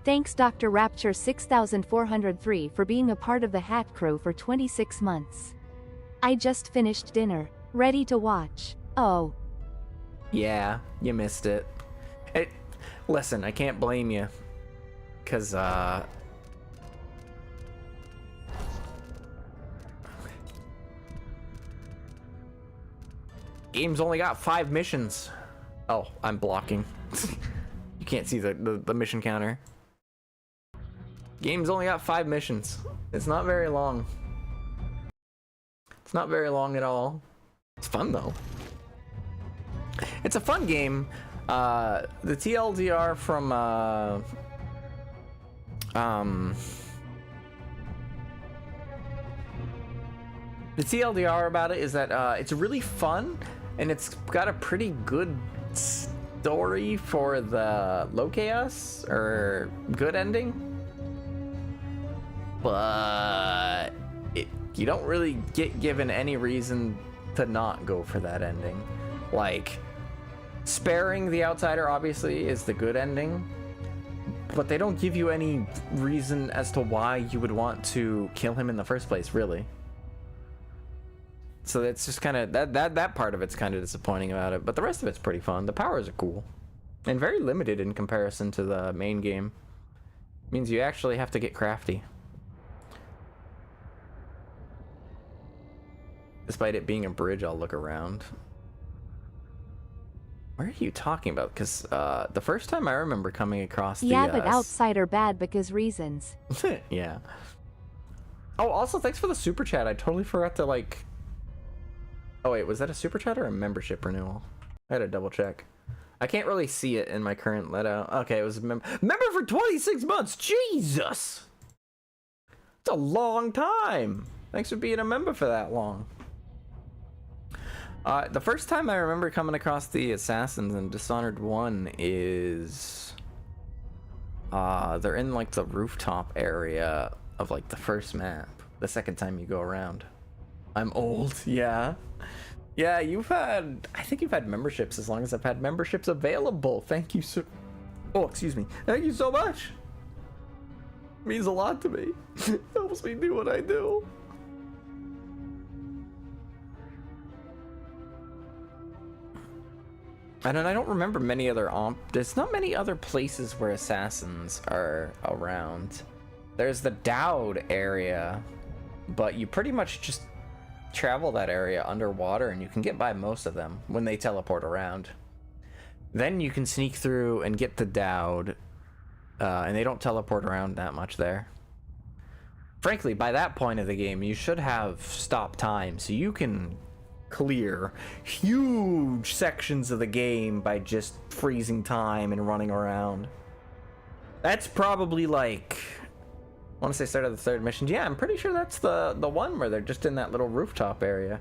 Speaker 3: Thanks Dr. Rapture 6403 for being a part of the Hat Crew for 26 months. I just finished dinner, ready to watch. Oh.
Speaker 1: Yeah, you missed it. Listen, I can't blame you. Cause game's only got 5 missions. Oh, I'm blocking. You can't see the mission counter. Game's only got 5 missions. It's not very long. It's not very long at all. It's fun though. It's a fun game. The TLDR from the TLDR about it is that it's really fun and it's got a pretty good story for the low chaos or good ending, but you don't really get given any reason to not go for that ending. Like, sparing the outsider obviously is the good ending, but they don't give you any reason as to why you would want to kill him in the first place, really. So it's just kind of that part of it's kind of disappointing about it, but the rest of it's pretty fun. The powers are cool and very limited in comparison to the main game. It means you actually have to get crafty, despite it being a bridge. I'll look around. Where are you talking about? Because the first time I remember coming across
Speaker 3: yeah, but outsider bad because reasons.
Speaker 1: Yeah. Oh, also thanks for the super chat. I totally forgot to like. Oh wait, was that a super chat or a membership renewal? I had to double check. I can't really see it in my current layout. Okay, it was a member for 26 months. Jesus, it's a long time. Thanks for being a member for that long. The first time I remember coming across the assassins in Dishonored 1 is they're in like the rooftop area of like the first map. The second time you go around. I'm old, yeah. Yeah, I think you've had memberships as long as I've had memberships available. Thank you so, oh, excuse me. Thank you so much. It means a lot to me. It helps me do what I do. And then I don't remember many other there's not many other places where assassins are around. There's the Dowd area, but you pretty much just travel that area underwater and you can get by most of them when they teleport around. Then you can sneak through and get the Dowd, and they don't teleport around that much there. Frankly, by that point of the game, you should have stop time, so you can clear huge sections of the game by just freezing time and running around. That's probably like, I want to say start of the third mission. Yeah, I'm pretty sure that's the one where they're just in that little rooftop area.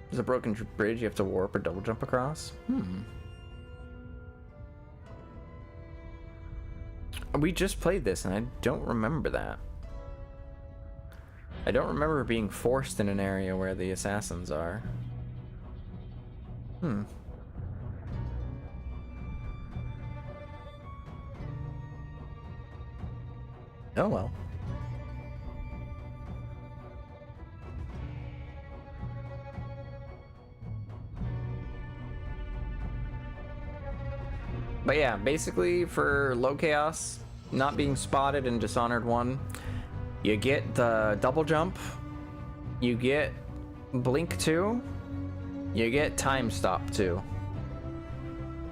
Speaker 1: There's a broken bridge you have to warp or double jump across. We just played this and I don't remember that. I don't remember being forced in an area where the assassins are. Hmm. Oh well. But yeah, basically for low chaos, not being spotted in Dishonored 1, you get the double jump, you get blink 2, you get time stop 2.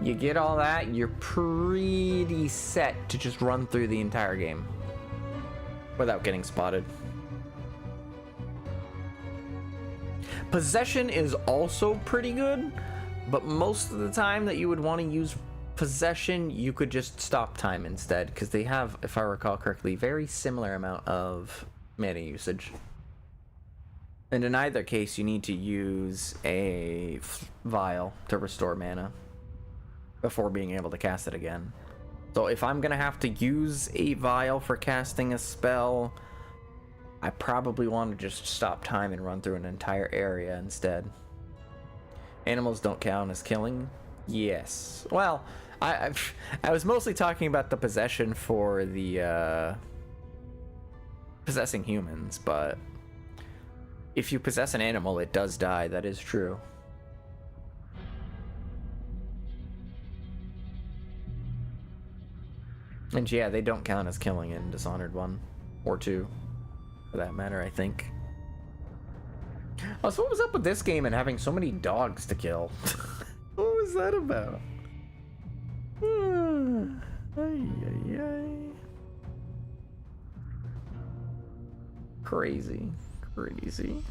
Speaker 1: You get all that, you're pretty set to just run through the entire game without getting spotted. Possession is also pretty good, but most of the time that you would want to use possession, you could just stop time instead, because they have, if I recall correctly, very similar amount of mana usage. And in either case, you need to use a vial to restore mana before being able to cast it again. So if I'm gonna have to use a vial for casting a spell, I probably want to just stop time and run through an entire area instead. Animals don't count as killing? Yes. Well, I was mostly talking about the possession for the possessing humans, but if you possess an animal, it does die. That is true. And yeah, they don't count as killing in Dishonored 1 or 2, for that matter, I think. Oh, so what was up with this game and having so many dogs to kill? What was that about? Crazy, crazy.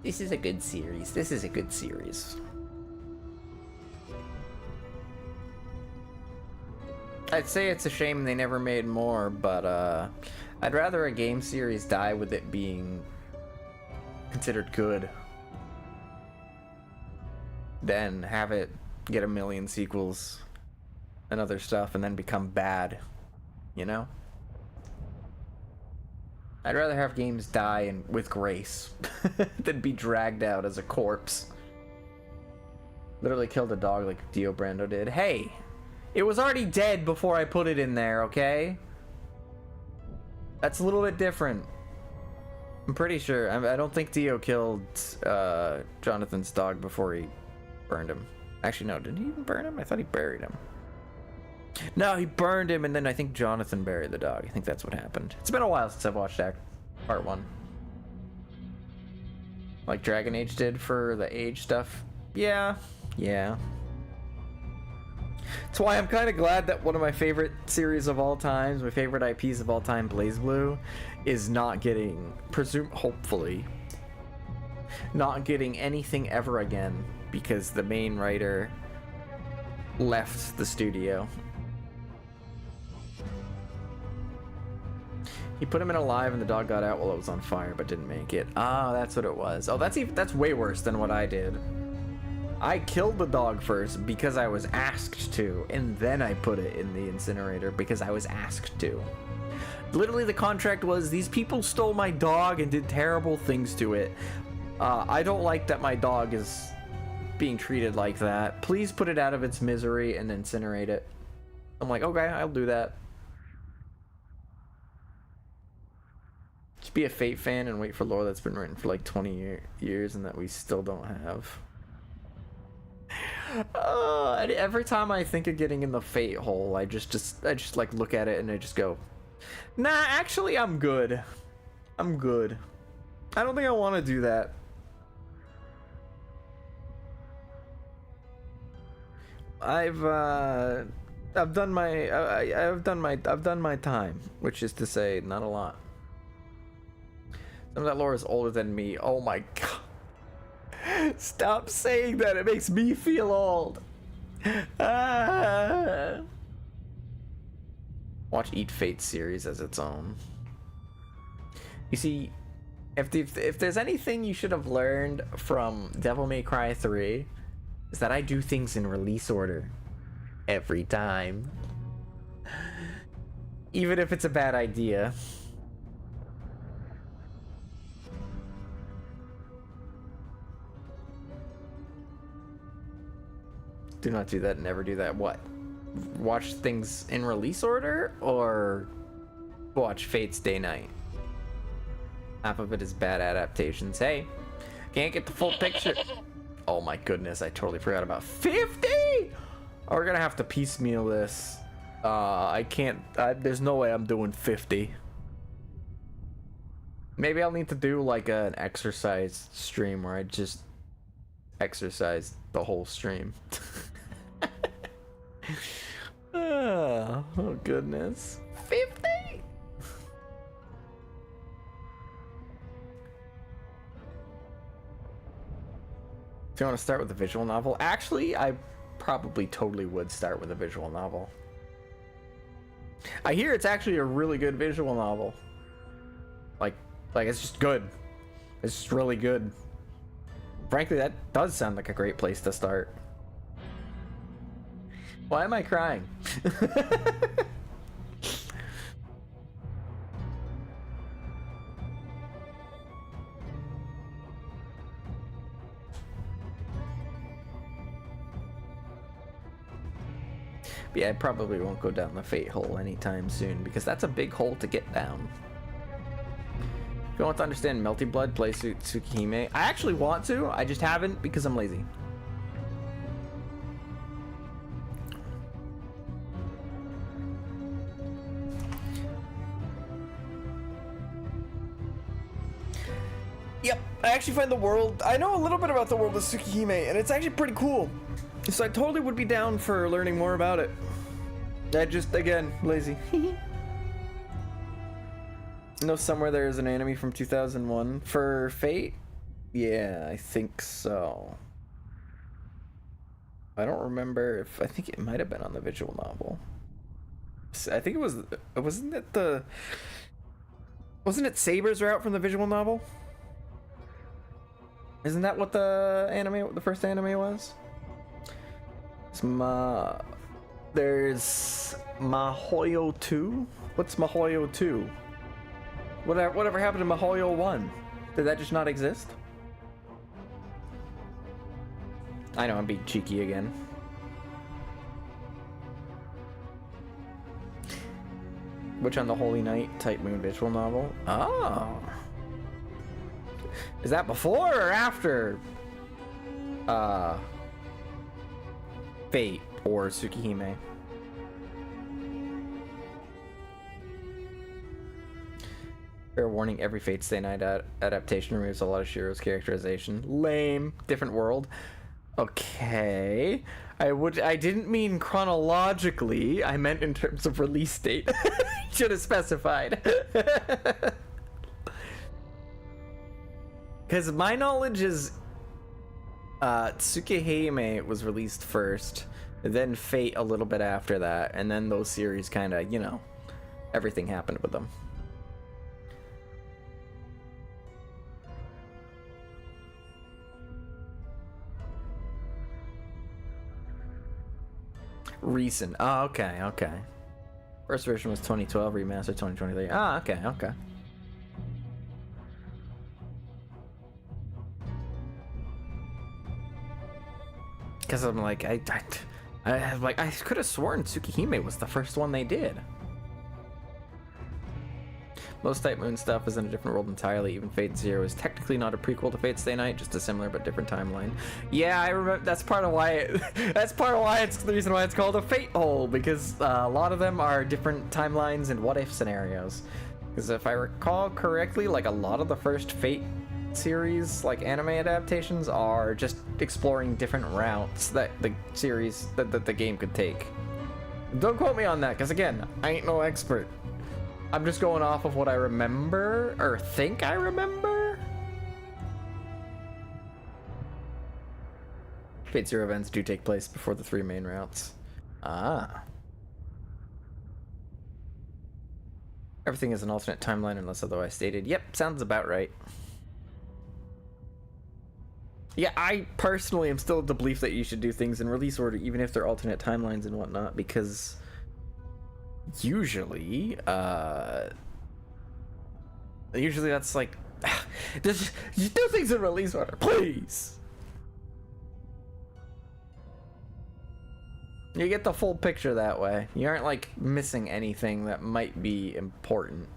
Speaker 1: This is a good series. This is a good series. I'd say it's a shame they never made more, but I'd rather a game series die with it being considered good than have it get a million sequels and other stuff and then become bad, you know? I'd rather have games die with grace than be dragged out as a corpse. Literally killed a dog like Dio Brando did. Hey! It was already dead before I put it in there, okay? That's a little bit different. I'm pretty sure. I don't think Dio killed Jonathan's dog before he burned him. Actually, no. Didn't he even burn him? I thought he buried him. No, he burned him, and then I think Jonathan buried the dog. I think that's what happened. It's been a while since I've watched that part 1. Like Dragon Age did for the age stuff. Yeah. That's why I'm kind of glad that one of my favorite series of all times, my favorite IPs of all time, BlazBlue, is not getting, hopefully, not getting anything ever again because the main writer left the studio. He put him in alive and the dog got out while it was on fire but didn't make it. Ah, that's what it was. Oh, that's way worse than what I did. I killed the dog first because I was asked to, and then I put it in the incinerator because I was asked to. Literally, the contract was, these people stole my dog and did terrible things to it. I don't like that my dog is being treated like that. Please put it out of its misery and incinerate it. I'm like, okay, I'll do that. Just be a Fate fan and wait for lore that's been written for like 20 years and that we still don't have. Every time I think of getting in the Fate hole, I just like look at it and I just go, nah, actually I'm good. I'm good. I don't think I want to do that. I've done my time, which is to say, not a lot. Some of that lore is older than me. Oh my god. Stop saying that. It makes me feel old. Watch Eat Fate series as its own. You see, if there's anything you should have learned from Devil May Cry 3, is that I do things in release order every time. Even if it's a bad idea. Do not do that, never do that. What? Watch things in release order or watch Fate's Day Night? Half of it is bad adaptations. Hey, can't get the full picture. Oh my goodness, I totally forgot about 50! Oh, we're gonna have to piecemeal this. I can't, there's no way I'm doing 50. Maybe I'll need to do like an exercise stream where I just exercise the whole stream. Oh goodness. 50! Do you want to start with a visual novel? Actually, I probably totally would start with a visual novel. I hear it's actually a really good visual novel. Like it's just good. It's just really good. Frankly, that does sound like a great place to start. Why am I crying? Yeah, I probably won't go down the Fate hole anytime soon because that's a big hole to get down. If you want to understand Melty Blood, play Tsukihime. I actually want to, I just haven't because I'm lazy. Yep, I actually find the world, I know a little bit about the world of Tsukihime, and it's actually pretty cool. So I totally would be down for learning more about it. I just, again, lazy. You know, somewhere there is an anime from 2001 for Fate? Yeah, I think so. I don't remember if, I think it might have been on the visual novel. I think it was, wasn't it Saber's route from the visual novel? Isn't that what the first anime was? There's Mahoyo 2? What's Mahoyo 2? Whatever happened to Mahoyo 1? Did that just not exist? I know, I'm being cheeky again. Witch on the Holy Night, Type Moon visual novel. Oh. Is that before or after Fate or Tsukihime? Fair warning, every Fate's Day Night adaptation removes a lot of Shiro's characterization. Lame. Different world. Okay. I didn't mean chronologically. I meant in terms of release date. Should have specified. Because my knowledge is Tsukihime was released first, then Fate a little bit after that, and then those series kind of, you know, everything happened with them. Recent. Oh, okay, okay. First version was 2012, remastered 2023. Ah, okay, okay. Because I'm like, I could have sworn Tsukihime was the first one they did. Most Type Moon stuff is in a different world entirely. Even Fate Zero is technically not a prequel to Fate's Day Night, just a similar but different timeline. Yeah, I remember. That's part of why. That's part of why it's the reason why it's called a Fate hole, because a lot of them are different timelines and what if scenarios. Because if I recall correctly, like a lot of the first Fate series, like anime adaptations, are just exploring different routes that the series that the game could take. Don't quote me on that, because again, I ain't no expert. I'm just going off of what I remember, or think I remember. Fate Zero events do take place before the 3 main routes. Ah. Everything is an alternate timeline unless otherwise stated. Yep, sounds about right. Yeah, I personally am still of the belief that you should do things in release order, even if they're alternate timelines and whatnot, because usually that's like, just do things in release order, please. You get the full picture that way. You aren't like missing anything that might be important.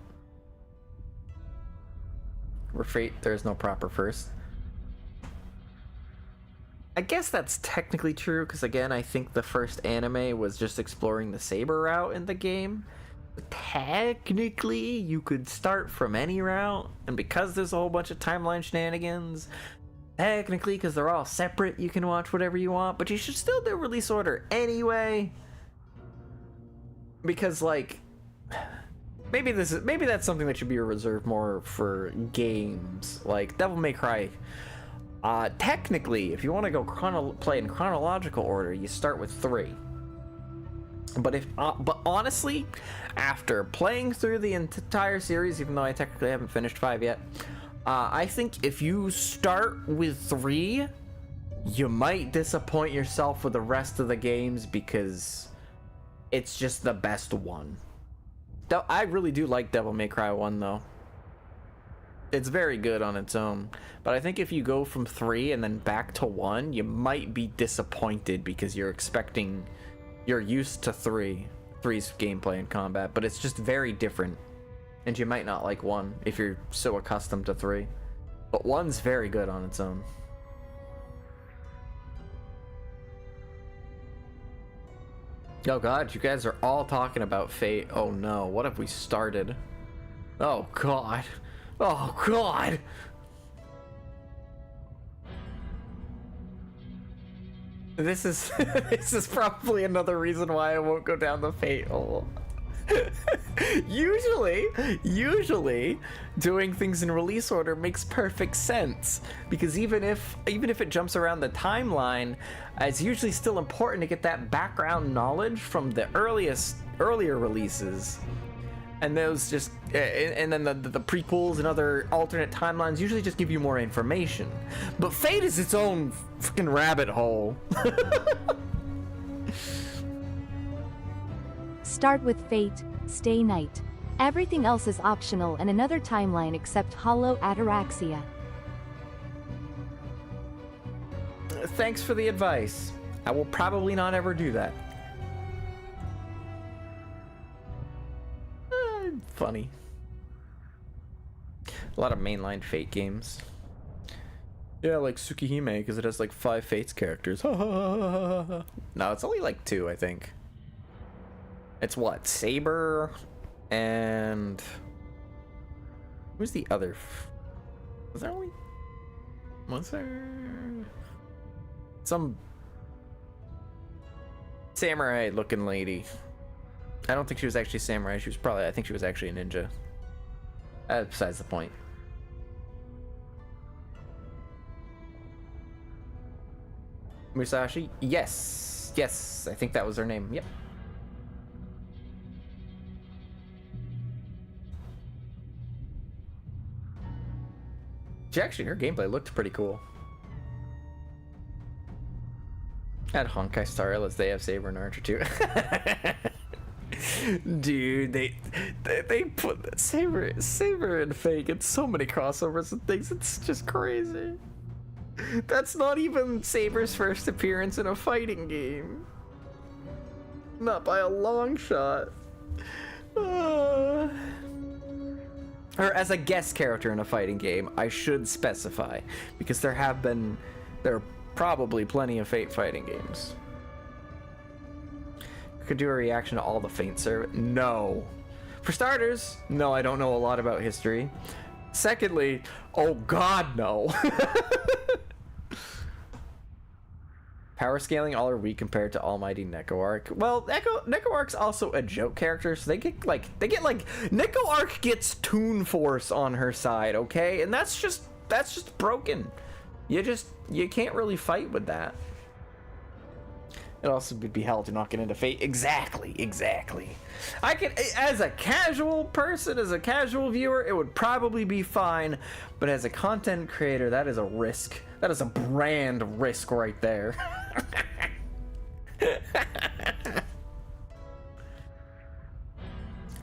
Speaker 1: For Fate, there's no proper first. I guess that's technically true, because again, I think the first anime was just exploring the saber route in the game. But technically, you could start from any route, and because there's a whole bunch of timeline shenanigans, technically, because they're all separate, you can watch whatever you want, but you should still do release order anyway. Because, like, maybe that's something that should be reserved more for games, like Devil May Cry. Technically, if you want to go play in chronological order, you start with 3. But honestly, after playing through the entire series, even though I technically haven't finished 5 yet, I think if you start with 3, you might disappoint yourself with the rest of the games because it's just the best one. I really do like Devil May Cry 1 though. It's very good on its own, but I think if you go from 3 and then back to 1, you might be disappointed because you're used to 3's gameplay and combat, but it's just very different, and you might not like 1 if you're so accustomed to 3, but 1's very good on its own. Oh god, you guys are all talking about Fate. Oh no, what have we started? Oh god. Oh god! This is this is probably another reason why I won't go down the Fate hole. Usually doing things in release order makes perfect sense, because even if it jumps around the timeline, it's usually still important to get that background knowledge from the earlier releases. And those just, and then the prequels and other alternate timelines usually just give you more information. But Fate is its own freaking rabbit hole.
Speaker 3: Start with Fate, stay Knight. Everything else is optional and another timeline except Hollow Ataraxia.
Speaker 1: Thanks for the advice. I will probably not ever do that. Funny. A lot of mainline Fate games. Yeah, like Tsukihime, because it has like 5 Fates characters. No, it's only like 2, I think. It's what? Saber and... Who's the other? Was there only... Was there... Some... samurai looking lady. I don't think she was actually samurai. She was probably... I think she was actually a ninja. Besides the point. Musashi? Yes. Yes. I think that was her name. Yep. Her gameplay looked pretty cool. At Honkai Star Rail, they have Saber and Archer too. Dude, they put Saber and Fake in so many crossovers and things. It's just crazy. That's not even Saber's first appearance in a fighting game. Not by a long shot. Or as a guest character in a fighting game, I should specify, because there are probably plenty of Fate fighting games. Could do a reaction to all the Fate servers? No. For starters, no, I don't know a lot about history. Secondly, oh god, no. Power scaling, all are weak compared to Almighty NecoArc. Well, NecoArc's also a joke character, so they get like NecoArc gets Toon Force on her side, okay? And that's just broken. You can't really fight with that. It also would be hell to not get into Fate. Exactly. I can, as a casual person, as a casual viewer, it would probably be fine. But as a content creator, that is a risk. That is a brand risk right there.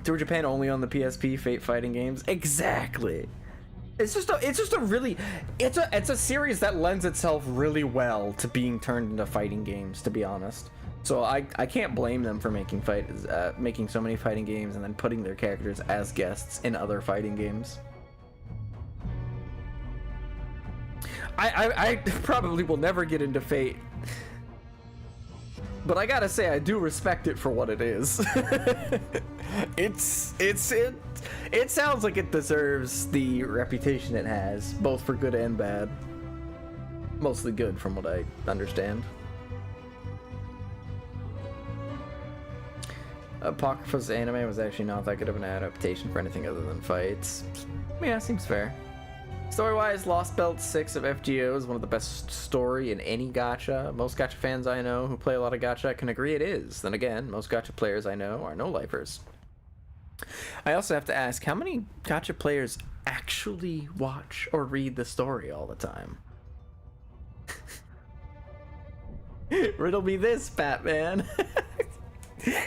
Speaker 1: Tour Japan only on the PSP Fate fighting games. Exactly. It's just a series that lends itself really well to being turned into fighting games, to be honest. So I can't blame them for making making so many fighting games and then putting their characters as guests in other fighting games. I probably will never get into Fate, but I gotta say I do respect it for what it is. It sounds like it deserves the reputation it has, both for good and bad. Mostly good, from what I understand. Apocrypha's anime was actually not that good of an adaptation for anything other than fights. Yeah, seems fair. Story-wise, Lost Belt 6 of FGO is one of the best story in any gacha. Most gacha fans I know who play a lot of gacha can agree it is. Then again, most gacha players I know are no-lifers. I also have to ask, how many gacha players actually watch or read the story all the time? Riddle me this, Batman.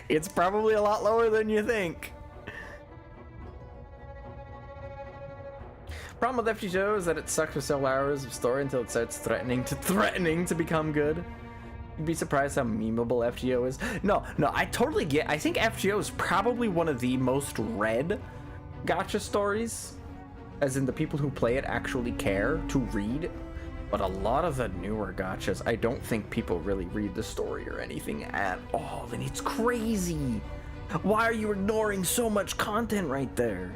Speaker 1: It's probably a lot lower than you think. Problem with FGO is that it sucks for several hours of story until it starts threatening to become good. You'd be surprised how memeable FGO is. No, I totally get. I think FGO is probably one of the most read gacha stories, as in the people who play it actually care to read. But a lot of the newer gachas, I don't think people really read the story or anything at all, and it's crazy. Why are you ignoring so much content right there?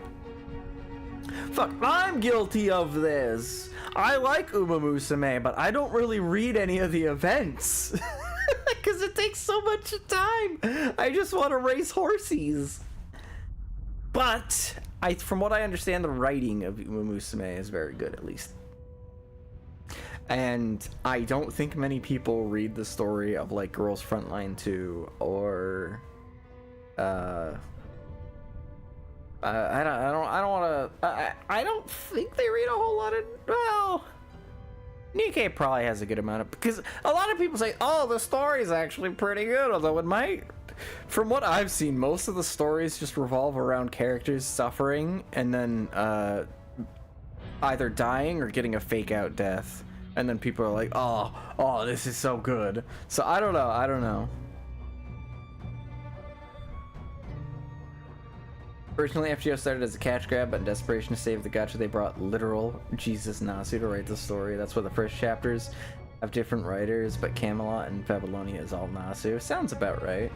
Speaker 1: Fuck, I'm guilty of this. I like Uma Musume, but I don't really read any of the events. Because it takes so much time. I just want to race horsies. But, from what I understand, the writing of Uma Musume is very good, at least. And I don't think many people read the story of, like, Girls Frontline 2 or... I don't think they read a whole lot of, well, Nikkei probably has a good amount of, because a lot of people say, oh, the story's actually pretty good, although it might, from what I've seen, most of the stories just revolve around characters suffering and then either dying or getting a fake out death, and then people are like, oh, this is so good. So I don't know. Originally, FGO started as a cash grab, but in desperation to save the gacha, they brought literal Jesus Nasu to write the story. That's why the first chapters have different writers, but Camelot and Babylonia is all Nasu. Sounds about right.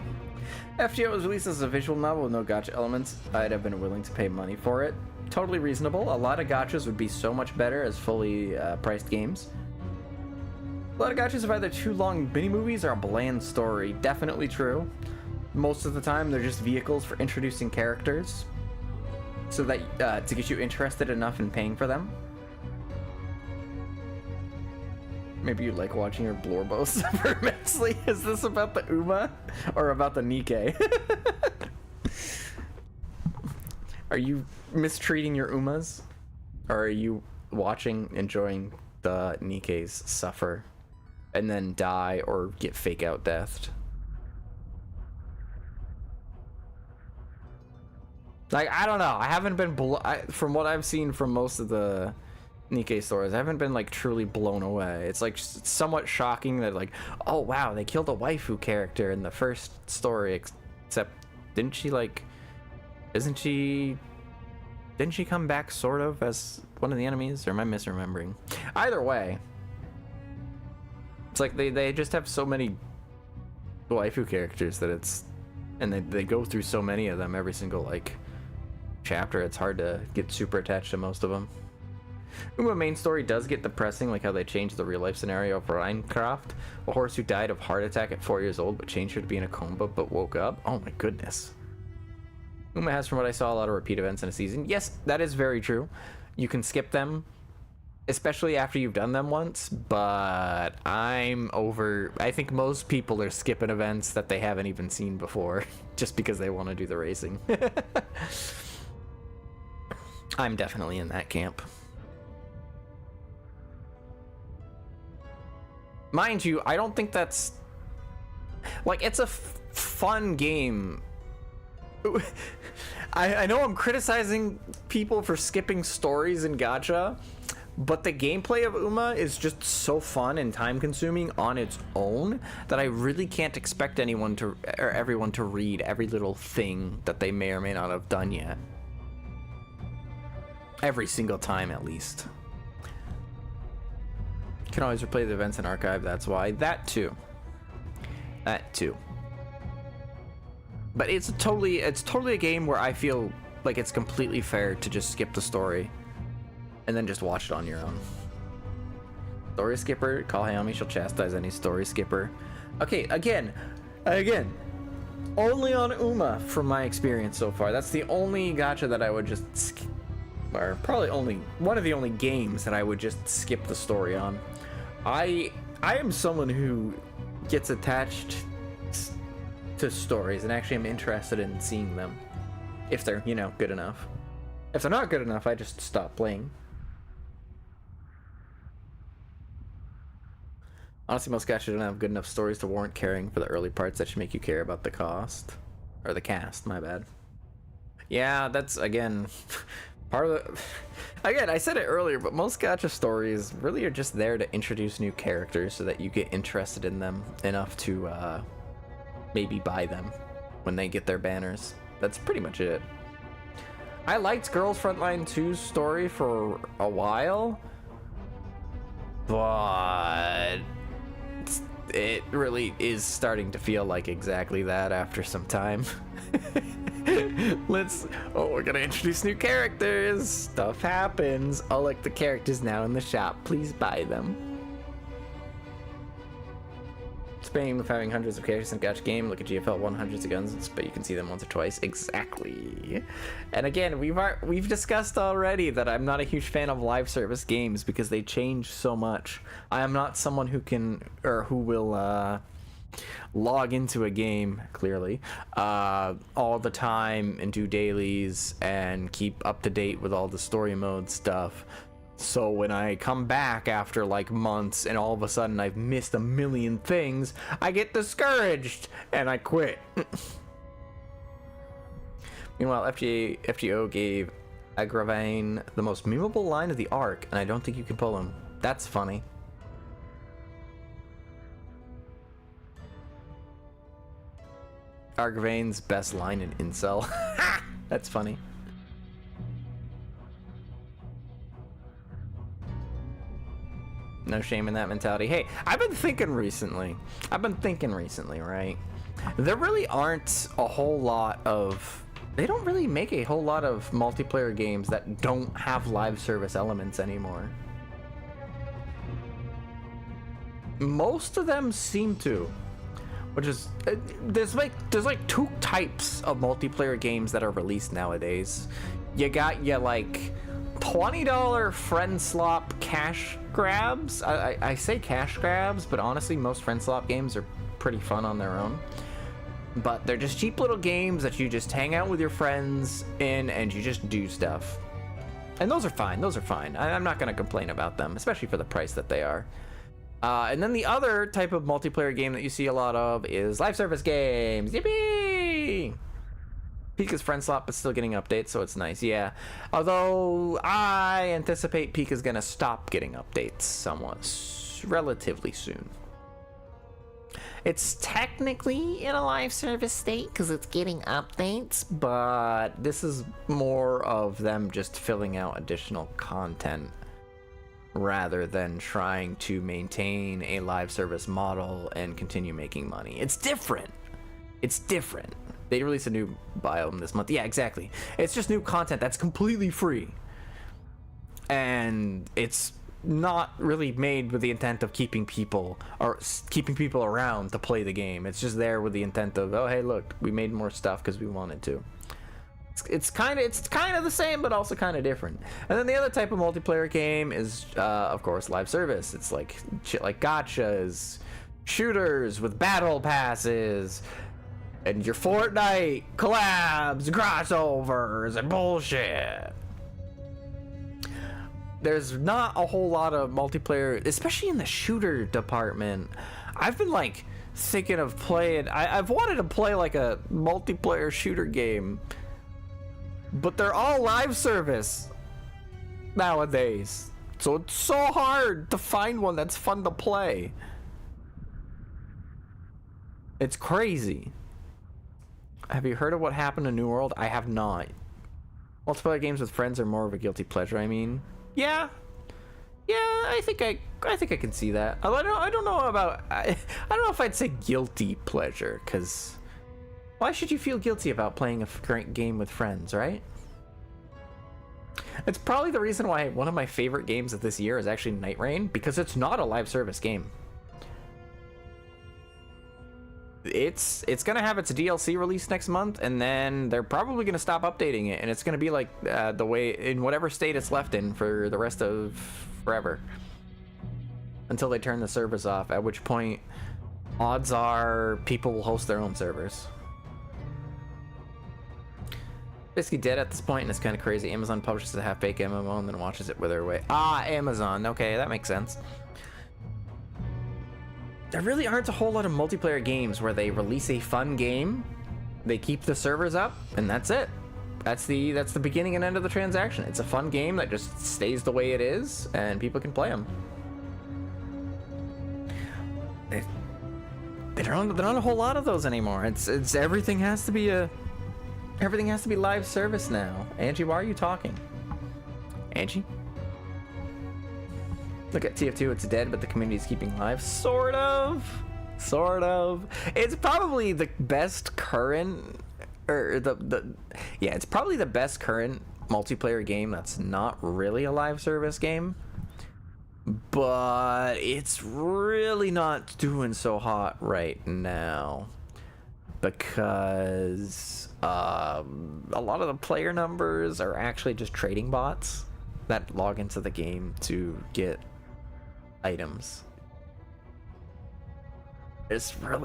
Speaker 1: FGO was released as a visual novel with no gacha elements. I'd have been willing to pay money for it. Totally reasonable. A lot of gachas would be so much better as fully priced games. A lot of gachas have either too long mini-movies or a bland story. Definitely true. Most of the time, they're just vehicles for introducing characters, so that to get you interested enough in paying for them. Maybe you like watching your Blorbo suffer immensely. Is this about the Uma or about the Nikkei? Are you mistreating your Umas, or are you watching, enjoying the Nikkeis suffer and then die or get fake out deathed? Like, I don't know. I haven't been from what I've seen from most of the Nikkei stories, I haven't been like truly blown away. It's like somewhat shocking that, like, oh wow, they killed a waifu character in the first story, except didn't she come back sort of as one of the enemies, or am I misremembering? Either way, it's like they just have so many waifu characters that and they go through so many of them every single like chapter, it's hard to get super attached to most of them. Uma main story does get depressing, like how they changed the real life scenario for Minecraft. A horse who died of heart attack at 4 years old but changed her to be in a coma but woke up. Oh my goodness. Uma has, from what I saw, a lot of repeat events in a season. Yes, that is very true. You can skip them especially after you've done them once, but I think most people are skipping events that they haven't even seen before just because they want to do the racing. I'm definitely in that camp. Mind you, I don't think that's like, it's a fun game. I know I'm criticizing people for skipping stories in gacha, but the gameplay of Uma is just so fun and time consuming on its own that I really can't expect anyone to, or everyone to read every little thing that they may or may not have done yet. Every single time, at least. You can always replay the events in archive, that's why. That too. That too. But it's totally a game where I feel like it's completely fair to just skip the story and then just watch it on your own. Story skipper, call Hayami, she'll chastise any story skipper. Okay, again, only on Uma from my experience so far. That's the only gacha that I would just skip, or probably only one of the only games that I would just skip the story on. I am someone who gets attached to stories and actually am interested in seeing them if they're, you know, good enough. If they're not good enough, I just stop playing. Honestly, most gacha don't have good enough stories to warrant caring for the early parts that should make you care about the cost. Or the cast, my bad. Yeah, that's, again, part of the... Again, I said it earlier, but most gacha stories really are just there to introduce new characters so that you get interested in them enough to, maybe buy them when they get their banners. That's pretty much it. I liked Girls Frontline 2's story for a while, but it really is starting to feel like exactly that after some time. We're gonna introduce new characters. Stuff happens. Oh, like the characters now in the shop. Please buy them. Spain with having hundreds of characters in the gacha game. Look at GFL 100s of guns, but you can see them once or twice. Exactly. And again, we've discussed already that I'm not a huge fan of live service games because they change so much. I am not someone who can or who will log into a game clearly all the time and do dailies and keep up to date with all the story mode stuff. So when I come back after like months and all of a sudden I've missed a million things, I get discouraged and I quit. Meanwhile, FGO gave Agravane the most memeable line of the arc, and I don't think you can pull him. That's funny. Agravane's best line in Incel. That's funny. No shame in that mentality. Hey, I've been thinking recently, right? There really aren't a whole lot of... They don't really make a whole lot of multiplayer games that don't have live service elements anymore. Most of them seem to. Which is... There's like two types of multiplayer games that are released nowadays. You got your like... $20 friend slop cash grabs. I say cash grabs, but honestly most friend slop games are pretty fun on their own. But they're just cheap little games that you just hang out with your friends in and you just do stuff. And those are fine, I'm not gonna complain about them, especially for the price that they are. And then the other type of multiplayer game that you see a lot of is live service games. Yippee! Pika's friend slot, but still getting updates, so it's nice, yeah. Although, I anticipate Pika's gonna stop getting updates somewhat relatively soon. It's technically in a live service state because it's getting updates, but this is more of them just filling out additional content rather than trying to maintain a live service model and continue making money. It's different. It's different. They released a new biome this month. Yeah, exactly. It's just new content that's completely free. And it's not really made with the intent of keeping people around to play the game. It's just there with the intent of, oh, hey, look, we made more stuff because we wanted to. It's kind of the same, but also kind of different. And then the other type of multiplayer game is, of course, live service. It's like shit like gotchas, shooters with battle passes, and your Fortnite collabs, crossovers, and bullshit. There's not a whole lot of multiplayer, especially in the shooter department. I've been like thinking of playing. I've wanted to play like a multiplayer shooter game. But they're all live service nowadays. So it's so hard to find one that's fun to play. It's crazy. Have you heard of what happened to New World? I have not. Multiplayer games with friends are more of a guilty pleasure, I mean. Yeah. Yeah, I think I can see that. Although I don't know about I don't know if I'd say guilty pleasure, cuz why should you feel guilty about playing a great game with friends, right? It's probably the reason why one of my favorite games of this year is actually Night Rain, because it's not a live service game. It's gonna have its DLC release next month, and then they're probably gonna stop updating it, and it's gonna be like the way in whatever state it's left in for the rest of forever, until they turn the servers off, at which point odds are people will host their own servers. Basically dead at this point, and it's kind of crazy. Amazon publishes a half-baked MMO and then watches it wither away. Ah, Amazon. Okay, that makes sense. There really aren't a whole lot of multiplayer games where they release a fun game, they keep the servers up, and that's it. That's the beginning and end of the transaction. It's a fun game that just stays the way it is, and people can play them. There aren't a whole lot of those anymore. It's everything has to be live service now. Angie, why are you talking? Angie? Look at TF2, it's dead, but the community's keeping live. Sort of. It's probably the best current, or it's probably the best current multiplayer game that's not really a live service game. But it's really not doing so hot right now, because a lot of the player numbers are actually just trading bots that log into the game to get items. There's not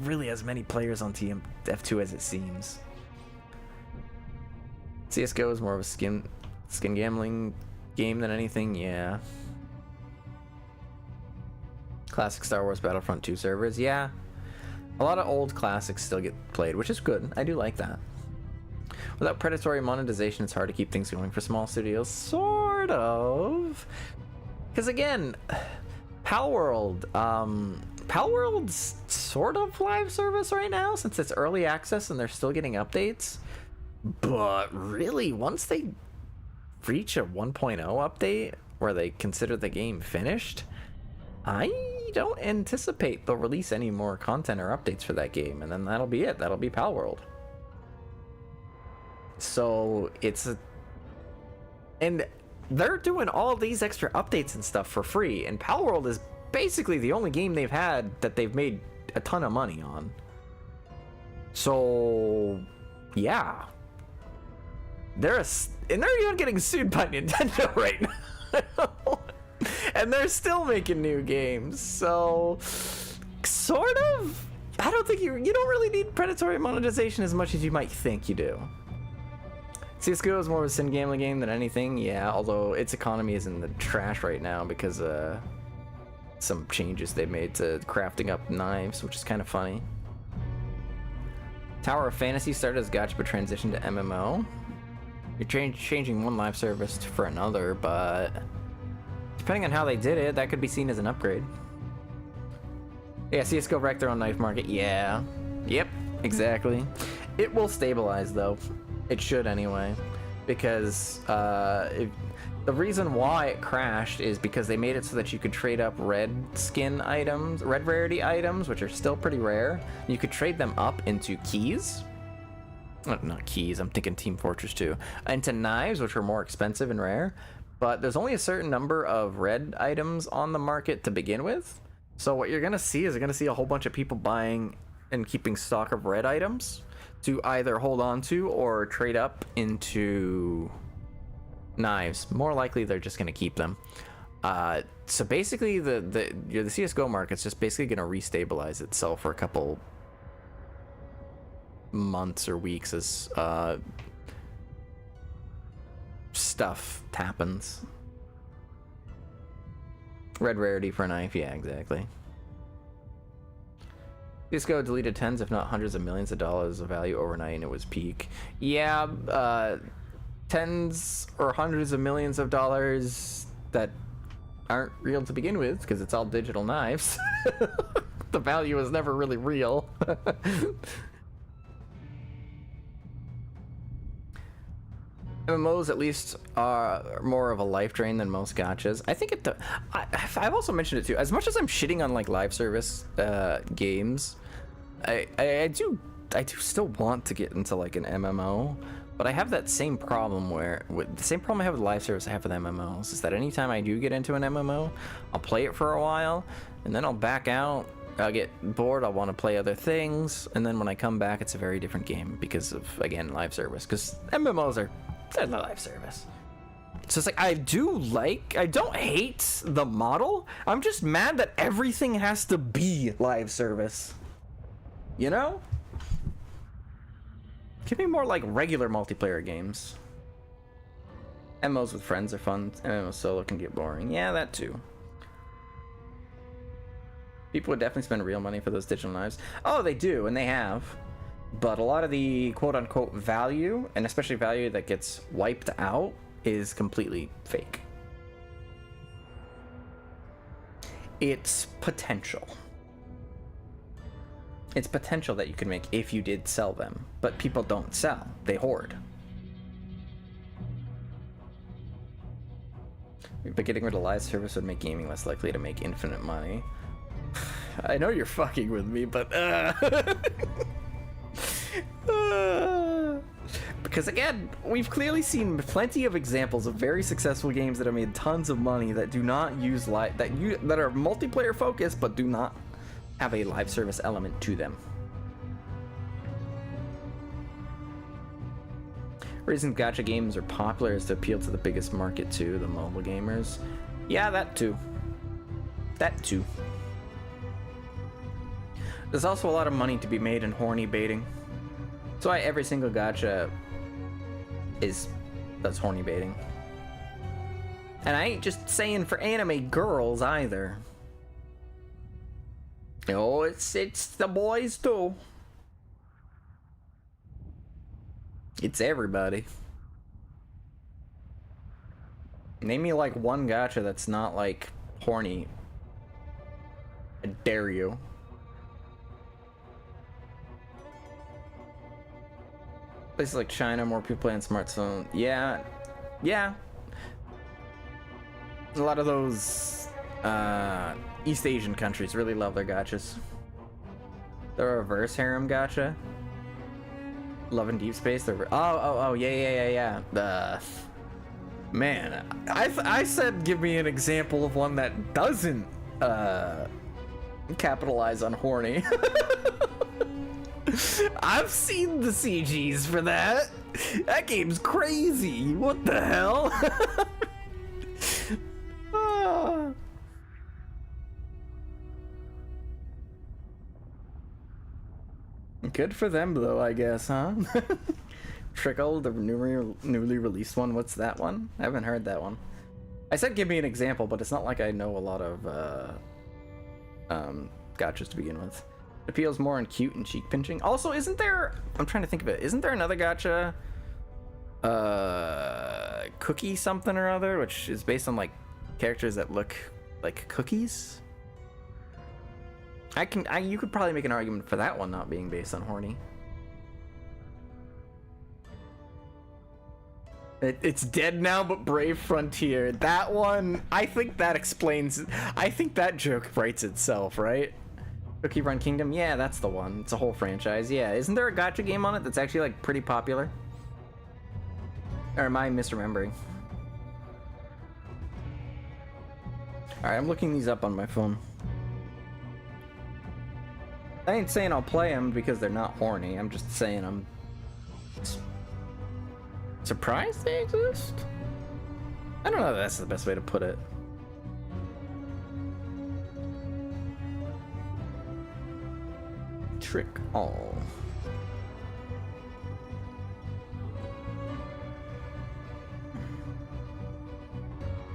Speaker 1: really as many players on TF2 as it seems. CSGO is more of a skin gambling game than anything, yeah. Classic Star Wars Battlefront 2 servers, yeah. A lot of old classics still get played, which is good. I do like that. Without predatory monetization, it's hard to keep things going for small studios. Sort of. Because again, Palworld's sort of live service right now, since it's early access and they're still getting updates. But really, once they reach a 1.0 update where they consider the game finished, I don't anticipate they'll release any more content or updates for that game, and then that'll be it. That'll be Palworld. So and they're doing all these extra updates and stuff for free, and Palworld is basically the only game they've had that they've made a ton of money on. So yeah, they're even getting sued by Nintendo right now. And they're still making new games, so sort of. I don't think you don't really need predatory monetization as much as you might think you do. CSGO is more of a sin gambling game than anything, yeah, although its economy is in the trash right now because some changes they made to crafting up knives, which is kind of funny. Tower of Fantasy started as gacha but transitioned to MMO. You're changing one live service for another, but depending on how they did it, that could be seen as an upgrade. Yeah, CSGO wrecked their own knife market. Yeah. Yep, exactly. It will stabilize, though. It should anyway. Because the reason why it crashed is because they made it so that you could trade up red skin items, red rarity items, which are still pretty rare. You could trade them up into keys. Not keys, I'm thinking Team Fortress 2. Into knives, which are more expensive and rare. But there's only a certain number of red items on the market to begin with. So what you're going to see is a whole bunch of people buying and keeping stock of red items to either hold on to or trade up into knives. More likely they're just going to keep them. So basically the CSGO market's just basically going to restabilize itself for a couple months or weeks as stuff happens. Red rarity for a knife, yeah, exactly. CSGO deleted tens if not hundreds of millions of dollars of value overnight and it was peak. Yeah, tens or hundreds of millions of dollars that aren't real to begin with because it's all digital knives. The value is never really real. MMOs at least are more of a life drain than most gachas. I think I've also mentioned it too. As much as I'm shitting on like live service games, I do still want to get into like an MMO, but I have that same problem the same problem I have with live service I have with MMOs is that anytime I do get into an MMO, I'll play it for a while and then I'll back out. I'll get bored, I'll want to play other things, and then when I come back it's a very different game because of, again, live service, because MMOs are they're the live service. So it's like, I don't hate the model. I'm just mad that everything has to be live service. You know? Give me more like regular multiplayer games. MMOs with friends are fun. MMOs solo can get boring. Yeah, that too. People would definitely spend real money for those digital knives. Oh, they do, and they have. But a lot of the quote-unquote value, and especially value that gets wiped out, is completely fake. It's potential. It's potential that you can make if you did sell them, but people don't sell, they hoard. But getting rid of live service would make gaming less likely to make infinite money. I know you're fucking with me, but because again, we've clearly seen plenty of examples of very successful games that have made tons of money that do not use that are multiplayer focused but do not have a live service element to them. Reason gacha games are popular is to appeal to the biggest market too, the mobile gamers. Yeah, that too. That too. There's also a lot of money to be made in horny baiting. That's why every single gacha does horny baiting. And I ain't just saying for anime girls either. Oh, it's the boys too. It's everybody. Name me like one gacha that's not like horny. I dare you. Places like China, more people play on smartphone. Yeah. A lot of those East Asian countries really love their gachas. The reverse harem gacha. Love and Deep Space. Yeah. Man, I said give me an example of one that doesn't capitalize on horny. I've seen the CGs for that. That game's crazy. What the hell? Good for them though, I guess, huh? Trickle, the newly released one. What's that one? I haven't heard that one. I said give me an example, but it's not like I know a lot of gachas to begin with. It appeals more on cute and cheek pinching. Also, isn't there, I'm trying to think of it, isn't there another gacha, Cookie something or other, which is based on like characters that look like cookies? You could probably make an argument for that one not being based on horny. It's dead now, but Brave Frontier. That one, I think that explains, I think that joke writes itself, right? Cookie Run Kingdom? Yeah, that's the one. It's a whole franchise. Yeah, isn't there a gacha game on it that's actually like pretty popular? Or am I misremembering? Alright, I'm looking these up on my phone. I ain't saying I'll play them because they're not horny. I'm just saying I'm surprised they exist? I don't know if that's the best way to put it. Trick all.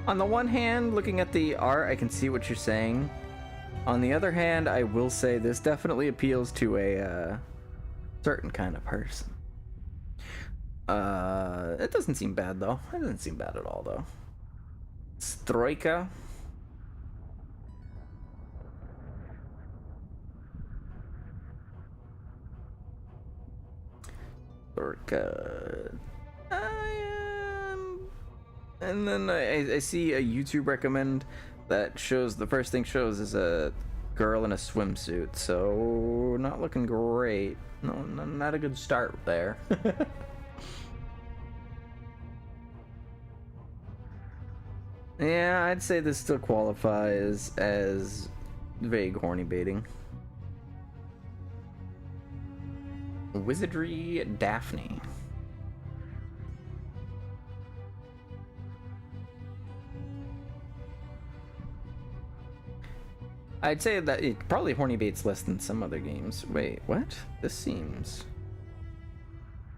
Speaker 1: On the one hand, looking at the art, I can see what you're saying. On the other hand, I will say this definitely appeals to a certain kind of person. It doesn't seem bad though. It doesn't seem bad at all though. Stroika. Stroika. And then I see a YouTube recommend that shows the first thing shows is a girl in a swimsuit, so not looking great. No, not a good start there. Yeah, I'd say this still qualifies as vague horny baiting. Wizardry Daphne. I'd say that it probably horny baits less than some other games. Wait, what? This seems...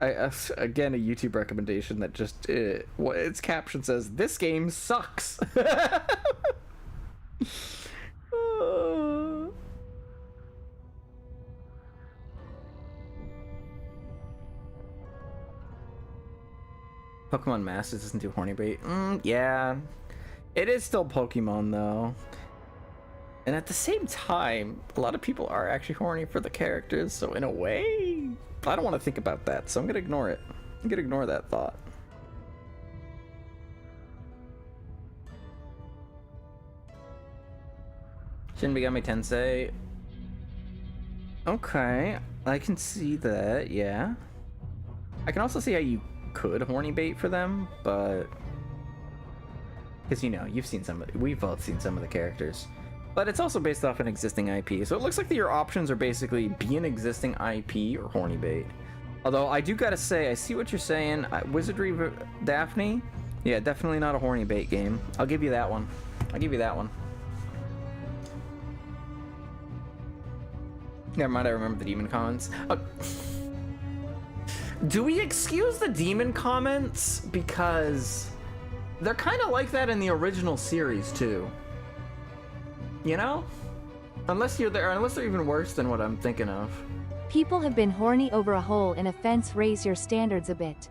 Speaker 1: again, a YouTube recommendation that just... its caption says, "This game sucks!" Pokemon Masters doesn't do horny bait. Yeah. It is still Pokemon, though. And at the same time, a lot of people are actually horny for the characters, so in a way, I don't want to think about that, so I'm gonna ignore it. I'm gonna ignore that thought. Shin Megami Tensei. Okay, I can see that, yeah. I can also see how you could horny bait for them, but... because, you know, you've seen some of the... we've both seen some of the characters. But it's also based off an existing IP, so it looks like your options are basically be an existing IP or horny bait. Although I do gotta say, I see what you're saying. Wizardry Daphne, yeah, definitely not a horny bait game. I'll give you that one. I'll give you that one. Never mind, I remember the demon comments. Do we excuse the demon comments? Because they're kind of like that in the original series too. You know? Unless you're there, unless they're even worse than what I'm thinking of.
Speaker 3: People have been horny over a hole in a fence. Raise your standards a bit.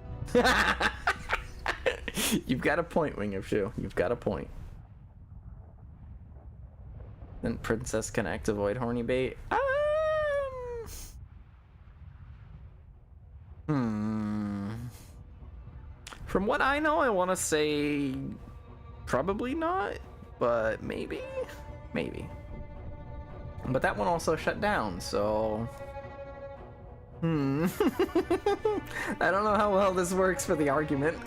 Speaker 1: You've got a point, Wing of Shoe. You've got a point. Then Princess Connect avoid horny bait. From what I know, I want to say probably not, but maybe. Maybe. But that one also shut down, so... I don't know how well this works for the argument,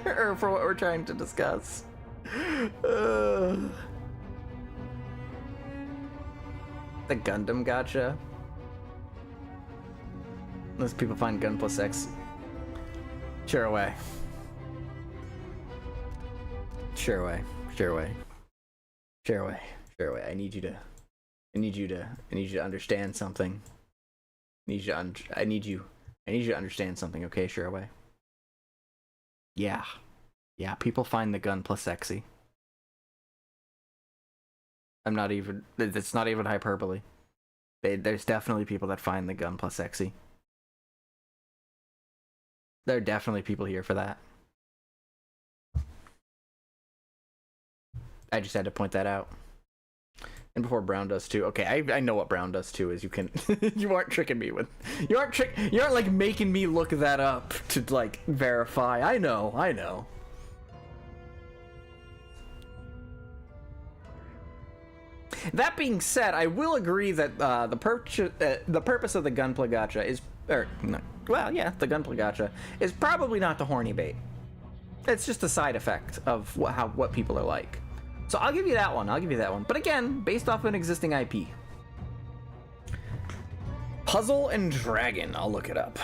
Speaker 1: or for what we're trying to discuss. The Gundam gacha. Most people find Gun plus X. Share away. Share away. Share away. Share away. Share away. I need you to understand something. I need you to understand something, okay? Share away. Yeah. Yeah, people find the gun plus sexy. It's not even hyperbole. There's definitely people that find the gun plus sexy. There are definitely people here for that. I just had to point that out. And before Brown does too. Okay, I know what Brown does too is you can you aren't tricking me with you aren't like making me look that up to like verify. I know. That being said, I will agree that the purpose of the Gunpla gacha is the Gunpla gacha is probably not the horny bait. It's just a side effect of what people are like. So I'll give you that one. But again, based off an existing IP. Puzzle and Dragon. I'll look it up.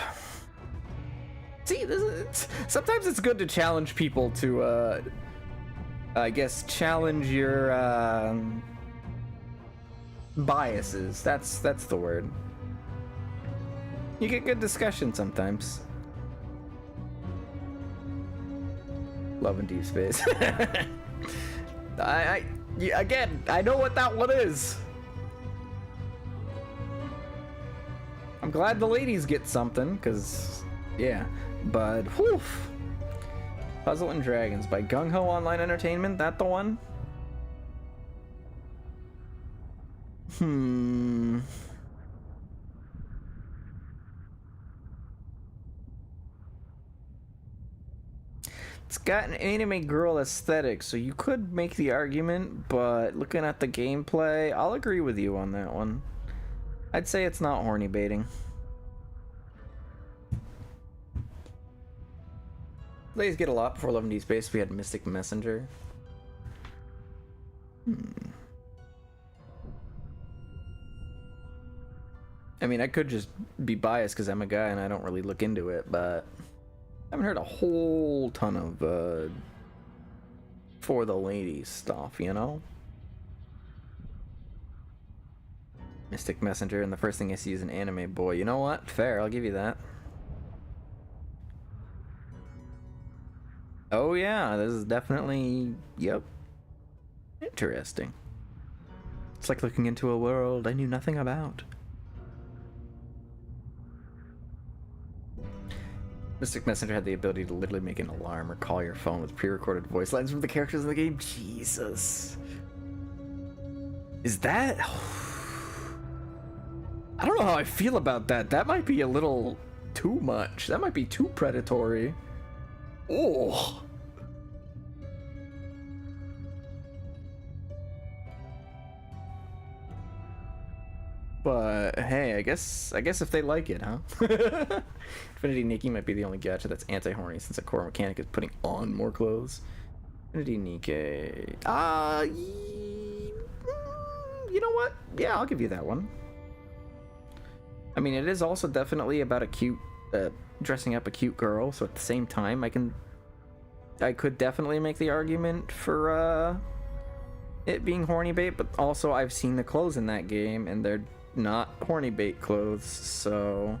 Speaker 1: See, sometimes it's good to challenge people to, I guess, challenge your biases. That's the word. You get good discussion sometimes. Love in Deep Space. Again, I know what that one is. I'm glad the ladies get something, because, yeah. But, whew. Puzzle and Dragons by Gung Ho Online Entertainment, that the one? It's got an anime girl aesthetic, so you could make the argument, but looking at the gameplay, I'll agree with you on that one. I'd say it's not horny baiting. Ladies get a lot before 11 D Space. We had Mystic Messenger. I mean, I could just be biased because I'm a guy and I don't really look into it, but I haven't heard a whole ton of for the ladies stuff, you know? Mystic Messenger, and the first thing I see is an anime boy. You know what? Fair, I'll give you that. Oh yeah, this is definitely, yep. Interesting. It's like looking into a world I knew nothing about. Mystic Messenger had the ability to literally make an alarm or call your phone with pre-recorded voice lines from the characters in the game. Jesus. Is that... I don't know how I feel about that. That might be a little too much. That might be too predatory. Oh. But hey, I guess if they like it, huh? Infinity Nikki might be the only gacha that's anti-horny since the core mechanic is putting on more clothes. Infinity Nikki. You know what? Yeah, I'll give you that one. I mean, it is also definitely about a cute, dressing up a cute girl. So at the same time, I could definitely make the argument for it being horny bait. But also, I've seen the clothes in that game, and they're not horny bait clothes. So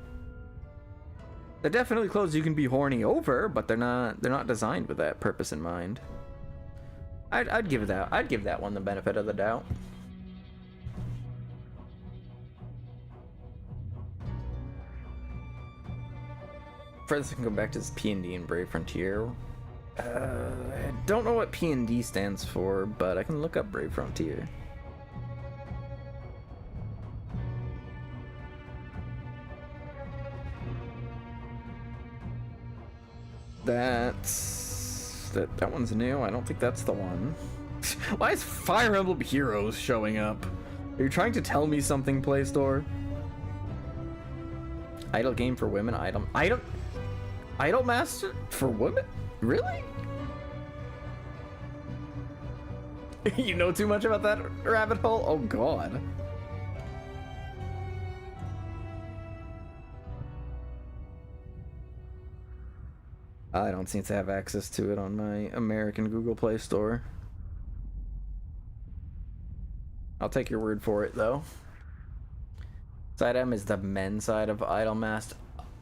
Speaker 1: they're definitely clothes you can be horny over, but they're not designed with that purpose in mind. I'd give that one the benefit of the doubt. Furthest I can go back to this P&D and Brave Frontier. I don't know what P&D stands for, but I can look up Brave Frontier. That one's new. I don't think that's the one. Why is Fire Emblem Heroes showing up? Are you trying to tell me something, Play Store? Idle game for women. Idol Master for women? Really? You know too much about that rabbit hole? Oh god. I don't seem to have access to it on my American Google Play Store. I'll take your word for it though. Side M is the men's side of Idolmaster.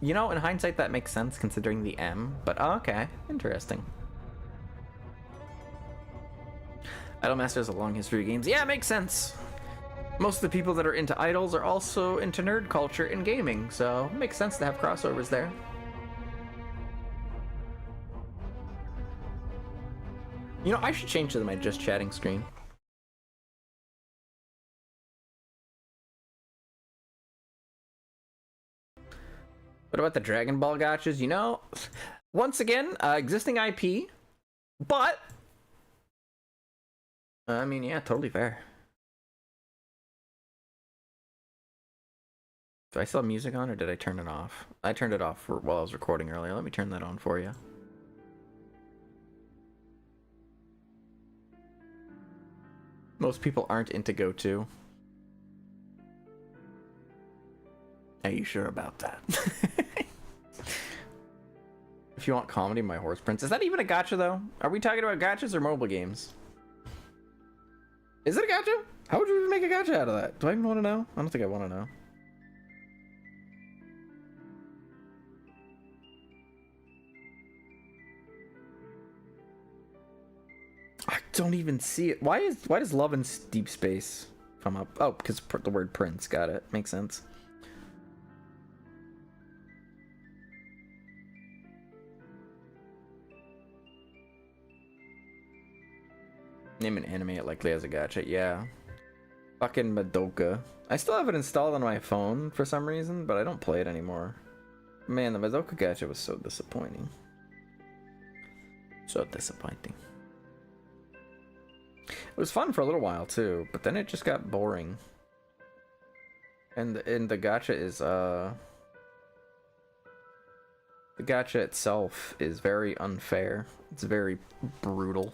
Speaker 1: You know, in hindsight, that makes sense considering the M, but okay, interesting. Idolmaster has a long history of games. Yeah, it makes sense. Most of the people that are into idols are also into nerd culture and gaming, so it makes sense to have crossovers there. You know, I should change to my just chatting screen. What about the Dragon Ball gachas? You know, once again, existing IP, but I mean, yeah, totally fair. Do I still have music on, or did I turn it off? I turned it off while I was recording earlier. Let me turn that on for you. Most people aren't into Go-To. Are you sure about that? If you want comedy, My Horse Prince. Is that even a gacha though? Are we talking about gachas or mobile games? Is it a gacha? How would you even make a gacha out of that? Do I even want to know? I don't think I want to know. I don't even see it. Why does Love in Deep Space come up? Oh, because the word prince. Got it. Makes sense. Name an anime it likely has a gacha. Yeah. Fucking Madoka. I still have it installed on my phone for some reason, but I don't play it anymore. Man, the Madoka gacha was so disappointing. So disappointing. It was fun for a little while too, but then it just got boring. And the gacha is the gacha itself is very unfair. It's very brutal.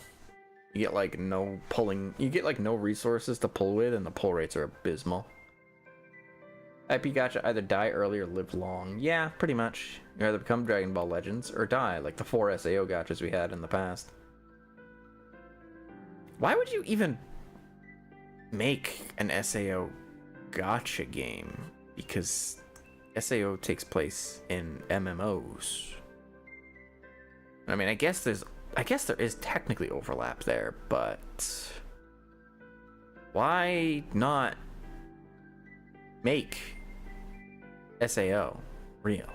Speaker 1: You get like no resources to pull with, and the pull rates are abysmal. IP gacha either die early or live long. Yeah, pretty much. You either become Dragon Ball Legends or die, like the 4 SAO gachas we had in the past. Why would you even make an SAO gacha game? Because SAO takes place in MMOs. I mean, I guess there is technically overlap there, but why not make SAO real?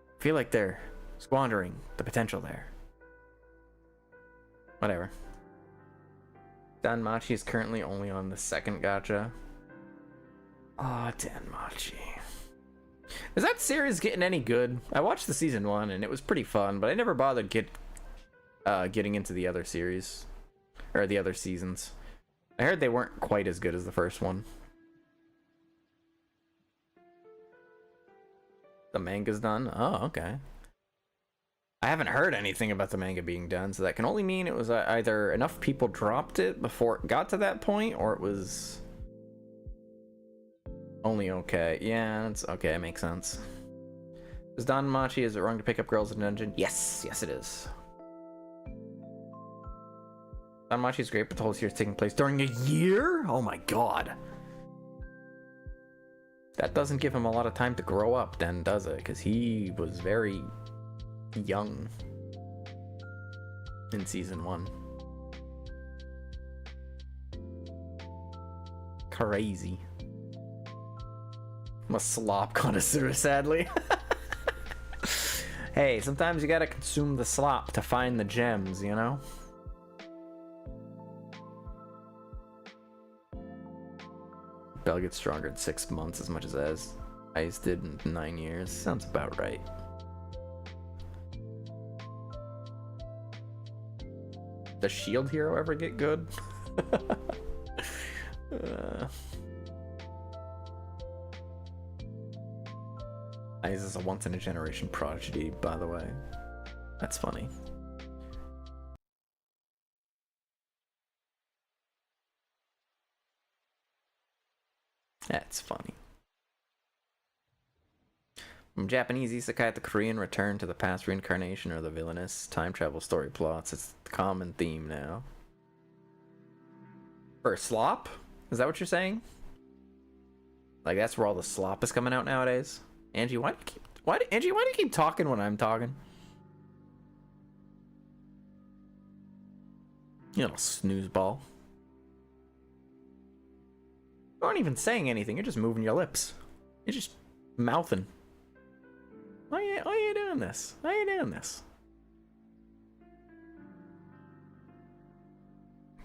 Speaker 1: I feel like they're squandering the potential there. Whatever. Danmachi is currently only on the second gacha. Ah, oh, Danmachi. Is that series getting any good? I watched the season 1 and it was pretty fun, but I never bothered getting into the other series or the other seasons. I heard they weren't quite as good as the first one. The manga's done? Oh, okay. I haven't heard anything about the manga being done, so that can only mean it was either enough people dropped it before it got to that point, or it was only okay. Yeah, it's okay. It makes sense. Is Danmachi, is it wrong to pick up girls in a dungeon? Yes, yes it is. Danmachi is great, but the whole series is taking place during a year? Oh my god. That doesn't give him a lot of time to grow up then, does it? Because he was very young in season 1. Crazy. I'm a slop connoisseur, sadly. Hey, sometimes you gotta consume the slop to find the gems, you know? Bell gets stronger in 6 months as much as Ice did in 9 years. Sounds about right. Does Shield Hero ever get good? Ice is a once-in-a-generation prodigy, by the way. That's funny. That's funny. From Japanese isekai to Korean return to the past reincarnation or the villainous time travel story plots. It's the common theme now. For slop? Is that what you're saying? Like that's where all the slop is coming out nowadays? Angie, why do you keep talking when I'm talking? You little snooze ball. You aren't even saying anything, you're just moving your lips. You're just mouthing. Why are you doing this? Why are you doing this?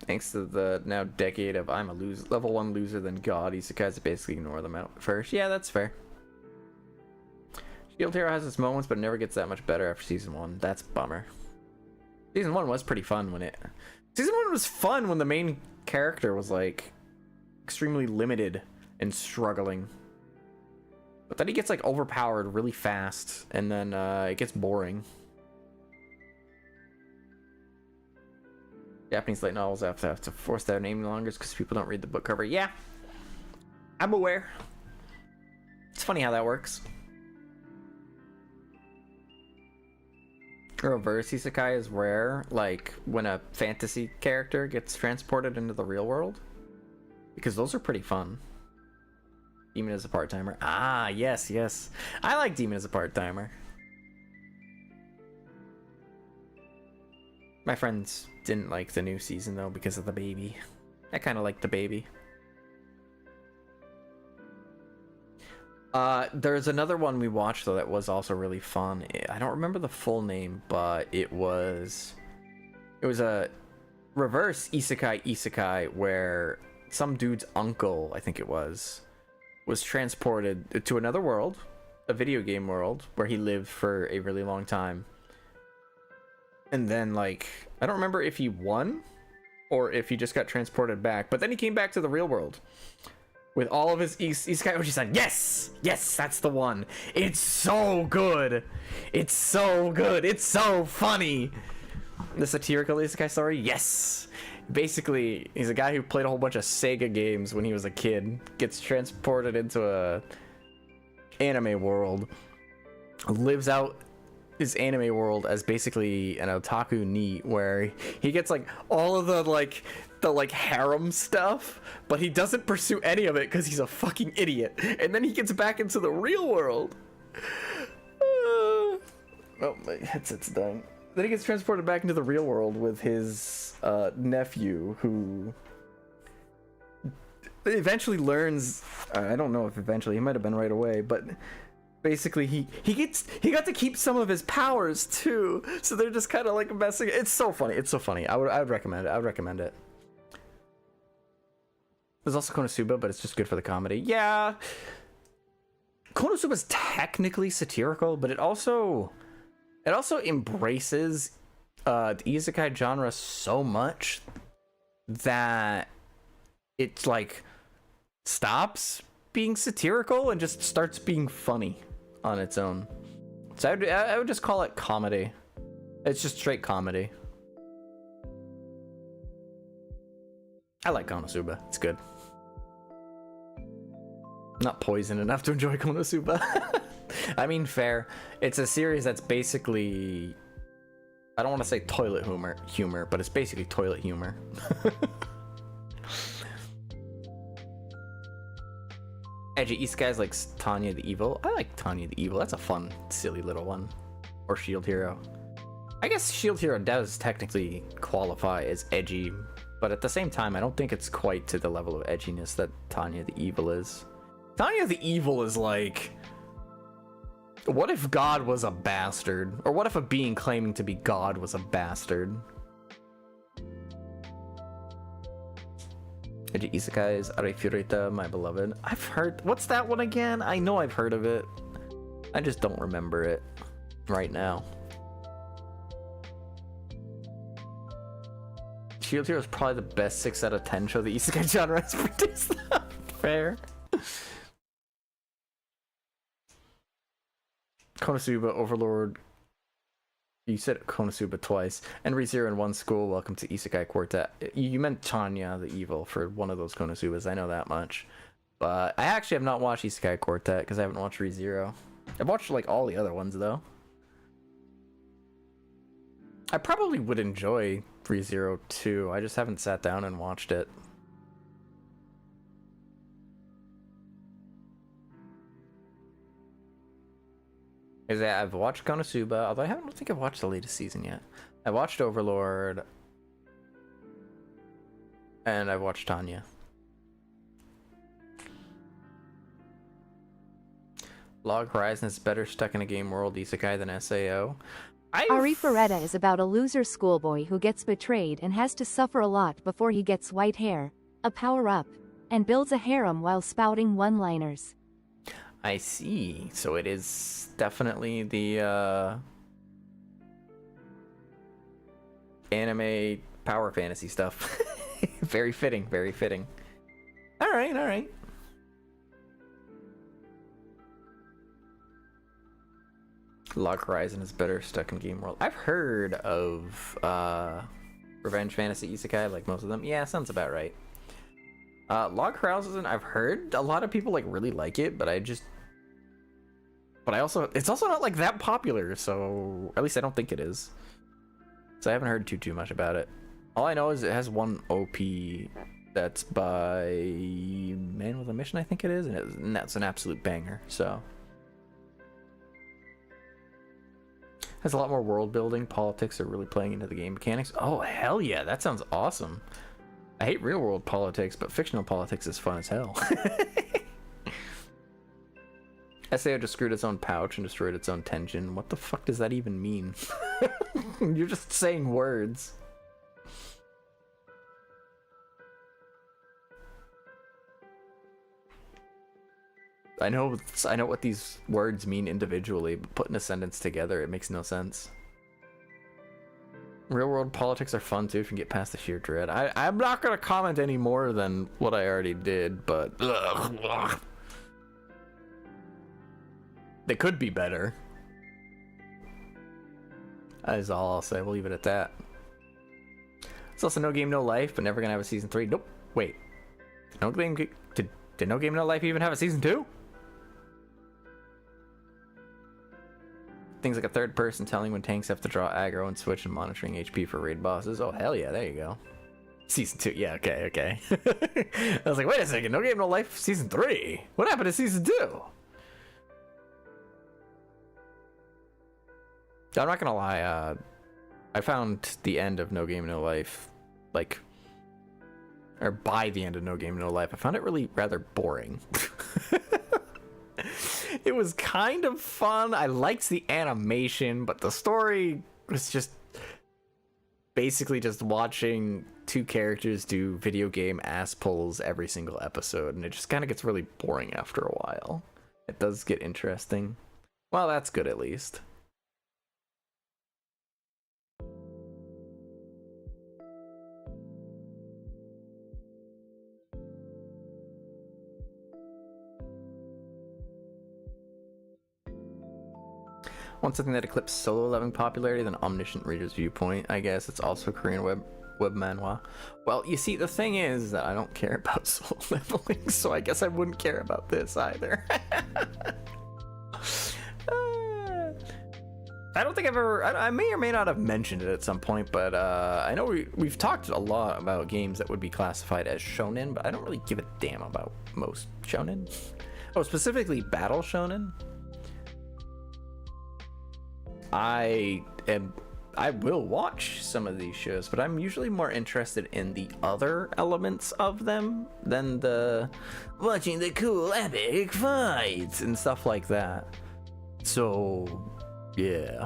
Speaker 1: Thanks to the now decade of I'm a level 1 loser than God, isekais basically ignore them out first. Yeah, that's fair. Shield Hero has its moments, but it never gets that much better after season 1. That's a bummer. Season 1 was pretty fun when Season 1 was fun when the main character was like extremely limited and struggling. But then he gets like overpowered really fast, and then it gets boring. Japanese light novels have to force their naming longer because people don't read the book cover. Yeah, I'm aware. It's funny how that works. Reverse isekai is rare, like when a fantasy character gets transported into the real world, because those are pretty fun. Demon as a part-timer. Ah, yes, yes. I like Demon as a part-timer. My friends didn't like the new season though because of the baby. I kind of like the baby. There's another one we watched though that was also really fun. I don't remember the full name, but it was a reverse isekai where some dude's uncle, I think it was transported to another world, a video game world, where he lived for a really long time. And then, like, I don't remember if he won or if he just got transported back, but then he came back to the real world with all of his isekai, which he said, yes, that's the one. It's so good. It's so good. It's so funny. The satirical isekai story, yes. Basically, he's a guy who played a whole bunch of Sega games when he was a kid, gets transported into a anime world, lives out his anime world as basically an otaku NEET, where he gets like all of the harem stuff, but he doesn't pursue any of it because he's a fucking idiot. And then he gets back into the real world. Oh, my headset's dying. Then he gets transported back into the real world with his nephew, who eventually learns. I don't know if eventually, he might have been right away, but basically he got to keep some of his powers too. So they're just kind of like messing. It's so funny. It's so funny. I would recommend it. I would recommend it. There's also Konosuba, but it's just good for the comedy. Yeah, Konosuba's technically satirical, but it also embraces the isekai genre so much that it's like stops being satirical and just starts being funny on its own. So I would just call it comedy. It's just straight comedy. I like Konosuba. It's good. Not poison enough to enjoy Konosuba. I mean, fair. It's a series that's basically, I don't want to say toilet humor, but it's basically toilet humor. Edgy isekais like Tanya the Evil. I like Tanya the Evil. That's a fun, silly little one. Or Shield Hero. I guess Shield Hero does technically qualify as edgy, but at the same time, I don't think it's quite to the level of edginess that Tanya the Evil is. Tanya the Evil is like, what if God was a bastard? Or what if a being claiming to be God was a bastard? Edgy isekais, Arefureta, My Beloved. I've heard, what's that one again? I know I've heard of it. I just don't remember it right now. Shield Hero is probably the best 6 out of 10 show the isekai genre has produced. Fair. Konosuba, Overlord. You said Konosuba twice. And ReZero in one school. Welcome to Isekai Quartet. You meant Tanya the Evil for one of those Konosubas. I know that much. But I actually have not watched Isekai Quartet because I haven't watched ReZero. I've watched like all the other ones though. I probably would enjoy ReZero too. I just haven't sat down and watched it. I've watched Konosuba, although I don't think I've watched the latest season yet. I watched Overlord, and I've watched Tanya. Log Horizon is better stuck in a game world isekai than SAO.
Speaker 3: Arifureta is about a loser schoolboy who gets betrayed and has to suffer a lot before he gets white hair, a power-up, and builds a harem while spouting one-liners.
Speaker 1: I see. So it is definitely the anime power fantasy stuff. Very fitting, very fitting. Alright, alright. Log Horizon is better stuck in game world. I've heard of revenge fantasy isekai, like most of them. Yeah, sounds about right. Log Horizon, I've heard a lot of people like really like it, but it's also not like that popular, so at least I don't think it is. So I haven't heard too much about it. All I know is it has one OP that's by Man with a Mission, I think it is, and that's an absolute banger. So has a lot more world building. Politics are really playing into the game mechanics. Oh hell yeah, that sounds awesome. I hate real world politics, but fictional politics is fun as hell. SAO just screwed its own pouch and destroyed its own tension. What the fuck does that even mean? You're just saying words. I know what these words mean individually, but putting a sentence together, it makes no sense. Real world politics are fun too if you can get past the sheer dread. I'm not gonna comment any more than what I already did, but ugh. They could be better. That is all I'll say. We'll leave it at that. It's also No Game No Life, but never gonna have a season 3. Nope. Wait. Did No Game No Life even have a season 2? Things like a third person telling when tanks have to draw aggro and switch and monitoring HP for raid bosses. Oh hell yeah, there you go. Season 2, yeah, okay. I was like, wait a second, No Game No Life season 3? What happened to season 2? I'm not gonna lie, I found the end of No Game No Life, or by the end of No Game No Life, I found it really rather boring. It was kind of fun. I liked the animation, but the story was just basically just watching two characters do video game ass pulls every single episode, and it just kind of gets really boring after a while. It does get interesting. Well, that's good at least. Want something that eclipsed solo leveling popularity than Omniscient Reader's Viewpoint, I guess. It's also Korean web manhwa. Well, you see, the thing is that I don't care about solo leveling, so I guess I wouldn't care about this either. I don't think I've ever... I may or may not have mentioned it at some point, but I know we've talked a lot about games that would be classified as shonen, but I don't really give a damn about most shonen. Oh, specifically battle shonen? I will watch some of these shows, but I'm usually more interested in the other elements of them than the watching the cool epic fights and stuff like that. So, yeah.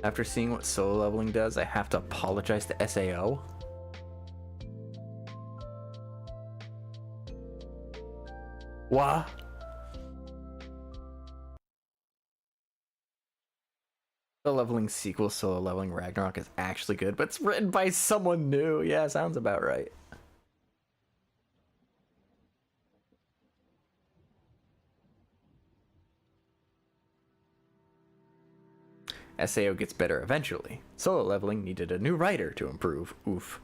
Speaker 1: After seeing what solo leveling does, I have to apologize to SAO. What? The leveling sequel, Solo Leveling Ragnarok, is actually good, but it's written by someone new. Yeah, sounds about right. SAO gets better eventually. Solo Leveling needed a new writer to improve. Oof.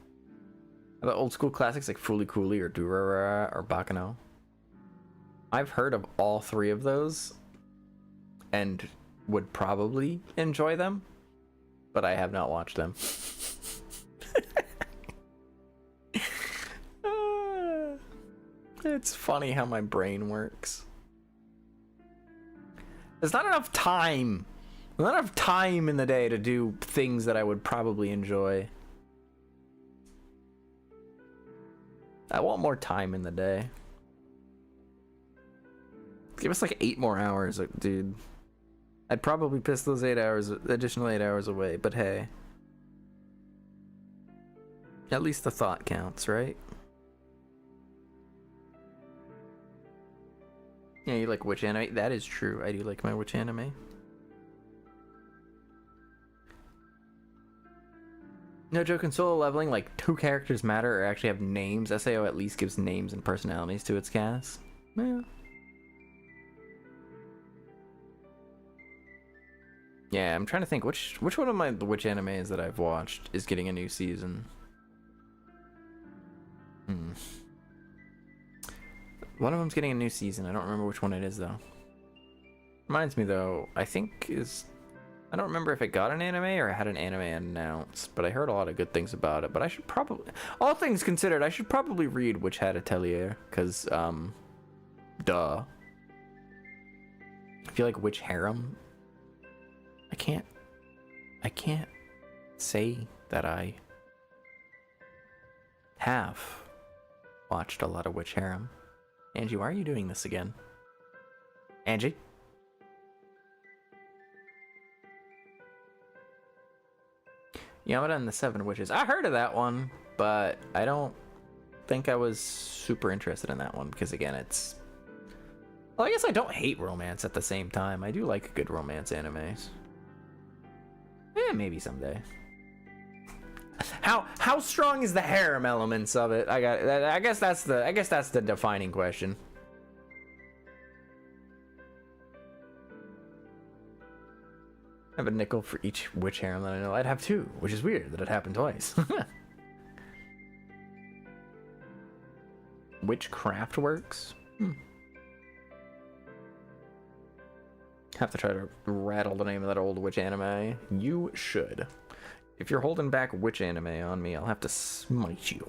Speaker 1: How about old school classics like Fooly Cooly or Durarara or Bakano? I've heard of all three of those and would probably enjoy them, but I have not watched them. It's funny how my brain works. There's not enough time. There's not enough time in the day to do things that I would probably enjoy. I want more time in the day. Give us like 8 more hours, dude. I'd probably piss those additional 8 hours away, but hey. At least the thought counts, right? Yeah, you like witch anime? That is true. I do like my witch anime. No joke, in solo leveling, like 2 characters matter or actually have names. SAO at least gives names and personalities to its cast. Yeah. Yeah, I'm trying to think which one of the witch animes that I've watched is getting a new season. One of them's getting a new season. I don't remember which one it is though. Reminds me though, I don't remember if it got an anime or it had an anime announced, but I heard a lot of good things about it. But I should probably, all things considered, I should probably read Witch Hat Atelier, because, duh. I feel like Witch Harem. I can't say that I have watched a lot of Witch Harem. Angie, why are you doing this again? Angie? Yamada and the Seven Witches. I heard of that one, but I don't think I was super interested in that one because, again, it's... Well, I guess I don't hate romance at the same time. I do like good romance animes. Maybe someday. How strong is the harem elements of it? I guess that's the defining question. I have a nickel for each witch harem that I know. I'd have two, which is weird that it happened twice. Witchcraft Works? Have to try to rattle the name of that old witch anime. You should. If you're holding back witch anime on me, I'll have to smite you.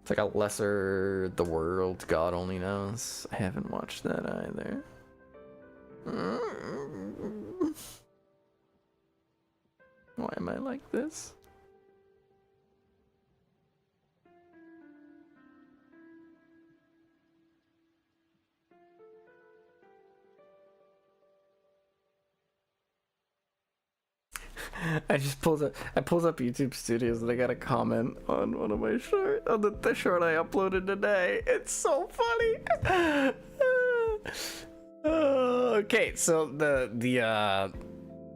Speaker 1: It's like a lesser The World God Only Knows. I haven't watched that either. Why am I like this? I pulled up YouTube Studios and I got a comment on one of my shorts, on the short I uploaded today. It's so funny. Okay, so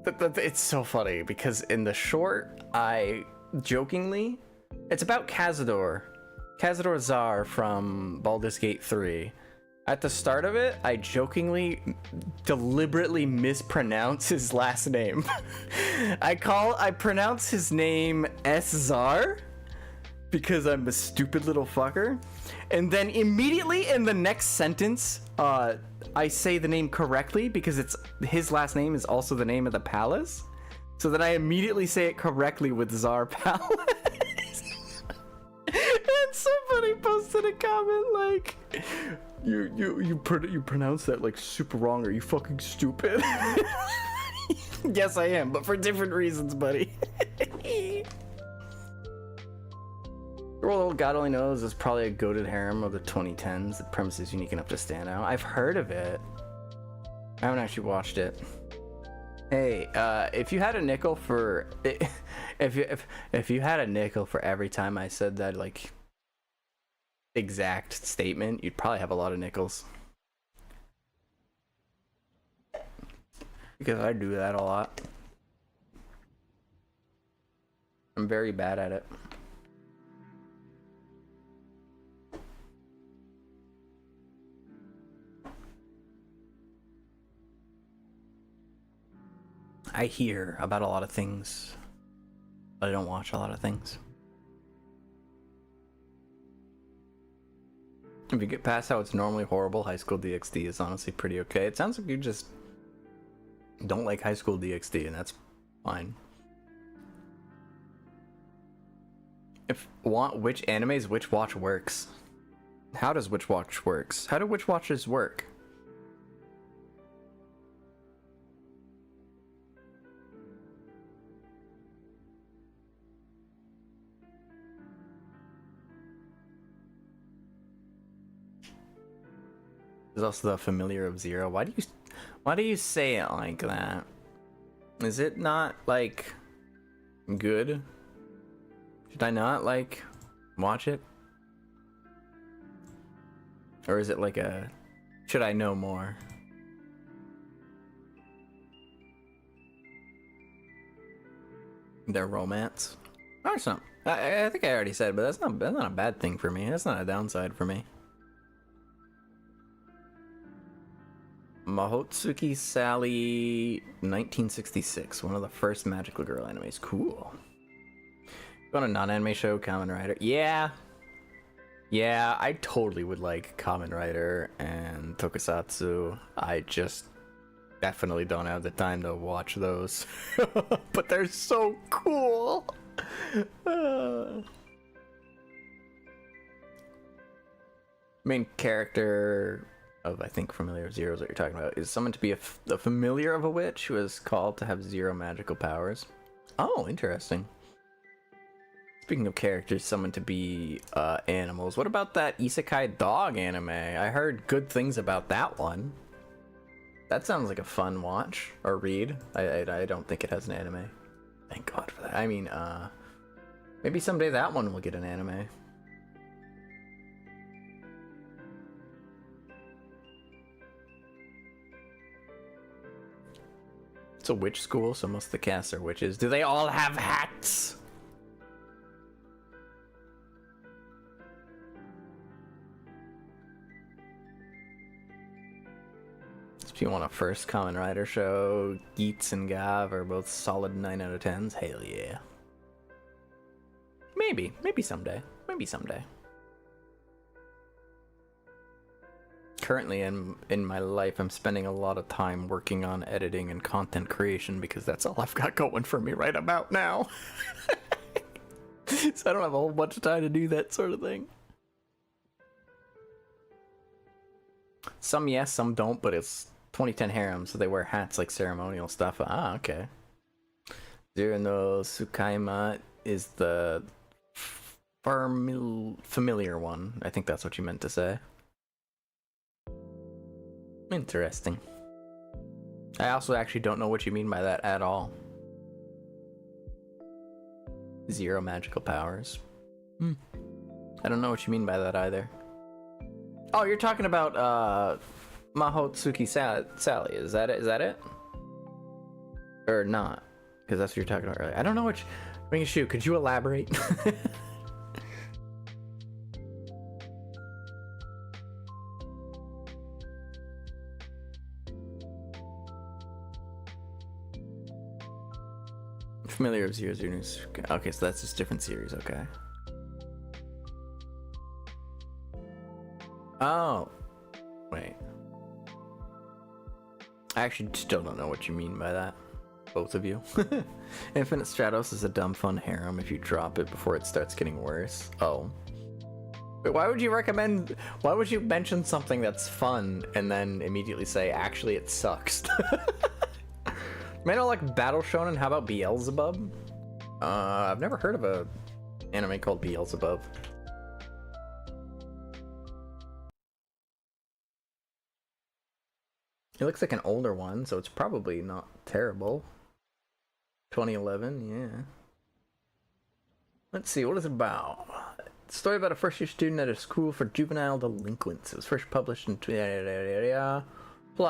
Speaker 1: it's so funny because in the short, I jokingly, it's about Cazador Zar from Baldur's Gate 3. At the start of it, I jokingly deliberately mispronounce his last name. I pronounce his name S-Zar because I'm a stupid little fucker. And then immediately in the next sentence, I say the name correctly because his last name is also the name of the palace. So that I immediately say it correctly with Zar Palace. And somebody posted a comment like, you pronounce that like super wrong. Are you fucking stupid? Yes, I am, but for different reasons, buddy. The World God Only Knows is probably a goated harem of the 2010s. The premise is unique enough to stand out. I've heard of it. I haven't actually watched it. Hey, if you had a nickel for if you had a nickel for every time I said that like exact statement, you'd probably have a lot of nickels. Because I do that a lot. I'm very bad at it. I hear about a lot of things, but I don't watch a lot of things. If you get past how it's normally horrible, High School DxD is honestly pretty okay. It sounds like you just don't like High School DxD, and that's fine. Which animes Witch Watch works? How does Witch Watch works? How do Witch Watches work? There's also the familiar of Zero. Why do you say it like that? Is it not like good? Should I not like watch it? Or is it like a should I know more? Their romance? No, it's not. I think I already said, but that's not a bad thing for me. That's not a downside for me. Mahotsuki Sally 1966, one of the first magical girl animes. Cool. On a non-anime show, Kamen Rider. Yeah. Yeah, I totally would like Kamen Rider and Tokusatsu. I just definitely don't have the time to watch those. But they're so cool. Main character of, I think, Familiar of Zero is what you're talking about, is summoned to be a familiar of a witch who is called to have 0 magical powers. Oh, interesting. Speaking of characters summoned to be animals, what about that Isekai Dog anime? I heard good things about that one. That sounds like a fun watch or read. I don't think it has an anime. Thank God for that. I mean, maybe someday that one will get an anime. It's a witch school, so most of the cast are witches. Do they all have hats? If you want a first Kamen Rider show, Geets and Gav are both solid 9 out of 10s. Hell yeah. Maybe someday. Maybe someday. Currently in my life, I'm spending a lot of time working on editing and content creation because that's all I've got going for me right about now. So I don't have a whole bunch of time to do that sort of thing. Some yes, some don't, but it's 2010 harem, so they wear hats like ceremonial stuff. Ah, okay. Zero no Tsukaima is the familiar one. I think that's what you meant to say. Interesting. I also actually don't know what you mean by that at all. 0 magical powers. I don't know what you mean by that either. Oh, you're talking about Mahotsuki Sally. Is that it? Or not? Because that's what you're talking about earlier. I don't know which. Ring a shoe. Could you elaborate? Familiar of Zero News. Okay, so that's just different series. Okay. Oh. Wait. I actually still don't know what you mean by that. Both of you. Infinite Stratos is a dumb fun harem if you drop it before it starts getting worse. Oh. But why would you mention something that's fun and then immediately say, actually it sucks? Man, I like Battle Shonen. How about Beelzebub? I've never heard of a anime called Beelzebub. It looks like an older one, so it's probably not terrible. 2011, yeah. Let's see, what is it about? It's a story about a first-year student at a school for juvenile delinquents. It was first published in... Plot.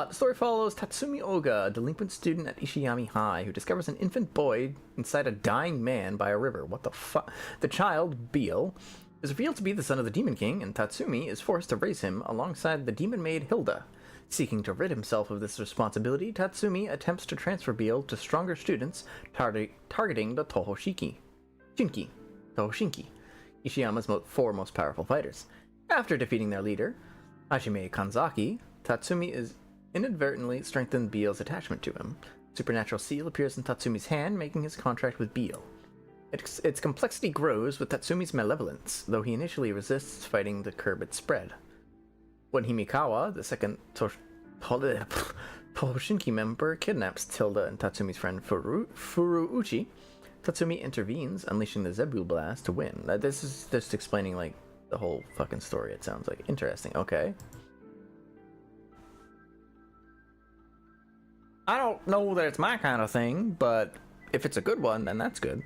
Speaker 1: The story follows Tatsumi Oga, a delinquent student at Ishiyami High, who discovers an infant boy inside a dying man by a river. What the fuck? The child, Beal, is revealed to be the son of the Demon King, and Tatsumi is forced to raise him alongside the demon maid Hilda. Seeking to rid himself of this responsibility, Tatsumi attempts to transfer Beal to stronger students, targeting the Tohoshinki, Ishiyama's 4 most powerful fighters. After defeating their leader, Hajime Kanzaki, Tatsumi is inadvertently strengthened Beal's attachment to him. Supernatural seal appears in Tatsumi's hand, making his contract with Beal. Its complexity grows with Tatsumi's malevolence, though he initially resists fighting to curb its spread. When Himikawa, the second Tohoshinki member, kidnaps Tilda and Tatsumi's friend Furuuchi, Tatsumi intervenes, unleashing the Zebu Blast to win. This is just explaining, like, the whole fucking story, it sounds like. Interesting, okay. I don't know that it's my kind of thing, but if it's a good one, then that's good.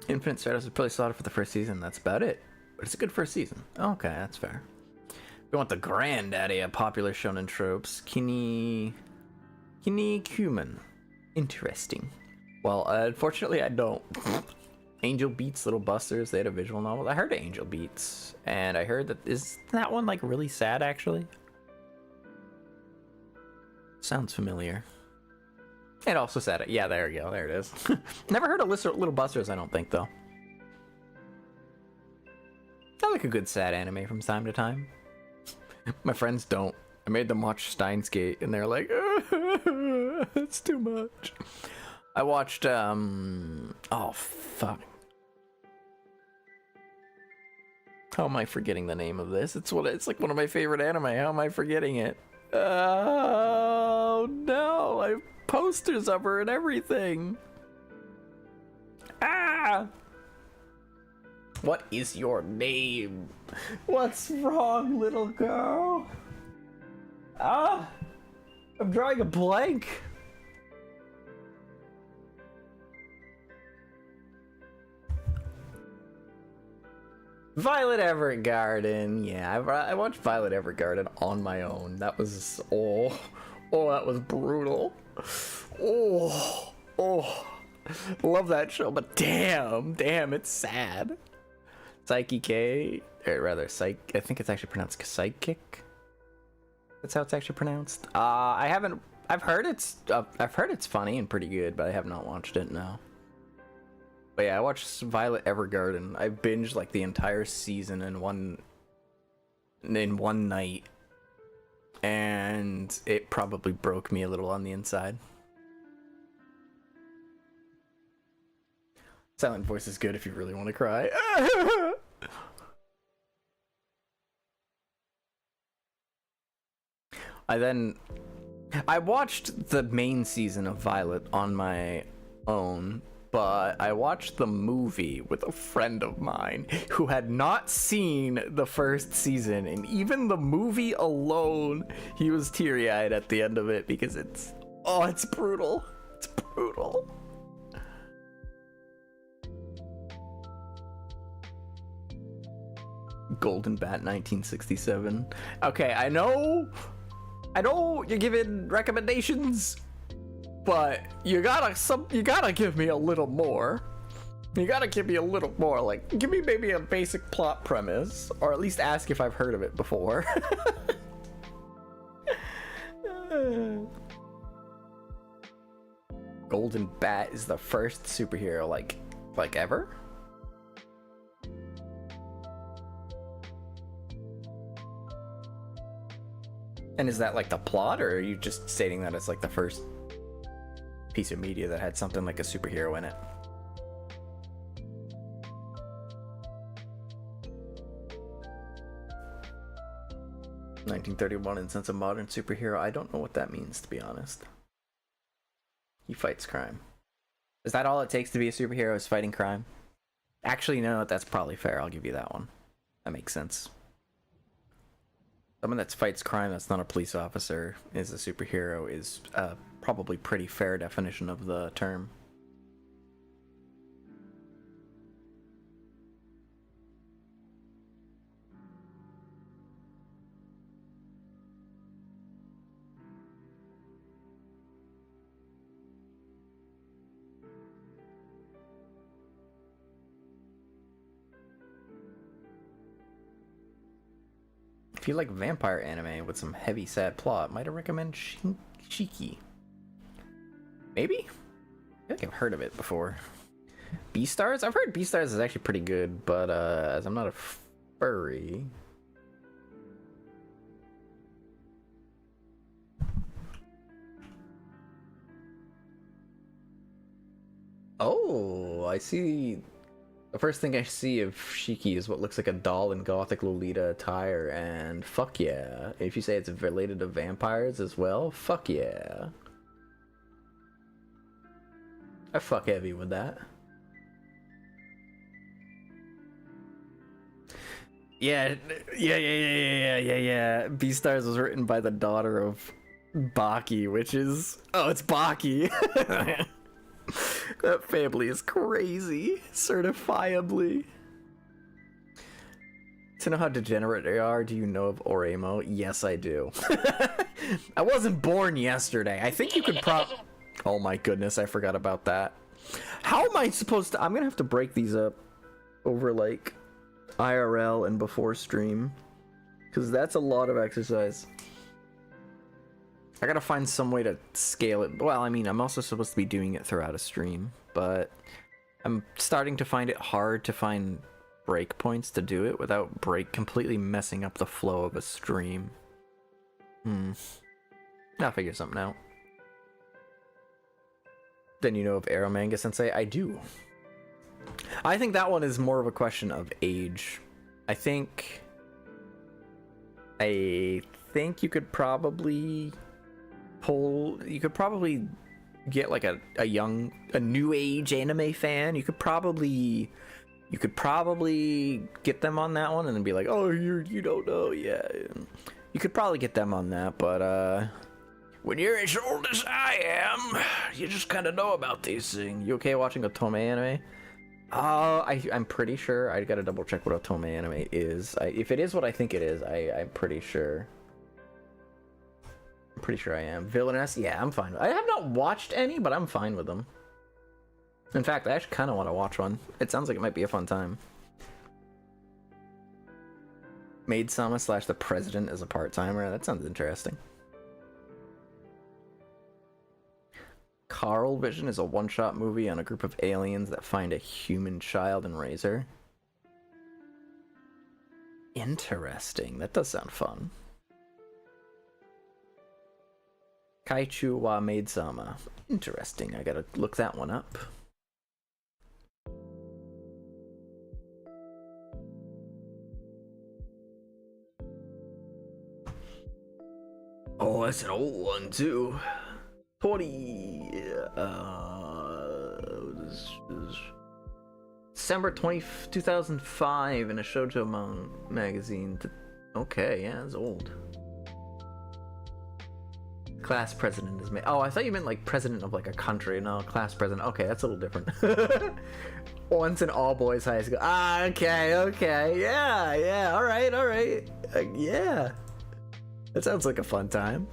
Speaker 1: Infinite Stratos is pretty solid for the first season, that's about it. But it's a good first season. Okay, that's fair. We want the granddaddy of popular shonen tropes. Kinnikuman. Interesting. Well, unfortunately I don't. Angel Beats, Little Busters, they had a visual novel. I heard of Angel Beats, and I heard that, is that one like really sad actually? Sounds familiar. And also said it. Yeah, there you go. There it is. Never heard of Little Busters, I don't think, though. I like a good sad anime from time to time. My friends don't. I made them watch Steins Gate, and they're like, it's too much. I watched, oh, fuck. How am I forgetting the name of this? It's like one of my favorite anime. How am I forgetting it? Oh, no. I have posters of her and everything. Ah! What is your name? What's wrong, little girl? Ah! I'm drawing a blank. Violet Evergarden. Yeah, I watched Violet Evergarden on my own. That was that was brutal. Love that show, but damn, it's sad. Psyche K, or rather, I think it's actually pronounced Psychic. That's how it's actually pronounced. I've heard it's funny and pretty good, but I have not watched it, no. But yeah, I watched Violet Evergarden. I binged like the entire season in one night, and it probably broke me a little on the inside. Silent voice is good if you really want to cry. I watched the main season of Violet on my own, but I watched the movie with a friend of mine who had not seen the first season, and even the movie alone, he was teary-eyed at the end of it because it's brutal. It's brutal. Golden Bat 1967. Okay, I know you're giving recommendations, but you gotta give me a little more. You gotta give me a little more. Like, give me maybe a basic plot premise, or at least ask if I've heard of it before. Golden Bat is the first superhero like ever? And is that like the plot, or are you just stating that it's like the first piece of media that had something like a superhero in it? "1931 in sense of modern superhero." I don't know what that means, to be honest. He fights crime. Is that all it takes to be a superhero, is fighting crime? Actually, no, that's probably fair. I'll give you that one. That makes sense. Someone that fights crime that's not a police officer is a superhero is probably pretty fair definition of the term. If you like vampire anime with some heavy, sad plot, might I recommend Shiki? Maybe? I feel like I've heard of it before. Beastars? I've heard Beastars is actually pretty good, but as I'm not a furry... Oh, I see. The first thing I see of Shiki is what looks like a doll in gothic Lolita attire, and fuck yeah. If you say it's related to vampires as well, fuck yeah. I fuck heavy with that. Yeah. Beastars was written by the daughter of Baki, which is... Oh, it's Baki! That family is crazy, certifiably. To know how degenerate they are, do you know of Oremo? Yes, I do. I wasn't born yesterday. I think you could Oh my goodness, I forgot about that. How am I supposed to... I'm gonna have to break these up over, like, IRL and before stream, because that's a lot of exercise. I gotta find some way to scale it. Well, I mean, I'm also supposed to be doing it throughout a stream, but I'm starting to find it hard to find breakpoints to do it without completely messing up the flow of a stream. I'll figure something out. Then you know of Arrow Manga Sensei? I do. I think that one is more of a question of age. I think you could probably get like a new age anime fan. You could probably get them on that one and then be like, oh, you don't know, yeah. You could probably get them on that, but when you're as old as I am, you just kind of know about these things. You okay watching Otome anime? I'm pretty sure. I gotta double check what Otome anime is. If it is what I think it is, I'm pretty sure. I'm pretty sure I am. Villainess? Yeah, I'm fine. I have not watched any, but I'm fine with them. In fact, I actually kind of want to watch one. It sounds like it might be a fun time. Maid-sama / the president is a part-timer. That sounds interesting. Carl Vision is a one-shot movie on a group of aliens that find a human child and raise her. Interesting. That does sound fun. Kaichu wa Maid-sama. Interesting. I gotta look that one up. Oh, that's an old one too. 2005 in a shoujo magazine. Okay, yeah, it's old. Class president is made. Oh, I thought you meant like president of like a country. No, class president. Okay, that's a little different. Once in all boys high school. Ah, okay. Yeah. All right. Yeah. That sounds like a fun time.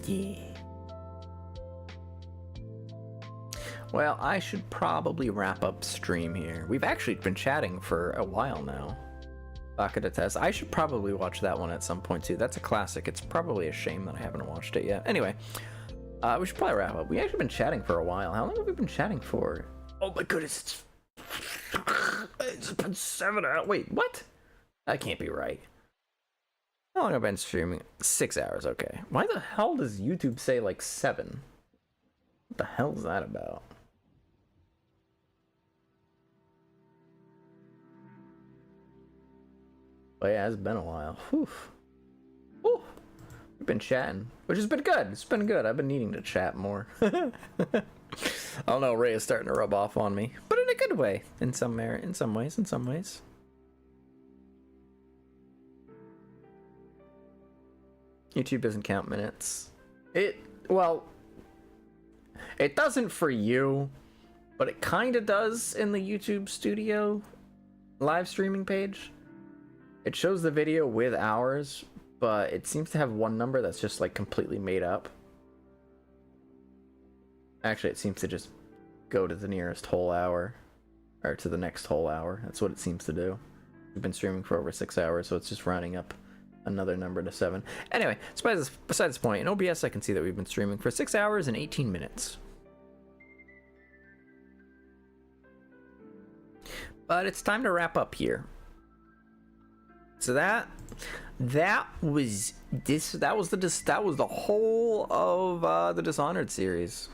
Speaker 1: Yeah. Well, I should probably wrap up stream here. We've actually been chatting for a while now. Bakura Test. I should probably watch that one at some point too. That's a classic. It's probably a shame that I haven't watched it yet. Anyway, we should probably wrap up. We've actually been chatting for a while. How long have we been chatting for? Oh my goodness. It's been 7 hours. Wait, what? That can't be right. How long have I been streaming? 6 hours, okay. Why the hell does YouTube say like 7? What the hell is that about? Oh yeah, it's been a while. Whew. Whew. We've been chatting, which has been good. It's been good. I've been needing to chat more. I don't know, Ray is starting to rub off on me, but in a good way. In some ways. YouTube doesn't count minutes. It doesn't for you, but it kind of does in the YouTube Studio live streaming page. It shows the video with hours, but it seems to have one number that's just like completely made up. Actually, it seems to just go to the nearest whole hour, or to the next whole hour. That's what it seems to do. We've been streaming for over 6 hours, so it's just rounding up another number to 7. Anyway, besides this point, in OBS I can see that we've been streaming for 6 hours and 18 minutes. But it's time to wrap up here. So that was the whole of the Dishonored series.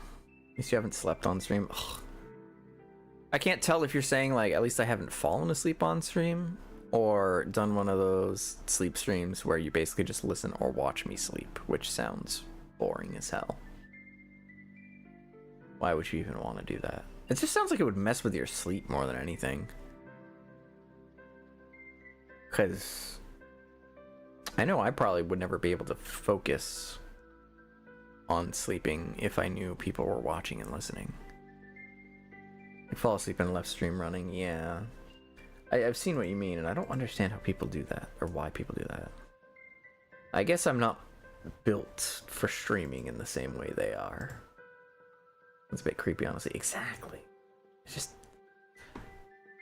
Speaker 1: At least you haven't slept on stream. Ugh. I can't tell if you're saying like at least I haven't fallen asleep on stream, or done one of those sleep streams where you basically just listen or watch me sleep, which sounds boring as hell. Why would you even want to do that? It just sounds like it would mess with your sleep more than anything. Because I know I probably would never be able to focus on sleeping if I knew people were watching and listening. I fall asleep and left stream running, yeah. I've seen what you mean, and I don't understand how people do that, or why people do that. I guess I'm not built for streaming in the same way they are. It's a bit creepy, honestly. Exactly. It's just,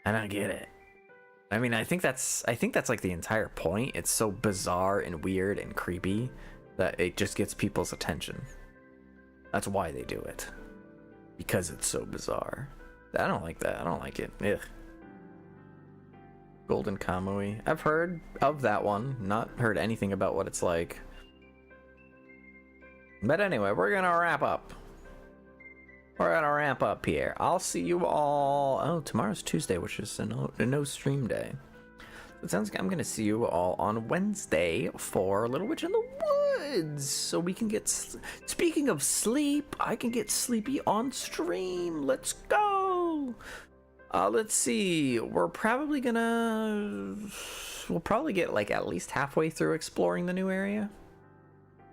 Speaker 1: I don't get it. I mean, I think that's like the entire point. It's so bizarre and weird and creepy that it just gets people's attention. That's why they do it. Because it's so bizarre. I don't like that. I don't like it. Ugh. Golden Kamui. I've heard of that one. Not heard anything about what it's like. But anyway, we're gonna wrap up. We're gonna ramp up here. I'll see you all. Oh, tomorrow's Tuesday, which is a no stream day. It sounds like I'm gonna see you all on Wednesday for Little Witch in the Woods, so we can get. Speaking of sleep, I can get sleepy on stream. Let's go. Let's see. We'll probably get like at least halfway through exploring the new area.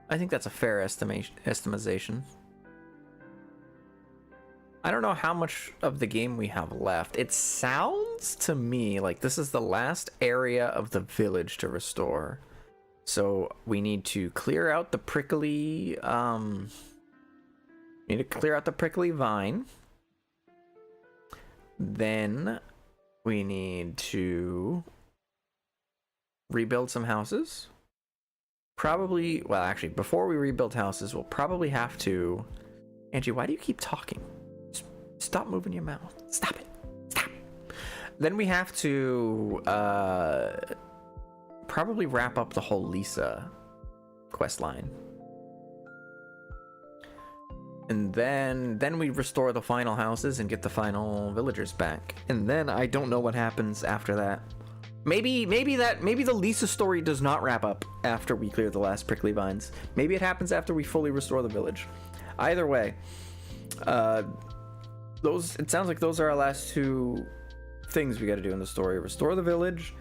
Speaker 1: I think that's a fair estimation. I don't know how much of the game we have left. It sounds to me like this is the last area of the village to restore. So we need to clear out the prickly vine. Then we need to rebuild some houses. Probably, well, actually, before we rebuild houses, we'll probably have to... Angie, why do you keep talking? Stop moving your mouth. Stop it. Stop. Then we have to probably wrap up the whole Lisa quest line. And then we restore the final houses and get the final villagers back. And then I don't know what happens after that. Maybe the Lisa story does not wrap up after we clear the last prickly vines. Maybe it happens after we fully restore the village. Either way, it sounds like those are our last two things we got to do in the story: restore the village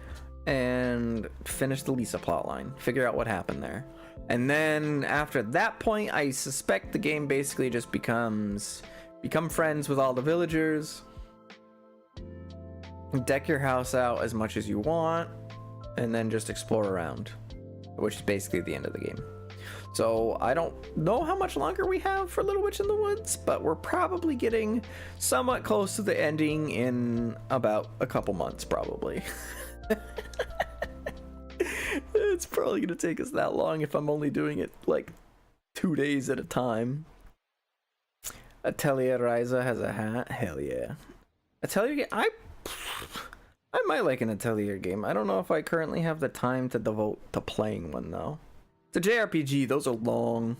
Speaker 1: and finish the Lisa plotline. Figure out what happened there. And then after that point, I suspect the game basically just become friends with all the villagers. Deck your house out as much as you want, and then just explore around, which is basically the end of the game. So I don't know how much longer we have for Little Witch in the Woods, but we're probably getting somewhat close to the ending in about a couple months, probably. It's probably gonna take us that long if I'm only doing it like 2 days at a time. Atelier Ryza has a hat. Hell yeah. Atelier game. I might like an Atelier game. I don't know if I currently have the time to devote to playing one though. It's a JRPG. Those are long.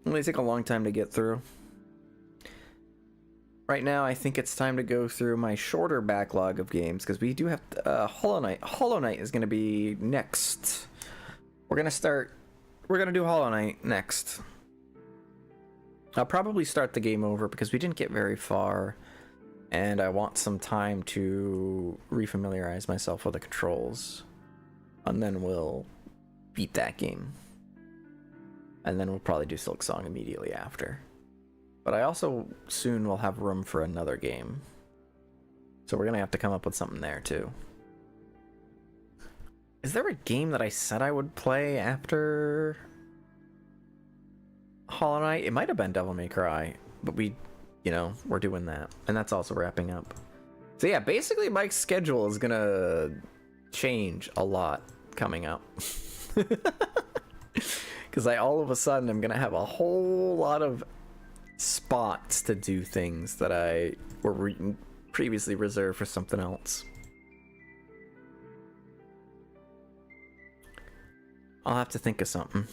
Speaker 1: They take a long time to get through. Right now, I think it's time to go through my shorter backlog of games, because we do have Hollow Knight. Hollow Knight is going to be next. We're going to do Hollow Knight next. I'll probably start the game over because we didn't get very far, and I want some time to refamiliarize myself with the controls, and then we'll beat that game. And then we'll probably do Silk Song immediately after. But I also soon will have room for another game. So we're going to have to come up with something there too. Is there a game that I said I would play after Hollow Knight? It might have been Devil May Cry, but we're doing that. And that's also wrapping up. So yeah, basically my schedule is going to change a lot coming up. Because all of a sudden I'm going to have a whole lot of spots to do things that I were previously reserved for something else. I'll have to think of something.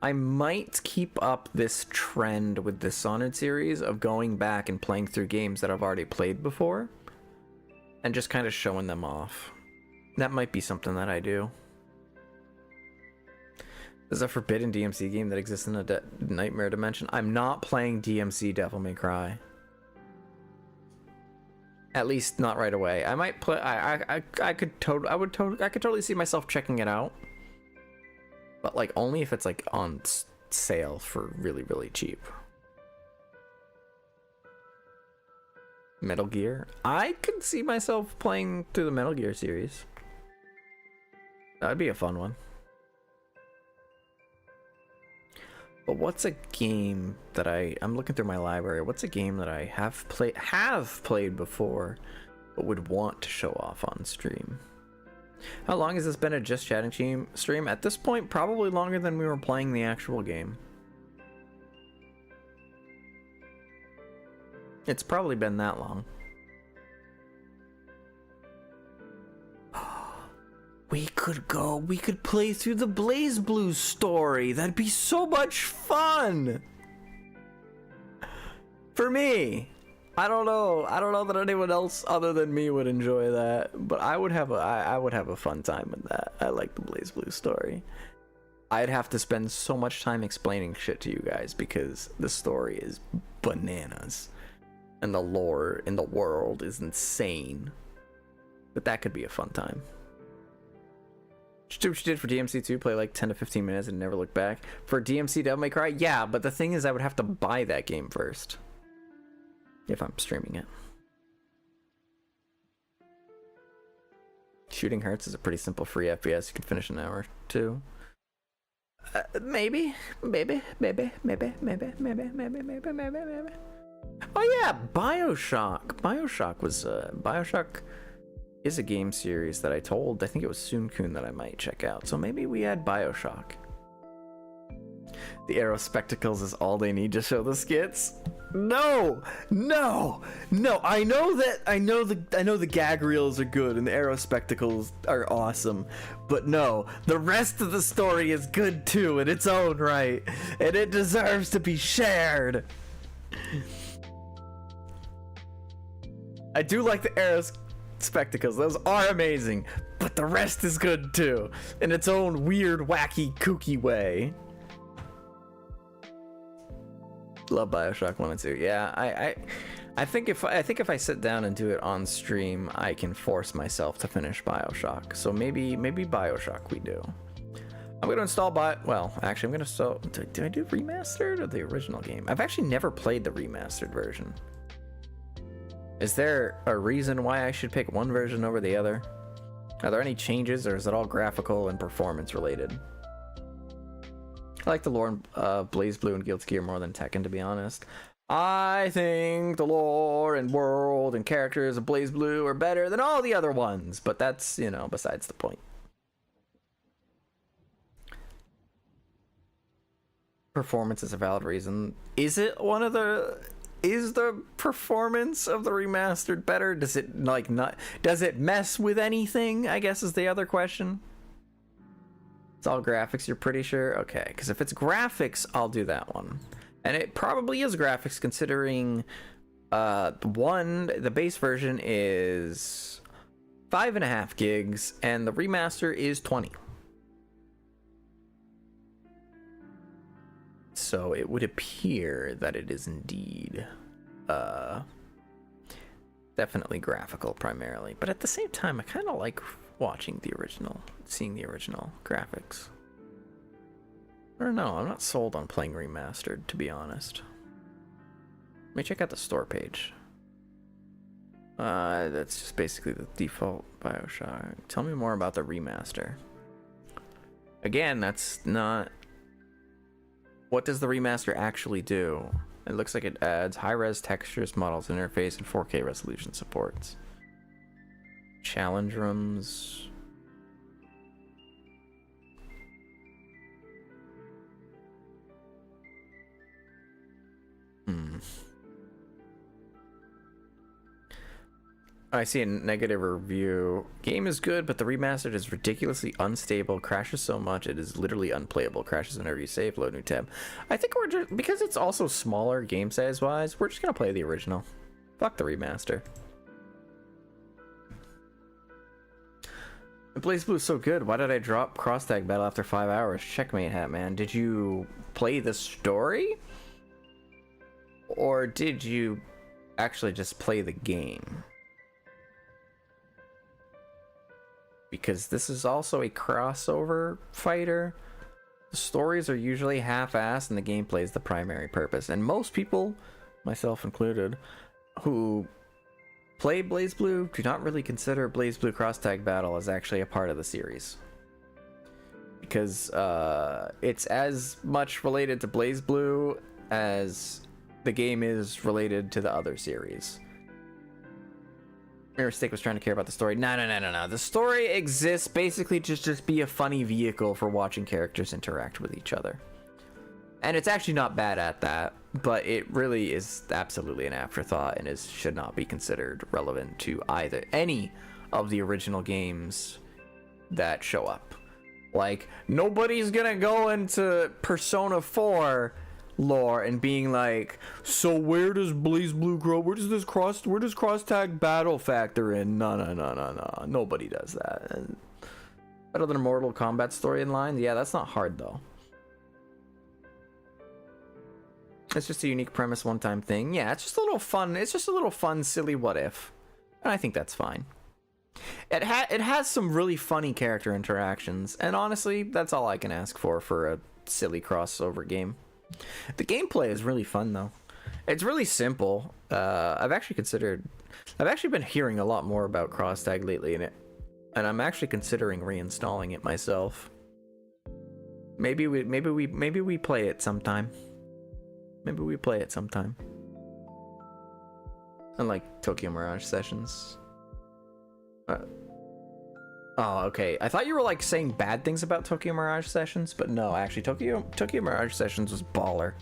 Speaker 1: I might keep up this trend with the Dishonored series of going back and playing through games that I've already played before and just kind of showing them off. That might be something that I do. There's a forbidden DMC game that exists in a nightmare dimension. I'm not playing DMC Devil May Cry. At least not right away. I might play. I could totally see myself checking it out. But like only if it's like on sale for really, really cheap. Metal Gear. I could see myself playing through the Metal Gear series. That'd be a fun one. But what's a game that I'm looking through my library. What's a game that I have played before, but would want to show off on stream? How long has this been a Just Chatting stream? At this point, probably longer than we were playing the actual game. It's probably been that long. We could play through the BlazBlue story. That'd be so much fun. For me. I don't know that anyone else other than me would enjoy that, but I would have a fun time with that. I like the BlazBlue story. I'd have to spend so much time explaining shit to you guys because the story is bananas. And the lore in the world is insane. But that could be a fun time. What she did for DMC 2, play like 10 to 15 minutes and never look back. For DMC Devil May Cry, yeah, but the thing is I would have to buy that game first. If I'm streaming it. Shooting Hearts is a pretty simple free FPS. You can finish in an hour, too. Maybe. Oh yeah, Bioshock. Bioshock is a game series that I think it was Soon-kun that I might check out. So maybe we add Bioshock. The arrow spectacles is all they need to show the skits. No. I know the gag reels are good and the arrow spectacles are awesome, but no, the rest of the story is good too in its own right, and it deserves to be shared. I do like the arrow spectacles; those are amazing, but the rest is good too in its own weird, wacky, kooky way. Love Bioshock 1 and 2. Yeah, I think if I sit down and do it on stream, I can force myself to finish Bioshock. So maybe Bioshock we do. I'm gonna install well, actually I'm gonna install. Do I do remastered or the original game? I've actually never played the remastered version. Is there a reason why I should pick one version over the other? Are there any changes, or is it all graphical and performance related? I like the lore of BlazBlue and Guilty Gear more than Tekken, to be honest. I think the lore and world and characters of BlazBlue are better than all the other ones, but that's, besides the point. Performance is a valid reason. Is the performance of the remastered better? Does it mess with anything, I guess is the other question. It's all graphics, you're pretty sure? Okay, because if it's graphics, I'll do that one. And it probably is graphics, considering the base version is 5.5 gigs, and the remaster is 20. So it would appear that it is indeed definitely graphical primarily. But at the same time, I kind of like seeing the original graphics. I don't know, I'm not sold on playing remastered, to be honest. Let me check out the store page. That's just basically the default Bioshock. Tell me more about the remaster. Again, that's not... What does the remaster actually do? It looks like it adds high-res textures, models, interface, and 4K resolution supports. Challenge rooms. I see a negative review. Game is good, but the remastered is ridiculously unstable. Crashes so much it is literally unplayable. Crashes whenever you save. Load new tab. I think we're just, because it's also smaller game size wise, we're just gonna play the original. Fuck the remaster. BlazBlue is so good. Why did I drop Cross Tag Battle after 5 hours? Checkmate hat, man. Did you play the story? Or did you actually just play the game? Because this is also a crossover fighter. The stories are usually half-assed and the gameplay is the primary purpose. And most people, myself included, who play BlazBlue do not really consider BlazBlue Cross Tag Battle as actually a part of the series. because it's as much related to BlazBlue as the game is related to the other series. Mirror Stick was trying to care about the story. No. The story exists basically to just be a funny vehicle for watching characters interact with each other. And it's actually not bad at that, but it really is absolutely an afterthought and should not be considered relevant to any of the original games that show up. Like, nobody's gonna go into Persona 4 lore and being like, so where does BlazBlue grow? Where does cross tag battle factor in? No. Nobody does that. And better than a Mortal Kombat storyline? Yeah, that's not hard though. It's just a unique premise, one-time thing. Yeah, it's just a little fun. It's just a little fun, silly what if, and I think that's fine. It has some really funny character interactions, and honestly, that's all I can ask for a silly crossover game. The gameplay is really fun though. It's really simple. I've actually been hearing a lot more about cross tag lately and I'm actually considering reinstalling it myself. Maybe we play it sometime. Unlike Tokyo Mirage Sessions. Oh, okay. I thought you were like saying bad things about Tokyo Mirage Sessions, but no, actually Tokyo Mirage Sessions was baller.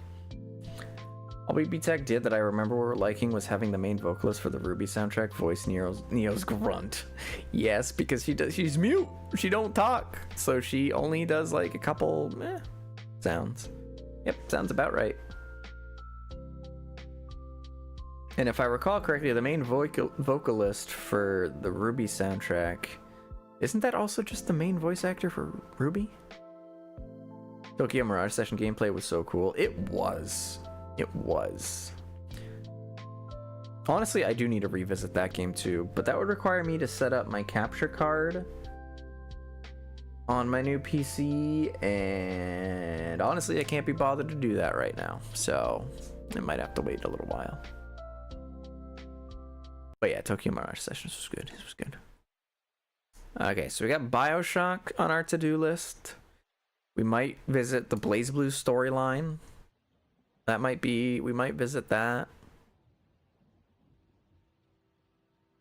Speaker 1: All BB-Tech did that I remember liking was having the main vocalist for the Ruby soundtrack voice Neo's grunt. Yes, because she's mute. She don't talk, so she only does like a couple sounds. Yep, sounds about right. And if I recall correctly, the main vocalist for the Ruby soundtrack, isn't that also just the main voice actor for Ruby? Tokyo Mirage Session gameplay was so cool. It was. Honestly, I do need to revisit that game too, but that would require me to set up my capture card on my new PC, and honestly, I can't be bothered to do that right now, so I might have to wait a little while. But yeah, Tokyo Mirage Sessions was good. It was good. Okay, so we got BioShock on our to-do list. We might visit the BlazBlue storyline. We might visit that.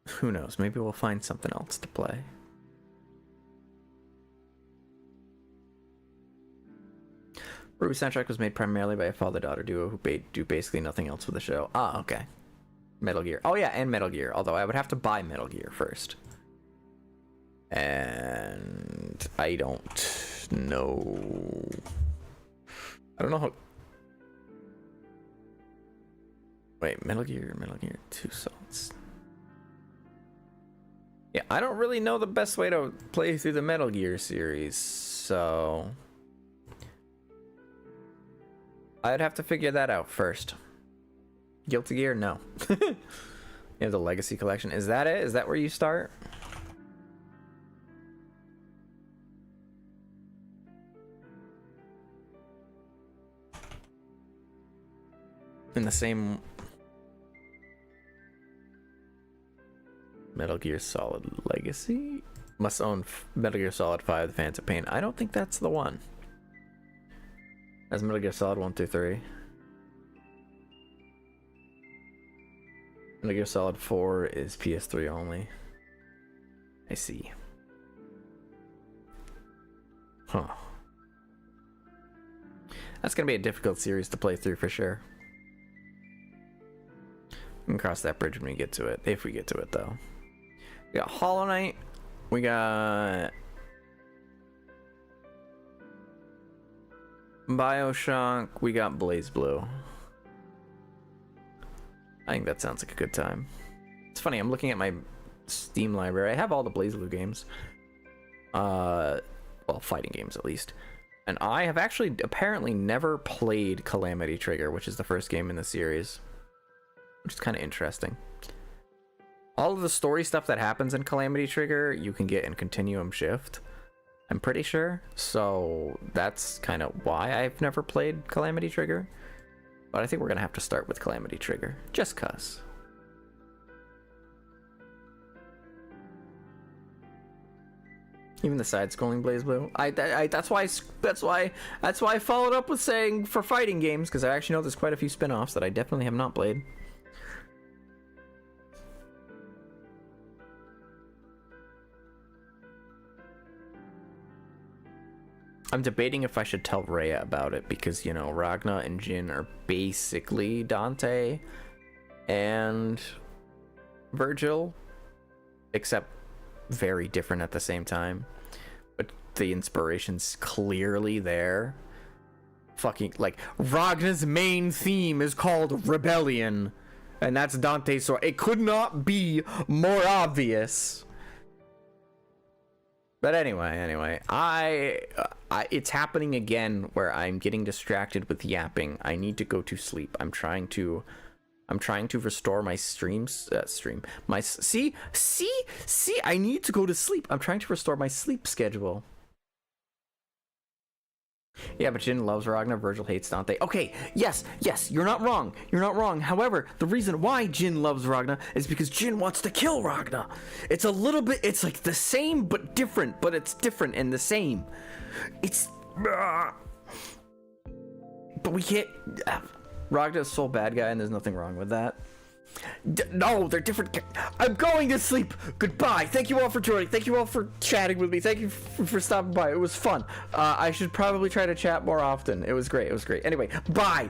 Speaker 1: Who knows? Maybe we'll find something else to play. Ruby soundtrack was made primarily by a father-daughter duo who do basically nothing else with the show. Ah, okay. Metal Gear. Oh yeah, and Metal Gear. Although I would have to buy Metal Gear first. And I don't know. I don't know how. Wait, Metal Gear 2 Salts. Yeah, I don't really know the best way to play through the Metal Gear series, so I'd have to figure that out first. Guilty Gear? No. You have the Legacy Collection. Is that it? Is that where you start? In the same Metal Gear Solid Legacy? Must own Metal Gear Solid 5 The Phantom Pain. I don't think that's the one. That's Metal Gear Solid 1 through 3. Metal Gear Solid 4 is PS3 only. I see. Huh. That's gonna be a difficult series to play through for sure. We can cross that bridge when we get to it, if we get to it though. We got Hollow Knight. We got BioShock. We got BlazBlue. I think that sounds like a good time. It's funny, I'm looking at my Steam library. I have all the BlazBlue games. Well, fighting games at least. And I have actually apparently never played Calamity Trigger, which is the first game in the series. Which is kind of interesting. All of the story stuff that happens in Calamity Trigger, you can get in Continuum Shift. I'm pretty sure. So that's kind of why I've never played Calamity Trigger. But I think we're going to have to start with Calamity Trigger. Just cuz. Even the side-scrolling Blaze Blue. That's why I followed up with saying for fighting games, because I actually know there's quite a few spin-offs that I definitely have not played. I'm debating if I should tell Rhea about it, because, you know, Ragna and Jin are basically Dante and Virgil, except very different at the same time. But the inspiration's clearly there. Fucking, like, Ragna's main theme is called Rebellion, and that's Dante's sword. It could not be more obvious. But anyway, it's happening again where I'm getting distracted with yapping. I need to go to sleep. I'm trying to restore my see, I need to go to sleep. I'm trying to restore my sleep schedule. Yeah, but Jin loves Ragnar, Virgil hates Dante. Okay, yes, you're not wrong. You're not wrong. However, the reason why Jin loves Ragnar is because Jin wants to kill Ragnar. It's a little bit, it's like the same but different, but it's different and the same. It's... But we can't... Ragnar's so bad guy and there's nothing wrong with that. No, they're different. I'm going to sleep. Goodbye. Thank you all for joining. Thank you all for chatting with me. Thank you for stopping by. It was fun. I should probably try to chat more often. It was great. Anyway, bye.